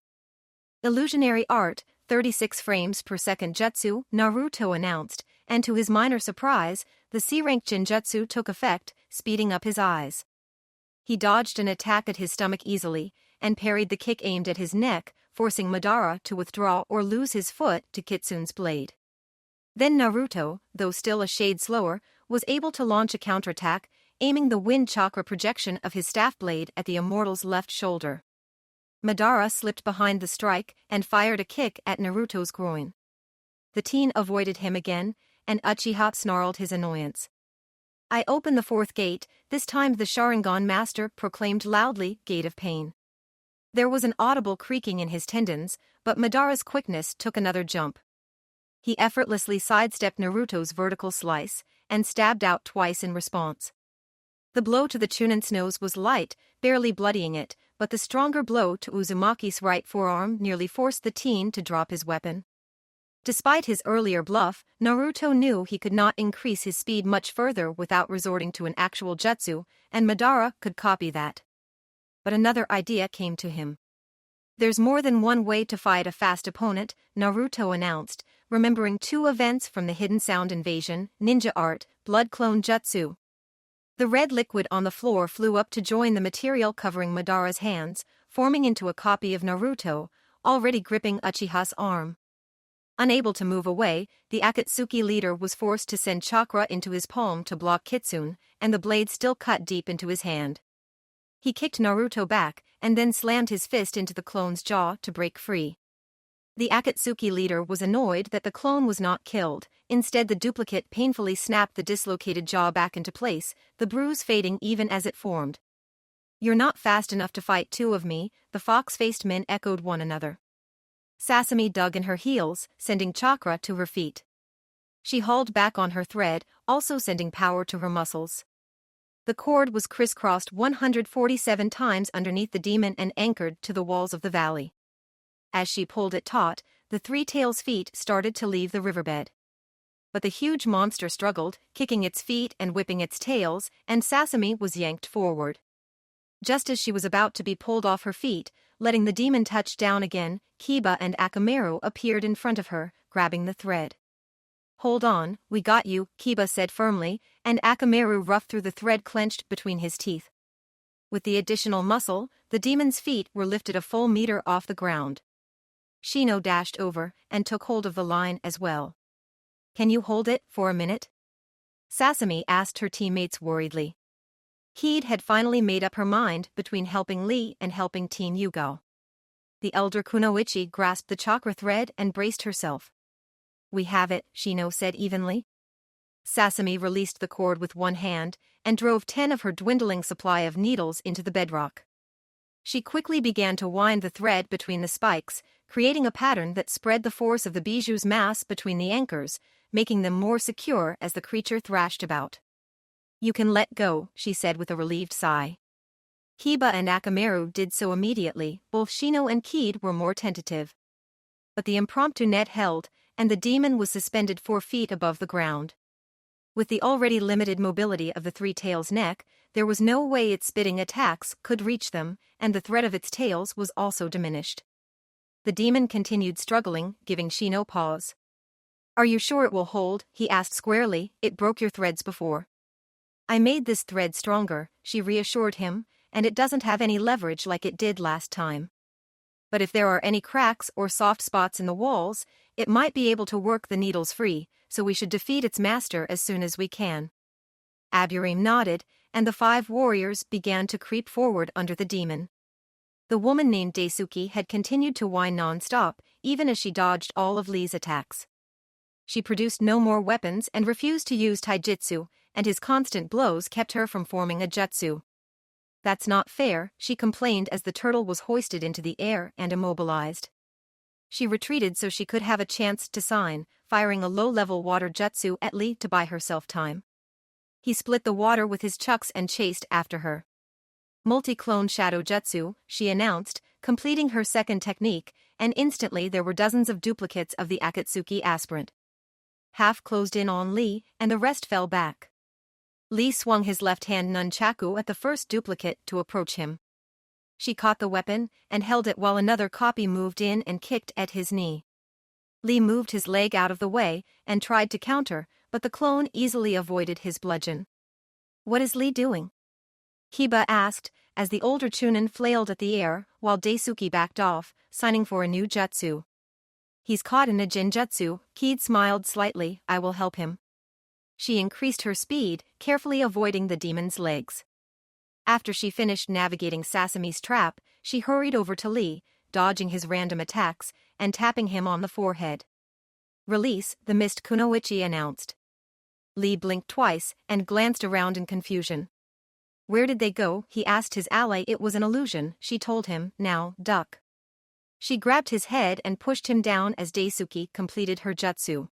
Illusionary art, 36 frames per second jutsu, Naruto announced, and to his minor surprise, the C-rank Jinjutsu took effect, speeding up his eyes. He dodged an attack at his stomach easily, and parried the kick aimed at his neck, forcing Madara to withdraw or lose his foot to Kitsune's blade. Then Naruto, though still a shade slower, was able to launch a counterattack, aiming the wind chakra projection of his staff blade at the immortal's left shoulder. Madara slipped behind the strike and fired a kick at Naruto's groin. The teen avoided him again, and Uchiha snarled his annoyance. I opened the 4th gate, this time the Sharingan master proclaimed loudly, Gate of Pain. There was an audible creaking in his tendons, but Madara's quickness took another jump. He effortlessly sidestepped Naruto's vertical slice, and stabbed out twice in response. The blow to the Chunin's nose was light, barely bloodying it, but the stronger blow to Uzumaki's right forearm nearly forced the teen to drop his weapon. Despite his earlier bluff, Naruto knew he could not increase his speed much further without resorting to an actual jutsu, and Madara could copy that. But another idea came to him. There's more than one way to fight a fast opponent, Naruto announced, remembering 2 events from the Hidden Sound Invasion, ninja art, blood clone jutsu. The red liquid on the floor flew up to join the material covering Madara's hands, forming into a copy of Naruto, already gripping Uchiha's arm. Unable to move away, the Akatsuki leader was forced to send chakra into his palm to block Kitsune, and the blade still cut deep into his hand. He kicked Naruto back, and then slammed his fist into the clone's jaw to break free. The Akatsuki leader was annoyed that the clone was not killed. Instead, the duplicate painfully snapped the dislocated jaw back into place, the bruise fading even as it formed. "You're not fast enough to fight two of me," the fox-faced men echoed one another. Sasami dug in her heels, sending chakra to her feet. She hauled back on her thread, also sending power to her muscles. The cord was crisscrossed 147 times underneath the demon and anchored to the walls of the valley. As she pulled it taut, the three tails' feet started to leave the riverbed. But the huge monster struggled, kicking its feet and whipping its tails, and Sasami was yanked forward. Just as she was about to be pulled off her feet, letting the demon touch down again, Kiba and Akamaru appeared in front of her, grabbing the thread. "Hold on, we got you," Kiba said firmly, and Akamaru roughed through the thread clenched between his teeth. With the additional muscle, the demon's feet were lifted a full meter off the ground. Shino dashed over and took hold of the line as well. "Can you hold it for a minute?" Sasami asked her teammates worriedly. Heed had finally made up her mind between helping Lee and helping Team Yugo. The elder Kunoichi grasped the chakra thread and braced herself. "We have it," Shino said evenly. Sasami released the cord with one hand and drove 10 of her dwindling supply of needles into the bedrock. She quickly began to wind the thread between the spikes, creating a pattern that spread the force of the bijuu's mass between the anchors, making them more secure as the creature thrashed about. "You can let go," she said with a relieved sigh. Kiba and Akamaru did so immediately. Both Shino and Keed were more tentative. But the impromptu net held, and the demon was suspended 4 feet above the ground. With the already limited mobility of the three tails' neck, there was no way its spitting attacks could reach them, and the threat of its tails was also diminished. The demon continued struggling, giving Shino pause. "Are you sure it will hold?" he asked squarely. "It broke your threads before." "I made this thread stronger," she reassured him, "and it doesn't have any leverage like it did last time. But if there are any cracks or soft spots in the walls, it might be able to work the needles free, so we should defeat its master as soon as we can." Aburim nodded, and the 5 warriors began to creep forward under the demon. The woman named Daisuke had continued to whine non-stop, even as she dodged all of Lee's attacks. She produced no more weapons and refused to use taijutsu, and his constant blows kept her from forming a jutsu. "That's not fair," she complained as the turtle was hoisted into the air and immobilized. She retreated so she could have a chance to sign, firing a low-level water jutsu at Lee to buy herself time. He split the water with his chucks and chased after her. "Multi-clone shadow jutsu," she announced, completing her second technique, and instantly there were dozens of duplicates of the Akatsuki aspirant. Half closed in on Lee, and the rest fell back. Lee swung his left-hand nunchaku at the first duplicate to approach him. She caught the weapon and held it while another copy moved in and kicked at his knee. Lee moved his leg out of the way and tried to counter, but the clone easily avoided his bludgeon. "What is Lee doing?" Kiba asked, as the older Chunin flailed at the air while Daisuke backed off, signing for a new jutsu. "He's caught in a genjutsu," Keed smiled slightly. "I will help him." She increased her speed, carefully avoiding the demon's legs. After she finished navigating Sasami's trap, she hurried over to Lee, dodging his random attacks and tapping him on the forehead. "Release," the mist Kunoichi announced. Lee blinked twice and glanced around in confusion. "Where did they go?" he asked his ally. "It was an illusion," she told him. "Now, duck." She grabbed his head and pushed him down as Daisuke completed her jutsu.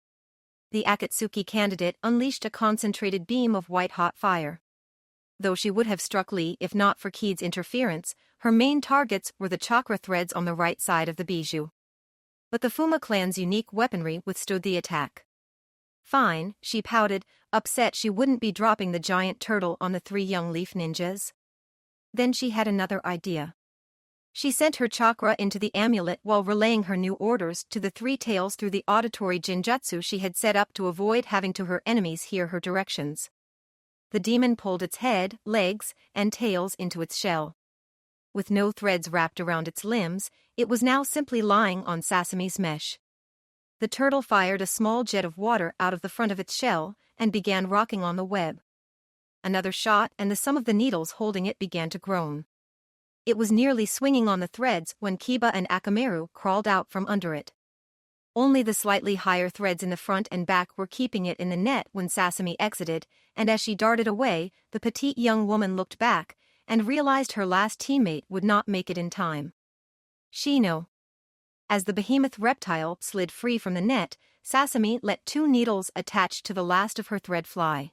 The Akatsuki candidate unleashed a concentrated beam of white-hot fire. Though she would have struck Lee if not for Keed's interference, her main targets were the chakra threads on the right side of the bijou. But the Fuma clan's unique weaponry withstood the attack. "Fine," she pouted, upset she wouldn't be dropping the giant turtle on the 3 young leaf ninjas. Then she had another idea. She sent her chakra into the amulet while relaying her new orders to the 3 tails through the auditory genjutsu she had set up to avoid having her enemies hear her directions. The demon pulled its head, legs, and tails into its shell. With no threads wrapped around its limbs, it was now simply lying on Sasami's mesh. The turtle fired a small jet of water out of the front of its shell and began rocking on the web. Another shot and the sum of the needles holding it began to groan. It was nearly swinging on the threads when Kiba and Akamaru crawled out from under it. Only the slightly higher threads in the front and back were keeping it in the net when Sasami exited, and as she darted away, the petite young woman looked back and realized her last teammate would not make it in time. Shino. As the behemoth reptile slid free from the net, Sasami let 2 needles attached to the last of her thread fly.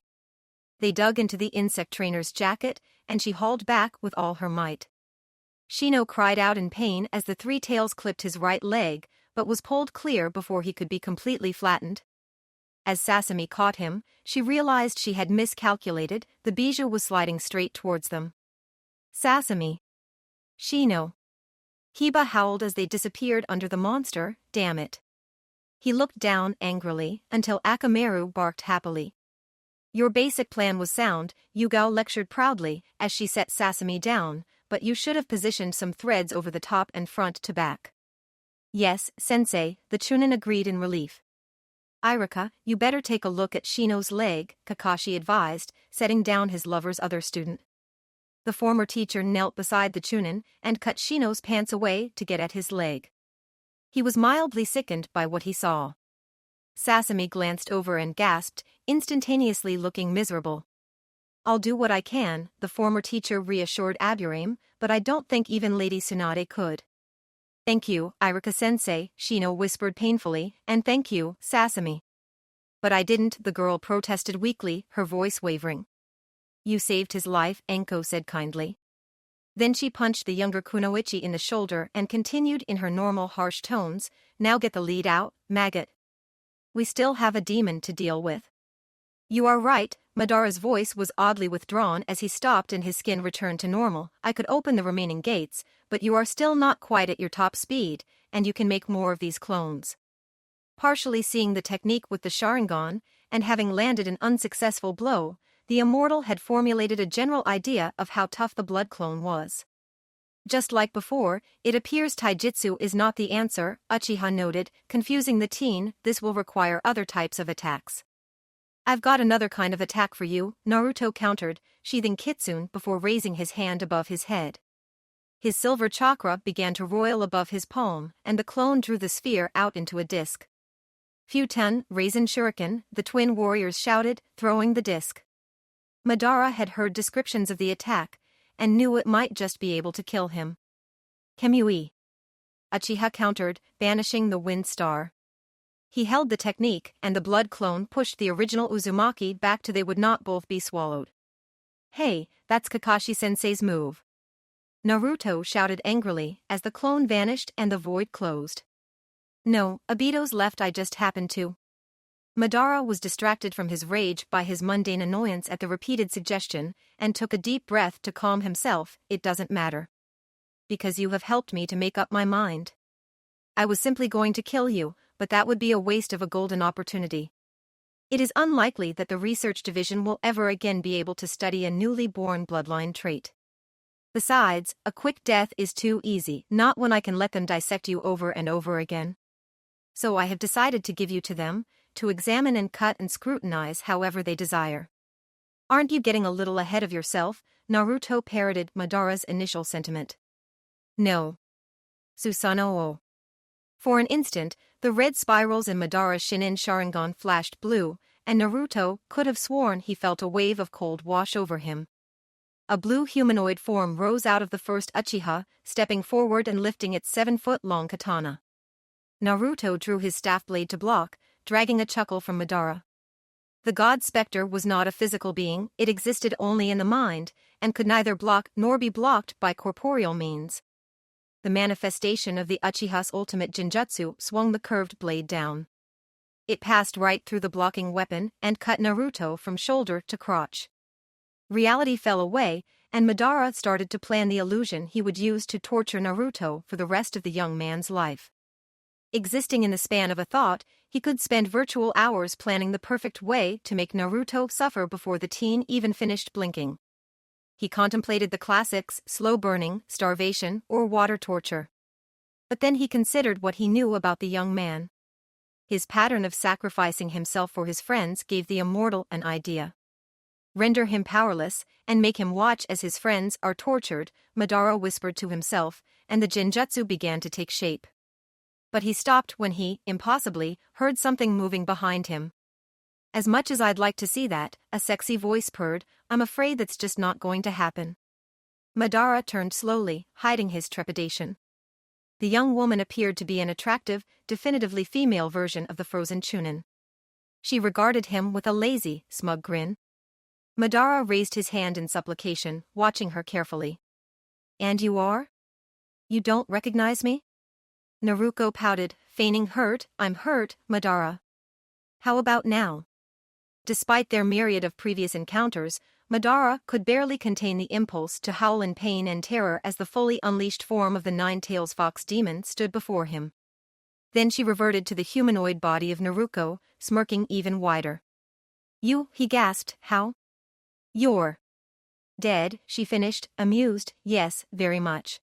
They dug into the insect trainer's jacket, and she hauled back with all her might. Shino cried out in pain as the 3 tails clipped his right leg, but was pulled clear before he could be completely flattened. As Sasami caught him, she realized she had miscalculated. The bijou was sliding straight towards them. Sasami. Shino. Kiba howled as they disappeared under the monster. Damn it. He looked down angrily until Akamaru barked happily. Your basic plan was sound, Yugao lectured proudly as she set Sasami down, but you should have positioned some threads over the top and front to back. Yes, sensei, the Chunin agreed in relief. Irika, you better take a look at Shino's leg, Kakashi advised, setting down his lover's other student. The former teacher knelt beside the Chunin and cut Shino's pants away to get at his leg. He was mildly sickened by what he saw. Sasami glanced over and gasped, instantaneously looking miserable. I'll do what I can, the former teacher reassured Aburame, but I don't think even Lady Tsunade could. Thank you, Irika-sensei, Shino whispered painfully, and thank you, Sasami. But I didn't, the girl protested weakly, her voice wavering. You saved his life, Enko said kindly. Then she punched the younger Kunoichi in the shoulder and continued in her normal harsh tones, now get the lead out, maggot. We still have a demon to deal with. You are right, Madara's voice was oddly withdrawn as he stopped and his skin returned to normal. I could open the remaining gates, but you are still not quite at your top speed, and you can make more of these clones. Partially seeing the technique with the Sharingan, and having landed an unsuccessful blow, the immortal had formulated a general idea of how tough the blood clone was. Just like before, it appears taijutsu is not the answer, Uchiha noted, confusing the teen. This will require other types of attacks. I've got another kind of attack for you, Naruto countered, sheathing kitsune before raising his hand above his head. His silver chakra began to roil above his palm, and the clone drew the sphere out into a disc. Futen, Raisin Shuriken, the twin warriors shouted, throwing the disc. Madara had heard descriptions of the attack, and knew it might just be able to kill him. Kemui. Uchiha countered, banishing the wind star. He held the technique, and the blood clone pushed the original Uzumaki back to they would not both be swallowed. Hey, that's Kakashi-sensei's move. Naruto shouted angrily as the clone vanished and the void closed. No, Obito's left I just happened to. Madara was distracted from his rage by his mundane annoyance at the repeated suggestion, and took a deep breath to calm himself. It doesn't matter. Because you have helped me to make up my mind. I was simply going to kill you, but that would be a waste of a golden opportunity. It is unlikely that the research division will ever again be able to study a newly born bloodline trait. Besides, a quick death is too easy, not when I can let them dissect you over and over again. So I have decided to give you to them, to examine and cut and scrutinize however they desire. Aren't you getting a little ahead of yourself? Naruto parroted Madara's initial sentiment. No. Susanoo. For an instant, the red spirals in Madara's Shinin Sharingan flashed blue, and Naruto could have sworn he felt a wave of cold wash over him. A blue humanoid form rose out of the first Uchiha, stepping forward and lifting its 7-foot-long katana. Naruto drew his staff blade to block, dragging a chuckle from Madara. The god specter was not a physical being, it existed only in the mind, and could neither block nor be blocked by corporeal means. The manifestation of the Uchiha's ultimate genjutsu swung the curved blade down. It passed right through the blocking weapon and cut Naruto from shoulder to crotch. Reality fell away, and Madara started to plan the illusion he would use to torture Naruto for the rest of the young man's life. Existing in the span of a thought, he could spend virtual hours planning the perfect way to make Naruto suffer before the teen even finished blinking. He contemplated the classics, slow burning, starvation, or water torture. But then he considered what he knew about the young man. His pattern of sacrificing himself for his friends gave the immortal an idea. Render him powerless, and make him watch as his friends are tortured, Madara whispered to himself, and the genjutsu began to take shape. But he stopped when he, impossibly, heard something moving behind him. As much as I'd like to see that, a sexy voice purred, I'm afraid that's just not going to happen. Madara turned slowly, hiding his trepidation. The young woman appeared to be an attractive, definitively female version of the frozen Chunin. She regarded him with a lazy, smug grin. Madara raised his hand in supplication, watching her carefully. And you are? You don't recognize me? Naruto pouted, feigning hurt. I'm hurt, Madara. How about now? Despite their myriad of previous encounters, Madara could barely contain the impulse to howl in pain and terror as the fully unleashed form of the Nine-Tails Fox Demon stood before him. Then she reverted to the humanoid body of Naruto, smirking even wider. You, he gasped, how? You're dead, she finished, amused, yes, very much.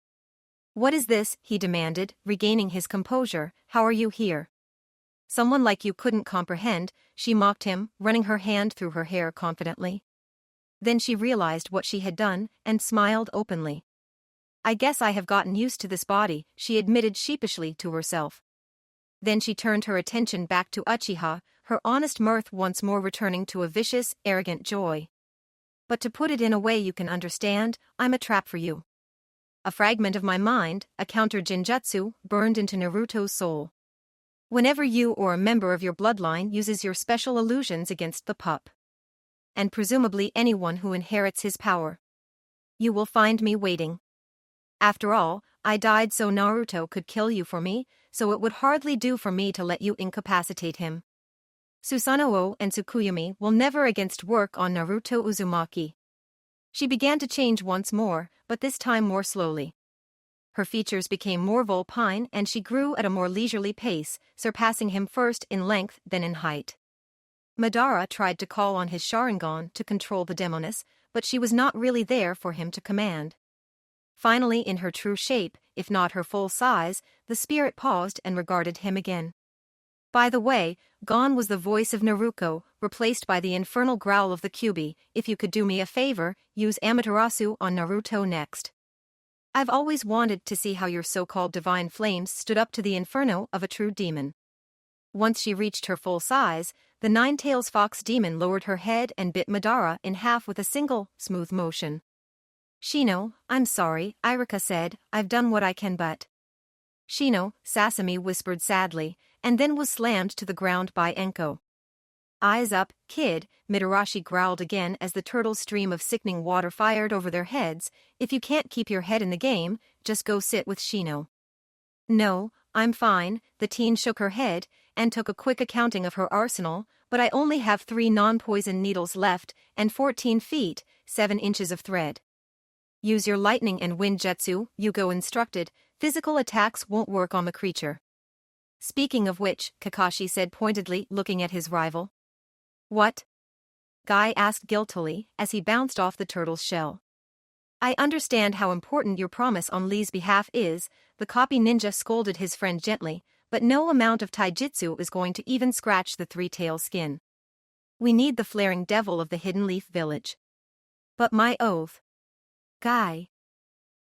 What is this, he demanded, regaining his composure, how are you here? Someone like you couldn't comprehend, she mocked him, running her hand through her hair confidently. Then she realized what she had done, and smiled openly. I guess I have gotten used to this body, she admitted sheepishly to herself. Then she turned her attention back to Uchiha, her honest mirth once more returning to a vicious, arrogant joy. But to put it in a way you can understand, I'm a trap for you. A fragment of my mind, a counter genjutsu, burned into Naruto's soul. Whenever you or a member of your bloodline uses your special illusions against the pup, and presumably anyone who inherits his power, you will find me waiting. After all, I died so Naruto could kill you for me, so it would hardly do for me to let you incapacitate him. Susanoo and Tsukuyomi will never against work on Naruto Uzumaki. She began to change once more, but this time more slowly. Her features became more vulpine and she grew at a more leisurely pace, surpassing him first in length then in height. Madara tried to call on his Sharingan to control the demoness, but she was not really there for him to command. Finally, in her true shape, if not her full size, the spirit paused and regarded him again. By the way, gone was the voice of Naruto, replaced by the infernal growl of the Kyuubi. If you could do me a favor, use Amaterasu on Naruto next. I've always wanted to see how your so-called divine flames stood up to the inferno of a true demon. Once she reached her full size, the Nine-Tails Fox Demon lowered her head and bit Madara in half with a single, smooth motion. Shino, I'm sorry, Irika said, I've done what I can but. Shino, Sasami whispered sadly, and then was slammed to the ground by Enko. Eyes up, kid, Mitarashi growled again as the turtle's stream of sickening water fired over their heads. If you can't keep your head in the game, just go sit with Shino. No, I'm fine, the teen shook her head, and took a quick accounting of her arsenal, but I only have 3 non-poison needles left, and 14 feet, 7 inches of thread. Use your lightning and wind jutsu, Yugo instructed, physical attacks won't work on the creature. Speaking of which, Kakashi said pointedly, looking at his rival. What? Guy asked guiltily, as he bounced off the turtle's shell. I understand how important your promise on Lee's behalf is, the copy ninja scolded his friend gently, but no amount of taijutsu is going to even scratch the 3-tail skin. We need the flaring devil of the Hidden Leaf Village. But my oath. Guy.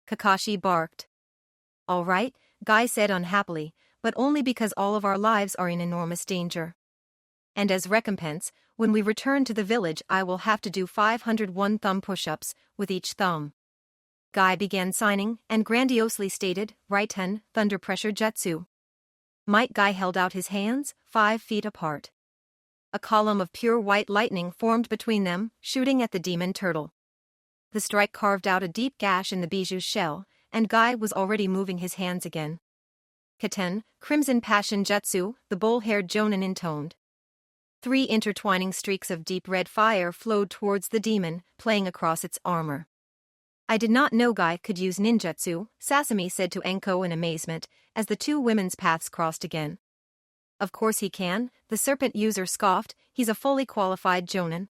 Kakashi barked. All right, Guy said unhappily, but only because all of our lives are in enormous danger. And as recompense, when we return to the village I will have to do 501 thumb push-ups, with each thumb. Guy began signing, and grandiosely stated, Raiten, Thunder Pressure Jutsu. Might Guy held out his hands, 5 feet apart. A column of pure white lightning formed between them, shooting at the demon turtle. The strike carved out a deep gash in the biju's shell, and Guy was already moving his hands again. Katen, Crimson Passion Jutsu, the bull-haired Jonin intoned. 3 intertwining streaks of deep red fire flowed towards the demon, playing across its armor. I did not know Guy could use ninjutsu, Sasami said to Enko in amazement, as the 2 women's paths crossed again. Of course he can, the serpent user scoffed, he's a fully qualified Jonin.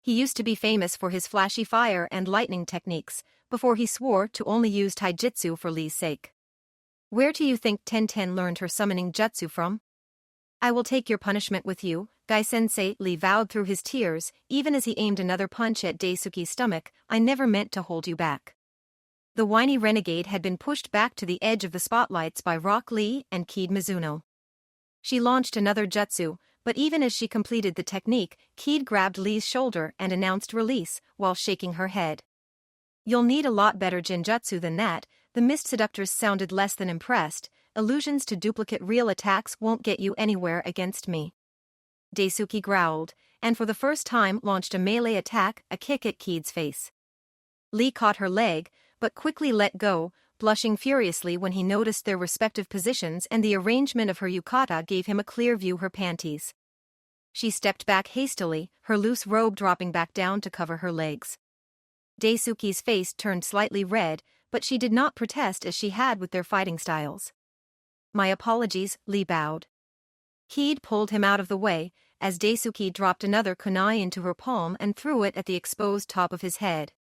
He used to be famous for his flashy fire and lightning techniques, before he swore to only use taijutsu for Lee's sake. Where do you think Tenten learned her summoning jutsu from? I will take your punishment with you, Gai-sensei, Lee vowed through his tears, even as he aimed another punch at Daisuke's stomach. I never meant to hold you back. The whiny renegade had been pushed back to the edge of the spotlights by Rock Lee and Kid Mizuno. She launched another jutsu, but even as she completed the technique, Kid grabbed Lee's shoulder and announced release, while shaking her head. You'll need a lot better genjutsu than that. The mist seductress sounded less than impressed. Illusions to duplicate real attacks won't get you anywhere against me. Daisuke growled, and for the first time launched a melee attack, a kick at Kid's face. Lee caught her leg, but quickly let go, blushing furiously when he noticed their respective positions, and the arrangement of her yukata gave him a clear view of her panties. She stepped back hastily, her loose robe dropping back down to cover her legs. Daisuke's face turned slightly red, but she did not protest as she had with their fighting styles. My apologies, Lee bowed. Kid pulled him out of the way, as Daisuke dropped another kunai into her palm and threw it at the exposed top of his head.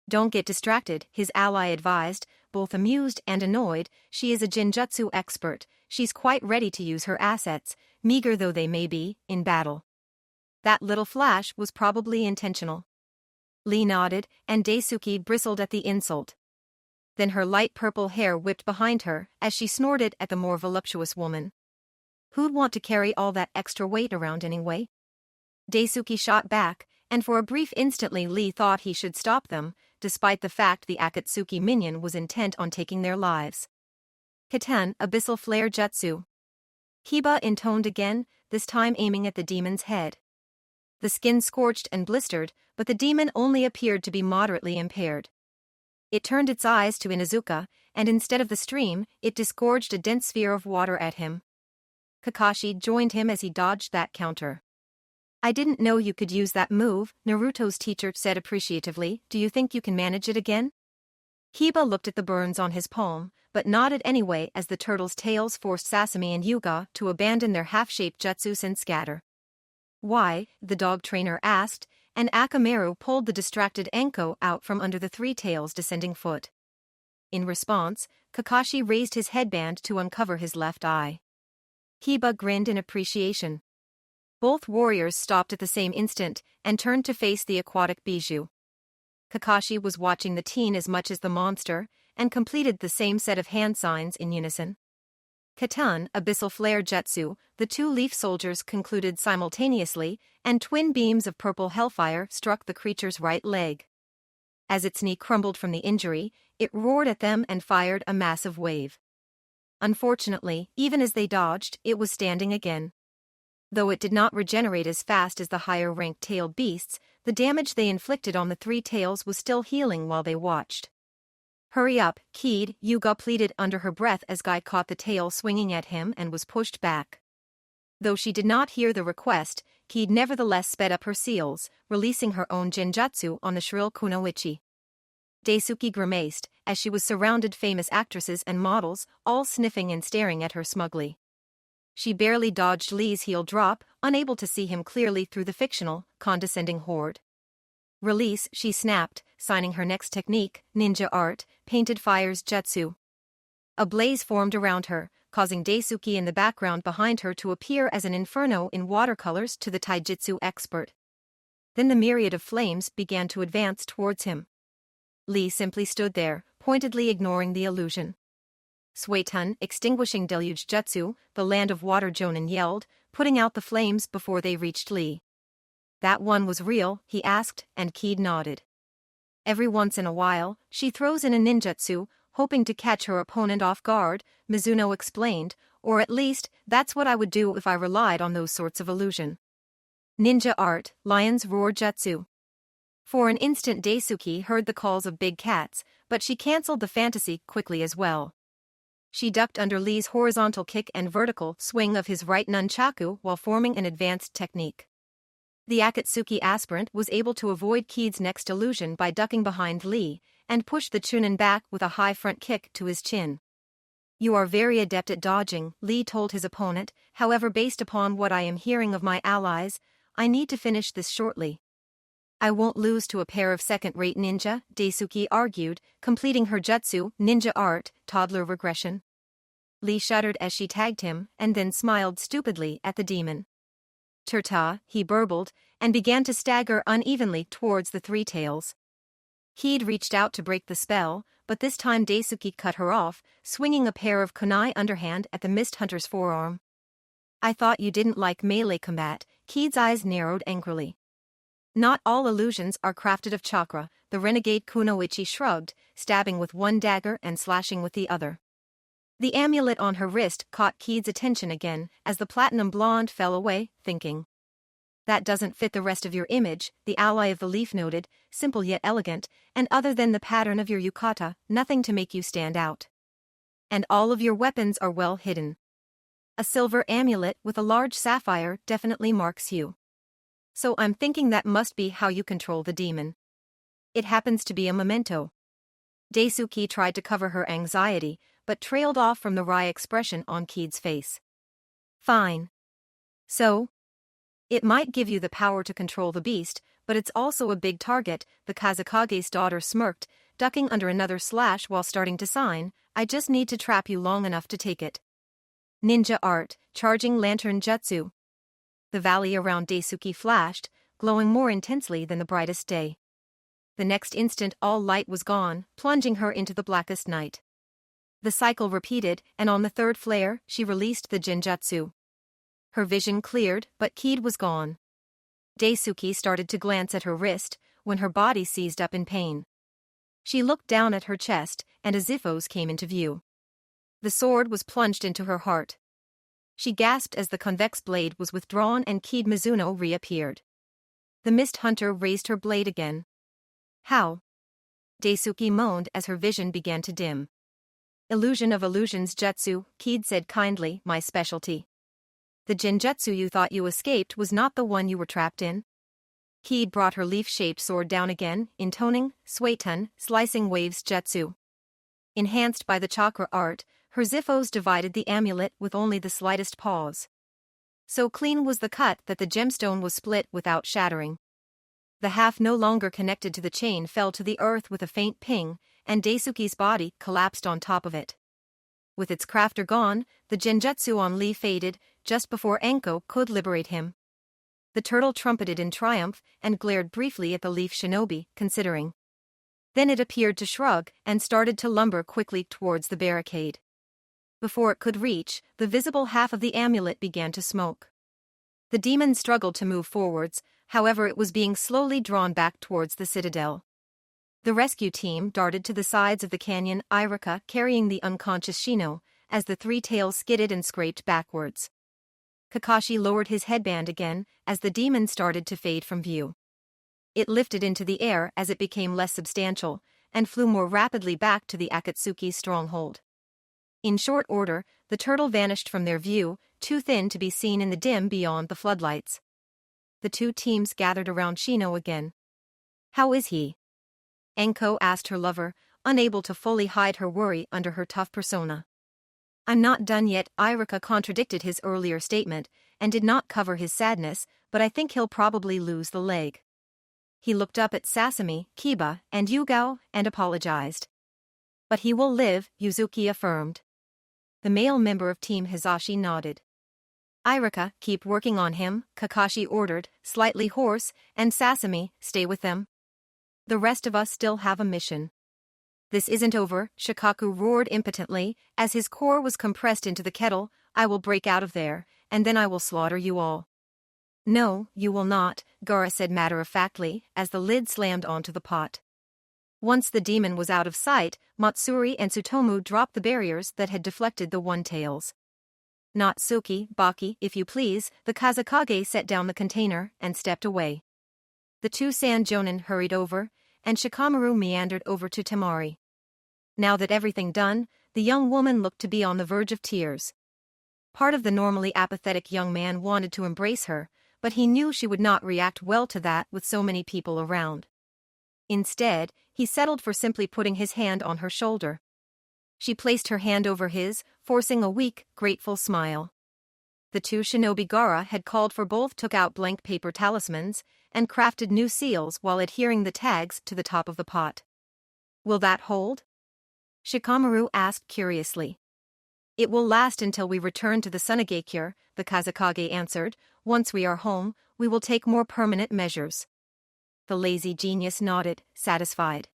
Don't get distracted, his ally advised, both amused and annoyed. She is a genjutsu expert, she's quite ready to use her assets, meager though they may be, in battle. That little flash was probably intentional. Lee nodded, and Daisuke bristled at the insult. Then her light purple hair whipped behind her as she snorted at the more voluptuous woman. Who'd want to carry all that extra weight around anyway? Daisuke shot back, and for a brief instant Lee thought he should stop them, despite the fact the Akatsuki minion was intent on taking their lives. Katan, Abyssal Flare Jutsu. Hiba intoned again, this time aiming at the demon's head. The skin scorched and blistered, but the demon only appeared to be moderately impaired. It turned its eyes to Inuzuka, and instead of the stream, it disgorged a dense sphere of water at him. Kakashi joined him as he dodged that counter. I didn't know you could use that move, Naruto's teacher said appreciatively. Do you think you can manage it again? Hiba looked at the burns on his palm, but nodded anyway as the turtle's tails forced Sasami and Yuga to abandon their half-shaped jutsus and scatter. Why? The dog trainer asked, and Akamaru pulled the distracted Enko out from under the three tails descending foot. In response, Kakashi raised his headband to uncover his left eye. Hiba grinned in appreciation. Both warriors stopped at the same instant and turned to face the aquatic bijou. Kakashi was watching the teen as much as the monster, and completed the same set of hand signs in unison. Katan, Abyssal Flare Jutsu, the two leaf soldiers concluded simultaneously, and twin beams of purple hellfire struck the creature's right leg. As its knee crumbled from the injury, it roared at them and fired a massive wave. Unfortunately, even as they dodged, it was standing again. Though it did not regenerate as fast as the higher-ranked tailed beasts, the damage they inflicted on the three tails was still healing while they watched. Hurry up, Kid, Yuga pleaded under her breath as Guy caught the tail swinging at him and was pushed back. Though she did not hear the request, Kid nevertheless sped up her seals, releasing her own genjutsu on the shrill kunoichi. Daisuke grimaced, as she was surrounded famous actresses and models, all sniffing and staring at her smugly. She barely dodged Lee's heel drop, unable to see him clearly through the fictional, condescending horde. Release, she snapped, signing her next technique, ninja art, painted fire's jutsu. A blaze formed around her, causing Daisuke in the background behind her to appear as an inferno in watercolors to the taijutsu expert. Then the myriad of flames began to advance towards him. Lee simply stood there, pointedly ignoring the illusion. Suetun, extinguishing deluge jutsu, the land of water, Jonin yelled, putting out the flames before they reached Lee. That one was real, he asked, and Kid nodded. Every once in a while, she throws in a ninjutsu, hoping to catch her opponent off guard, Mizuno explained, or at least, that's what I would do if I relied on those sorts of illusion. Ninja art, lion's roar jutsu. For an instant Daisuke heard the calls of big cats, but she cancelled the fantasy quickly as well. She ducked under Lee's horizontal kick and vertical swing of his right nunchaku while forming an advanced technique. The Akatsuki aspirant was able to avoid Kid's next illusion by ducking behind Lee, and pushed the Chunin back with a high front kick to his chin. You are very adept at dodging, Lee told his opponent, however based upon what I am hearing of my allies, I need to finish this shortly. I won't lose to a pair of second-rate ninja, Daisuke argued, completing her jutsu, ninja art, toddler regression. Lee shuddered as she tagged him and then smiled stupidly at the demon. "Turta," he burbled, and began to stagger unevenly towards the three tails. He'd reached out to break the spell, but this time Daisuke cut her off, swinging a pair of kunai underhand at the mist hunter's forearm. "I thought you didn't like melee combat." Keed's eyes narrowed angrily. "Not all illusions are crafted of chakra," the renegade Kunoichi shrugged, stabbing with one dagger and slashing with the other. The amulet on her wrist caught Keed's attention again as the platinum blonde fell away, thinking. "That doesn't fit the rest of your image," the ally of the leaf noted, "simple yet elegant, and other than the pattern of your yukata, nothing to make you stand out. And all of your weapons are well hidden. A silver amulet with a large sapphire definitely marks you. So I'm thinking that must be how you control the demon. It happens to be a memento." Daisuke tried to cover her anxiety, but trailed off from the wry expression on Keed's face. "Fine. So? It might give you the power to control the beast, but it's also a big target," the Kazakage's daughter smirked, ducking under another slash while starting to sign. "I just need to trap you long enough to take it." Ninja art, charging lantern jutsu. The valley around Daisuke flashed, glowing more intensely than the brightest day. The next instant all light was gone, plunging her into the blackest night. The cycle repeated, and on the third flare, she released the genjutsu. Her vision cleared, but Keed was gone. Daisuke started to glance at her wrist, when her body seized up in pain. She looked down at her chest, and a Ziphos came into view. The sword was plunged into her heart. She gasped as the convex blade was withdrawn and Keed Mizuno reappeared. The mist hunter raised her blade again. "How?" Daisuke moaned as her vision began to dim. "Illusion of illusions jutsu," Keed said kindly, "my specialty. The genjutsu you thought you escaped was not the one you were trapped in." Keed brought her leaf-shaped sword down again, intoning, Suetun, slicing waves jutsu. Enhanced by the chakra art, her Ziphos divided the amulet with only the slightest pause. So clean was the cut that the gemstone was split without shattering. The half no longer connected to the chain fell to the earth with a faint ping, and Daisuke's body collapsed on top of it. With its crafter gone, the genjutsu on Lee faded, just before Enko could liberate him. The turtle trumpeted in triumph and glared briefly at the leaf shinobi, considering. Then it appeared to shrug and started to lumber quickly towards the barricade. Before it could reach, the visible half of the amulet began to smoke. The demon struggled to move forwards, however it was being slowly drawn back towards the citadel. The rescue team darted to the sides of the canyon, Irika carrying the unconscious Shino, as the three tails skidded and scraped backwards. Kakashi lowered his headband again as the demon started to fade from view. It lifted into the air as it became less substantial, and flew more rapidly back to the Akatsuki stronghold. In short order, the turtle vanished from their view, too thin to be seen in the dim beyond the floodlights. The two teams gathered around Shino again. "How is he?" Enko asked her lover, unable to fully hide her worry under her tough persona. "I'm not done yet," Irika contradicted his earlier statement, and did not cover his sadness, "but I think he'll probably lose the leg." He looked up at Sasami, Kiba, and Yugao, and apologized. "But he will live," Yuzuki affirmed. The male member of Team Hizashi nodded. "Irika, keep working on him," Kakashi ordered, slightly hoarse, "and Sasami, stay with them. The rest of us still have a mission." "This isn't over," Shikaku roared impotently, as his core was compressed into the kettle. "I will break out of there, and then I will slaughter you all." "No, you will not," Gaara said matter-of-factly, as the lid slammed onto the pot. Once the demon was out of sight, Matsuri and Tsutomu dropped the barriers that had deflected the one-tails. "Natsuki, Baki, if you please," the Kazakage set down the container and stepped away. The two sand jonin hurried over, and Shikamaru meandered over to Temari. Now that everything done, the young woman looked to be on the verge of tears. Part of the normally apathetic young man wanted to embrace her, but he knew she would not react well to that with so many people around. Instead, he settled for simply putting his hand on her shoulder. She placed her hand over his, forcing a weak, grateful smile. The two shinobi Gaara had called for both took out blank paper talismans and crafted new seals while adhering the tags to the top of the pot. "Will that hold?" Shikamaru asked curiously. It will last until we return to the Sunagakure, the Kazekage answered. Once we are home, we will take more permanent measures. The lazy genius nodded, satisfied.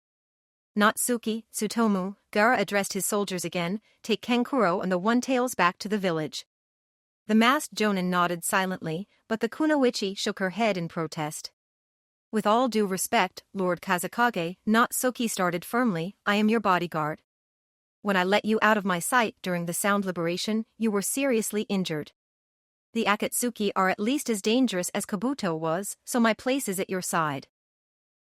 Natsuki, Tsutomu, Gaara addressed his soldiers again, take Kankuro and the One-Tails back to the village. The masked jonin nodded silently, but the kunoichi shook her head in protest. With all due respect, Lord Kazekage, Natsuki started firmly, I am your bodyguard. When I let you out of my sight during the sound liberation, you were seriously injured. The Akatsuki are at least as dangerous as Kabuto was, so my place is at your side.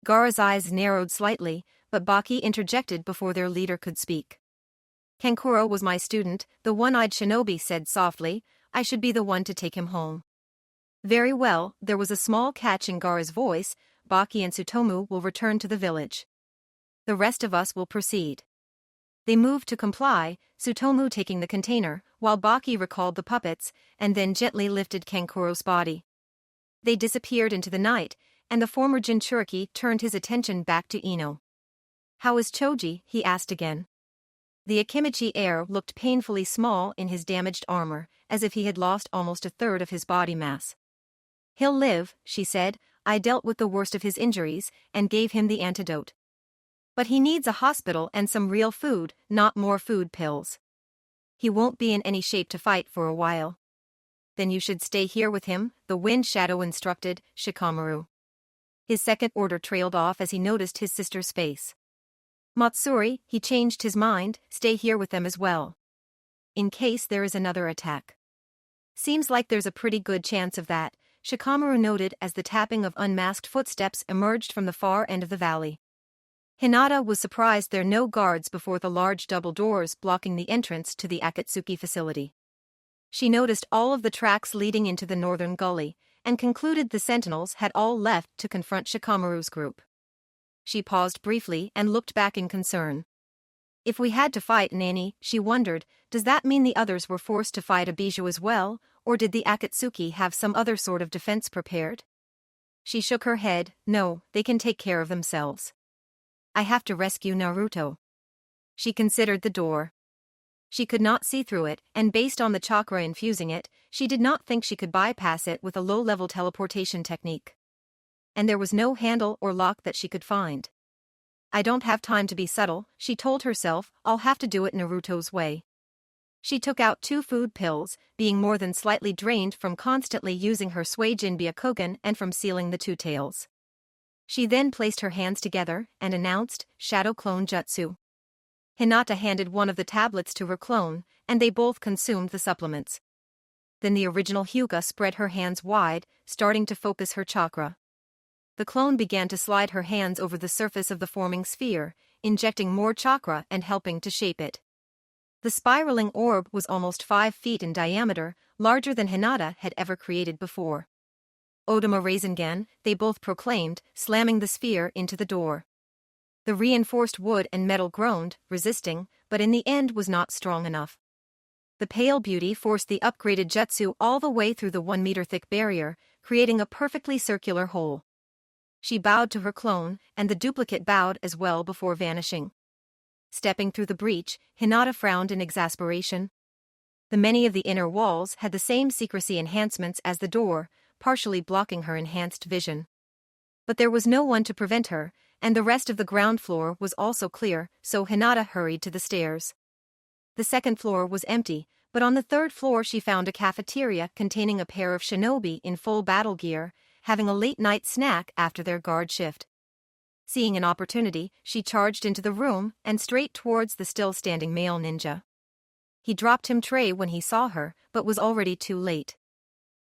Gaara's eyes narrowed slightly, but Baki interjected before their leader could speak. Kankuro was my student, the one-eyed shinobi said softly, I should be the one to take him home. Very well, there was a small catch in Gaara's voice, Baki and Tsutomu will return to the village. The rest of us will proceed. They moved to comply, Tsutomu taking the container, while Baki recalled the puppets, and then gently lifted Kankuro's body. They disappeared into the night, and the former Jinchuriki turned his attention back to Ino. How is Choji? He asked again. The Akimichi heir looked painfully small in his damaged armor, as if he had lost almost a third of his body mass. He'll live, she said, I dealt with the worst of his injuries, and gave him the antidote. But he needs a hospital and some real food, not more food pills. He won't be in any shape to fight for a while. Then you should stay here with him, the Wind Shadow instructed Shikamaru. His second order trailed off as he noticed his sister's face. Matsuri, he changed his mind, stay here with them as well. In case there is another attack. Seems like there's a pretty good chance of that, Shikamaru noted as the tapping of unmasked footsteps emerged from the far end of the valley. Hinata was surprised there were no guards before the large double doors blocking the entrance to the Akatsuki facility. She noticed all of the tracks leading into the northern gully, and concluded the sentinels had all left to confront Shikamaru's group. She paused briefly and looked back in concern. If we had to fight Nani, she wondered, does that mean the others were forced to fight Abijo as well, or did the Akatsuki have some other sort of defense prepared? She shook her head, no, they can take care of themselves. I have to rescue Naruto. She considered the door. She could not see through it, and based on the chakra infusing it, she did not think she could bypass it with a low-level teleportation technique. And there was no handle or lock that she could find. I don't have time to be subtle, she told herself, I'll have to do it Naruto's way. She took out 2 food pills, being more than slightly drained from constantly using her Suijin Byakugan and from sealing the 2 tails. She then placed her hands together and announced, Shadow Clone Jutsu. Hinata handed one of the tablets to her clone, and they both consumed the supplements. Then the original Hyuga spread her hands wide, starting to focus her chakra. The clone began to slide her hands over the surface of the forming sphere, injecting more chakra and helping to shape it. The spiraling orb was almost 5 feet in diameter, larger than Hinata had ever created before. Odama Rasengan, they both proclaimed, slamming the sphere into the door. The reinforced wood and metal groaned, resisting, but in the end was not strong enough. The pale beauty forced the upgraded jutsu all the way through the 1-meter-thick barrier, creating a perfectly circular hole. She bowed to her clone, and the duplicate bowed as well before vanishing. Stepping through the breach, Hinata frowned in exasperation. Many of the inner walls had the same secrecy enhancements as the door, partially blocking her enhanced vision. But there was no one to prevent her, and the rest of the ground floor was also clear, so Hinata hurried to the stairs. The second floor was empty, but on the third floor she found a cafeteria containing a pair of shinobi in full battle gear, having a late-night snack after their guard shift. Seeing an opportunity, she charged into the room and straight towards the still-standing male ninja. He dropped him tray when he saw her, but was already too late.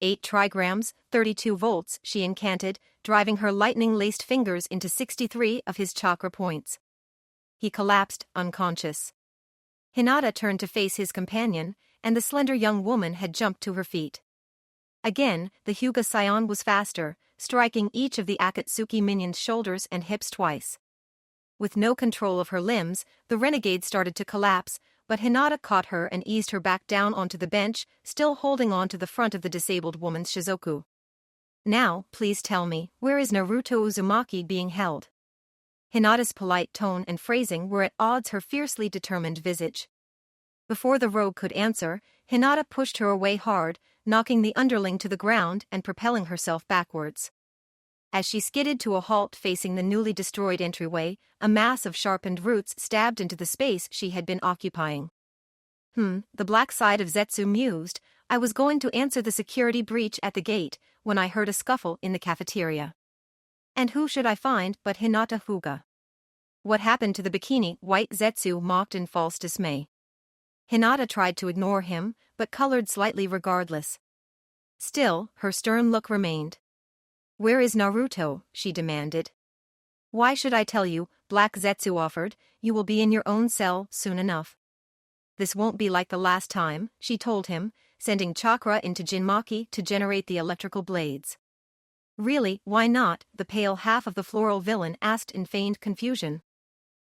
8 trigrams, 32 volts, she incanted, driving her lightning-laced fingers into 63 of his chakra points. He collapsed, unconscious. Hinata turned to face his companion, and the slender young woman had jumped to her feet. Again, the Hyuga Scion was faster, striking each of the Akatsuki minion's shoulders and hips twice. With no control of her limbs, the renegade started to collapse, but Hinata caught her and eased her back down onto the bench, still holding on to the front of the disabled woman's shizoku. Now, please tell me, where is Naruto Uzumaki being held? Hinata's polite tone and phrasing were at odds with her fiercely determined visage. Before the rogue could answer, Hinata pushed her away hard, knocking the underling to the ground and propelling herself backwards. As she skidded to a halt facing the newly destroyed entryway, a mass of sharpened roots stabbed into the space she had been occupying. The black side of Zetsu mused. I was going to answer the security breach at the gate when I heard a scuffle in the cafeteria. And who should I find but Hinata Fuga? What happened to the bikini? White Zetsu mocked in false dismay. Hinata tried to ignore him, but colored slightly regardless. Still, her stern look remained. Where is Naruto? She demanded. Why should I tell you? Black Zetsu offered. You will be in your own cell soon enough. This won't be like the last time, she told him, sending chakra into Jinmaki to generate the electrical blades. Really, why not? The pale half of the floral villain asked in feigned confusion.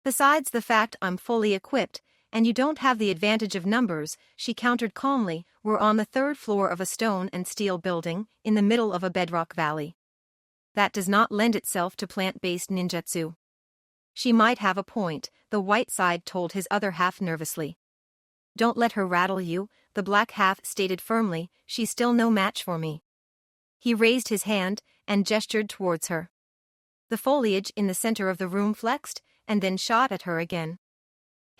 Besides the fact I'm fully equipped, and you don't have the advantage of numbers, she countered calmly. We're on the 3rd floor of a stone and steel building, in the middle of a bedrock valley. That does not lend itself to plant-based ninjutsu. She might have a point, the white side told his other half nervously. Don't let her rattle you, the black half stated firmly, she's still no match for me. He raised his hand and gestured towards her. The foliage in the center of the room flexed, and then shot at her again.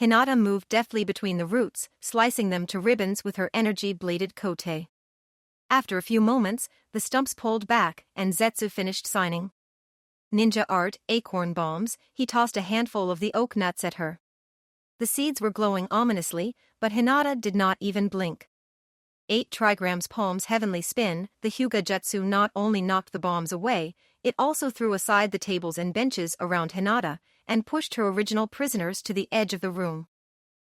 Hinata moved deftly between the roots, slicing them to ribbons with her energy-bladed kote. After a few moments, the stumps pulled back, and Zetsu finished signing. Ninja art, acorn bombs, he tossed a handful of the oak nuts at her. The seeds were glowing ominously, but Hinata did not even blink. 8 trigrams palm's heavenly spin, the Hyuga Jutsu not only knocked the bombs away, it also threw aside the tables and benches around Hinata, and pushed her original prisoners to the edge of the room.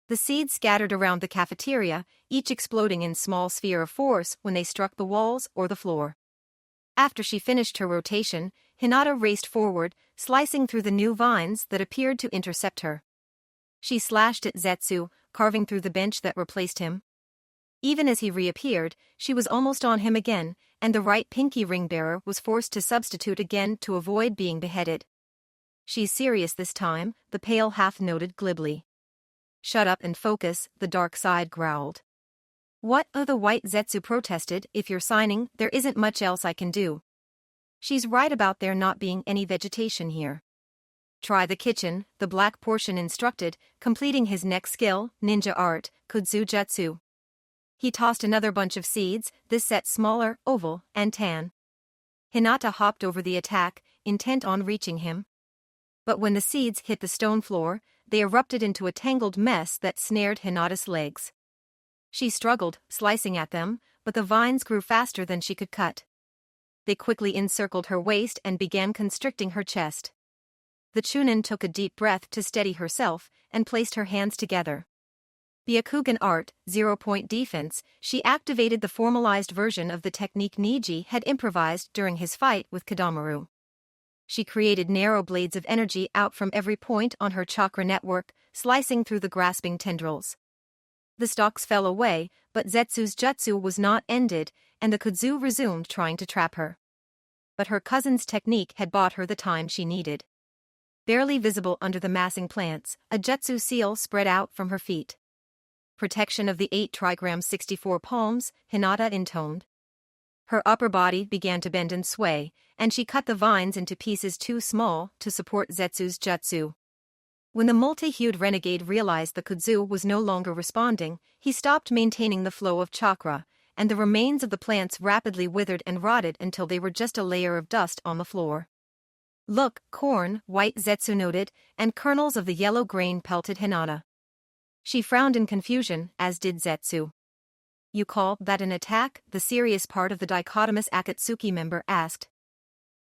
The seeds scattered around the cafeteria, each exploding in small sphere of force when they struck the walls or the floor. After she finished her rotation, Hinata raced forward, slicing through the new vines that appeared to intercept her. She slashed at Zetsu, carving through the bench that replaced him. Even as he reappeared, she was almost on him again, and the right pinky ring bearer was forced to substitute again to avoid being beheaded. She's serious this time, the pale half noted glibly. Shut up and focus, the dark side growled. What? The white Zetsu protested. If you're signing, there isn't much else I can do. She's right about there not being any vegetation here. Try the kitchen, the black portion instructed, completing his next skill, ninja art, Kudzu Jutsu. He tossed another bunch of seeds, this set smaller, oval, and tan. Hinata hopped over the attack, intent on reaching him. But when the seeds hit the stone floor, they erupted into a tangled mess that snared Hinata's legs. She struggled, slicing at them, but the vines grew faster than she could cut. They quickly encircled her waist and began constricting her chest. The Chunin took a deep breath to steady herself and placed her hands together. Byakugan art, 0-point defense, she activated the formalized version of the technique Niji had improvised during his fight with Kadamaru. She created narrow blades of energy out from every point on her chakra network, slicing through the grasping tendrils. The stalks fell away, but Zetsu's jutsu was not ended, and the kudzu resumed trying to trap her. But her cousin's technique had bought her the time she needed. Barely visible under the massing plants, a jutsu seal spread out from her feet. Protection of the 8 trigram 64 palms, Hinata intoned. Her upper body began to bend and sway, and she cut the vines into pieces too small to support Zetsu's jutsu. When the multi-hued renegade realized the kudzu was no longer responding, he stopped maintaining the flow of chakra, and the remains of the plants rapidly withered and rotted until they were just a layer of dust on the floor. Look, corn, white Zetsu noted, and kernels of the yellow grain pelted Hinata. She frowned in confusion, as did Zetsu. You call that an attack? The serious part of the dichotomous Akatsuki member asked.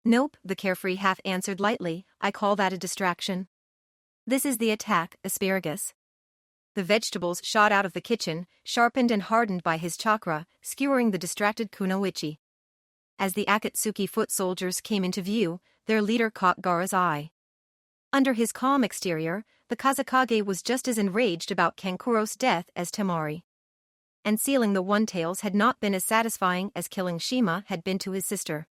Nope, the carefree half answered lightly, I call that a distraction. This is the attack, asparagus. The vegetables shot out of the kitchen, sharpened and hardened by his chakra, skewering the distracted Kunoichi. As the Akatsuki foot soldiers came into view, their leader caught Gaara's eye. Under his calm exterior, the Kazekage was just as enraged about Kankuro's death as Temari. And sealing the One-Tails had not been as satisfying as killing Shima had been to his sister.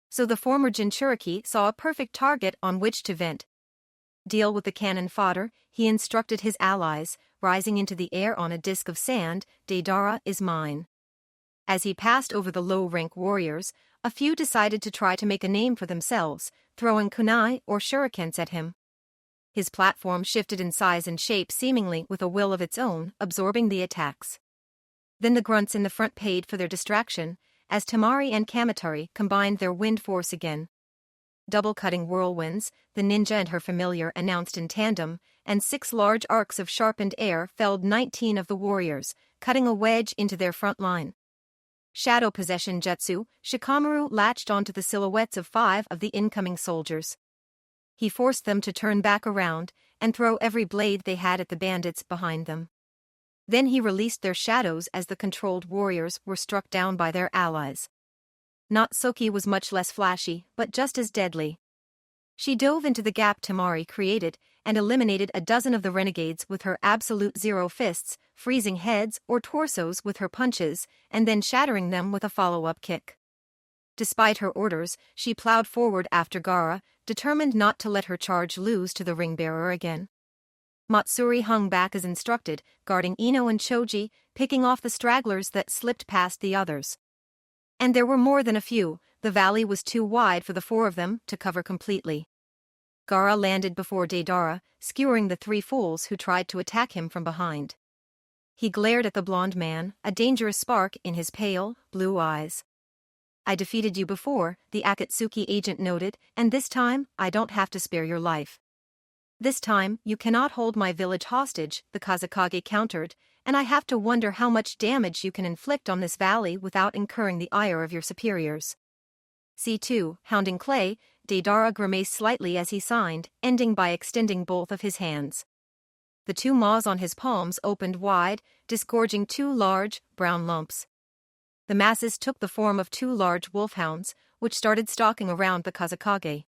So the former Jinchuriki saw a perfect target on which to vent. Deal with the cannon fodder, he instructed his allies, rising into the air on a disk of sand, Deidara is mine. As he passed over the low-rank warriors, a few decided to try to make a name for themselves, throwing kunai or shurikens at him. His platform shifted in size and shape seemingly with a will of its own, absorbing the attacks. Then the grunts in the front paid for their distraction, as Tamari and Kamatari combined their wind force again. Double-cutting whirlwinds, the ninja and her familiar announced in tandem, and 6 large arcs of sharpened air felled 19 of the warriors, cutting a wedge into their front line. Shadow Possession Jutsu, Shikamaru latched onto the silhouettes of 5 of the incoming soldiers. He forced them to turn back around and throw every blade they had at the bandits behind them. Then he released their shadows as the controlled warriors were struck down by their allies. Natsuki was much less flashy, but just as deadly. She dove into the gap Tamari created and eliminated a dozen of the renegades with her absolute zero fists, freezing heads or torsos with her punches, and then shattering them with a follow-up kick. Despite her orders, she plowed forward after Gaara, determined not to let her charge lose to the ring-bearer again. Matsuri hung back as instructed, guarding Ino and Choji, picking off the stragglers that slipped past the others. And there were more than a few, the valley was too wide for the 4 of them to cover completely. Gaara landed before Deidara, skewering the 3 fools who tried to attack him from behind. He glared at the blonde man, a dangerous spark in his pale, blue eyes. "I defeated you before," the Akatsuki agent noted, "and this time, I don't have to spare your life." "This time, you cannot hold my village hostage," the Kazekage countered, "and I have to wonder how much damage you can inflict on this valley without incurring the ire of your superiors." C2, hounding clay, Deidara grimaced slightly as he signed, ending by extending both of his hands. The 2 maws on his palms opened wide, disgorging 2 large, brown lumps. The masses took the form of 2 large wolfhounds, which started stalking around the Kazekage.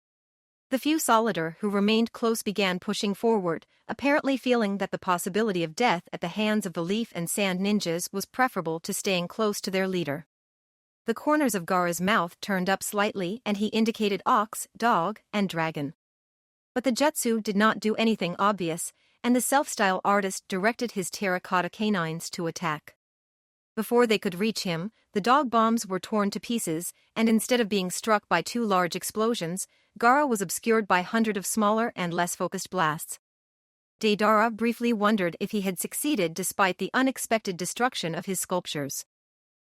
The few solider who remained close began pushing forward, apparently feeling that the possibility of death at the hands of the leaf and sand ninjas was preferable to staying close to their leader. The corners of Gaara's mouth turned up slightly and he indicated ox, dog, and dragon. But the jutsu did not do anything obvious, and the self-style artist directed his terracotta canines to attack. Before they could reach him, the dog bombs were torn to pieces, and instead of being struck by 2 large explosions, Gaara was obscured by hundreds of smaller and less focused blasts. Deidara briefly wondered if he had succeeded despite the unexpected destruction of his sculptures.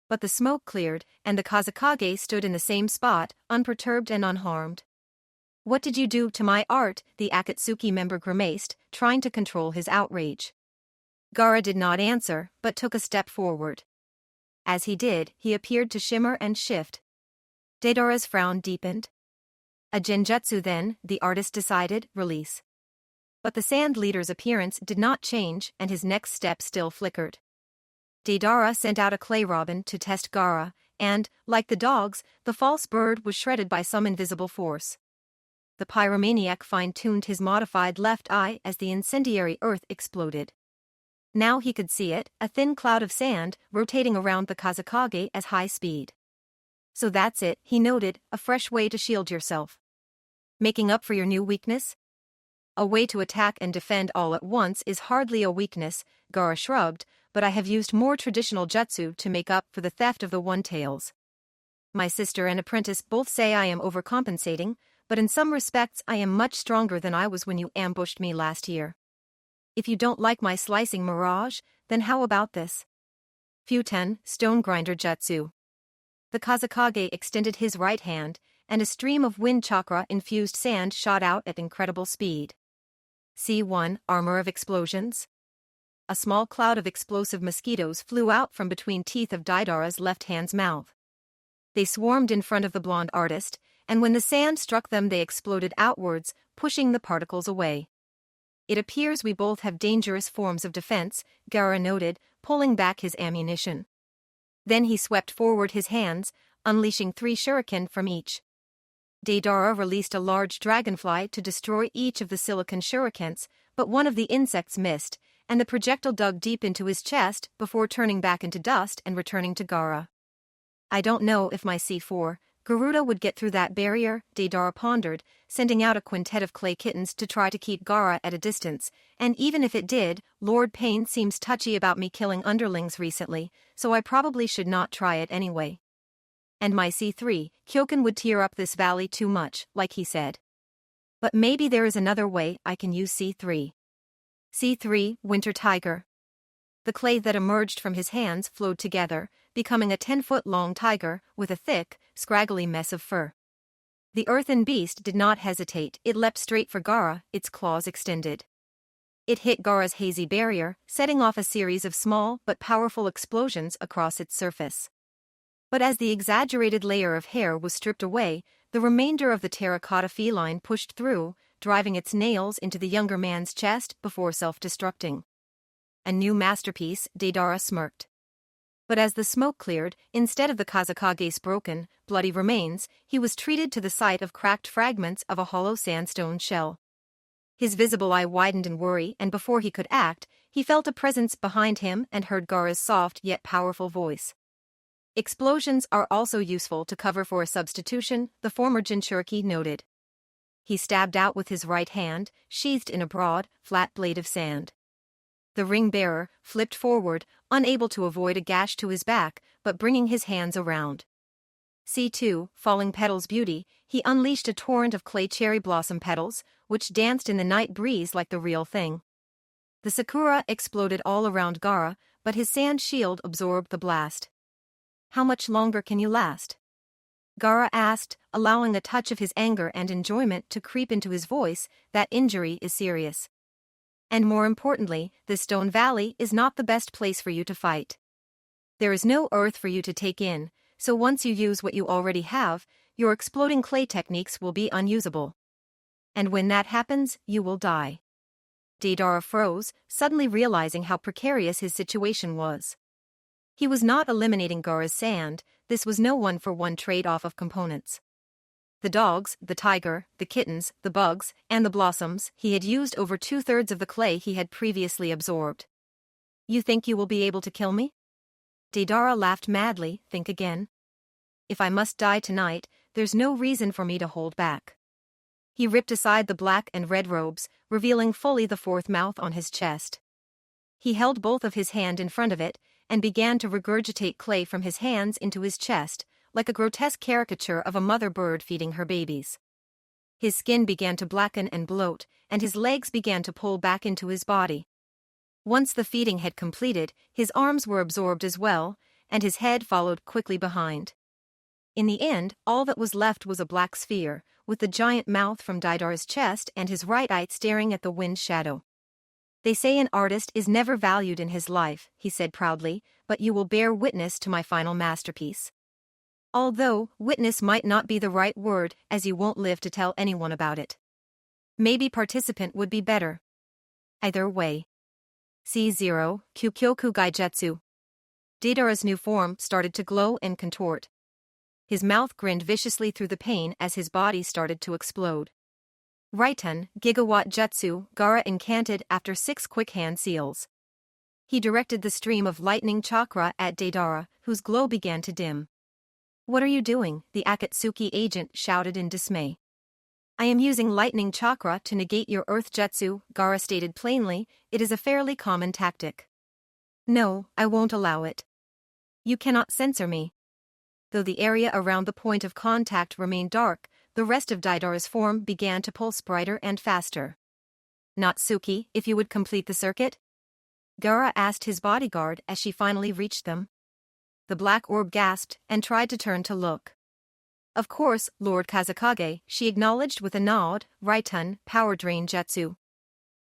But the smoke cleared, and the Kazekage stood in the same spot, unperturbed and unharmed. "What did you do to my art?" the Akatsuki member grimaced, trying to control his outrage. Gaara did not answer, but took a step forward. As he did, he appeared to shimmer and shift. Deidara's frown deepened. "A genjutsu then," the artist decided, release. But the sand leader's appearance did not change and his next step still flickered. Deidara sent out a clay robin to test Gaara, and, like the dogs, the false bird was shredded by some invisible force. The pyromaniac fine-tuned his modified left eye as the incendiary earth exploded. Now he could see it, a thin cloud of sand, rotating around the Kazekage at high speed. "So that's it," he noted, "a fresh way to shield yourself. Making up for your new weakness?" "A way to attack and defend all at once is hardly a weakness," Gaara shrugged, "but I have used more traditional jutsu to make up for the theft of the one-tails. My sister and apprentice both say I am overcompensating, but in some respects I am much stronger than I was when you ambushed me last year. If you don't like my slicing mirage, then how about this? Futen, Stone Grinder Jutsu." The Kazekage extended his right hand, and a stream of wind chakra-infused sand shot out at incredible speed. C1, Armor of Explosions. A small cloud of explosive mosquitoes flew out from between teeth of Deidara's left hand's mouth. They swarmed in front of the blonde artist, and when the sand struck them they exploded outwards, pushing the particles away. "It appears we both have dangerous forms of defense," Gaara noted, pulling back his ammunition. Then he swept forward his hands, unleashing 3 shuriken from each. Deidara released a large dragonfly to destroy each of the silicon shurikens, but one of the insects missed, and the projectile dug deep into his chest before turning back into dust and returning to Gaara. "I don't know if my C4, Garuda would get through that barrier, Deidara pondered, sending out a quintet of clay kittens to try to keep Gaara at a distance, and even if it did, Lord Pain seems touchy about me killing underlings recently, so I probably should not try it anyway. And my C3, Kyoken would tear up this valley too much, like he said. But maybe there is another way I can use C3. C3, Winter Tiger. The clay that emerged from his hands flowed together, becoming a 10-foot-long tiger with a thick, scraggly mess of fur. The earthen beast did not hesitate, it leapt straight for Gaara, its claws extended. It hit Gaara's hazy barrier, setting off a series of small but powerful explosions across its surface. But as the exaggerated layer of hair was stripped away, the remainder of the terracotta feline pushed through, driving its nails into the younger man's chest before self-destructing. A new masterpiece, Deidara smirked. But as the smoke cleared, instead of the Kazakage's broken, bloody remains, he was treated to the sight of cracked fragments of a hollow sandstone shell. His visible eye widened in worry, and before he could act, he felt a presence behind him and heard Gaara's soft yet powerful voice. Explosions are also useful to cover for a substitution, the former Jinchuriki noted. He stabbed out with his right hand, sheathed in a broad, flat blade of sand. The ring-bearer flipped forward, unable to avoid a gash to his back, but bringing his hands around. C2, Falling Petals Beauty, he unleashed a torrent of clay cherry blossom petals, which danced in the night breeze like the real thing. The Sakura exploded all around Gaara, but his sand shield absorbed the blast. How much longer can you last? Gaara asked, allowing a touch of his anger and enjoyment to creep into his voice. That injury is serious. And more importantly, the Stone Valley is not the best place for you to fight. There is no earth for you to take in, so once you use what you already have, your exploding clay techniques will be unusable. And when that happens, you will die. Deidara froze, suddenly realizing how precarious his situation was. He was not eliminating Gaara's sand, this was no one-for-one trade-off of components. The dogs, the tiger, the kittens, the bugs, and the blossoms, he had used over 2/3 of the clay he had previously absorbed. You think you will be able to kill me? Deidara laughed madly, think again. If I must die tonight, there's no reason for me to hold back. He ripped aside the black and red robes, revealing fully the fourth mouth on his chest. He held both of his hands in front of it, and began to regurgitate clay from his hands into his chest, like a grotesque caricature of a mother bird feeding her babies. His skin began to blacken and bloat, and his legs began to pull back into his body. Once the feeding had completed, his arms were absorbed as well, and his head followed quickly behind. In the end, all that was left was a black sphere, with the giant mouth from Deidara's chest and his right eye staring at the wind shadow. They say an artist is never valued in his life, he said proudly, but you will bear witness to my final masterpiece. Although, witness might not be the right word, as you won't live to tell anyone about it. Maybe participant would be better. Either way. C0, Kyukyoku Gaijutsu. Deidara's new form started to glow and contort. His mouth grinned viciously through the pain as his body started to explode. Raiten, Gigawatt Jutsu, Gaara incanted after 6 quick hand seals. He directed the stream of lightning chakra at Deidara, whose glow began to dim. What are you doing? The Akatsuki agent shouted in dismay. I am using lightning chakra to negate your earth jutsu, Gaara stated plainly. It is a fairly common tactic. No, I won't allow it. You cannot censor me. Though the area around the point of contact remained dark, the rest of Deidara's form began to pulse brighter and faster. Natsuki, if you would complete the circuit? Gaara asked his bodyguard as she finally reached them. The black orb gasped and tried to turn to look. Of course, Lord Kazakage, she acknowledged with a nod. Raiten, power drain jutsu.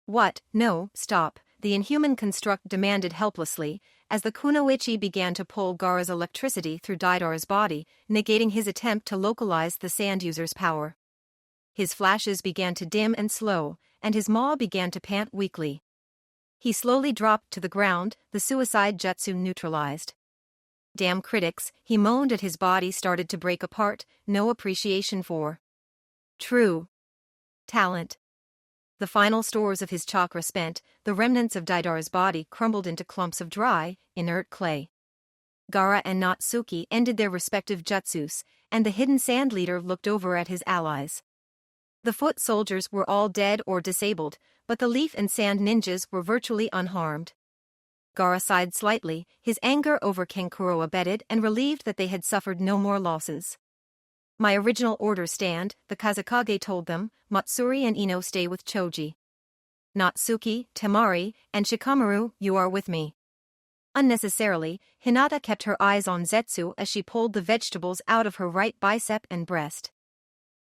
What? No, stop, the inhuman construct demanded helplessly, as the kunoichi began to pull Gaara's electricity through Deidara's body, negating his attempt to localize the sand user's power. His flashes began to dim and slow, and his maw began to pant weakly. He slowly dropped to the ground, the suicide jutsu neutralized. Damn critics, he moaned as his body started to break apart, no appreciation for true talent. The final stores of his chakra spent, the remnants of Deidara's body crumbled into clumps of dry, inert clay. Gaara and Natsuki ended their respective jutsus, and the hidden sand leader looked over at his allies. The foot soldiers were all dead or disabled, but the leaf and sand ninjas were virtually unharmed. Gaara sighed slightly, his anger over Kankuro abated and relieved that they had suffered no more losses. My original orders stand, the Kazekage told them. Matsuri and Ino stay with Choji. Natsuki, Temari, and Shikamaru, you are with me. Unnecessarily, Hinata kept her eyes on Zetsu as she pulled the vegetables out of her right bicep and breast.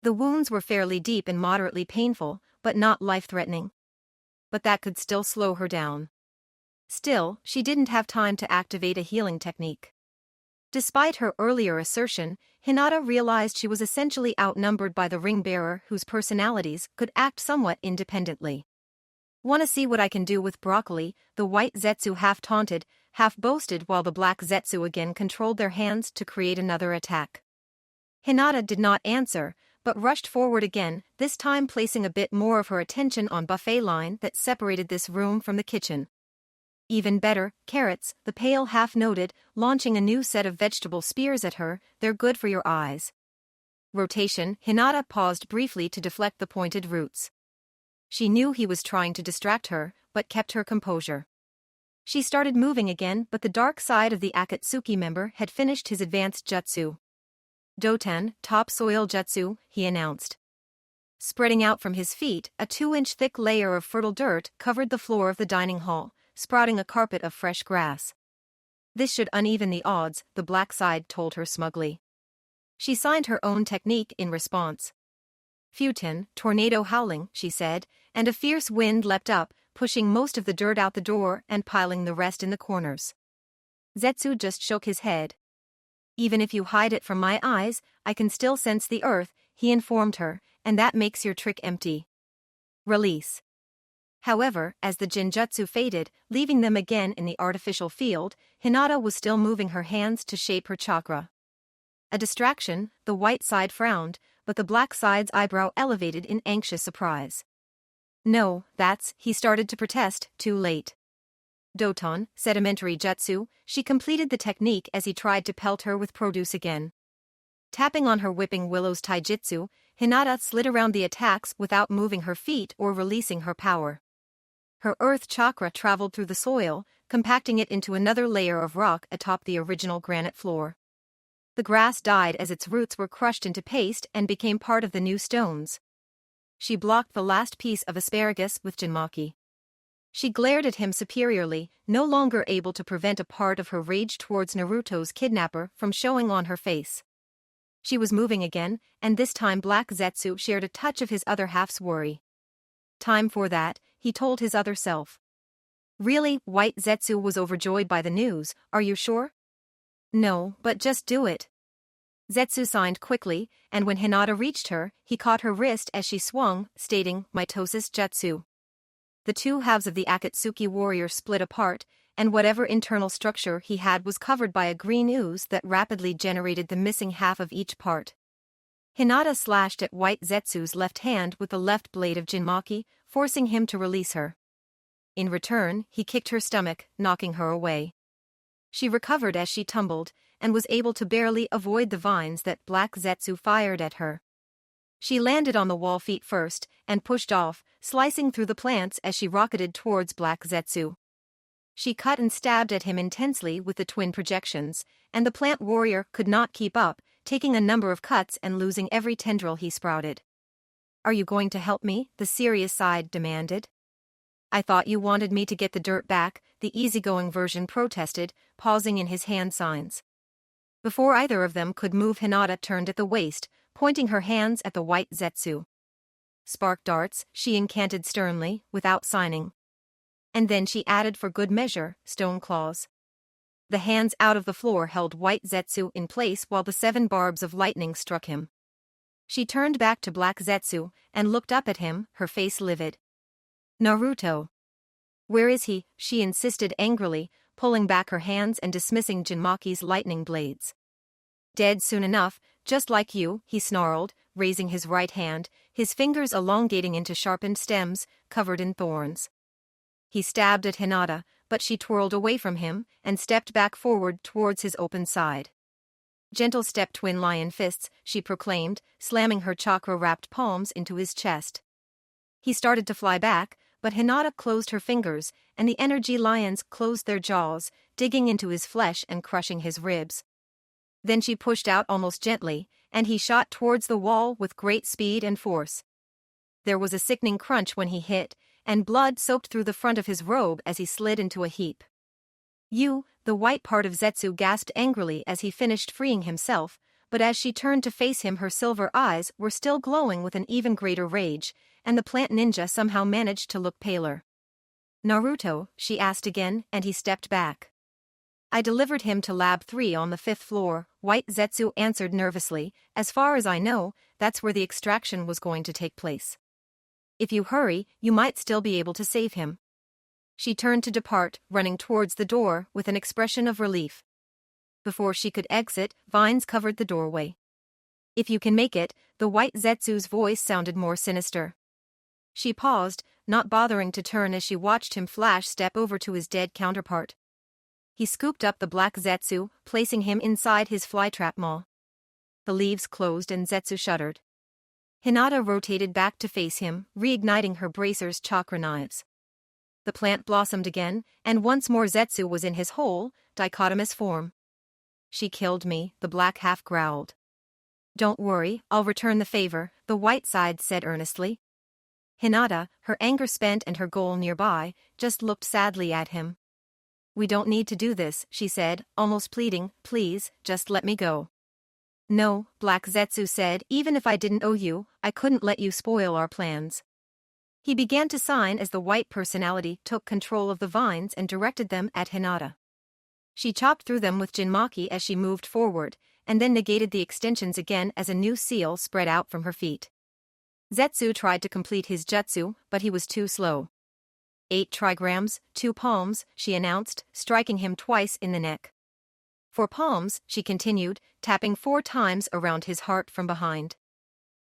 The wounds were fairly deep and moderately painful, but not life-threatening. But that could still slow her down. Still, she didn't have time to activate a healing technique. Despite her earlier assertion, Hinata realized she was essentially outnumbered by the ring-bearer whose personalities could act somewhat independently. "Wanna see what I can do with broccoli?" the white Zetsu half taunted, half boasted while the black Zetsu again controlled their hands to create another attack. Hinata did not answer, but rushed forward again, this time placing a bit more of her attention on buffet line that separated this room from the kitchen. "Even better, carrots," the pale half noted, launching a new set of vegetable spears at her, "they're good for your eyes." Rotation, Hinata paused briefly to deflect the pointed roots. She knew he was trying to distract her, but kept her composure. She started moving again, but the dark side of the Akatsuki member had finished his advanced jutsu. "Doten, topsoil jutsu," he announced. Spreading out from his feet, a 2-inch thick layer of fertile dirt covered the floor of the dining hall, sprouting a carpet of fresh grass. "This should uneven the odds," the black side told her smugly. She signed her own technique in response. "Futen, tornado howling," she said, and a fierce wind leapt up, pushing most of the dirt out the door and piling the rest in the corners. Zetsu just shook his head. "Even if you hide it from my eyes, I can still sense the earth," he informed her, "and that makes your trick empty." Release. However, as the Jinjutsu faded, leaving them again in the artificial field, Hinata was still moving her hands to shape her chakra. A distraction, the white side frowned, but the black side's eyebrow elevated in anxious surprise. "No, he started to protest, too late." "Doton, sedimentary jutsu," she completed the technique as he tried to pelt her with produce again. Tapping on her whipping willows taijutsu, Hinata slid around the attacks without moving her feet or releasing her power. Her earth chakra traveled through the soil, compacting it into another layer of rock atop the original granite floor. The grass died as its roots were crushed into paste and became part of the new stones. She blocked the last piece of asparagus with Jinmaki. She glared at him superiorly, no longer able to prevent a part of her rage towards Naruto's kidnapper from showing on her face. She was moving again, and this time Black Zetsu shared a touch of his other half's worry. "Time for that," he told his other self. "Really?" White Zetsu was overjoyed by the news. "Are you sure?" "No, but just do it." Zetsu signed quickly, and when Hinata reached her, he caught her wrist as she swung, stating, "Mitosis Jutsu." The two halves of the Akatsuki warrior split apart, and whatever internal structure he had was covered by a green ooze that rapidly generated the missing half of each part. Hinata slashed at White Zetsu's left hand with the left blade of Jinmaki, forcing him to release her. In return, he kicked her stomach, knocking her away. She recovered as she tumbled, and was able to barely avoid the vines that Black Zetsu fired at her. She landed on the wall feet first, and pushed off, slicing through the plants as she rocketed towards Black Zetsu. She cut and stabbed at him intensely with the twin projections, and the plant warrior could not keep up, taking a number of cuts and losing every tendril he sprouted. "Are you going to help me?" the serious side demanded. "I thought you wanted me to get the dirt back," the easygoing version protested, pausing in his hand signs. Before either of them could move, Hinata turned at the waist, pointing her hands at the white Zetsu. "Spark darts," she incanted sternly, without signing. And then she added for good measure, "stone claws." The hands out of the floor held white Zetsu in place while the 7 barbs of lightning struck him. She turned back to Black Zetsu and looked up at him, her face livid. "Naruto. Where is he?" she insisted angrily, pulling back her hands and dismissing Jinmaki's lightning blades. "Dead soon enough, just like you," he snarled, raising his right hand, his fingers elongating into sharpened stems, covered in thorns. He stabbed at Hinata, but she twirled away from him and stepped back forward towards his open side. Gentle step twin lion fists, she proclaimed, slamming her chakra-wrapped palms into his chest. He started to fly back, but Hinata closed her fingers, and the energy lions closed their jaws, digging into his flesh and crushing his ribs. Then she pushed out almost gently, and he shot towards the wall with great speed and force. There was a sickening crunch when he hit, and blood soaked through the front of his robe as he slid into a heap. The white part of Zetsu gasped angrily as he finished freeing himself, but as she turned to face him her silver eyes were still glowing with an even greater rage, and the plant ninja somehow managed to look paler. "Naruto?" she asked again, and he stepped back. "I delivered him to Lab 3 on the 5th floor, White Zetsu answered nervously. "As far as I know, that's where the extraction was going to take place. If you hurry, you might still be able to save him." She turned to depart, running towards the door with an expression of relief. Before she could exit, vines covered the doorway. "If you can make it," the White Zetsu's voice sounded more sinister. She paused, not bothering to turn as she watched him flash step over to his dead counterpart. He scooped up the black Zetsu, placing him inside his flytrap maw. The leaves closed and Zetsu shuddered. Hinata rotated back to face him, reigniting her bracer's chakra knives. The plant blossomed again, and once more Zetsu was in his whole, dichotomous form. "She killed me," the black half growled. "Don't worry, I'll return the favor," the white side said earnestly. Hinata, her anger spent and her goal nearby, just looked sadly at him. "We don't need to do this," she said, almost pleading. "Please, just let me go." "No," Black Zetsu said, "even if I didn't owe you, I couldn't let you spoil our plans." He began to sign as the white personality took control of the vines and directed them at Hinata. She chopped through them with Jinmaki as she moved forward, and then negated the extensions again as a new seal spread out from her feet. Zetsu tried to complete his jutsu, but he was too slow. 8 trigrams, 2 palms, she announced, striking him twice in the neck. 4 palms, she continued, tapping 4 times around his heart from behind.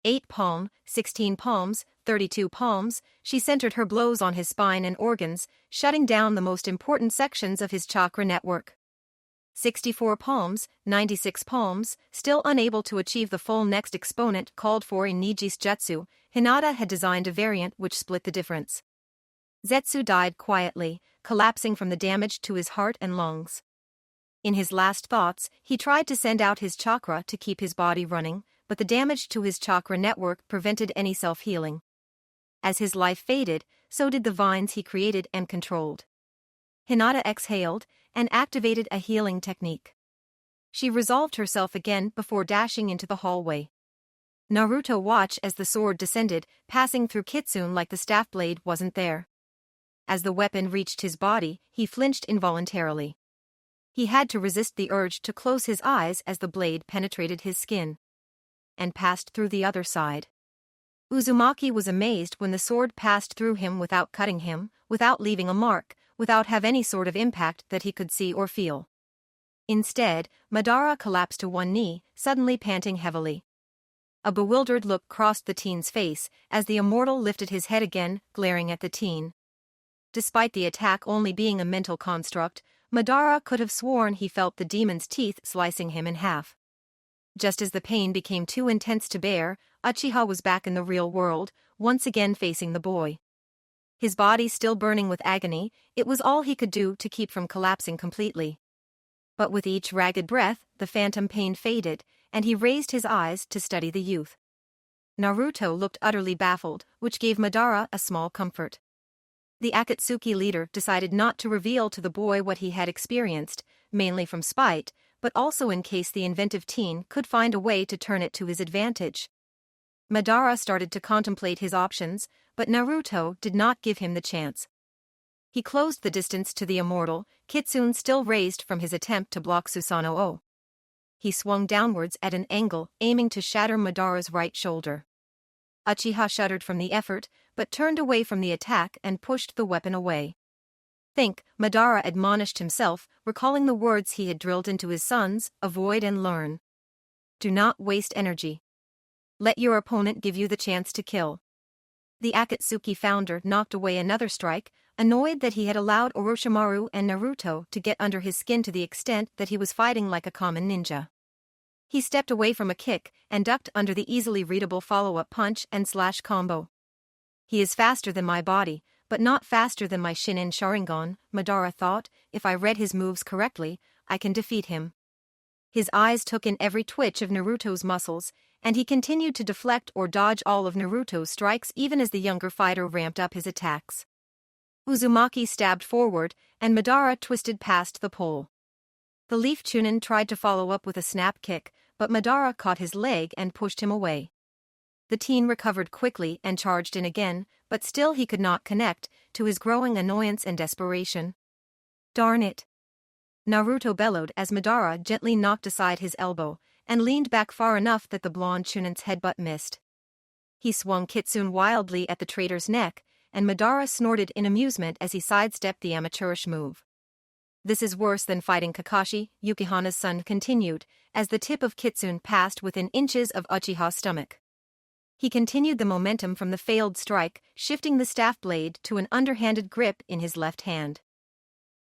8 palm, 16 palms, 32 palms, she centered her blows on his spine and organs, shutting down the most important sections of his chakra network. 64 palms, 96 palms, still unable to achieve the full next exponent called for in Niji's jutsu, Hinata had designed a variant which split the difference. Zetsu died quietly, collapsing from the damage to his heart and lungs. In his last thoughts, he tried to send out his chakra to keep his body running, but the damage to his chakra network prevented any self-healing. As his life faded, so did the vines he created and controlled. Hinata exhaled and activated a healing technique. She resolved herself again before dashing into the hallway. Naruto watched as the sword descended, passing through Kitsune like the staff blade wasn't there. As the weapon reached his body, he flinched involuntarily. He had to resist the urge to close his eyes as the blade penetrated his skin and passed through the other side. Uzumaki was amazed when the sword passed through him without cutting him, without leaving a mark, without have any sort of impact that he could see or feel. Instead, Madara collapsed to one knee, suddenly panting heavily. A bewildered look crossed the teen's face as the immortal lifted his head again, glaring at the teen. Despite the attack only being a mental construct, Madara could have sworn he felt the demon's teeth slicing him in half. Just as the pain became too intense to bear, Uchiha was back in the real world, once again facing the boy. His body still burning with agony, it was all he could do to keep from collapsing completely. But with each ragged breath, the phantom pain faded, and he raised his eyes to study the youth. Naruto looked utterly baffled, which gave Madara a small comfort. The Akatsuki leader decided not to reveal to the boy what he had experienced, mainly from spite, but also in case the inventive teen could find a way to turn it to his advantage. Madara started to contemplate his options, but Naruto did not give him the chance. He closed the distance to the immortal, Kitsune still raised from his attempt to block Susanoo. He swung downwards at an angle, aiming to shatter Madara's right shoulder. Uchiha shuddered from the effort, but turned away from the attack and pushed the weapon away. "Think," Madara admonished himself, recalling the words he had drilled into his sons, "avoid and learn. Do not waste energy. Let your opponent give you the chance to kill." The Akatsuki founder knocked away another strike, annoyed that he had allowed Orochimaru and Naruto to get under his skin to the extent that he was fighting like a common ninja. He stepped away from a kick and ducked under the easily readable follow-up punch and slash combo. He is faster than my body, but not faster than my Shinin Sharingan, Madara thought. If I read his moves correctly, I can defeat him. His eyes took in every twitch of Naruto's muscles, and he continued to deflect or dodge all of Naruto's strikes even as the younger fighter ramped up his attacks. Uzumaki stabbed forward, and Madara twisted past the pole. The Leaf Chunin tried to follow up with a snap kick, but Madara caught his leg and pushed him away. The teen recovered quickly and charged in again, but still he could not connect, to his growing annoyance and desperation. Darn it! Naruto bellowed as Madara gently knocked aside his elbow, and leaned back far enough that the blonde Chunin's headbutt missed. He swung Kitsune wildly at the traitor's neck, and Madara snorted in amusement as he sidestepped the amateurish move. This is worse than fighting Kakashi, Yukihana's son continued, as the tip of Kitsune passed within inches of Uchiha's stomach. He continued the momentum from the failed strike, shifting the staff blade to an underhanded grip in his left hand.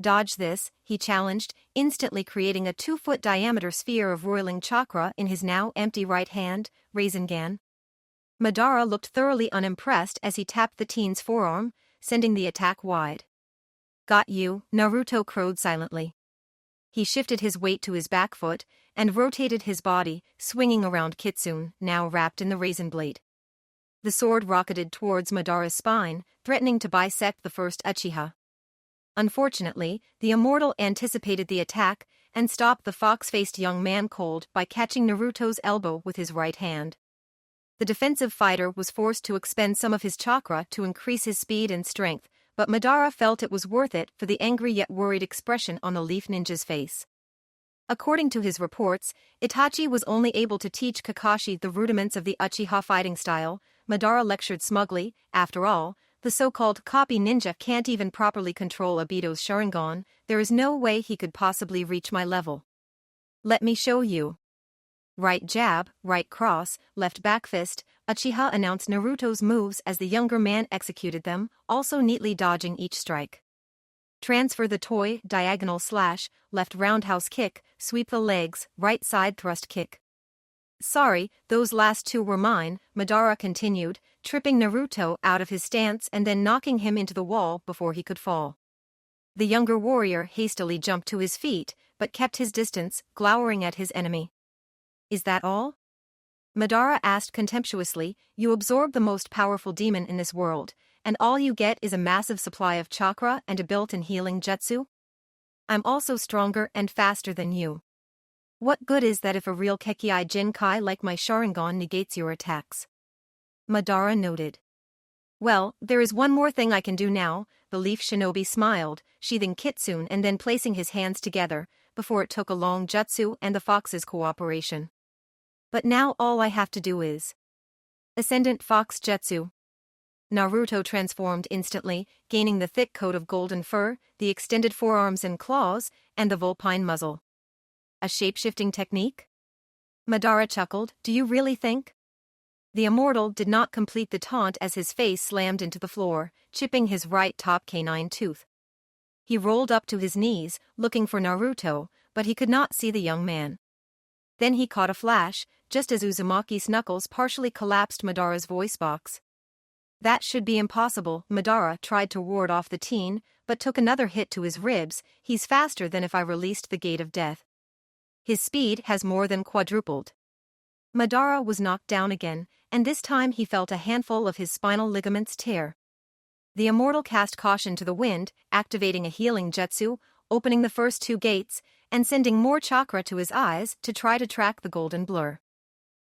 Dodge this, he challenged, instantly creating a 2-foot diameter sphere of roiling chakra in his now empty right hand, Rasengan. Madara looked thoroughly unimpressed as he tapped the teen's forearm, sending the attack wide. Got you, Naruto crowed silently. He shifted his weight to his back foot, and rotated his body, swinging around Kitsune, now wrapped in the Raisin blade. The sword rocketed towards Madara's spine, threatening to bisect the first Uchiha. Unfortunately, the immortal anticipated the attack, and stopped the fox-faced young man cold by catching Naruto's elbow with his right hand. The defensive fighter was forced to expend some of his chakra to increase his speed and strength, but Madara felt it was worth it for the angry yet worried expression on the Leaf Ninja's face. According to his reports, Itachi was only able to teach Kakashi the rudiments of the Uchiha fighting style. Madara lectured smugly. After all, the so-called copy ninja can't even properly control Obito's Sharingan. There is no way he could possibly reach my level. Let me show you. Right jab, right cross, left back fist. Uchiha announced Naruto's moves as the younger man executed them, also neatly dodging each strike. Transfer the toy, diagonal slash, left roundhouse kick, sweep the legs, right side thrust kick. Sorry, those last two were mine, Madara continued, tripping Naruto out of his stance and then knocking him into the wall before he could fall. The younger warrior hastily jumped to his feet, but kept his distance, glowering at his enemy. Is that all? Madara asked contemptuously. You absorb the most powerful demon in this world, and all you get is a massive supply of chakra and a built-in healing jutsu? I'm also stronger and faster than you. What good is that if a real Kekkei Jinkai like my Sharingan negates your attacks? Madara noted. Well, there is one more thing I can do now, the Leaf Shinobi smiled, sheathing Kitsune and then placing his hands together, before it took a long jutsu and the fox's cooperation. But now all I have to do is Ascendant Fox Jutsu. Naruto transformed instantly, gaining the thick coat of golden fur, the extended forearms and claws, and the vulpine muzzle. A shape-shifting technique? Madara chuckled. Do you really think? The immortal did not complete the taunt as his face slammed into the floor, chipping his right top canine tooth. He rolled up to his knees, looking for Naruto, but he could not see the young man. Then he caught a flash, just as Uzumaki's knuckles partially collapsed Madara's voice box. That should be impossible. Madara tried to ward off the teen, but took another hit to his ribs. He's faster than if I released the gate of death. His speed has more than quadrupled. Madara was knocked down again, and this time he felt a handful of his spinal ligaments tear. The immortal cast caution to the wind, activating a healing jutsu, opening the first two gates, and sending more chakra to his eyes to try to track the golden blur.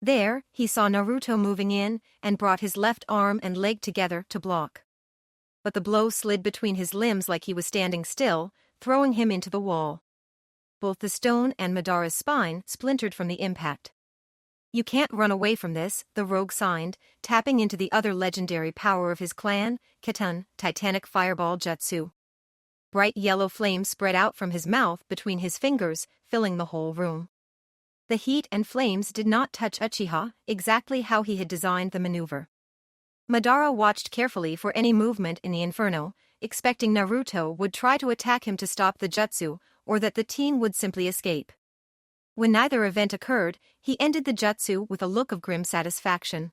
There, he saw Naruto moving in, and brought his left arm and leg together to block. But the blow slid between his limbs like he was standing still, throwing him into the wall. Both the stone and Madara's spine splintered from the impact. You can't run away from this, the rogue signed, tapping into the other legendary power of his clan, Kitun, Titanic Fireball Jutsu. Bright yellow flames spread out from his mouth between his fingers, filling the whole room. The heat and flames did not touch Uchiha, exactly how he had designed the maneuver. Madara watched carefully for any movement in the inferno, expecting Naruto would try to attack him to stop the jutsu, or that the teen would simply escape. When neither event occurred, he ended the jutsu with a look of grim satisfaction.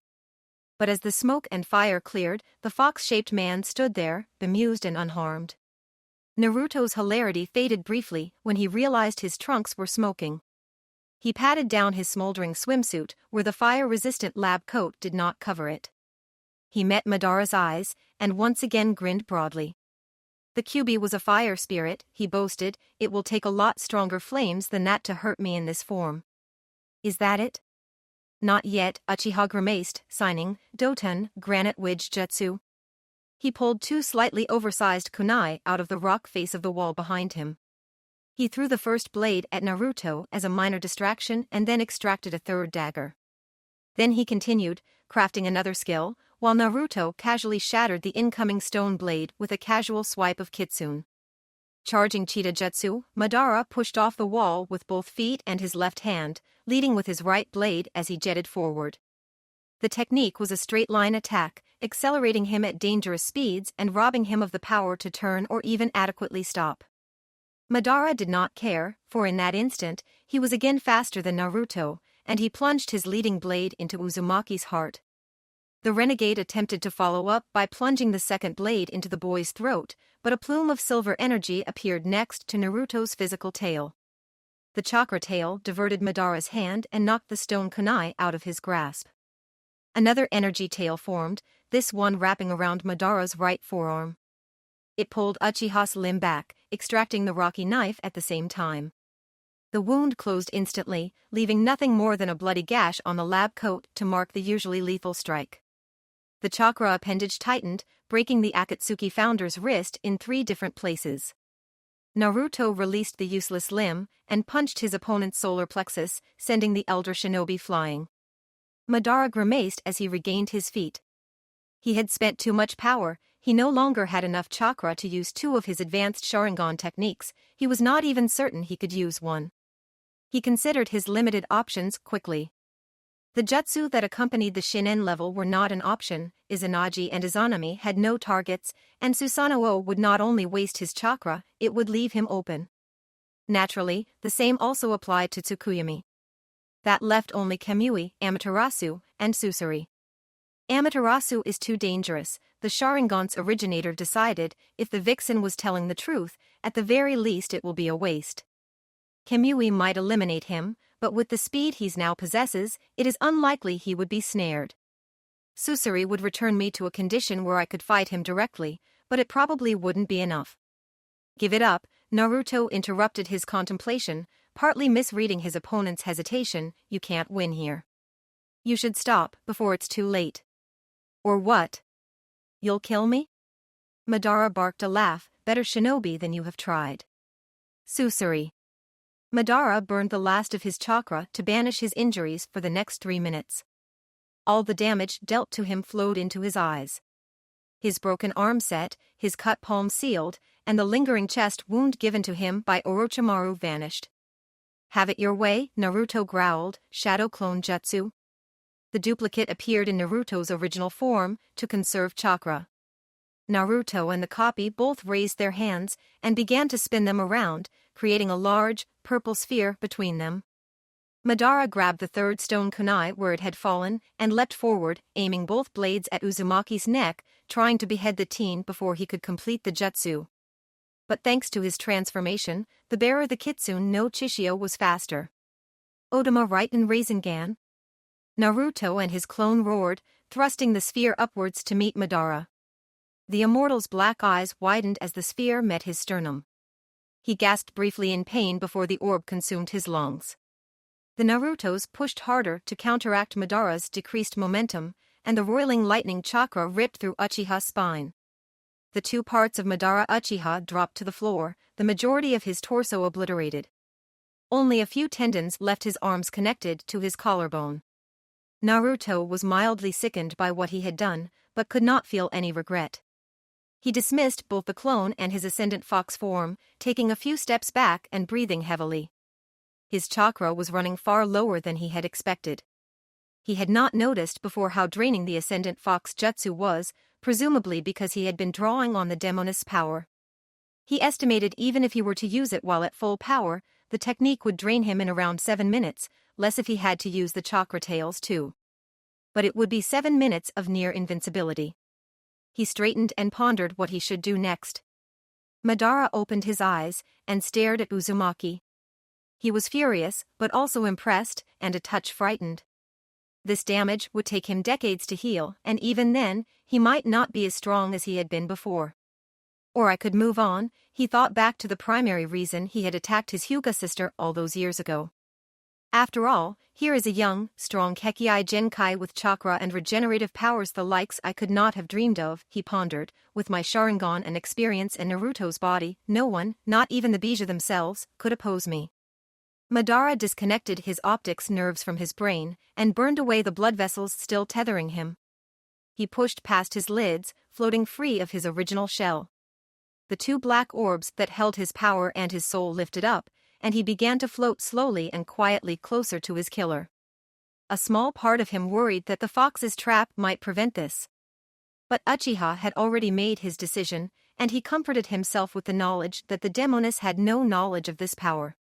But as the smoke and fire cleared, the fox-shaped man stood there, bemused and unharmed. Naruto's hilarity faded briefly when he realized his trunks were smoking. He patted down his smoldering swimsuit where the fire-resistant lab coat did not cover it. He met Madara's eyes, and once again grinned broadly. The Kyuubi was a fire spirit, he boasted. It will take a lot stronger flames than that to hurt me in this form. Is that it? Not yet, Uchiha grimaced, signing, Doton, Granite Wedge Jutsu. He pulled 2 slightly oversized kunai out of the rock face of the wall behind him. He threw the first blade at Naruto as a minor distraction and then extracted a third dagger. Then he continued, crafting another skill, while Naruto casually shattered the incoming stone blade with a casual swipe of Kitsune. Charging Cheetah Jutsu, Madara pushed off the wall with both feet and his left hand, leading with his right blade as he jetted forward. The technique was a straight-line attack, accelerating him at dangerous speeds and robbing him of the power to turn or even adequately stop. Madara did not care, for in that instant, he was again faster than Naruto, and he plunged his leading blade into Uzumaki's heart. The renegade attempted to follow up by plunging the second blade into the boy's throat, but a plume of silver energy appeared next to Naruto's physical tail. The chakra tail diverted Madara's hand and knocked the stone kunai out of his grasp. Another energy tail formed, this one wrapping around Madara's right forearm. It pulled Uchiha's limb back, extracting the rocky knife at the same time. The wound closed instantly, leaving nothing more than a bloody gash on the lab coat to mark the usually lethal strike. The chakra appendage tightened, breaking the Akatsuki founder's wrist in 3 different places. Naruto released the useless limb and punched his opponent's solar plexus, sending the elder shinobi flying. Madara grimaced as he regained his feet. He had spent too much power. He no longer had enough chakra to use 2 of his advanced Sharingan techniques. He was not even certain he could use one. He considered his limited options quickly. The jutsu that accompanied the Shinen level were not an option. Izanagi and Izanami had no targets, and Susanoo would not only waste his chakra, it would leave him open. Naturally, the same also applied to Tsukuyomi. That left only Kamui, Amaterasu, and Susuri. Amaterasu is too dangerous, the Sharingan's originator decided. If the vixen was telling the truth, at the very least it will be a waste. Kamui might eliminate him, but with the speed he now possesses, it is unlikely he would be snared. Susuri would return me to a condition where I could fight him directly, but it probably wouldn't be enough. Give it up, Naruto interrupted his contemplation, partly misreading his opponent's hesitation. You can't win here. You should stop before it's too late. Or what? You'll kill me? Madara barked a laugh. Better shinobi than you have tried. Susuri. Madara burned the last of his chakra to banish his injuries for the next 3 minutes. All the damage dealt to him flowed into his eyes. His broken arm set, his cut palm sealed, and the lingering chest wound given to him by Orochimaru vanished. Have it your way, Naruto growled, Shadow Clone Jutsu. The duplicate appeared in Naruto's original form, to conserve chakra. Naruto and the copy both raised their hands and began to spin them around, creating a large, purple sphere between them. Madara grabbed the third stone kunai where it had fallen and leapt forward, aiming both blades at Uzumaki's neck, trying to behead the teen before he could complete the jutsu. But thanks to his transformation, the bearer the Kitsune no Chishio was faster. Odama Raiten Rasengan. Naruto and his clone roared, thrusting the sphere upwards to meet Madara. The immortal's black eyes widened as the sphere met his sternum. He gasped briefly in pain before the orb consumed his lungs. The Narutos pushed harder to counteract Madara's decreased momentum, and the roiling lightning chakra ripped through Uchiha's spine. The 2 parts of Madara Uchiha dropped to the floor, the majority of his torso obliterated. Only a few tendons left his arms connected to his collarbone. Naruto was mildly sickened by what he had done, but could not feel any regret. He dismissed both the clone and his ascendant fox form, taking a few steps back and breathing heavily. His chakra was running far lower than he had expected. He had not noticed before how draining the Ascendant Fox Jutsu was, presumably because he had been drawing on the Demoness power. He estimated even if he were to use it while at full power, the technique would drain him in around 7 minutes, less if he had to use the chakra tails too. But it would be 7 minutes of near invincibility. He straightened and pondered what he should do next. Madara opened his eyes and stared at Uzumaki. He was furious, but also impressed and a touch frightened. This damage would take him decades to heal, and even then, he might not be as strong as he had been before. Or I could move on, he thought back to the primary reason he had attacked his Hyuga sister all those years ago. After all, here is a young, strong Kekkai Genkai with chakra and regenerative powers the likes I could not have dreamed of, he pondered. With my Sharingan and experience in Naruto's body, no one, not even the Bija themselves, could oppose me. Madara disconnected his optics nerves from his brain and burned away the blood vessels still tethering him. He pushed past his lids, floating free of his original shell. The 2 black orbs that held his power and his soul lifted up, and he began to float slowly and quietly closer to his killer. A small part of him worried that the fox's trap might prevent this. But Uchiha had already made his decision, and he comforted himself with the knowledge that the Demoness had no knowledge of this power.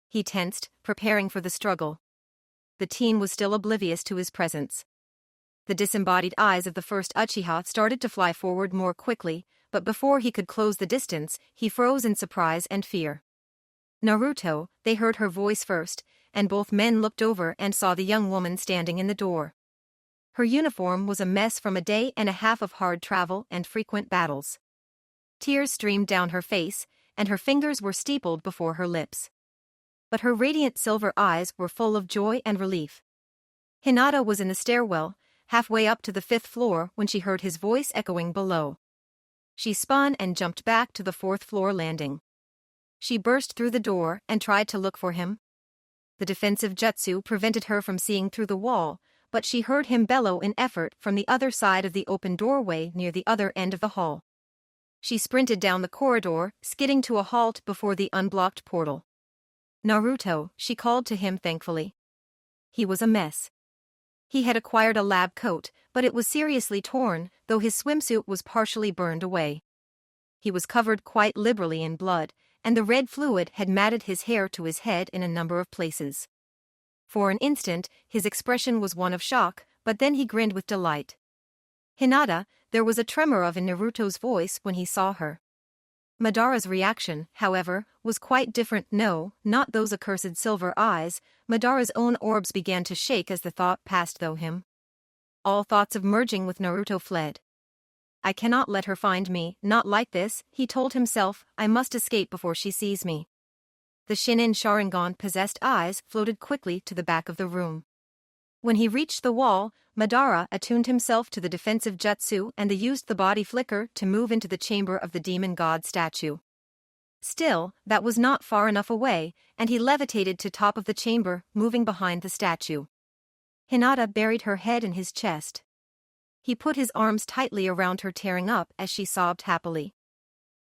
He tensed, preparing for the struggle. The teen was still oblivious to his presence. The disembodied eyes of the first Uchiha started to fly forward more quickly, but before he could close the distance, he froze in surprise and fear. Naruto, they heard her voice first, and both men looked over and saw the young woman standing in the door. Her uniform was a mess from a day and a half of hard travel and frequent battles. Tears streamed down her face, and her fingers were steepled before her lips. But her radiant silver eyes were full of joy and relief. Hinata was in the stairwell, halfway up to the 5th floor when she heard his voice echoing below. She spun and jumped back to the 4th floor landing. She burst through the door and tried to look for him. The defensive jutsu prevented her from seeing through the wall, but she heard him bellow in effort from the other side of the open doorway near the other end of the hall. She sprinted down the corridor, skidding to a halt before the unblocked portal. Naruto, she called to him thankfully. He was a mess. He had acquired a lab coat, but it was seriously torn, though his swimsuit was partially burned away. He was covered quite liberally in blood, and the red fluid had matted his hair to his head in a number of places. For an instant, his expression was one of shock, but then he grinned with delight. Hinata, there was a tremor of in Naruto's voice when he saw her. Madara's reaction, however, was quite different. No, not those accursed silver eyes. Madara's own orbs began to shake as the thought passed through him. All thoughts of merging with Naruto fled. I cannot let her find me, not like this, he told himself. I must escape before she sees me. The Shinin Sharingan-possessed eyes floated quickly to the back of the room. When he reached the wall, Madara attuned himself to the defensive jutsu and used the body flicker to move into the chamber of the demon god statue. Still, that was not far enough away, and he levitated to top of the chamber, moving behind the statue. Hinata buried her head in his chest. He put his arms tightly around her, tearing up as she sobbed happily.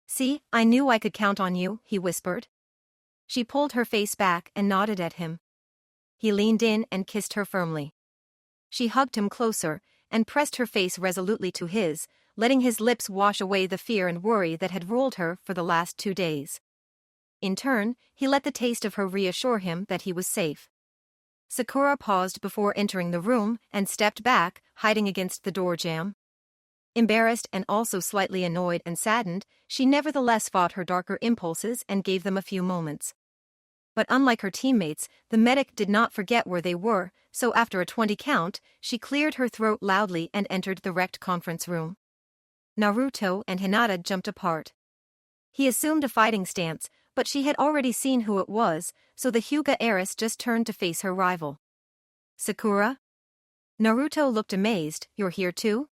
See, I knew I could count on you, he whispered. She pulled her face back and nodded at him. He leaned in and kissed her firmly. She hugged him closer and pressed her face resolutely to his, letting his lips wash away the fear and worry that had ruled her for the last 2 days. In turn, he let the taste of her reassure him that he was safe. Sakura paused before entering the room and stepped back, hiding against the door jamb. Embarrassed and also slightly annoyed and saddened, she nevertheless fought her darker impulses and gave them a few moments. But unlike her teammates, the medic did not forget where they were, so after a 20 count, she cleared her throat loudly and entered the wrecked conference room. Naruto and Hinata jumped apart. He assumed a fighting stance, but she had already seen who it was, so the Hyuga heiress just turned to face her rival. Sakura? Naruto looked amazed. You're here too?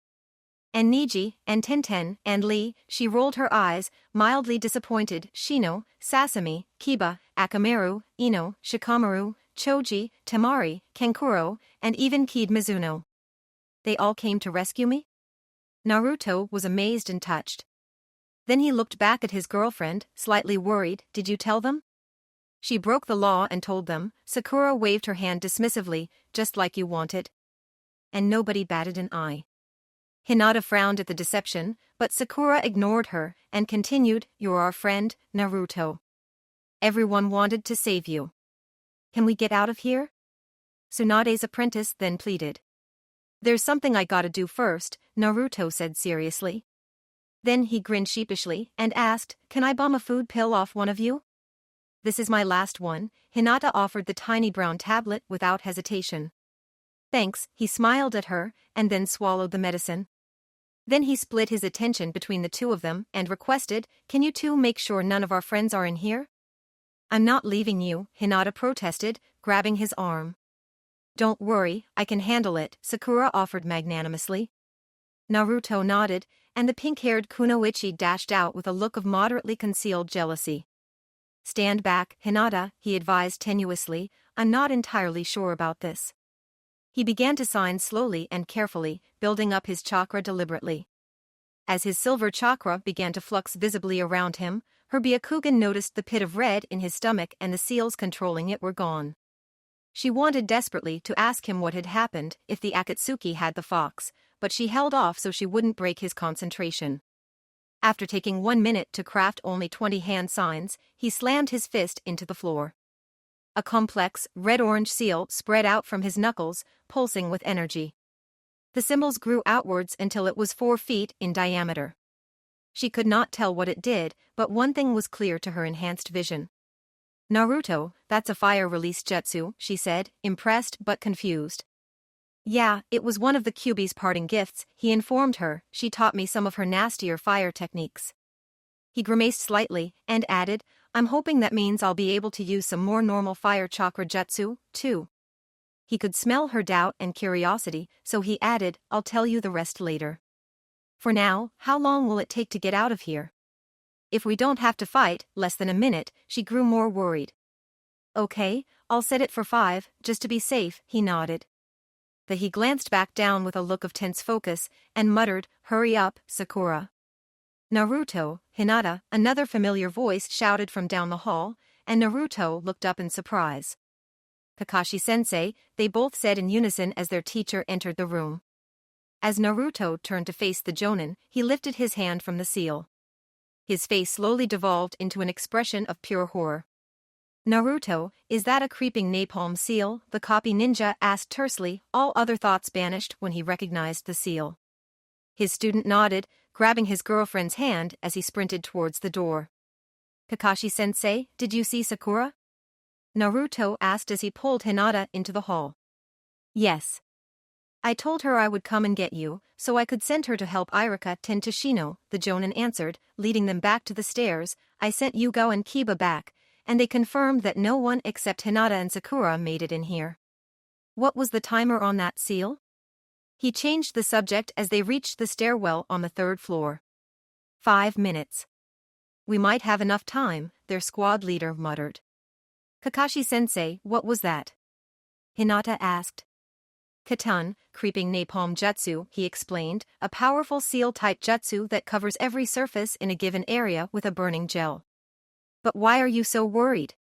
And Niji, and Tenten, and Lee, she rolled her eyes, mildly disappointed. Shino, Sasami, Kiba, Akamaru, Ino, Shikamaru, Choji, Temari, Kankuro, and even Kid Mizuno. They all came to rescue me? Naruto was amazed and touched. Then he looked back at his girlfriend, slightly worried. Did you tell them? She broke the law and told them. Sakura waved her hand dismissively, just like you wanted. and nobody batted an eye. Hinata frowned at the deception, but Sakura ignored her and continued, "You're our friend, Naruto. Everyone wanted to save you. Can we get out of here?" Tsunade's apprentice then pleaded. "There's something I gotta do first," Naruto said seriously. Then he grinned sheepishly and asked, "Can I bum a food pill off one of you?" "This is my last one," Hinata offered the tiny brown tablet without hesitation. "Thanks," he smiled at her, and then swallowed the medicine. Then he split his attention between the two of them and requested, "Can you two make sure none of our friends are in here?" "I'm not leaving you," Hinata protested, grabbing his arm. "Don't worry, I can handle it," Sakura offered magnanimously. Naruto nodded, and the pink-haired Kunoichi dashed out with a look of moderately concealed jealousy. "Stand back, Hinata," he advised tenuously, "I'm not entirely sure about this." He began to sign slowly and carefully, building up his chakra deliberately. As his silver chakra began to flux visibly around him, her Byakugan noticed the pit of red in his stomach and the seals controlling it were gone. She wanted desperately to ask him what had happened if the Akatsuki had the fox, but she held off so she wouldn't break his concentration. After taking 1 minute to craft only 20 hand signs, he slammed his fist into the floor. A complex, red-orange seal spread out from his knuckles, pulsing with energy. The symbols grew outwards until it was 4 feet in diameter. She could not tell what it did, but one thing was clear to her enhanced vision. "Naruto, that's a fire-release jutsu," she said, impressed but confused. "Yeah, it was one of the Kyuubi's parting gifts," he informed her. "She taught me some of her nastier fire techniques." He grimaced slightly and added, "I'm hoping that means I'll be able to use some more normal fire chakra jutsu, too." He could smell her doubt and curiosity, so he added, "I'll tell you the rest later. For now, how long will it take to get out of here?" "If we don't have to fight, less than a minute," she grew more worried. "Okay, I'll set it for 5, just to be safe," he nodded. Then he glanced back down with a look of tense focus and muttered, "Hurry up, Sakura." "Naruto, Hinata," another familiar voice shouted from down the hall, and Naruto looked up in surprise. "Kakashi-sensei," they both said in unison as their teacher entered the room. As Naruto turned to face the Jonin, he lifted his hand from the seal. His face slowly devolved into an expression of pure horror. "Naruto, is that a creeping napalm seal?" the copy ninja asked tersely, all other thoughts banished when he recognized the seal. His student nodded, grabbing his girlfriend's hand as he sprinted towards the door. "Kakashi-sensei, did you see Sakura?" Naruto asked as he pulled Hinata into the hall. "Yes. I told her I would come and get you, so I could send her to help Iruka tend to Shino," the Jonin answered, leading them back to the stairs. "I sent Yugo and Kiba back, and they confirmed that no one except Hinata and Sakura made it in here." "What was the timer on that seal?" He changed the subject as they reached the stairwell on the 3rd floor. 5 minutes. "We might have enough time," their squad leader muttered. "Kakashi-sensei, what was that?" Hinata asked. "Katun, creeping napalm jutsu," he explained, "a powerful seal-type jutsu that covers every surface in a given area with a burning gel." "But why are you so worried?"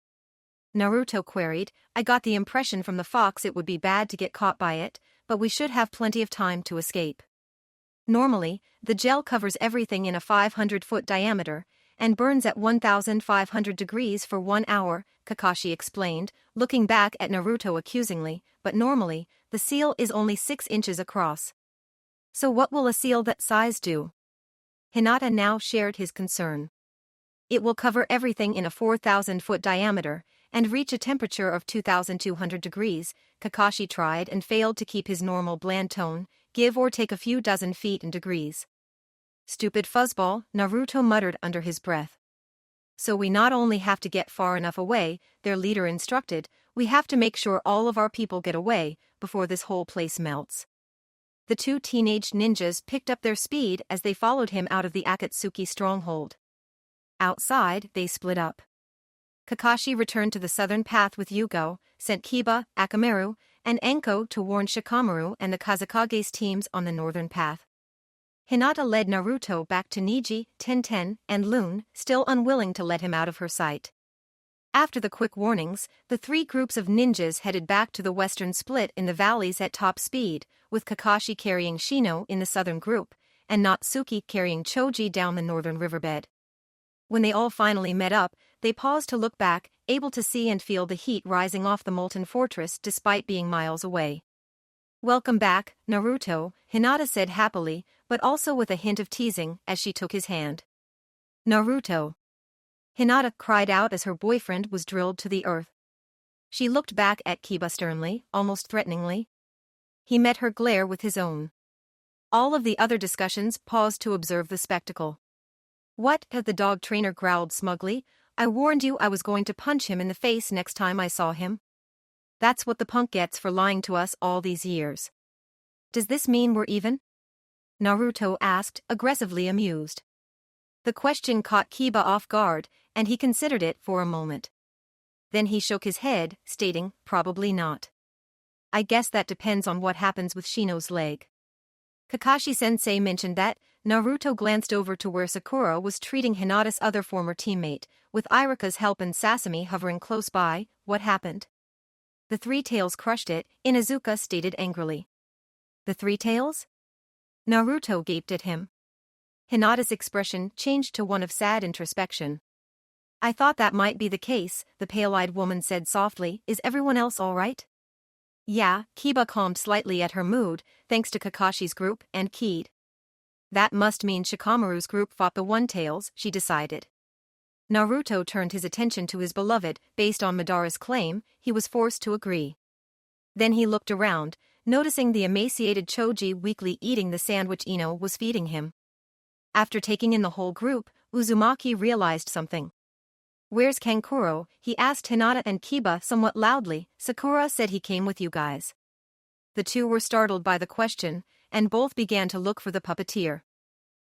Naruto queried. "I got the impression from the fox it would be bad to get caught by it, but we should have plenty of time to escape. Normally, the gel covers everything in a 500-foot diameter and burns at 1,500 degrees for 1 hour, Kakashi explained, looking back at Naruto accusingly, but normally, the seal is only 6 inches across. "So what will a seal that size do?" Hinata now shared his concern. "It will cover everything in a 4,000-foot diameter and reach a temperature of 2,200 degrees, Kakashi tried and failed to keep his normal bland tone, give or take a few dozen feet in degrees. "Stupid fuzzball," Naruto muttered under his breath. "So we not only have to get far enough away," their leader instructed, "we have to make sure all of our people get away before this whole place melts." The 2 teenage ninjas picked up their speed as they followed him out of the Akatsuki stronghold. Outside, they split up. Kakashi returned to the southern path with Yugo, sent Kiba, Akamaru, and Enko to warn Shikamaru and the Kazekage's teams on the northern path. Hinata led Naruto back to Niji, Tenten, and Lune, still unwilling to let him out of her sight. After the quick warnings, the three groups of ninjas headed back to the western split in the valleys at top speed, with Kakashi carrying Shino in the southern group, and Natsuki carrying Choji down the northern riverbed. When they all finally met up, they paused to look back, able to see and feel the heat rising off the molten fortress despite being miles away. "Welcome back, Naruto," Hinata said happily, but also with a hint of teasing as she took his hand. "Naruto!" Hinata cried out as her boyfriend was drilled to the earth. She looked back at Kiba sternly, almost threateningly. He met her glare with his own. All of the other discussions paused to observe the spectacle. "What?" the dog trainer growled smugly. "I warned you I was going to punch him in the face next time I saw him. That's what the punk gets for lying to us all these years." "Does this mean we're even?" Naruto asked, aggressively amused. The question caught Kiba off guard, and he considered it for a moment. Then he shook his head, stating, "Probably not. I guess that depends on what happens with Shino's leg." Kakashi-sensei mentioned that. Naruto glanced over to where Sakura was treating Hinata's other former teammate, with Iruka's help and Sasami hovering close by. "What happened?" "The Three Tails crushed it," Inuzuka stated angrily. "The Three Tails?" Naruto gaped at him. Hinata's expression changed to one of sad introspection. "I thought that might be the case," the pale-eyed woman said softly. "Is everyone else all right?" "Yeah," Kiba calmed slightly at her mood, thanks to Kakashi's group, and keyed. "That must mean Shikamaru's group fought the One Tails," she decided. Naruto turned his attention to his beloved. Based on Madara's claim, he was forced to agree. Then he looked around, noticing the emaciated Choji weakly eating the sandwich Ino was feeding him. After taking in the whole group, Uzumaki realized something. "Where's Kankuro?" he asked Hinata and Kiba somewhat loudly. "Sakura said he came with you guys." The two were startled by the question, and both began to look for the puppeteer.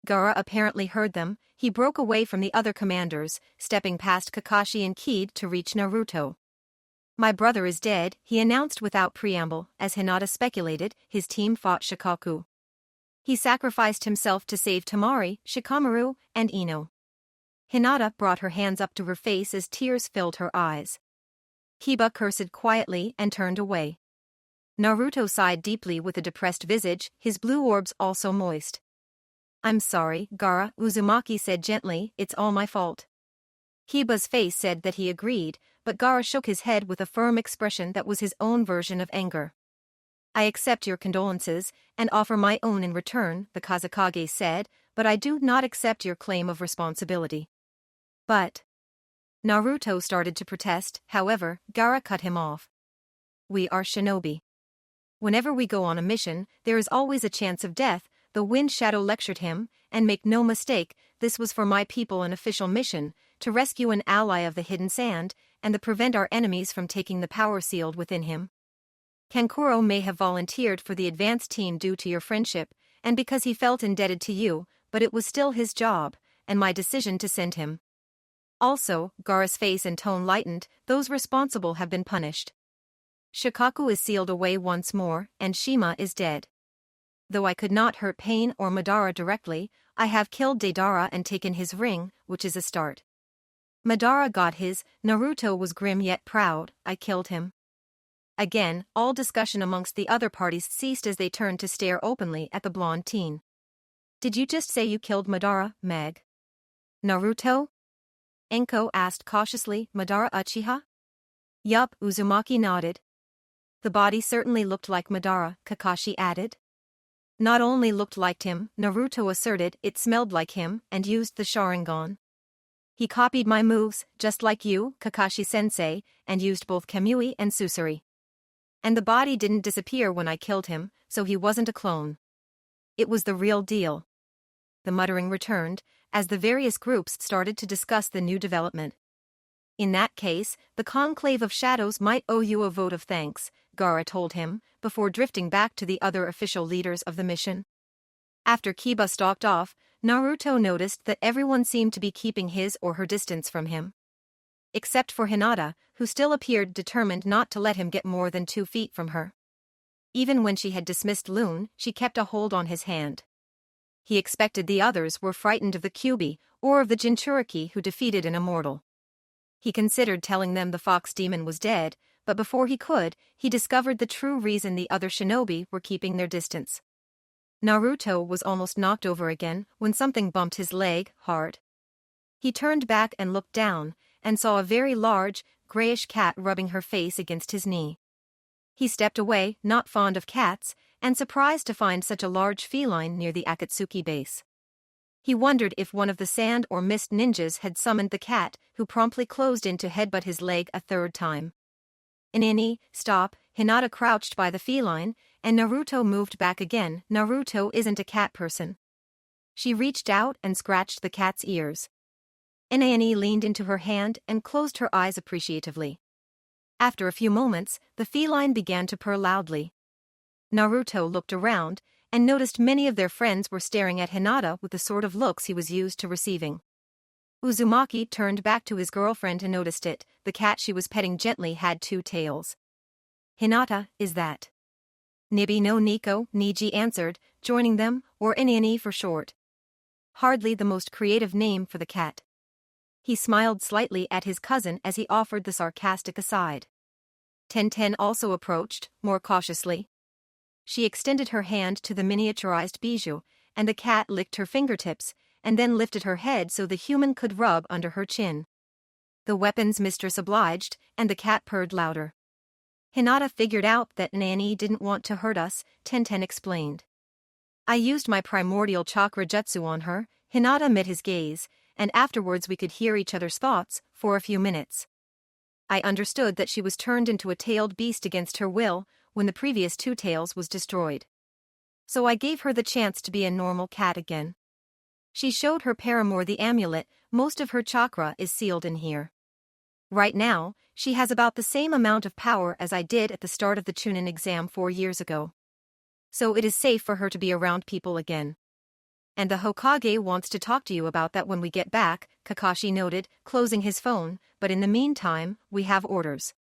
Gaara apparently heard them. He broke away from the other commanders, stepping past Kakashi and keyed to reach Naruto. "My brother is dead," he announced without preamble. As Hinata speculated, his team fought Shikaku. He sacrificed himself to save Temari, Shikamaru, and Ino. Hinata brought her hands up to her face as tears filled her eyes. Kiba cursed quietly and turned away. Naruto sighed deeply with a depressed visage, his blue orbs also moist. "I'm sorry, Gaara," Uzumaki said gently. "It's all my fault." Kiba's face said that he agreed, but Gaara shook his head with a firm expression that was his own version of anger. "I accept your condolences, and offer my own in return," the Kazekage said, "but I do not accept your claim of responsibility." "But..." Naruto started to protest, however, Gaara cut him off. "We are shinobi. Whenever we go on a mission, there is always a chance of death," the Wind Shadow lectured him, "and make no mistake, this was for my people an official mission, to rescue an ally of the Hidden Sand, and to prevent our enemies from taking the power sealed within him. Kankuro may have volunteered for the advance team due to your friendship, and because he felt indebted to you, but it was still his job, and my decision to send him. Also," Gaara's face and tone lightened, "those responsible have been punished. Shikaku is sealed away once more, and Shima is dead. Though I could not hurt Pain or Madara directly, I have killed Deidara and taken his ring, which is a start. Madara got his." Naruto was grim yet proud. "I killed him." Again, all discussion amongst the other parties ceased as they turned to stare openly at the blonde teen. "Did you just say you killed Madara, Meg?" "Naruto?" Enko asked cautiously. "Madara Uchiha?" "Yup," Uzumaki nodded. "The body certainly looked like Madara," Kakashi added. "Not only looked like him," Naruto asserted, "it smelled like him, and used the Sharingan. He copied my moves, just like you, Kakashi-sensei, and used both Kamui and Susuri. And the body didn't disappear when I killed him, so he wasn't a clone. It was the real deal." The muttering returned, as the various groups started to discuss the new development. "In that case, the Conclave of Shadows might owe you a vote of thanks," Gaara told him, before drifting back to the other official leaders of the mission. After Kiba stalked off, Naruto noticed that everyone seemed to be keeping his or her distance from him. Except for Hinata, who still appeared determined not to let him get more than 2 feet from her. Even when she had dismissed Loon, she kept a hold on his hand. He expected the others were frightened of the Kyuubi, or of the Jinchuriki who defeated an immortal. He considered telling them the fox demon was dead, but before he could, he discovered the true reason the other shinobi were keeping their distance. Naruto was almost knocked over again when something bumped his leg hard. He turned back and looked down, and saw a very large, grayish cat rubbing her face against his knee. He stepped away, not fond of cats, and surprised to find such a large feline near the Akatsuki base. He wondered if one of the sand or mist ninjas had summoned the cat, who promptly closed in to headbutt his leg a third time. Stop, Hinata crouched by the feline, and Naruto moved back again. Naruto isn't a cat person. She reached out and scratched the cat's ears. Inani leaned into her hand and closed her eyes appreciatively. After a few moments, the feline began to purr loudly. Naruto looked around, and noticed many of their friends were staring at Hinata with the sort of looks he was used to receiving. Uzumaki turned back to his girlfriend and noticed it. The cat she was petting gently had 2 tails. Hinata, is that? Nibi no Nico, Niji answered, joining them, or Inani for short. Hardly the most creative name for the cat. He smiled slightly at his cousin as he offered the sarcastic aside. Tenten also approached, more cautiously. She extended her hand to the miniaturized bijou, and the cat licked her fingertips, and then lifted her head so the human could rub under her chin. The weapon's mistress obliged, and the cat purred louder. Hinata figured out that Nani didn't want to hurt us, Tenten explained. I used my primordial chakra jutsu on her. Hinata met his gaze, and afterwards we could hear each other's thoughts, for a few minutes. I understood that she was turned into a tailed beast against her will, when the previous 2 tails was destroyed. So I gave her the chance to be a normal cat again. She showed her paramour the amulet. Most of her chakra is sealed in here. Right now, she has about the same amount of power as I did at the start of the Chunin exam 4 years ago. So it is safe for her to be around people again. And the Hokage wants to talk to you about that when we get back, Kakashi noted, closing his phone, but in the meantime, we have orders.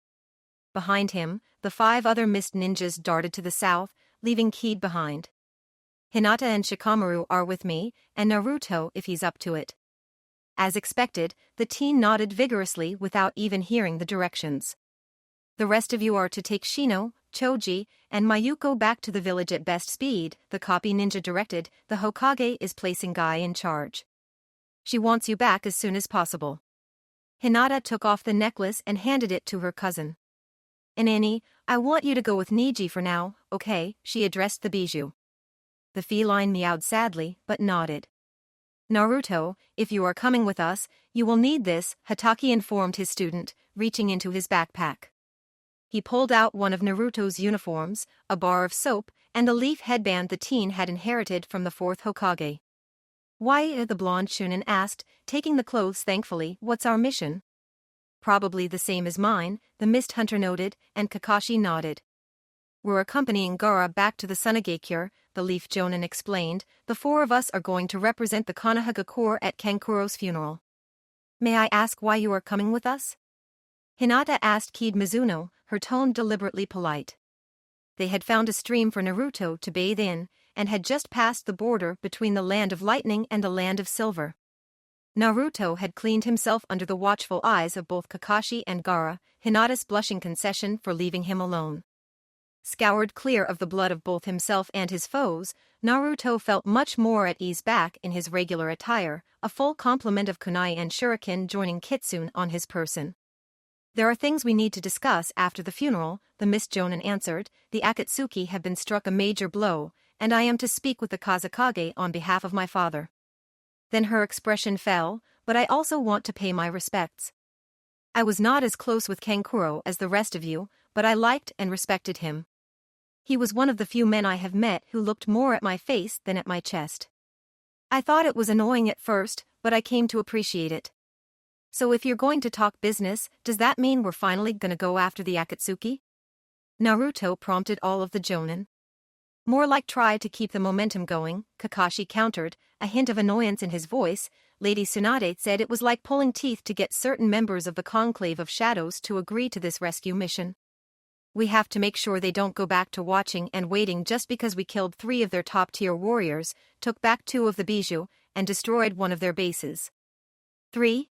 Behind him, the 5 other mist ninjas darted to the south, leaving Kid behind. Hinata and Shikamaru are with me, and Naruto if he's up to it. As expected, the teen nodded vigorously without even hearing the directions. The rest of you are to take Shino, Choji, and Mayuko back to the village at best speed, the copy ninja directed. The Hokage is placing Guy in charge. She wants you back as soon as possible. Hinata took off the necklace and handed it to her cousin. Inani, I want you to go with Niji for now, okay? She addressed the bijou. The feline meowed sadly, but nodded. Naruto, if you are coming with us, you will need this, Hatake informed his student, reaching into his backpack. He pulled out one of Naruto's uniforms, a bar of soap, and a leaf headband the teen had inherited from the 4th Hokage. Why? The blonde Chunin asked, taking the clothes thankfully. What's our mission? Probably the same as mine, the mist hunter noted, and Kakashi nodded. We're accompanying Gaara back to the Sunagakure, the leaf jonin explained. The 4 of us are going to represent the Konoha Corps at Kankuro's funeral. May I ask why you are coming with us? Hinata asked Kid Mizuno, her tone deliberately polite. They had found a stream for Naruto to bathe in, and had just passed the border between the land of lightning and the land of silver. Naruto had cleaned himself under the watchful eyes of both Kakashi and Gaara, Hinata's blushing concession for leaving him alone. Scoured clear of the blood of both himself and his foes, Naruto felt much more at ease back in his regular attire, a full complement of kunai and shuriken joining kitsune on his person. There are things we need to discuss after the funeral, the Mist Jonin answered. The Akatsuki have been struck a major blow, and I am to speak with the Kazekage on behalf of my father. Then her expression fell, but I also want to pay my respects. I was not as close with Kankuro as the rest of you, but I liked and respected him. He was one of the few men I have met who looked more at my face than at my chest. I thought it was annoying at first, but I came to appreciate it. So if you're going to talk business, does that mean we're finally gonna go after the Akatsuki? Naruto prompted all of the jonin. More like try to keep the momentum going, Kakashi countered, a hint of annoyance in his voice. Lady Tsunade said it was like pulling teeth to get certain members of the Conclave of Shadows to agree to this rescue mission. We have to make sure they don't go back to watching and waiting just because we killed 3 of their top-tier warriors, took back 2 of the bijou, and destroyed one of their bases. 3?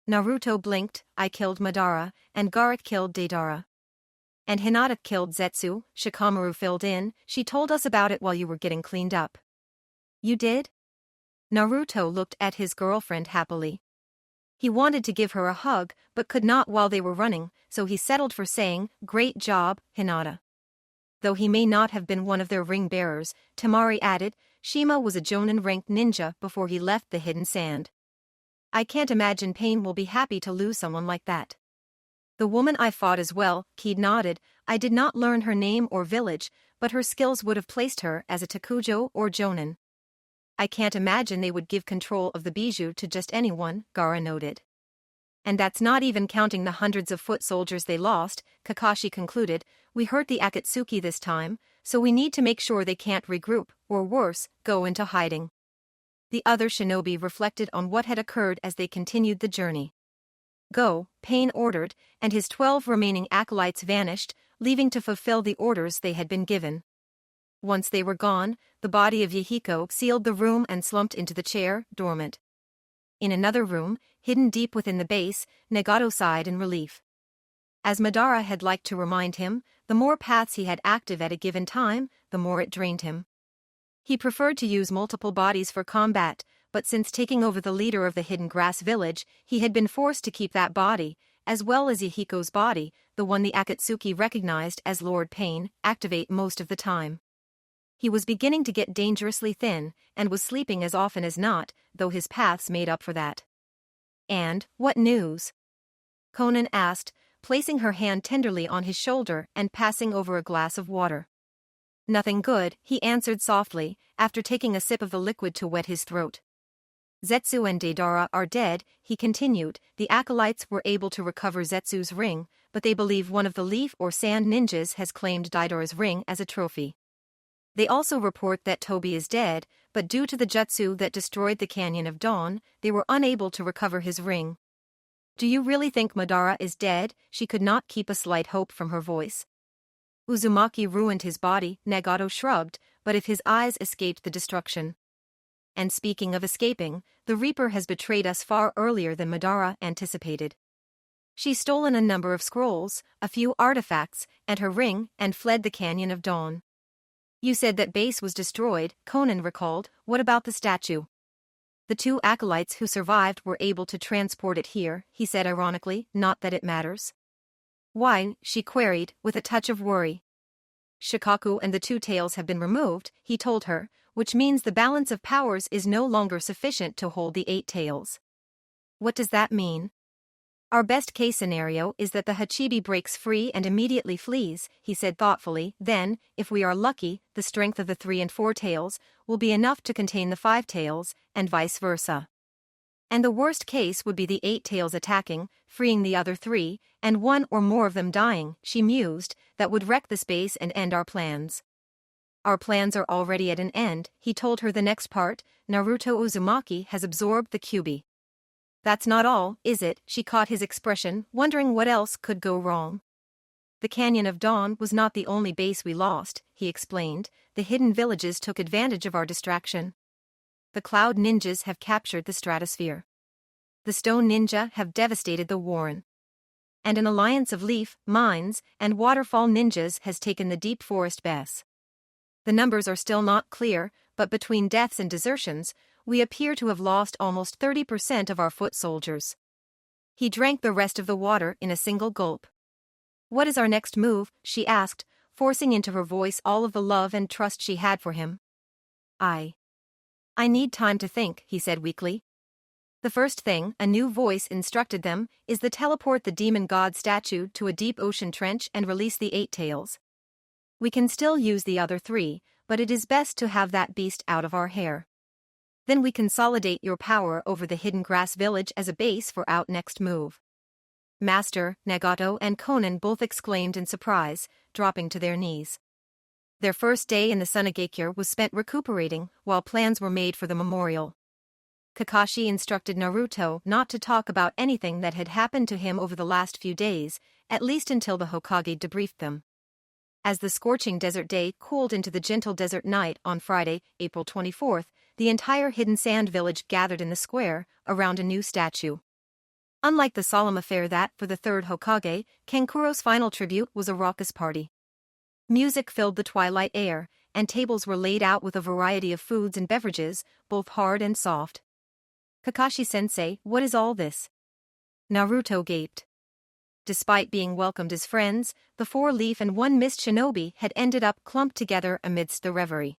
Naruto blinked, I killed Madara, and Gaara killed Deidara. And Hinata killed Zetsu, Shikamaru filled in, she told us about it while you were getting cleaned up. You did? Naruto looked at his girlfriend happily. He wanted to give her a hug, but could not while they were running, so he settled for saying, great job, Hinata. Though he may not have been one of their ring bearers, Temari added, Shima was a Jonin-ranked ninja before he left the Hidden Sand. I can't imagine Pain will be happy to lose someone like that. The woman I fought as well, Kiid nodded, I did not learn her name or village, but her skills would have placed her as a Takujo or Jonin. I can't imagine they would give control of the bijou to just anyone, Gaara noted. And that's not even counting the hundreds of foot soldiers they lost, Kakashi concluded, we hurt the Akatsuki this time, so we need to make sure they can't regroup, or worse, go into hiding. The other shinobi reflected on what had occurred as they continued the journey. Go, Pain ordered, and his 12 remaining acolytes vanished, leaving to fulfill the orders they had been given. Once they were gone, the body of Yahiko sealed the room and slumped into the chair, dormant. In another room, hidden deep within the base, Nagato sighed in relief. As Madara had liked to remind him, the more paths he had active at a given time, the more it drained him. He preferred to use multiple bodies for combat, but since taking over the leader of the Hidden Grass Village, he had been forced to keep that body, as well as Yahiko's body, the one the Akatsuki recognized as Lord Pain, activate most of the time. He was beginning to get dangerously thin, and was sleeping as often as not, though his paths made up for that. And, what news? Konan asked, placing her hand tenderly on his shoulder and passing over a glass of water. Nothing good, he answered softly, after taking a sip of the liquid to wet his throat. Zetsu and Deidara are dead, he continued. The acolytes were able to recover Zetsu's ring, but they believe one of the leaf or sand ninjas has claimed Deidara's ring as a trophy. They also report that Tobi is dead, but due to the jutsu that destroyed the Canyon of Dawn, they were unable to recover his ring. Do you really think Madara is dead? She could not keep a slight hope from her voice. Uzumaki ruined his body, Nagato shrugged, but if his eyes escaped the destruction. And speaking of escaping, the Reaper has betrayed us far earlier than Madara anticipated. She's stolen a number of scrolls, a few artifacts, and her ring, and fled the Canyon of Dawn. You said that base was destroyed, Konan recalled, what about the statue? The 2 acolytes who survived were able to transport it here, he said ironically, not that it matters. Why? She queried, with a touch of worry. Shikaku and the 2 tails have been removed, he told her, which means the balance of powers is no longer sufficient to hold the 8 tails. What does that mean? Our best-case scenario is that the Hachibi breaks free and immediately flees, he said thoughtfully, then, if we are lucky, the strength of the 3 and 4 tails will be enough to contain the 5 tails, and vice versa. And the worst case would be the 8 tails attacking, freeing the other 3, and 1 or more of them dying, she mused, that would wreck the space and end our plans. Our plans are already at an end, he told her the next part, Naruto Uzumaki has absorbed the Kyuubi. That's not all, is it? She caught his expression, wondering what else could go wrong. The Canyon of Dawn was not the only base we lost, he explained. The hidden villages took advantage of our distraction. The Cloud Ninjas have captured the stratosphere. The Stone Ninja have devastated the Warren. And an alliance of leaf, mines, and waterfall ninjas has taken the deep forest base. The numbers are still not clear, but between deaths and desertions, we appear to have lost almost 30% of our foot soldiers. He drank the rest of the water in a single gulp. What is our next move? She asked, forcing into her voice all of the love and trust she had for him. I need time to think, he said weakly. The first thing, a new voice instructed them, is to teleport the demon god statue to a deep ocean trench and release the 8 tails. We can still use the other 3, but it is best to have that beast out of our hair. Then we consolidate your power over the Hidden Grass Village as a base for our next move. Master, Nagato and Konan both exclaimed in surprise, dropping to their knees. Their first day in the Sunagakure was spent recuperating, while plans were made for the memorial. Kakashi instructed Naruto not to talk about anything that had happened to him over the last few days, at least until the Hokage debriefed them. As the scorching desert day cooled into the gentle desert night on Friday, April 24th, the entire Hidden Sand Village gathered in the square, around a new statue. Unlike the solemn affair that, for the third Hokage, Kankuro's final tribute was a raucous party. Music filled the twilight air, and tables were laid out with a variety of foods and beverages, both hard and soft. Kakashi-sensei, what is all this? Naruto gaped. Despite being welcomed as friends, the 4-leaf and 1-mist shinobi had ended up clumped together amidst the reverie.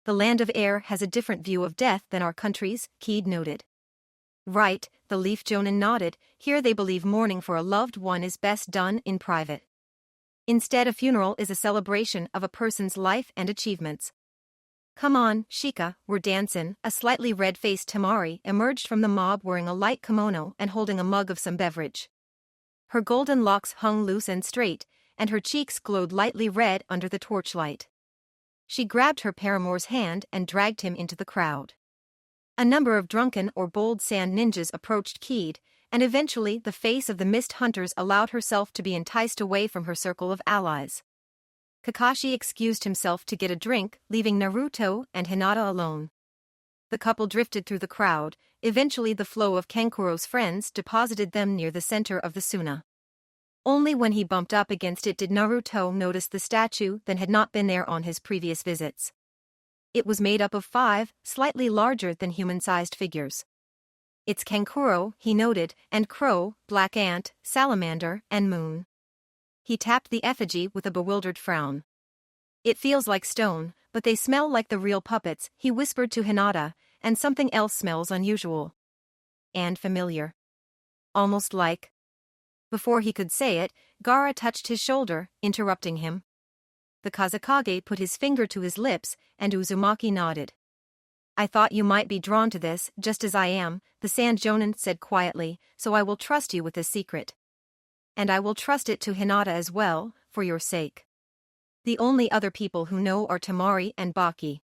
The land of air has a different view of death than our country's, Kiid noted. Right, the leaf jonin nodded, here they believe mourning for a loved one is best done in private. Instead, a funeral is a celebration of a person's life and achievements. Come on, Shika, we're dancin'. A slightly red-faced Temari emerged from the mob wearing a light kimono and holding a mug of some beverage. Her golden locks hung loose and straight, and her cheeks glowed lightly red under the torchlight. She grabbed her paramour's hand and dragged him into the crowd. A number of drunken or bold sand ninjas approached Kiid, and eventually the face of the mist hunters allowed herself to be enticed away from her circle of allies. Kakashi excused himself to get a drink, leaving Naruto and Hinata alone. The couple drifted through the crowd. Eventually the flow of Kankuro's friends deposited them near the center of the Suna. Only when he bumped up against it did Naruto notice the statue that had not been there on his previous visits. It was made up of 5, slightly larger than human-sized figures. It's Kankuro, he noted, and Crow, Black Ant, Salamander, and Moon. He tapped the effigy with a bewildered frown. It feels like stone, but they smell like the real puppets, he whispered to Hinata, and something else smells unusual. And familiar. Almost like. Before he could say it, Gaara touched his shoulder, interrupting him. The Kazekage put his finger to his lips, and Uzumaki nodded. I thought you might be drawn to this, just as I am, the Sand Jonin said quietly, so I will trust you with this secret. And I will trust it to Hinata as well, for your sake. The only other people who know are Temari and Baki.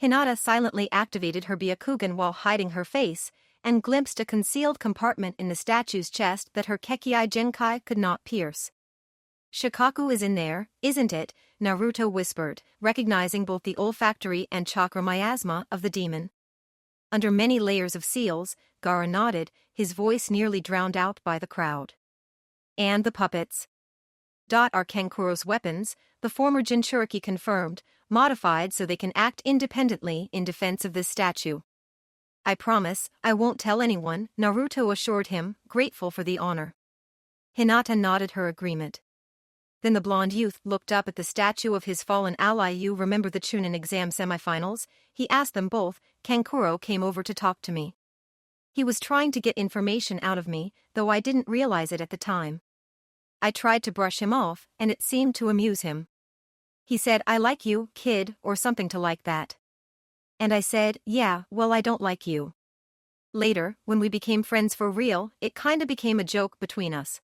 Hinata silently activated her Byakugan while hiding her face, and glimpsed a concealed compartment in the statue's chest that her Kekkai Genkai could not pierce. Shikaku is in there, isn't it? Naruto whispered, recognizing both the olfactory and chakra miasma of the demon. Under many layers of seals, Gaara nodded, his voice nearly drowned out by the crowd. And the puppets. Are Kankuro's weapons, the former Jinchuriki confirmed, modified so they can act independently in defense of this statue. I promise, I won't tell anyone, Naruto assured him, grateful for the honor. Hinata nodded her agreement. Then the blonde youth looked up at the statue of his fallen ally. You remember the Chunin exam semifinals? He asked them both. Kankuro came over to talk to me. He was trying to get information out of me, though I didn't realize it at the time. I tried to brush him off, and it seemed to amuse him. He said, I like you, kid, or something to like that. And I said, yeah, well I don't like you. Later, when we became friends for real, it kinda became a joke between us.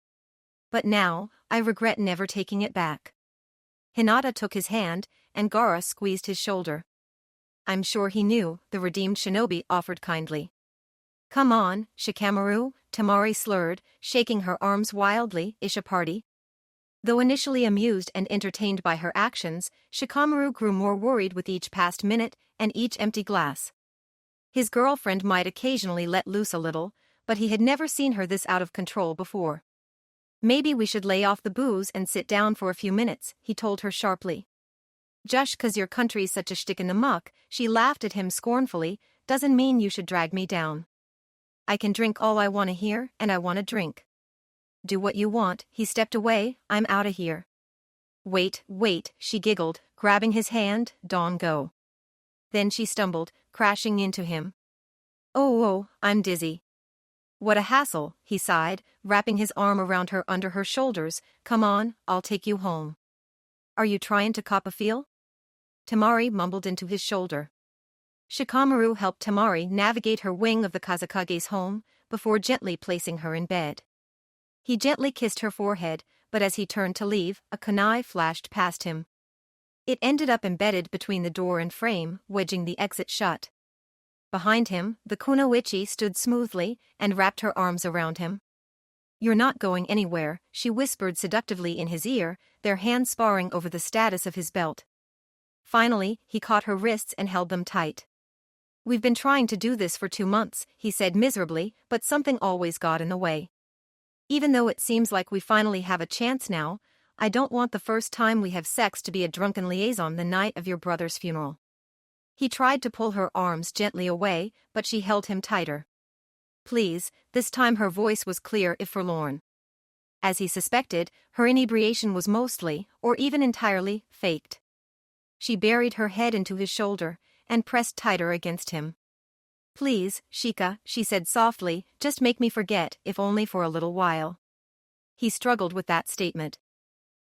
But now, I regret never taking it back. Hinata took his hand, and Gaara squeezed his shoulder. I'm sure he knew, the redeemed shinobi offered kindly. Come on, Shikamaru, Temari slurred, shaking her arms wildly, ish a party. Though initially amused and entertained by her actions, Shikamaru grew more worried with each past minute and each empty glass. His girlfriend might occasionally let loose a little, but he had never seen her this out of control before. Maybe we should lay off the booze and sit down for a few minutes, he told her sharply. Just 'cause your country's such a shtick in the muck, she laughed at him scornfully, doesn't mean you should drag me down. I can drink all I want to hear, and I want to drink. Do what you want, he stepped away, I'm outta here. Wait, she giggled, grabbing his hand, Dawn go. Then she stumbled, crashing into him. Oh, I'm dizzy. What a hassle, he sighed, wrapping his arm around her under her shoulders, come on, I'll take you home. Are you trying to cop a feel? Temari mumbled into his shoulder. Shikamaru helped Temari navigate her wing of the Kazekage's home, before gently placing her in bed. He gently kissed her forehead, but as he turned to leave, a kunai flashed past him. It ended up embedded between the door and frame, wedging the exit shut. Behind him, the kunoichi stood smoothly and wrapped her arms around him. You're not going anywhere, she whispered seductively in his ear, their hands sparring over the status of his belt. Finally, he caught her wrists and held them tight. We've been trying to do this for 2 months, he said miserably, but something always got in the way. Even though it seems like we finally have a chance now, I don't want the first time we have sex to be a drunken liaison the night of your brother's funeral. He tried to pull her arms gently away, but she held him tighter. Please, this time her voice was clear if forlorn. As he suspected, her inebriation was mostly, or even entirely, faked. She buried her head into his shoulder and pressed tighter against him. Please, Shika, she said softly, just make me forget, if only for a little while. He struggled with that statement.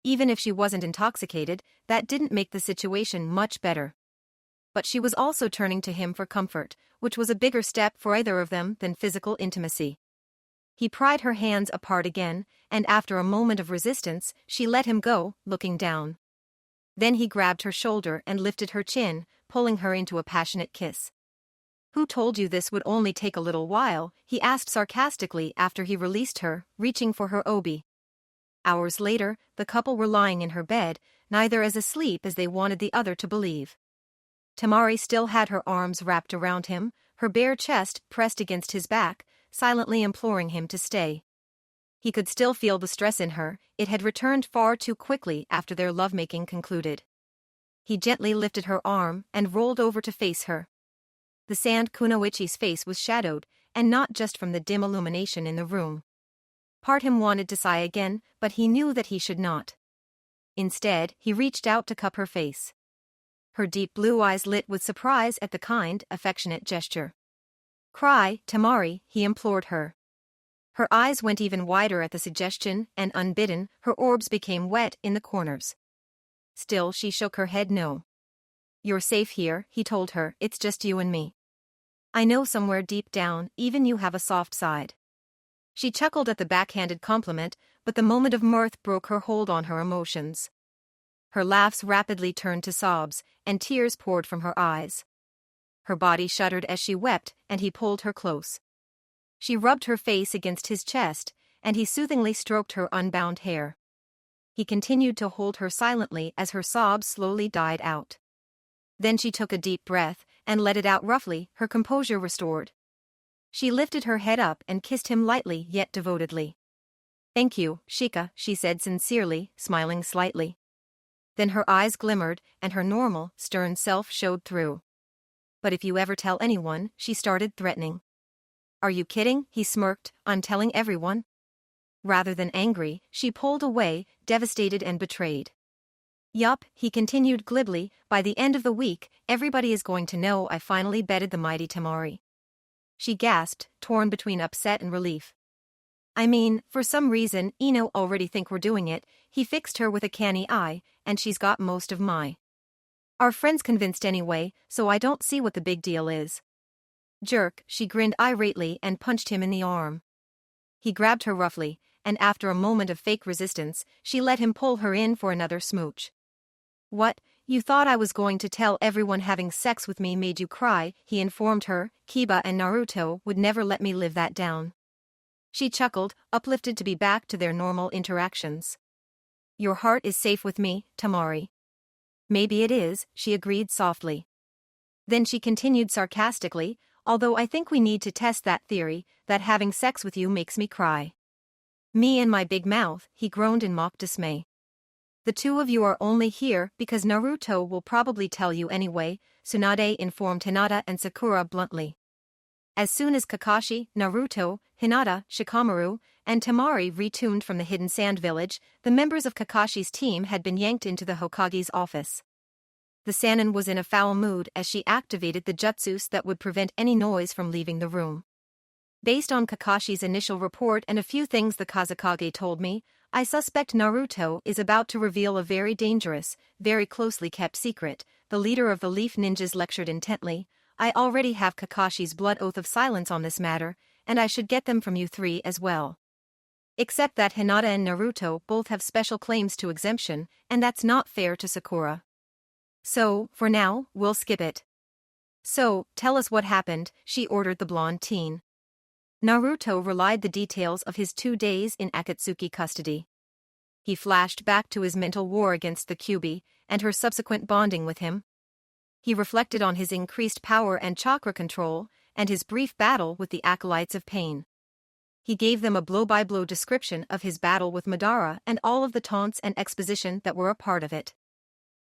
Even if she wasn't intoxicated, that didn't make the situation much better. But she was also turning to him for comfort, which was a bigger step for either of them than physical intimacy. He pried her hands apart again, and after a moment of resistance, she let him go, looking down. Then he grabbed her shoulder and lifted her chin, pulling her into a passionate kiss. Who told you this would only take a little while? He asked sarcastically after he released her, reaching for her obi. Hours later, the couple were lying in her bed, neither as asleep as they wanted the other to believe. Tamari still had her arms wrapped around him, her bare chest pressed against his back, silently imploring him to stay. He could still feel the stress in her, it had returned far too quickly after their lovemaking concluded. He gently lifted her arm and rolled over to face her. The sand Kunoichi's face was shadowed, and not just from the dim illumination in the room. Part him wanted to sigh again, but he knew that he should not. Instead, he reached out to cup her face. Her deep blue eyes lit with surprise at the kind, affectionate gesture. Cry, Tamari, he implored her. Her eyes went even wider at the suggestion, and unbidden, her orbs became wet in the corners. Still she shook her head no. You're safe here, he told her, it's just you and me. I know somewhere deep down, even you have a soft side. She chuckled at the backhanded compliment, but the moment of mirth broke her hold on her emotions. Her laughs rapidly turned to sobs, and tears poured from her eyes. Her body shuddered as she wept, and he pulled her close. She rubbed her face against his chest, and he soothingly stroked her unbound hair. He continued to hold her silently as her sobs slowly died out. Then she took a deep breath, and let it out roughly, her composure restored. She lifted her head up and kissed him lightly yet devotedly. Thank you, Shika, she said sincerely, smiling slightly. Then her eyes glimmered, and her normal, stern self showed through. But if you ever tell anyone, she started threatening. Are you kidding? He smirked, I'm telling everyone. Rather than angry, she pulled away, devastated and betrayed. Yup, he continued glibly, by the end of the week, everybody is going to know I finally bedded the mighty Tamari. She gasped, torn between upset and relief. I mean, for some reason, Ino already think we're doing it, he fixed her with a canny eye, and she's got most of my. Our friend's convinced anyway, so I don't see what the big deal is. Jerk, she grinned irately and punched him in the arm. He grabbed her roughly, and after a moment of fake resistance, she let him pull her in for another smooch. What, you thought I was going to tell everyone having sex with me made you cry, he informed her, Kiba and Naruto would never let me live that down. She chuckled, uplifted to be back to their normal interactions. Your heart is safe with me, Tamari. Maybe it is, she agreed softly. Then she continued sarcastically, although I think we need to test that theory, that having sex with you makes me cry. Me and my big mouth, he groaned in mock dismay. The two of you are only here because Naruto will probably tell you anyway, Tsunade informed Hinata and Sakura bluntly. As soon as Kakashi, Naruto, Hinata, Shikamaru, and Tamari retuned from the hidden sand village, the members of Kakashi's team had been yanked into the Hokage's office. The Sannin was in a foul mood as she activated the jutsus that would prevent any noise from leaving the room. Based on Kakashi's initial report and a few things the Kazekage told me, I suspect Naruto is about to reveal a very dangerous, very closely kept secret, the leader of the Leaf Ninjas lectured intently. I already have Kakashi's blood oath of silence on this matter, and I should get them from you three as well. Except that Hinata and Naruto both have special claims to exemption, and that's not fair to Sakura. So, for now, we'll skip it. So, tell us what happened, she ordered the blonde teen. Naruto relayed the details of his 2 days in Akatsuki custody. He flashed back to his mental war against the Kyuubi, and her subsequent bonding with him. He reflected on his increased power and chakra control, and his brief battle with the acolytes of pain. He gave them a blow-by-blow description of his battle with Madara and all of the taunts and exposition that were a part of it.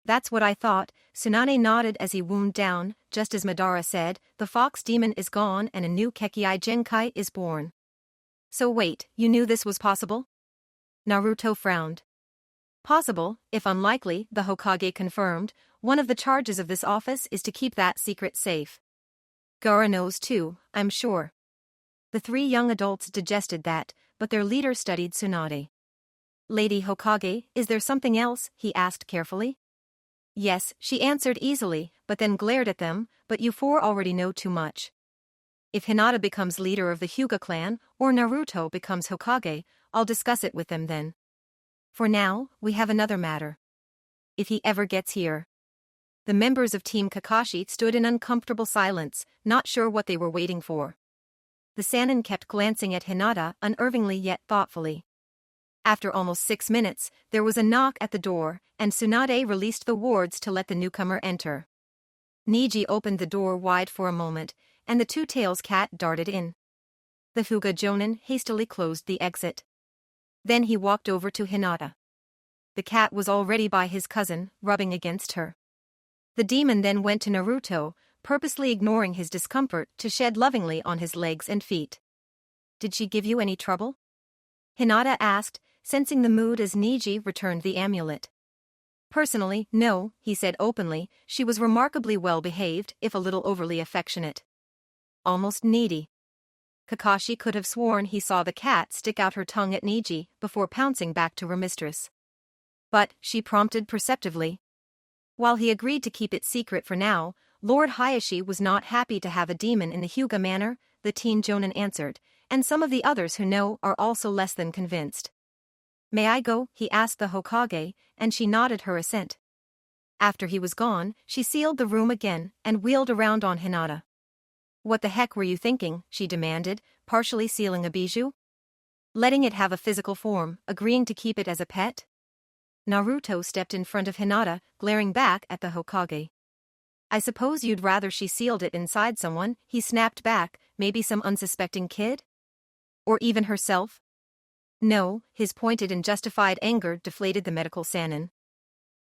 That's what I thought, Tsunade nodded as he wound down, just as Madara said, the fox demon is gone and a new Kekkai Genkai is born. So wait, you knew this was possible? Naruto frowned. Possible, if unlikely, the Hokage confirmed. One of the charges of this office is to keep that secret safe. Gaara knows too, I'm sure. The three young adults digested that, but their leader studied Tsunade. Lady Hokage, is there something else? He asked carefully. Yes, she answered easily, but then glared at them, but you four already know too much. If Hinata becomes leader of the Hyuga clan, or Naruto becomes Hokage, I'll discuss it with them then. For now, we have another matter. If he ever gets here. The members of Team Kakashi stood in uncomfortable silence, not sure what they were waiting for. The Sannin kept glancing at Hinata unervingly yet thoughtfully. After almost 6 minutes, there was a knock at the door, and Tsunade released the wards to let the newcomer enter. Neji opened the door wide for a moment, and the two-tails cat darted in. The Hyuga Jonin hastily closed the exit. Then he walked over to Hinata. The cat was already by his cousin, rubbing against her. The demon then went to Naruto, purposely ignoring his discomfort to shed lovingly on his legs and feet. Did she give you any trouble? Hinata asked, sensing the mood as Neji returned the amulet. Personally, no, he said openly, she was remarkably well behaved, if a little overly affectionate. Almost needy. Kakashi could have sworn he saw the cat stick out her tongue at Neji before pouncing back to her mistress. But, she prompted perceptively. While he agreed to keep it secret for now, Lord Hayashi was not happy to have a demon in the Hyuga manor, the teen Jonin answered, and some of the others who know are also less than convinced. May I go? He asked the Hokage, and she nodded her assent. After he was gone, she sealed the room again and wheeled around on Hinata. What the heck were you thinking? She demanded, partially sealing a bijou. Letting it have a physical form, agreeing to keep it as a pet? Naruto stepped in front of Hinata, glaring back at the Hokage. I suppose you'd rather she sealed it inside someone, he snapped back, maybe some unsuspecting kid? Or even herself? No, his pointed and justified anger deflated the medical Sannin.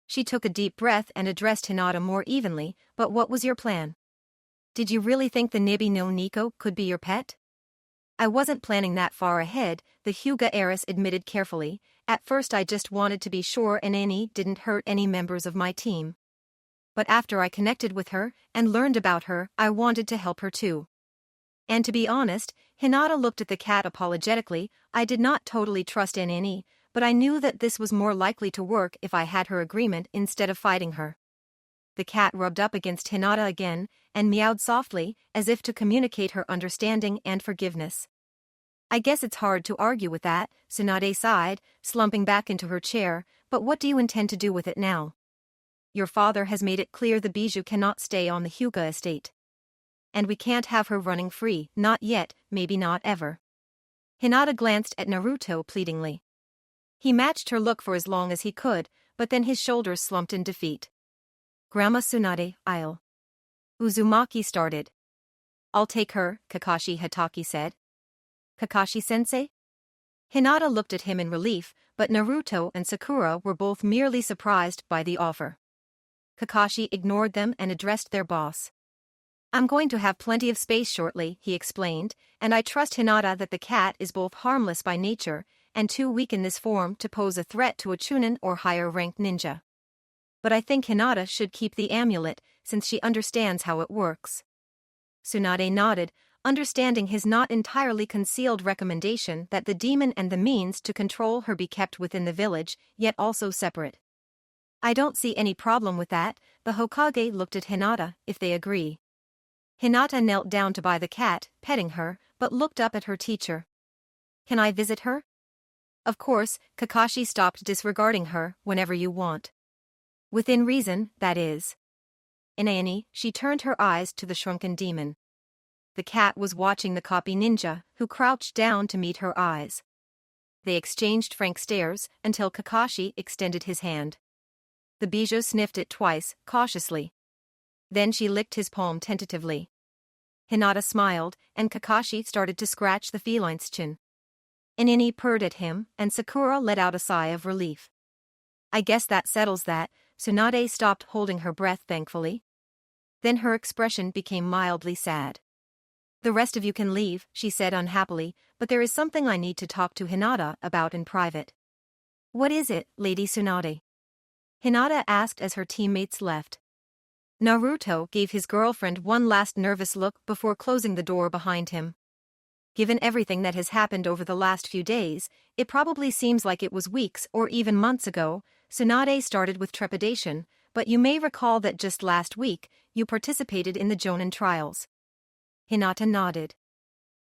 She took a deep breath and addressed Hinata more evenly, but what was your plan? Did you really think the Nibi no Nico could be your pet? I wasn't planning that far ahead, the Hyuga heiress admitted carefully. At first I just wanted to be sure Annie didn't hurt any members of my team. But after I connected with her and learned about her, I wanted to help her too. And to be honest, Hinata looked at the cat apologetically. I did not totally trust Annie, but I knew that this was more likely to work if I had her agreement instead of fighting her. The cat rubbed up against Hinata again and meowed softly, as if to communicate her understanding and forgiveness. I guess it's hard to argue with that, Tsunade sighed, slumping back into her chair, but what do you intend to do with it now? Your father has made it clear the bijou cannot stay on the Hyuga estate. And we can't have her running free, not yet, maybe not ever. Hinata glanced at Naruto pleadingly. He matched her look for as long as he could, but then his shoulders slumped in defeat. Grandma Tsunade, I'll. Uzumaki started. I'll take her, Kakashi Hatake said. Kakashi-sensei? Hinata looked at him in relief, but Naruto and Sakura were both merely surprised by the offer. Kakashi ignored them and addressed their boss. I'm going to have plenty of space shortly, he explained, and I trust Hinata that the cat is both harmless by nature and too weak in this form to pose a threat to a Chunin or higher-ranked ninja. But I think Hinata should keep the amulet, since she understands how it works. Tsunade nodded, understanding his not entirely concealed recommendation that the demon and the means to control her be kept within the village, yet also separate. I don't see any problem with that, the Hokage looked at Hinata, if they agree. Hinata knelt down to by the cat, petting her, but looked up at her teacher. Can I visit her? Of course, Kakashi stopped disregarding her, whenever you want. Within reason, that is. Inani, she turned her eyes to the shrunken demon. The cat was watching the copy ninja, who crouched down to meet her eyes. They exchanged frank stares, until Kakashi extended his hand. The bijou sniffed it twice, cautiously. Then she licked his palm tentatively. Hinata smiled, and Kakashi started to scratch the feline's chin. Inini purred at him, and Sakura let out a sigh of relief. I guess that settles that. Tsunade stopped holding her breath thankfully. Then her expression became mildly sad. The rest of you can leave, she said unhappily, but there is something I need to talk to Hinata about in private. What is it, Lady Tsunade? Hinata asked as her teammates left. Naruto gave his girlfriend one last nervous look before closing the door behind him. Given everything that has happened over the last few days, it probably seems like it was weeks or even months ago. Tsunade started with trepidation, but you may recall that just last week, you participated in the Jonin trials. Hinata nodded.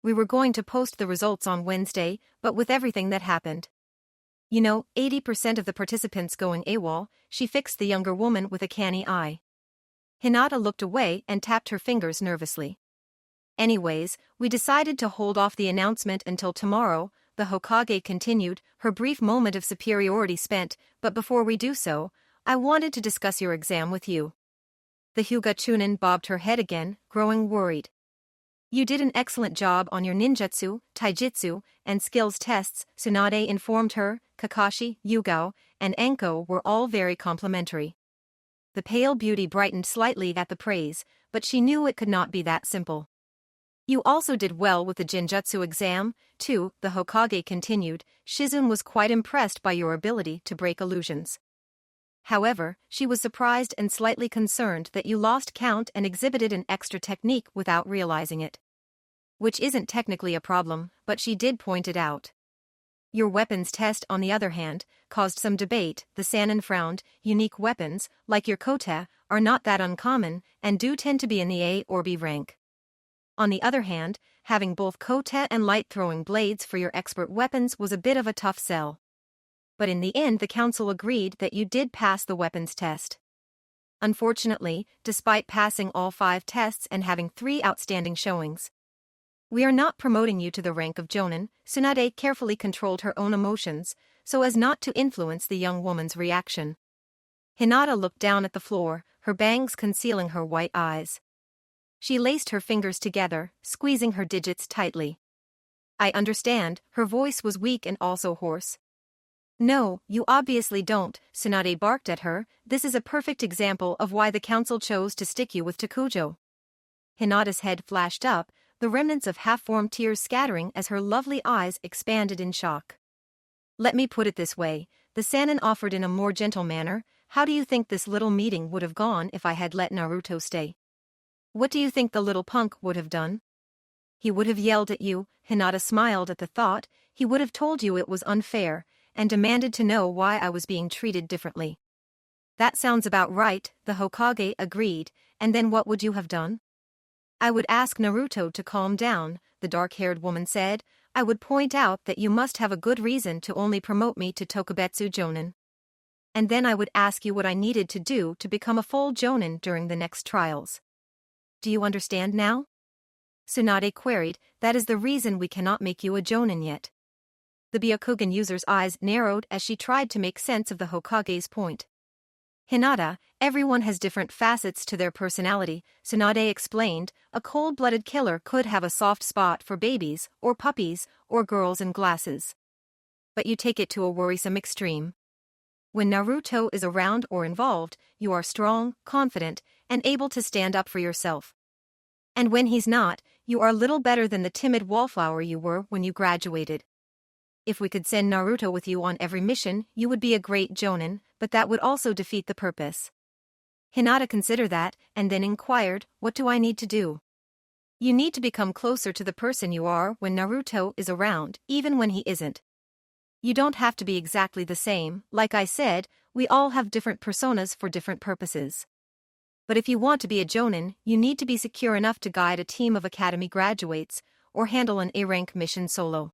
We were going to post the results on Wednesday, but with everything that happened. 80% of the participants going AWOL, she fixed the younger woman with a canny eye. Hinata looked away and tapped her fingers nervously. Anyways, we decided to hold off the announcement until tomorrow, the Hokage continued, her brief moment of superiority spent, but before we do so, I wanted to discuss your exam with you. The Hyuga Chunin bobbed her head again, growing worried. You did an excellent job on your ninjutsu, taijutsu, and skills tests, Tsunade informed her. Kakashi, Yugao, and Enko were all very complimentary. The pale beauty brightened slightly at the praise, but she knew it could not be that simple. You also did well with the Jinjutsu exam, too, the Hokage continued. Shizune was quite impressed by your ability to break illusions. However, she was surprised and slightly concerned that you lost count and exhibited an extra technique without realizing it. Which isn't technically a problem, but she did point it out. Your weapons test, on the other hand, caused some debate. The Sannin frowned. Unique weapons, like your kote, are not that uncommon, and do tend to be in the A or B rank. On the other hand, having both kote and light-throwing blades for your expert weapons was a bit of a tough sell. But in the end the council agreed that you did pass the weapons test. Unfortunately, despite passing all 5 tests and having 3 outstanding showings, we are not promoting you to the rank of Jonin. Tsunade carefully controlled her own emotions, so as not to influence the young woman's reaction. Hinata looked down at the floor, her bangs concealing her white eyes. She laced her fingers together, squeezing her digits tightly. I understand, her voice was weak and also hoarse. No, you obviously don't, Tsunade barked at her. This is a perfect example of why the council chose to stick you with Takujo. Hinata's head flashed up, the remnants of half-formed tears scattering as her lovely eyes expanded in shock. Let me put it this way, the Sannin offered in a more gentle manner. How do you think this little meeting would have gone if I had let Naruto stay? What do you think the little punk would have done? He would have yelled at you. Hinata smiled at the thought. He would have told you it was unfair, and demanded to know why I was being treated differently. That sounds about right, the Hokage agreed, and then what would you have done? I would ask Naruto to calm down, the dark-haired woman said. I would point out that you must have a good reason to only promote me to Tokubetsu Jonin. And then I would ask you what I needed to do to become a full Jonin during the next trials. Do you understand now? Tsunade queried. That is the reason we cannot make you a Jonin yet. The Byakugan user's eyes narrowed as she tried to make sense of the Hokage's point. Hinata, everyone has different facets to their personality, Tsunade explained. A cold-blooded killer could have a soft spot for babies, or puppies, or girls in glasses. But you take it to a worrisome extreme. When Naruto is around or involved, you are strong, confident, and able to stand up for yourself. And when he's not, you are little better than the timid wallflower you were when you graduated. If we could send Naruto with you on every mission, you would be a great Jonin, but that would also defeat the purpose. Hinata considered that, and then inquired, what do I need to do? You need to become closer to the person you are when Naruto is around, even when he isn't. You don't have to be exactly the same. Like I said, we all have different personas for different purposes. But if you want to be a Jonin, you need to be secure enough to guide a team of academy graduates, or handle an A-rank mission solo.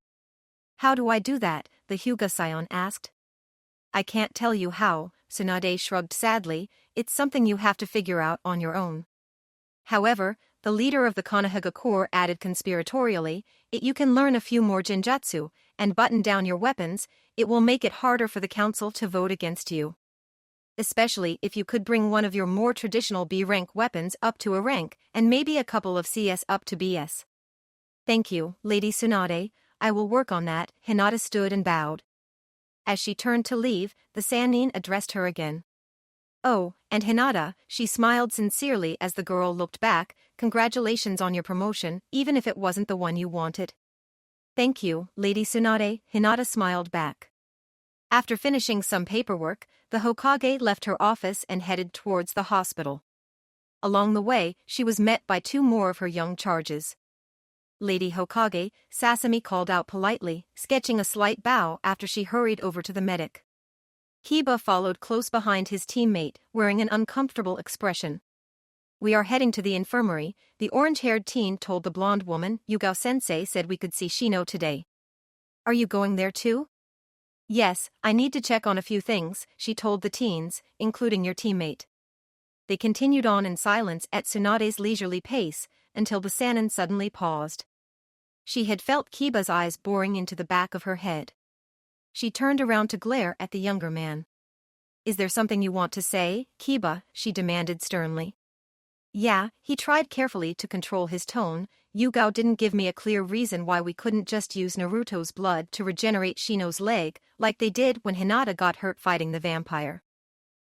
How do I do that? The Hyuga Scion asked. I can't tell you how, Tsunade shrugged sadly. It's something you have to figure out on your own. However, the leader of the Konoha Corps added conspiratorially, you can learn a few more Jinjutsu, and button down your weapons. It will make it harder for the council to vote against you. Especially if you could bring one of your more traditional B-rank weapons up to A rank and maybe a couple of CS up to BS. Thank you, Lady Tsunade, I will work on that. Hinata stood and bowed. As she turned to leave, the Sannin addressed her again. Oh, and Hinata, she smiled sincerely as the girl looked back, congratulations on your promotion, even if it wasn't the one you wanted. Thank you, Lady Tsunade, Hinata smiled back. After finishing some paperwork, the Hokage left her office and headed towards the hospital. Along the way, she was met by two more of her young charges. Lady Hokage, Sasami called out politely, sketching a slight bow after she hurried over to the medic. Kiba followed close behind his teammate, wearing an uncomfortable expression. We are heading to the infirmary, the orange-haired teen told the blonde woman. Yugao-sensei said we could see Shino today. Are you going there too? Yes, I need to check on a few things, she told the teens, including your teammate. They continued on in silence at Tsunade's leisurely pace, until the Sannin suddenly paused. She had felt Kiba's eyes boring into the back of her head. She turned around to glare at the younger man. Is there something you want to say, Kiba? She demanded sternly. Yeah, he tried carefully to control his tone. Yugao didn't give me a clear reason why we couldn't just use Naruto's blood to regenerate Shino's leg, like they did when Hinata got hurt fighting the vampire.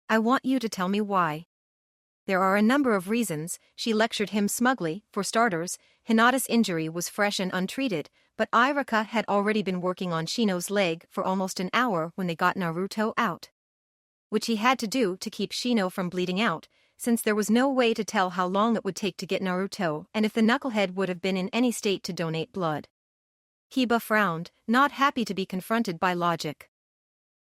I want you to tell me why. There are a number of reasons, she lectured him smugly. For starters, Hinata's injury was fresh and untreated, but Iraka had already been working on Shino's leg for almost an hour when they got Naruto out. Which he had to do to keep Shino from bleeding out, since there was no way to tell how long it would take to get Naruto and if the knucklehead would have been in any state to donate blood. Kiba frowned, not happy to be confronted by logic.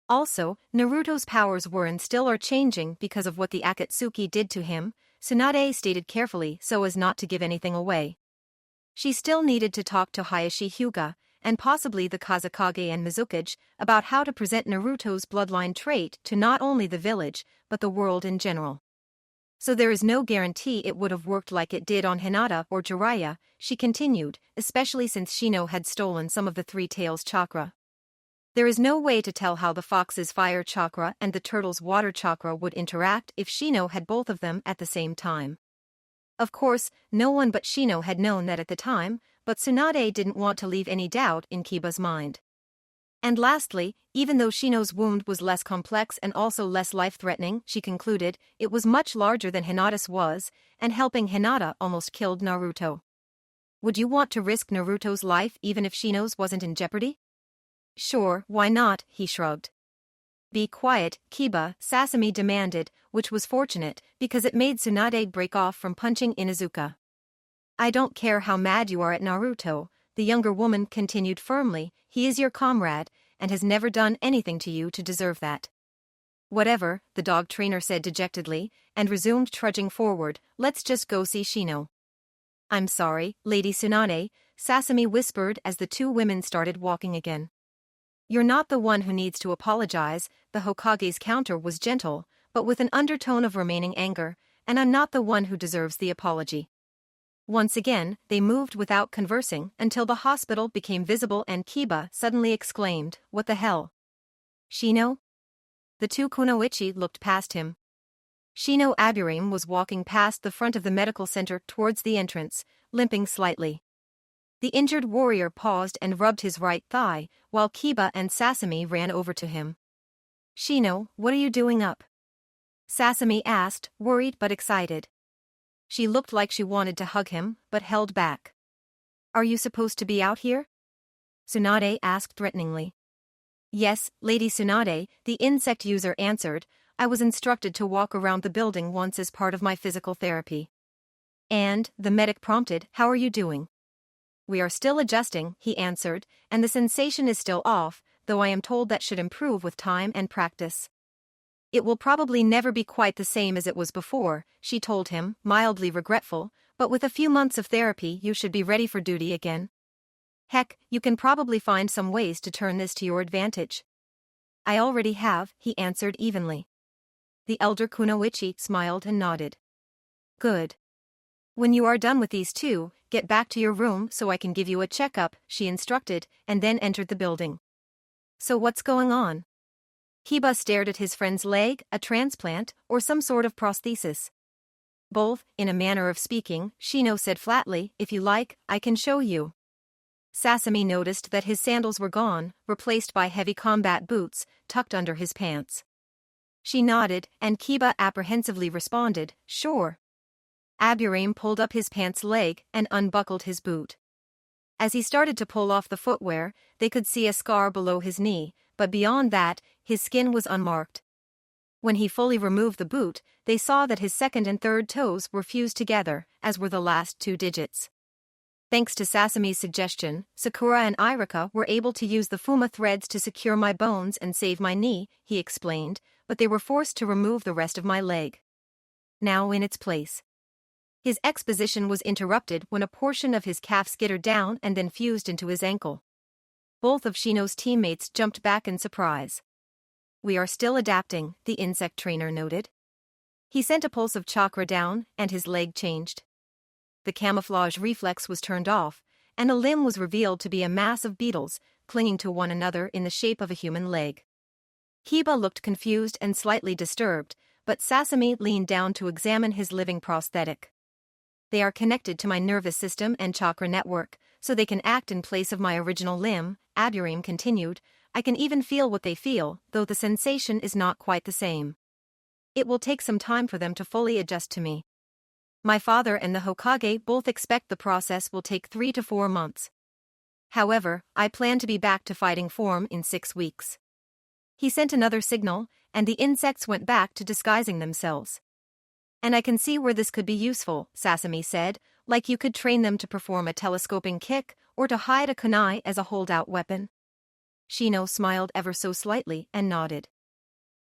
Also, Naruto's powers were and still are changing because of what the Akatsuki did to him, Tsunade stated carefully so as not to give anything away. She still needed to talk to Hayashi Hyuga, and possibly the Kazekage and Mizukage, about how to present Naruto's bloodline trait to not only the village, but the world in general. So there is no guarantee it would have worked like it did on Hinata or Jiraiya, she continued, especially since Shino had stolen some of the Three Tails chakra. There is no way to tell how the fox's fire chakra and the turtle's water chakra would interact if Shino had both of them at the same time. Of course, no one but Shino had known that at the time, but Tsunade didn't want to leave any doubt in Kiba's mind. And lastly, even though Shino's wound was less complex and also less life-threatening, she concluded, it was much larger than Hinata's was, and helping Hinata almost killed Naruto. Would you want to risk Naruto's life even if Shino's wasn't in jeopardy? Sure, why not, he shrugged. Be quiet, Kiba, Sasami demanded, which was fortunate, because it made Tsunade break off from punching Inuzuka. I don't care how mad you are at Naruto, the younger woman continued firmly, he is your comrade, and has never done anything to you to deserve that. Whatever, the dog trainer said dejectedly, and resumed trudging forward, let's just go see Shino. I'm sorry, Lady Tsunade, Sasami whispered as the two women started walking again. You're not the one who needs to apologize, the Hokage's counter was gentle, but with an undertone of remaining anger, and I'm not the one who deserves the apology. Once again, they moved without conversing until the hospital became visible and Kiba suddenly exclaimed, what the hell? Shino? The two kunoichi looked past him. Shino Aburame was walking past the front of the medical center towards the entrance, limping slightly. The injured warrior paused and rubbed his right thigh, while Kiba and Sasami ran over to him. Shino, what are you doing up? Sasami asked, worried but excited. She looked like she wanted to hug him, but held back. Are you supposed to be out here? Tsunade asked threateningly. Yes, Lady Tsunade, the insect user answered, I was instructed to walk around the building once as part of my physical therapy. And, the medic prompted, how are you doing? We are still adjusting, he answered, and the sensation is still off, though I am told that should improve with time and practice. It will probably never be quite the same as it was before, she told him, mildly regretful, but with a few months of therapy you should be ready for duty again. Heck, you can probably find some ways to turn this to your advantage. I already have, he answered evenly. The elder kunoichi smiled and nodded. Good. When you are done with these two, get back to your room so I can give you a checkup, she instructed, and then entered the building. So what's going on? Kiba stared at his friend's leg, a transplant, or some sort of prosthesis. Both, in a manner of speaking, Shino said flatly, "If you like, I can show you." Sasami noticed that his sandals were gone, replaced by heavy combat boots, tucked under his pants. She nodded, and Kiba apprehensively responded, "Sure." Aburim pulled up his pants leg and unbuckled his boot. As he started to pull off the footwear, they could see a scar below his knee, but beyond that, his skin was unmarked. When he fully removed the boot, they saw that his second and third toes were fused together, as were the last 2 digits. Thanks to Sasami's suggestion, Sakura and Irika were able to use the Fuma threads to secure my bones and save my knee, he explained, but they were forced to remove the rest of my leg. Now in its place. His exposition was interrupted when a portion of his calf skittered down and then fused into his ankle. Both of Shino's teammates jumped back in surprise. "We are still adapting," the insect trainer noted. He sent a pulse of chakra down, and his leg changed. The camouflage reflex was turned off, and a limb was revealed to be a mass of beetles, clinging to one another in the shape of a human leg. Kiba looked confused and slightly disturbed, but Sasami leaned down to examine his living prosthetic. "They are connected to my nervous system and chakra network, so they can act in place of my original limb," Aburim continued. "I can even feel what they feel, though the sensation is not quite the same. It will take some time for them to fully adjust to me. My father and the Hokage both expect the process will take 3 to 4 months. However, I plan to be back to fighting form in 6 weeks." He sent another signal, and the insects went back to disguising themselves. "And I can see where this could be useful," Sasami said, "like you could train them to perform a telescoping kick or to hide a kunai as a holdout weapon." Shino smiled ever so slightly and nodded.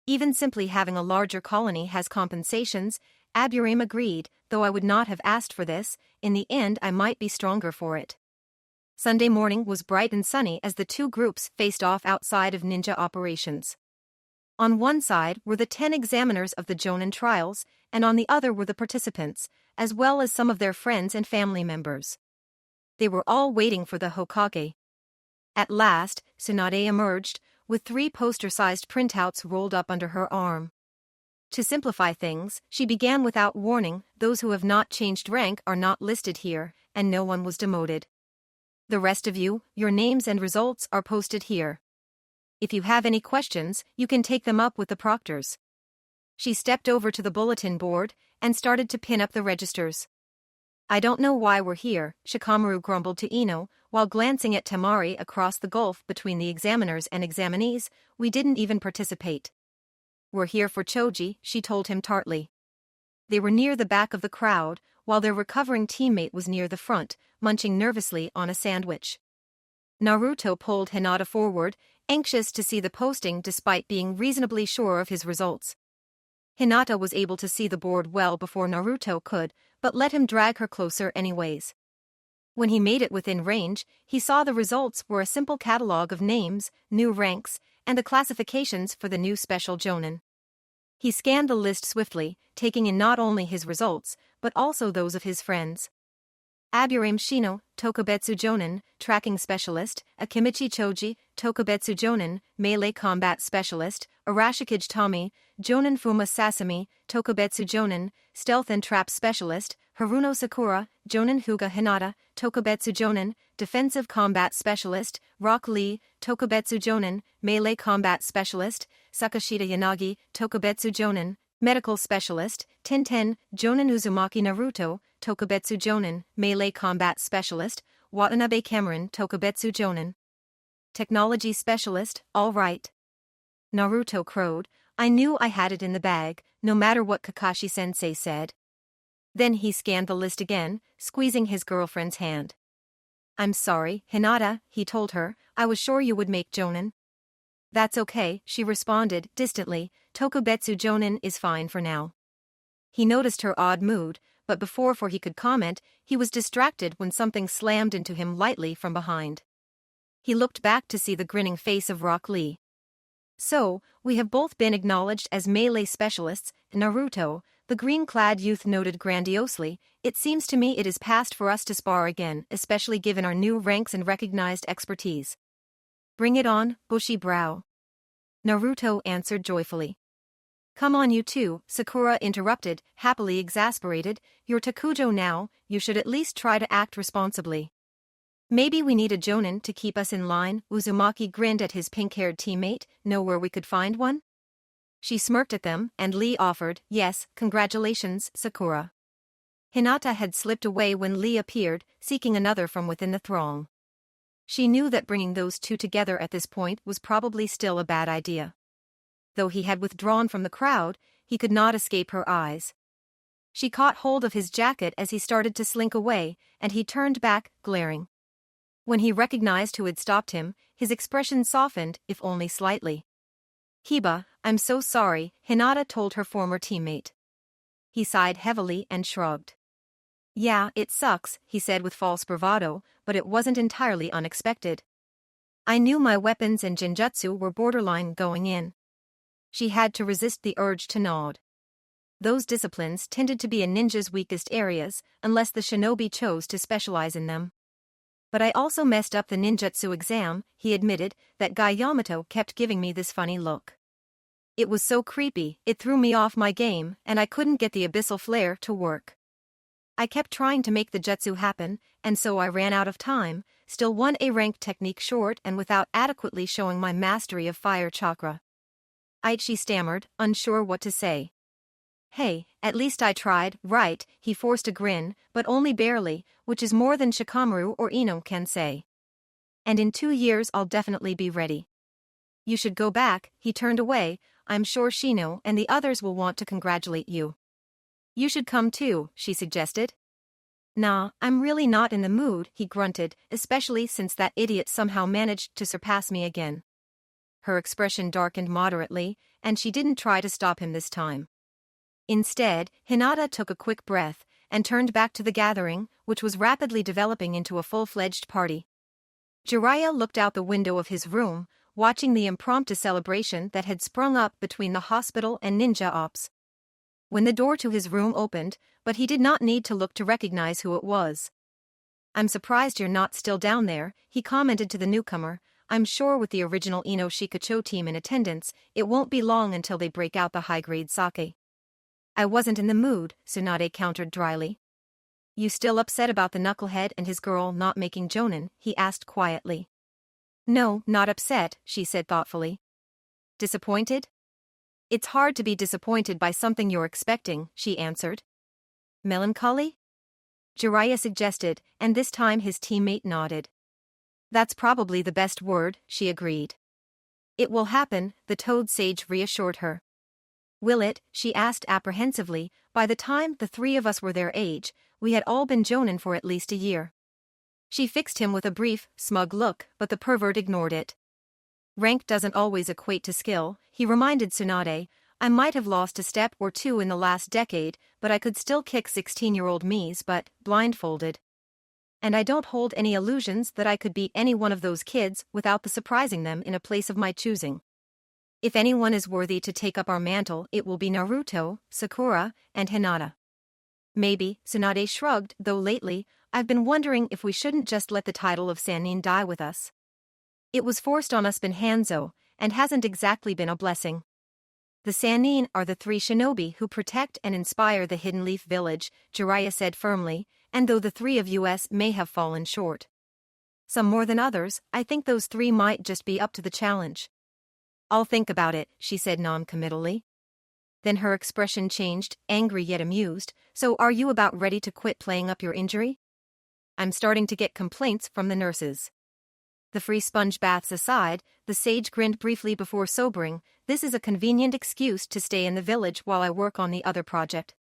"Even simply having a larger colony has compensations," Aburim agreed, "though I would not have asked for this. In the end I might be stronger for it." Sunday morning was bright and sunny as the 2 groups faced off outside of ninja operations. On one side were the 10 examiners of the Jonin trials, and on the other were the participants, as well as some of their friends and family members. They were all waiting for the Hokage. At last, Tsunade emerged, with 3 poster-sized printouts rolled up under her arm. To simplify things, she began without warning, "Those who have not changed rank are not listed here, and no one was demoted. The rest of you, your names and results are posted here. If you have any questions, you can take them up with the proctors." She stepped over to the bulletin board and started to pin up the registers. "I don't know why we're here," Shikamaru grumbled to Ino, while glancing at Temari across the gulf between the examiners and examinees. "We didn't even participate." "We're here for Choji," she told him tartly. They were near the back of the crowd, while their recovering teammate was near the front, munching nervously on a sandwich. Naruto pulled Hinata forward, anxious to see the posting despite being reasonably sure of his results. Hinata was able to see the board well before Naruto could, but let him drag her closer anyways. When he made it within range, he saw the results were a simple catalog of names, new ranks, and the classifications for the new special Jonin. He scanned the list swiftly, taking in not only his results, but also those of his friends. Aburim Shino, Tokubetsu Jonin, Tracking Specialist; Akimichi Choji, Tokubetsu Jonin, Melee Combat Specialist; Arashikage Tommy, Jonin Fuma Sasami, Tokubetsu Jonin, Stealth and Trap Specialist; Haruno Sakura, Jonin Hyuga Hinata, Tokubetsu Jonin, Defensive Combat Specialist; Rock Lee, Tokubetsu Jonin, Melee Combat Specialist; Sakashita Yanagi, Tokubetsu Jonin, Medical Specialist; Tenten, Jonin Uzumaki Naruto, Tokubetsu Jonin, Melee Combat Specialist; Watanabe Cameron, Tokubetsu Jonin. Technology Specialist, all right. Naruto crowed, "I knew I had it in the bag, no matter what Kakashi-sensei said." Then he scanned the list again, squeezing his girlfriend's hand. "I'm sorry, Hinata," he told her, "I was sure you would make Jonin." "That's okay," she responded, distantly, "Tokubetsu Jonin is fine for now." He noticed her odd mood, but before he could comment, he was distracted when something slammed into him lightly from behind. He looked back to see the grinning face of Rock Lee. "So, we have both been acknowledged as melee specialists, Naruto," the green-clad youth noted grandiosely. "It seems to me it is past for us to spar again, especially given our new ranks and recognized expertise." "Bring it on, bushy brow." Naruto answered joyfully. Come on you two, Sakura interrupted, happily exasperated, you're Takujo now, you should at least try to act responsibly. Maybe we need a jonin to keep us in line. Uzumaki grinned at his pink-haired teammate. Know where we could find one? She smirked at them, and Lee offered, yes, congratulations, Sakura. Hinata had slipped away when Lee appeared, seeking another from within the throng. She knew that bringing those two together at this point was probably still a bad idea. Though he had withdrawn from the crowd, he could not escape her eyes. She caught hold of his jacket as he started to slink away, and he turned back, glaring. When he recognized who had stopped him, his expression softened, if only slightly. Hiba, I'm so sorry, Hinata told her former teammate. He sighed heavily and shrugged. Yeah, it sucks, he said with false bravado, but it wasn't entirely unexpected. I knew my weapons and genjutsu were borderline going in. She had to resist the urge to nod. Those disciplines tended to be a ninja's weakest areas, unless the shinobi chose to specialize in them. But I also messed up the ninjutsu exam, he admitted, that guy Yamato kept giving me this funny look. It was so creepy, it threw me off my game, and I couldn't get the abyssal flare to work. I kept trying to make the jutsu happen, and so I ran out of time, still one A-rank technique short and without adequately showing my mastery of fire chakra. She stammered, unsure what to say. Hey, at least I tried, right? He forced a grin, but only barely, which is more than Shikamaru or Ino can say. And in 2 years I'll definitely be ready. You should go back, he turned away, I'm sure Shino and the others will want to congratulate you. You should come too, she suggested. Nah, I'm really not in the mood, he grunted, especially since that idiot somehow managed to surpass me again. Her expression darkened moderately, and she didn't try to stop him this time. Instead, Hinata took a quick breath, and turned back to the gathering, which was rapidly developing into a full-fledged party. Jiraiya looked out the window of his room, watching the impromptu celebration that had sprung up between the hospital and ninja ops. When the door to his room opened, but he did not need to look to recognize who it was. I'm surprised you're not still down there, he commented to the newcomer. I'm sure with the original Ino Shikacho team in attendance, it won't be long until they break out the high-grade sake. I wasn't in the mood, Tsunade countered dryly. You still upset about the knucklehead and his girl not making jonin? He asked quietly. No, not upset, she said thoughtfully. Disappointed? It's hard to be disappointed by something you're expecting, she answered. Melancholy? Jiraiya suggested, and this time his teammate nodded. That's probably the best word, she agreed. It will happen, the Toad Sage reassured her. Will it? She asked apprehensively. By the time the three of us were their age, we had all been jonin for at least a year. She fixed him with a brief, smug look, but the pervert ignored it. Rank doesn't always equate to skill, he reminded Tsunade. I might have lost a step or two in the last decade, but I could still kick 16-year-old me's but, blindfolded. And I don't hold any illusions that I could beat any one of those kids without the surprising them in a place of my choosing. If anyone is worthy to take up our mantle, it will be Naruto, Sakura, and Hinata. Maybe, Tsunade shrugged, though lately, I've been wondering if we shouldn't just let the title of Sannin die with us. It was forced on us by Hanzo, and hasn't exactly been a blessing. The Sannin are the 3 shinobi who protect and inspire the Hidden Leaf Village, Jiraiya said firmly, and though the 3 of us may have fallen short. Some more than others, I think those 3 might just be up to the challenge. I'll think about it, she said non-committally. Then her expression changed, angry yet amused. So are you about ready to quit playing up your injury? I'm starting to get complaints from the nurses. The free sponge baths aside, the sage grinned briefly before sobering. This is a convenient excuse to stay in the village while I work on the other project.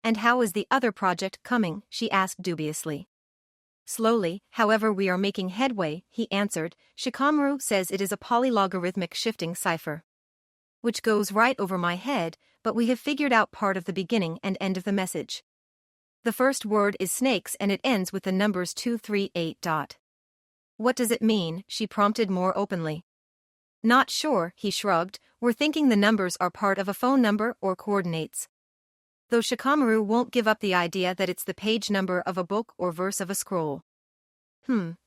And how is the other project coming? She asked dubiously. Slowly, however we are making headway, he answered. Shikamaru says it is a polylogarithmic shifting cipher. Which goes right over my head, but we have figured out part of the beginning and end of the message. The first word is snakes and it ends with the numbers 238. What does it mean? She prompted more openly. Not sure, he shrugged. We're thinking the numbers are part of a phone number or coordinates. Though Shikamaru won't give up the idea that it's the page number of a book or verse of a scroll.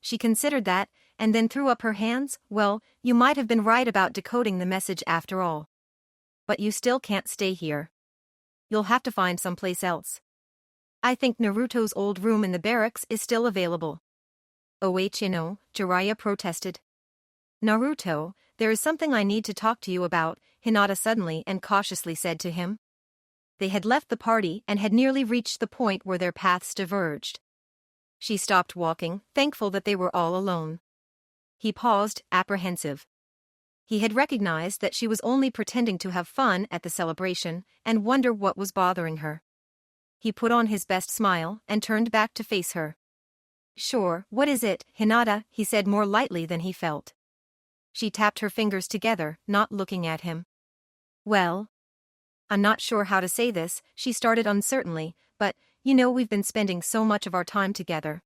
She considered that, and then threw up her hands? Well, you might have been right about decoding the message after all. But you still can't stay here. You'll have to find someplace else. I think Naruto's old room in the barracks is still available. Oh wait, Jiraiya protested. Naruto, there is something I need to talk to you about, Hinata suddenly and cautiously said to him. They had left the party and had nearly reached the point where their paths diverged. She stopped walking, thankful that they were all alone. He paused, apprehensive. He had recognized that she was only pretending to have fun at the celebration and wondered what was bothering her. He put on his best smile and turned back to face her. Sure, what is it, Hinata? He said more lightly than he felt. She tapped her fingers together, not looking at him. Well, I'm not sure how to say this, she started uncertainly, but, we've been spending so much of our time together.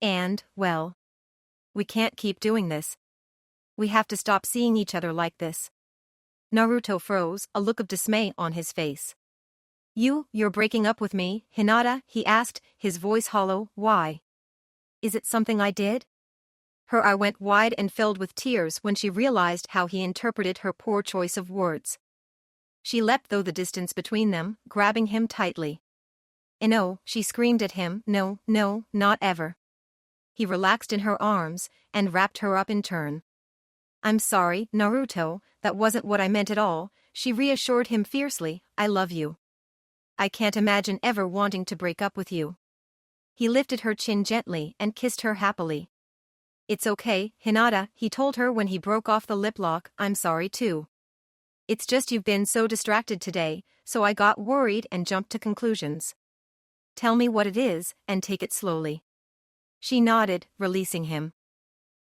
And, well, we can't keep doing this. We have to stop seeing each other like this. Naruto froze, a look of dismay on his face. You're breaking up with me, Hinata? He asked, his voice hollow. Why? Is it something I did? Her eye went wide and filled with tears when she realized how he interpreted her poor choice of words. She leapt through the distance between them, grabbing him tightly. No, she screamed at him, no, not ever. He relaxed in her arms and wrapped her up in turn. I'm sorry, Naruto, that wasn't what I meant at all, she reassured him fiercely. I love you. I can't imagine ever wanting to break up with you. He lifted her chin gently and kissed her happily. It's okay, Hinata, he told her when he broke off the lip lock, I'm sorry too. It's just you've been so distracted today, so I got worried and jumped to conclusions. Tell me what it is, and take it slowly. She nodded, releasing him.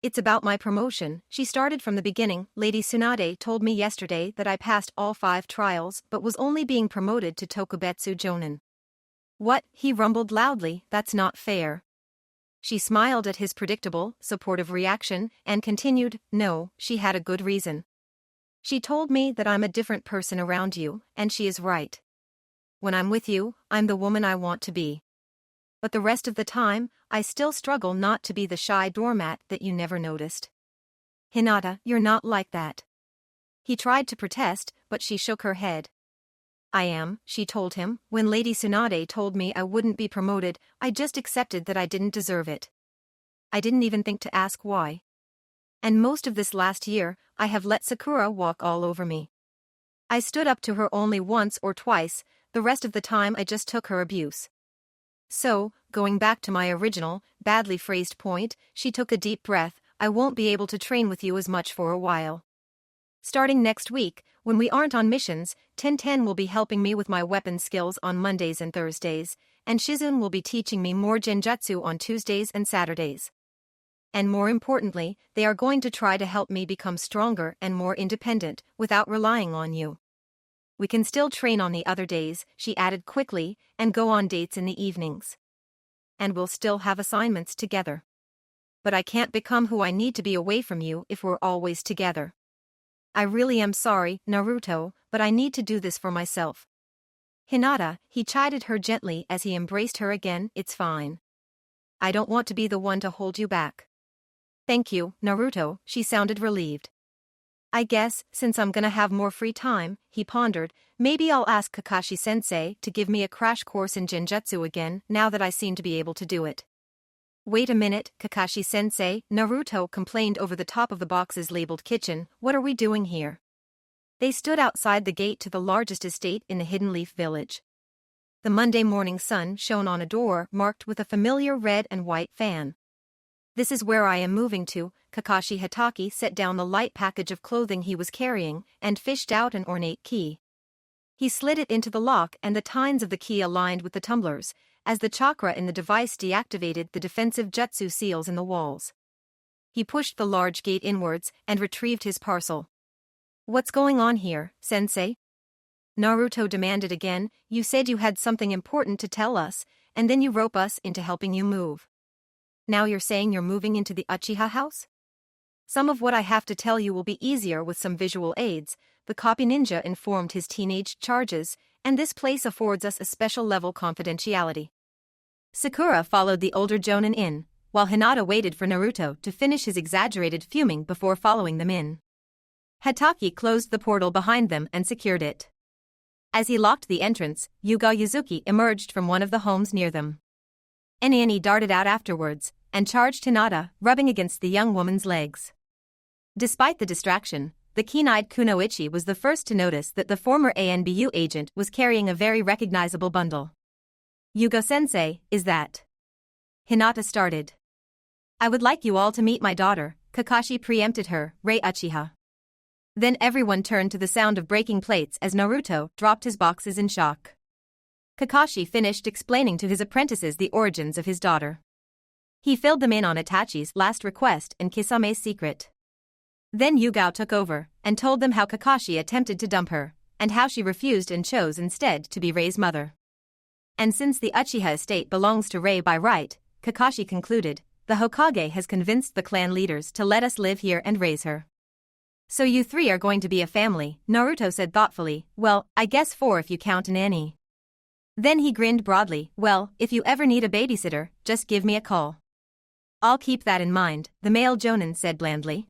It's about my promotion, she started from the beginning. Lady Tsunade told me yesterday that I passed all 5 trials but was only being promoted to Tokubetsu Jonin. What? He rumbled loudly, that's not fair. She smiled at his predictable, supportive reaction and continued, no, she had a good reason. She told me that I'm a different person around you, and she is right. When I'm with you, I'm the woman I want to be. But the rest of the time, I still struggle not to be the shy doormat that you never noticed. Hinata, you're not like that. He tried to protest, but she shook her head. I am, she told him. When Lady Tsunade told me I wouldn't be promoted, I just accepted that I didn't deserve it. I didn't even think to ask why. And most of this last year, I have let Sakura walk all over me. I stood up to her only once or twice, the rest of the time I just took her abuse. So, going back to my original, badly phrased point, she took a deep breath, I won't be able to train with you as much for a while. Starting next week, when we aren't on missions, Tenten will be helping me with my weapon skills on Mondays and Thursdays, and Shizun will be teaching me more genjutsu on Tuesdays and Saturdays. And more importantly, they are going to try to help me become stronger and more independent, without relying on you. We can still train on the other days, she added quickly, and go on dates in the evenings. And we'll still have assignments together. But I can't become who I need to be away from you if we're always together. I really am sorry, Naruto, but I need to do this for myself. Hinata, he chided her gently as he embraced her again, it's fine. I don't want to be the one to hold you back. Thank you, Naruto, she sounded relieved. I guess, since I'm gonna have more free time, he pondered, maybe I'll ask Kakashi-sensei to give me a crash course in genjutsu again now that I seem to be able to do it. Wait a minute, Kakashi-sensei, Naruto complained over the top of the boxes labeled kitchen, what are we doing here? They stood outside the gate to the largest estate in the Hidden Leaf Village. The Monday morning sun shone on a door marked with a familiar red and white fan. This is where I am moving to, Kakashi Hatake set down the light package of clothing he was carrying and fished out an ornate key. He slid it into the lock and the tines of the key aligned with the tumblers, as the chakra in the device deactivated the defensive jutsu seals in the walls. He pushed the large gate inwards and retrieved his parcel. What's going on here, sensei? Naruto demanded again, you said you had something important to tell us, and then you rope us into helping you move. Now you're saying you're moving into the Uchiha house? Some of what I have to tell you will be easier with some visual aids, the copy ninja informed his teenage charges, and this place affords us a special level confidentiality. Sakura followed the older Jonin in, while Hinata waited for Naruto to finish his exaggerated fuming before following them in. Hatake closed the portal behind them and secured it. As he locked the entrance, Yuga Yuzuki emerged from one of the homes near them. Eniani darted out afterwards and charged Hinata, rubbing against the young woman's legs. Despite the distraction, the keen-eyed Kunoichi was the first to notice that the former ANBU agent was carrying a very recognizable bundle. Yugo-sensei, is that? Hinata started. I would like you all to meet my daughter, Kakashi preempted her, Rei Uchiha. Then everyone turned to the sound of breaking plates as Naruto dropped his boxes in shock. Kakashi finished explaining to his apprentices the origins of his daughter. He filled them in on Itachi's last request and Kisame's secret. Then Yugao took over and told them how Kakashi attempted to dump her, and how she refused and chose instead to be Rei's mother. And since the Uchiha estate belongs to Rei by right, Kakashi concluded, the Hokage has convinced the clan leaders to let us live here and raise her. So you three are going to be a family, Naruto said thoughtfully, well, I guess 4 if you count Nani. Then he grinned broadly, well, if you ever need a babysitter, just give me a call. I'll keep that in mind, the male Jonin said blandly.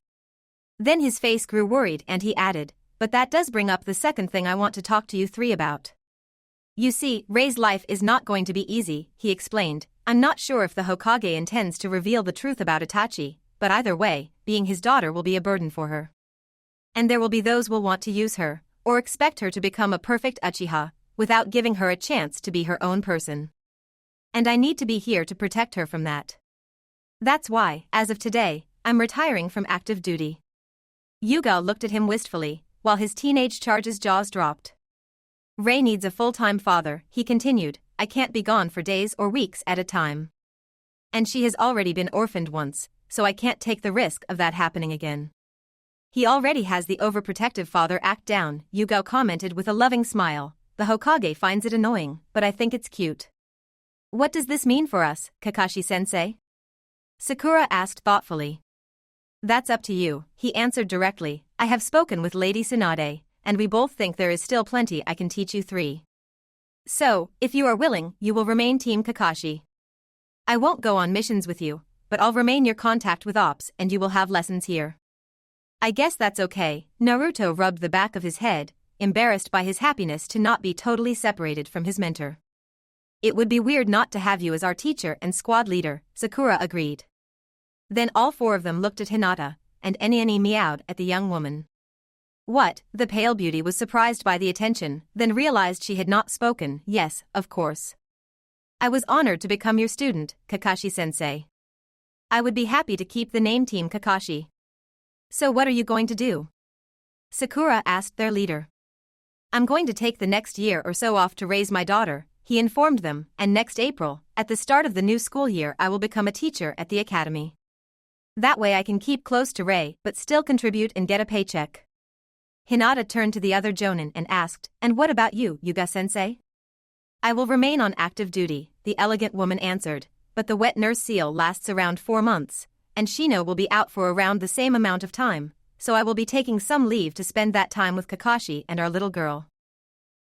Then his face grew worried and he added, but that does bring up the second thing I want to talk to you three about. You see, Rei's life is not going to be easy, he explained. I'm not sure if the Hokage intends to reveal the truth about Itachi, but either way, being his daughter will be a burden for her. And there will be those will want to use her, or expect her to become a perfect Uchiha, without giving her a chance to be her own person. And I need to be here to protect her from that. That's why, as of today, I'm retiring from active duty. Yuga looked at him wistfully, while his teenage charge's jaws dropped. Rei needs a full-time father, he continued, I can't be gone for days or weeks at a time. And she has already been orphaned once, so I can't take the risk of that happening again. He already has the overprotective father act down, Yugao commented with a loving smile. The Hokage finds it annoying, but I think it's cute. What does this mean for us, Kakashi-sensei? Sakura asked thoughtfully. That's up to you, he answered directly. I have spoken with Lady Tsunade, and we both think there is still plenty I can teach you three. So, if you are willing, you will remain Team Kakashi. I won't go on missions with you, but I'll remain your contact with Ops and you will have lessons here. I guess that's okay, Naruto rubbed the back of his head, embarrassed by his happiness to not be totally separated from his mentor. It would be weird not to have you as our teacher and squad leader, Sakura agreed. Then all 4 of them looked at Hinata, and Eniani meowed at the young woman. What? The pale beauty was surprised by the attention, then realized she had not spoken. Yes, of course. I was honored to become your student, Kakashi-sensei. I would be happy to keep the name Team Kakashi. So what are you going to do? Sakura asked their leader. I'm going to take the next year or so off to raise my daughter, he informed them, and next April, at the start of the new school year I will become a teacher at the academy. That way I can keep close to Rei but still contribute and get a paycheck. Hinata turned to the other Jonin and asked, and what about you, Yuga-sensei? I will remain on active duty, the elegant woman answered, but the wet nurse seal lasts around 4 months, and Shino will be out for around the same amount of time, so I will be taking some leave to spend that time with Kakashi and our little girl.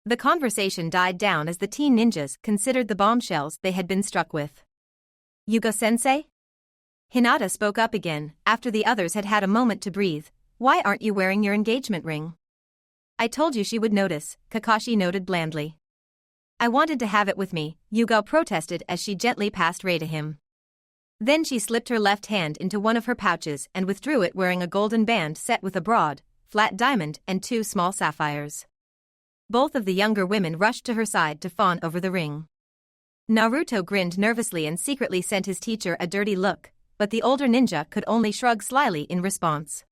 The conversation died down as the teen ninjas considered the bombshells they had been struck with. Yuga-sensei? Hinata spoke up again, after the others had had a moment to breathe. Why aren't you wearing your engagement ring? I told you she would notice, Kakashi noted blandly. I wanted to have it with me, Yuga protested as she gently passed Rei to him. Then she slipped her left hand into one of her pouches and withdrew it wearing a golden band set with a broad, flat diamond and 2 small sapphires. Both of the younger women rushed to her side to fawn over the ring. Naruto grinned nervously and secretly sent his teacher a dirty look, but the older ninja could only shrug slyly in response.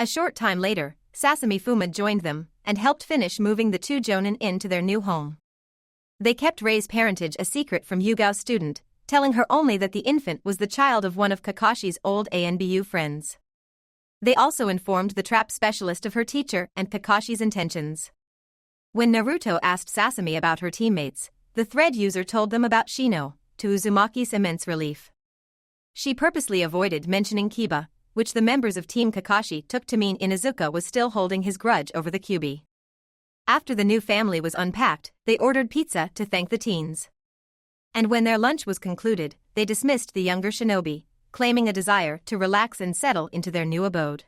A short time later, Sasami Fuma joined them and helped finish moving the 2 Jonin into their new home. They kept Rei's parentage a secret from Yugao's student, telling her only that the infant was the child of one of Kakashi's old ANBU friends. They also informed the trap specialist of her teacher and Kakashi's intentions. When Naruto asked Sasami about her teammates, the thread user told them about Shino, to Uzumaki's immense relief. She purposely avoided mentioning Kiba, which the members of Team Kakashi took to mean Inuzuka was still holding his grudge over the Kyuubi. After the new family was unpacked, they ordered pizza to thank the teens. And when their lunch was concluded, they dismissed the younger shinobi, claiming a desire to relax and settle into their new abode.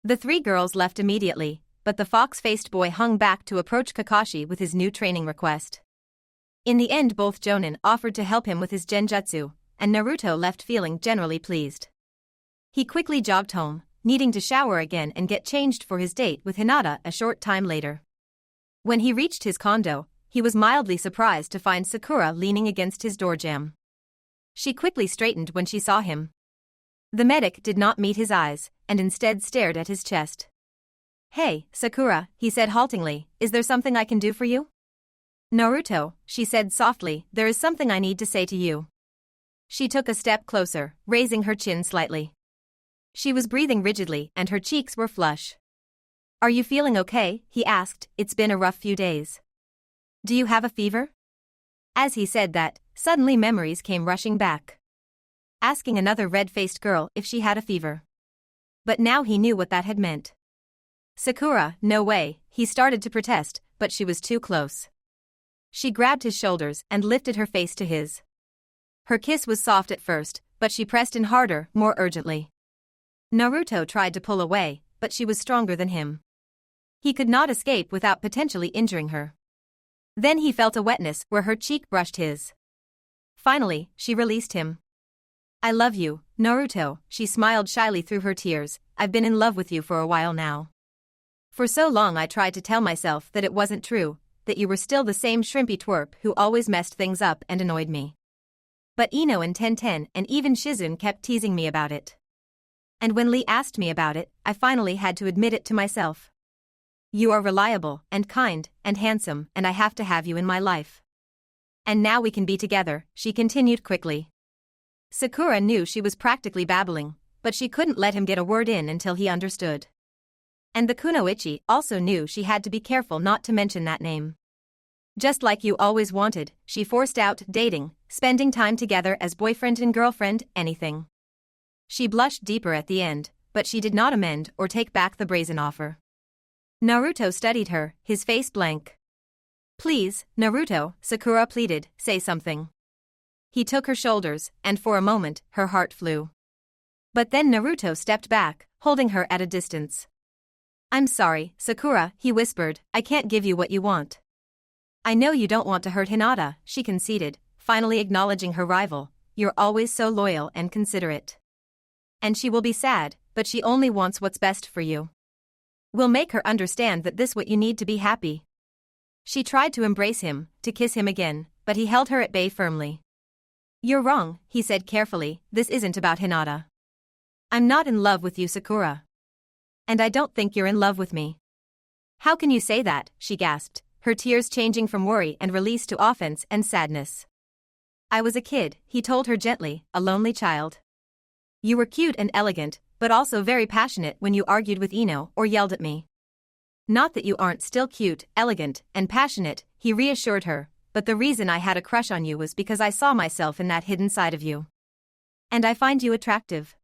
The three girls left immediately, but the fox-faced boy hung back to approach Kakashi with his new training request. In the end, both jonin offered to help him with his genjutsu, and Naruto left feeling generally pleased. He quickly jogged home, needing to shower again and get changed for his date with Hinata a short time later. When he reached his condo, he was mildly surprised to find Sakura leaning against his door jamb. She quickly straightened when she saw him. The medic did not meet his eyes, and instead stared at his chest. "Hey, Sakura," he said haltingly, "is there something I can do for you?" "Naruto," she said softly, "there is something I need to say to you." She took a step closer, raising her chin slightly. She was breathing rigidly and her cheeks were flush. "Are you feeling okay?" he asked. "It's been a rough few days. Do you have a fever?" As he said that, suddenly memories came rushing back. Asking another red-faced girl if she had a fever. But now he knew what that had meant. "Sakura, no way," he started to protest, but she was too close. She grabbed his shoulders and lifted her face to his. Her kiss was soft at first, but she pressed in harder, more urgently. Naruto tried to pull away, but she was stronger than him. He could not escape without potentially injuring her. Then he felt a wetness where her cheek brushed his. Finally, she released him. "I love you, Naruto," she smiled shyly through her tears. "I've been in love with you for a while now. For so long I tried to tell myself that it wasn't true, that you were still the same shrimpy twerp who always messed things up and annoyed me. But Ino and Tenten and even Shizune kept teasing me about it. And when Lee asked me about it, I finally had to admit it to myself. You are reliable, and kind, and handsome, and I have to have you in my life. And now we can be together," she continued quickly. Sakura knew she was practically babbling, but she couldn't let him get a word in until he understood. And the kunoichi also knew she had to be careful not to mention that name. "Just like you always wanted," she forced out, "dating, spending time together as boyfriend and girlfriend, anything." She blushed deeper at the end, but she did not amend or take back the brazen offer. Naruto studied her, his face blank. "Please, Naruto," Sakura pleaded, "say something." He took her shoulders, and for a moment, her heart flew. But then Naruto stepped back, holding her at a distance. "I'm sorry, Sakura," he whispered, "I can't give you what you want." "I know you don't want to hurt Hinata," she conceded, finally acknowledging her rival. "You're always so loyal and considerate. And she will be sad, but she only wants what's best for you. We'll make her understand that this what you need to be happy." She tried to embrace him, to kiss him again, but he held her at bay firmly. "You're wrong," he said carefully, "this isn't about Hinata. I'm not in love with you, Sakura. And I don't think you're in love with me." "How can you say that?" she gasped, her tears changing from worry and release to offense and sadness. "I was a kid," he told her gently, "a lonely child. You were cute and elegant, but also very passionate when you argued with Ino or yelled at me. Not that you aren't still cute, elegant, and passionate," he reassured her, "but the reason I had a crush on you was because I saw myself in that hidden side of you. And I find you attractive.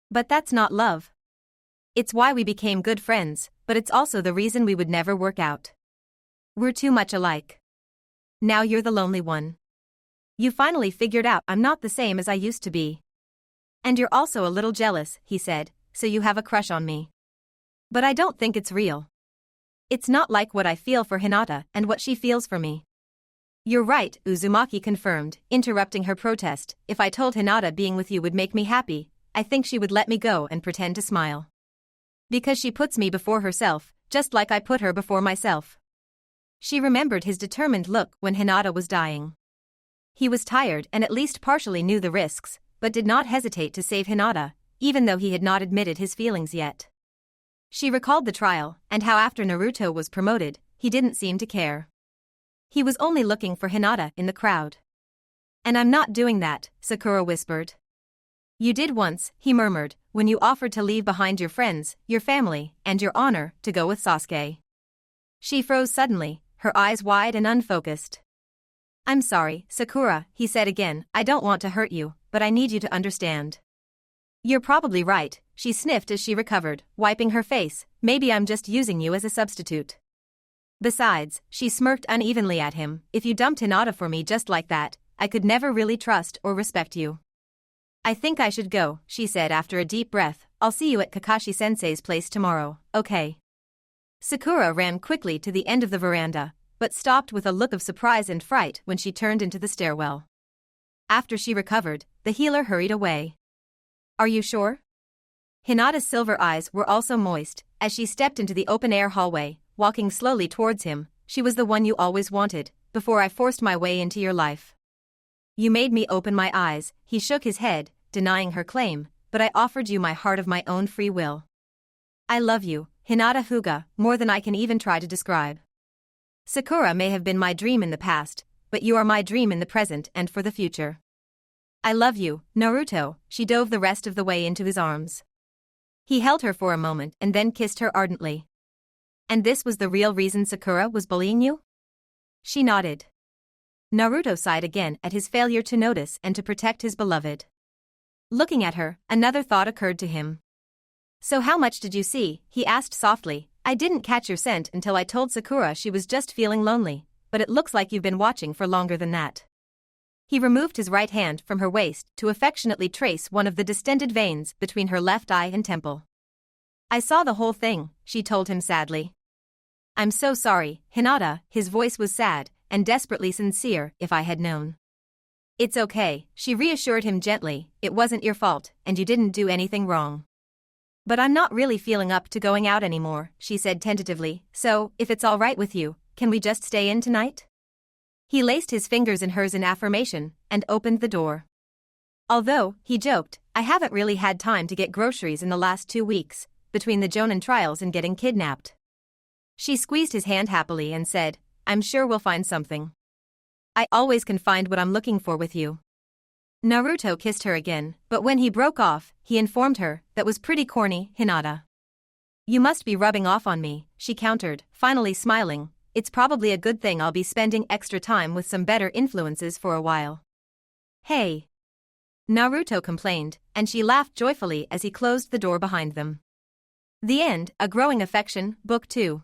But that's not love. It's why we became good friends, but it's also the reason we would never work out. We're too much alike. Now you're the lonely one. You finally figured out I'm not the same as I used to be. And you're also a little jealous," he said, "so you have a crush on me. But I don't think it's real. It's not like what I feel for Hinata and what she feels for me." "You're right," Uzumaki confirmed, interrupting her protest. "If I told Hinata being with you would make me happy, I think she would let me go and pretend to smile. Because she puts me before herself, just like I put her before myself." She remembered his determined look when Hinata was dying. He was tired and at least partially knew the risks, but did not hesitate to save Hinata, even though he had not admitted his feelings yet. She recalled the trial, and how after Naruto was promoted, he didn't seem to care. He was only looking for Hinata in the crowd. "And I'm not doing that," Sakura whispered. "You did once," he murmured, "when you offered to leave behind your friends, your family, and your honor, to go with Sasuke." She froze suddenly, her eyes wide and unfocused. "I'm sorry, Sakura," he said again, "I don't want to hurt you, but I need you to understand." "You're probably right," she sniffed as she recovered, wiping her face, "maybe I'm just using you as a substitute. Besides," she smirked unevenly at him, "if you dumped Hinata for me just like that, I could never really trust or respect you. I think I should go, she said after a deep breath. I'll see you at Kakashi-sensei's place tomorrow, okay? Sakura ran quickly to the end of the veranda, but stopped with a look of surprise and fright when she turned into the stairwell. After she recovered, the healer hurried away. Are you sure? Hinata's silver eyes were also moist, as she stepped into the open-air hallway, walking slowly towards him. She was the one you always wanted, before I forced my way into your life. You made me open my eyes, he shook his head, denying her claim, but I offered you my heart of my own free will. I love you, Hinata Fuga, more than I can even try to describe. Sakura may have been my dream in the past, but you are my dream in the present and for the future. I love you, Naruto. She dove the rest of the way into his arms. He held her for a moment and then kissed her ardently. And this was the real reason Sakura was bullying you? She nodded. Naruto sighed again at his failure to notice and to protect his beloved. Looking at her, another thought occurred to him. So how much did you see? He asked softly. I didn't catch your scent until I told Sakura she was just feeling lonely, but it looks like you've been watching for longer than that. He removed his right hand from her waist to affectionately trace one of the distended veins between her left eye and temple. I saw the whole thing, she told him sadly. I'm so sorry, Hinata. His voice was sad and desperately sincere. If I had known. It's okay, she reassured him gently. It wasn't your fault, and you didn't do anything wrong. But I'm not really feeling up to going out anymore, she said tentatively, so, if it's all right with you, can we just stay in tonight? He laced his fingers in hers in affirmation, and opened the door. Although, he joked, I haven't really had time to get groceries in the last 2 weeks, between the Jonin trials and getting kidnapped. She squeezed his hand happily and said, I'm sure we'll find something. I always can find what I'm looking for with you. Naruto kissed her again, but when he broke off, he informed her, that was pretty corny, Hinata. You must be rubbing off on me, she countered, finally smiling. It's probably a good thing I'll be spending extra time with some better influences for a while. Hey. Naruto complained, and she laughed joyfully as he closed the door behind them. The End, A Growing Affection, Book 2.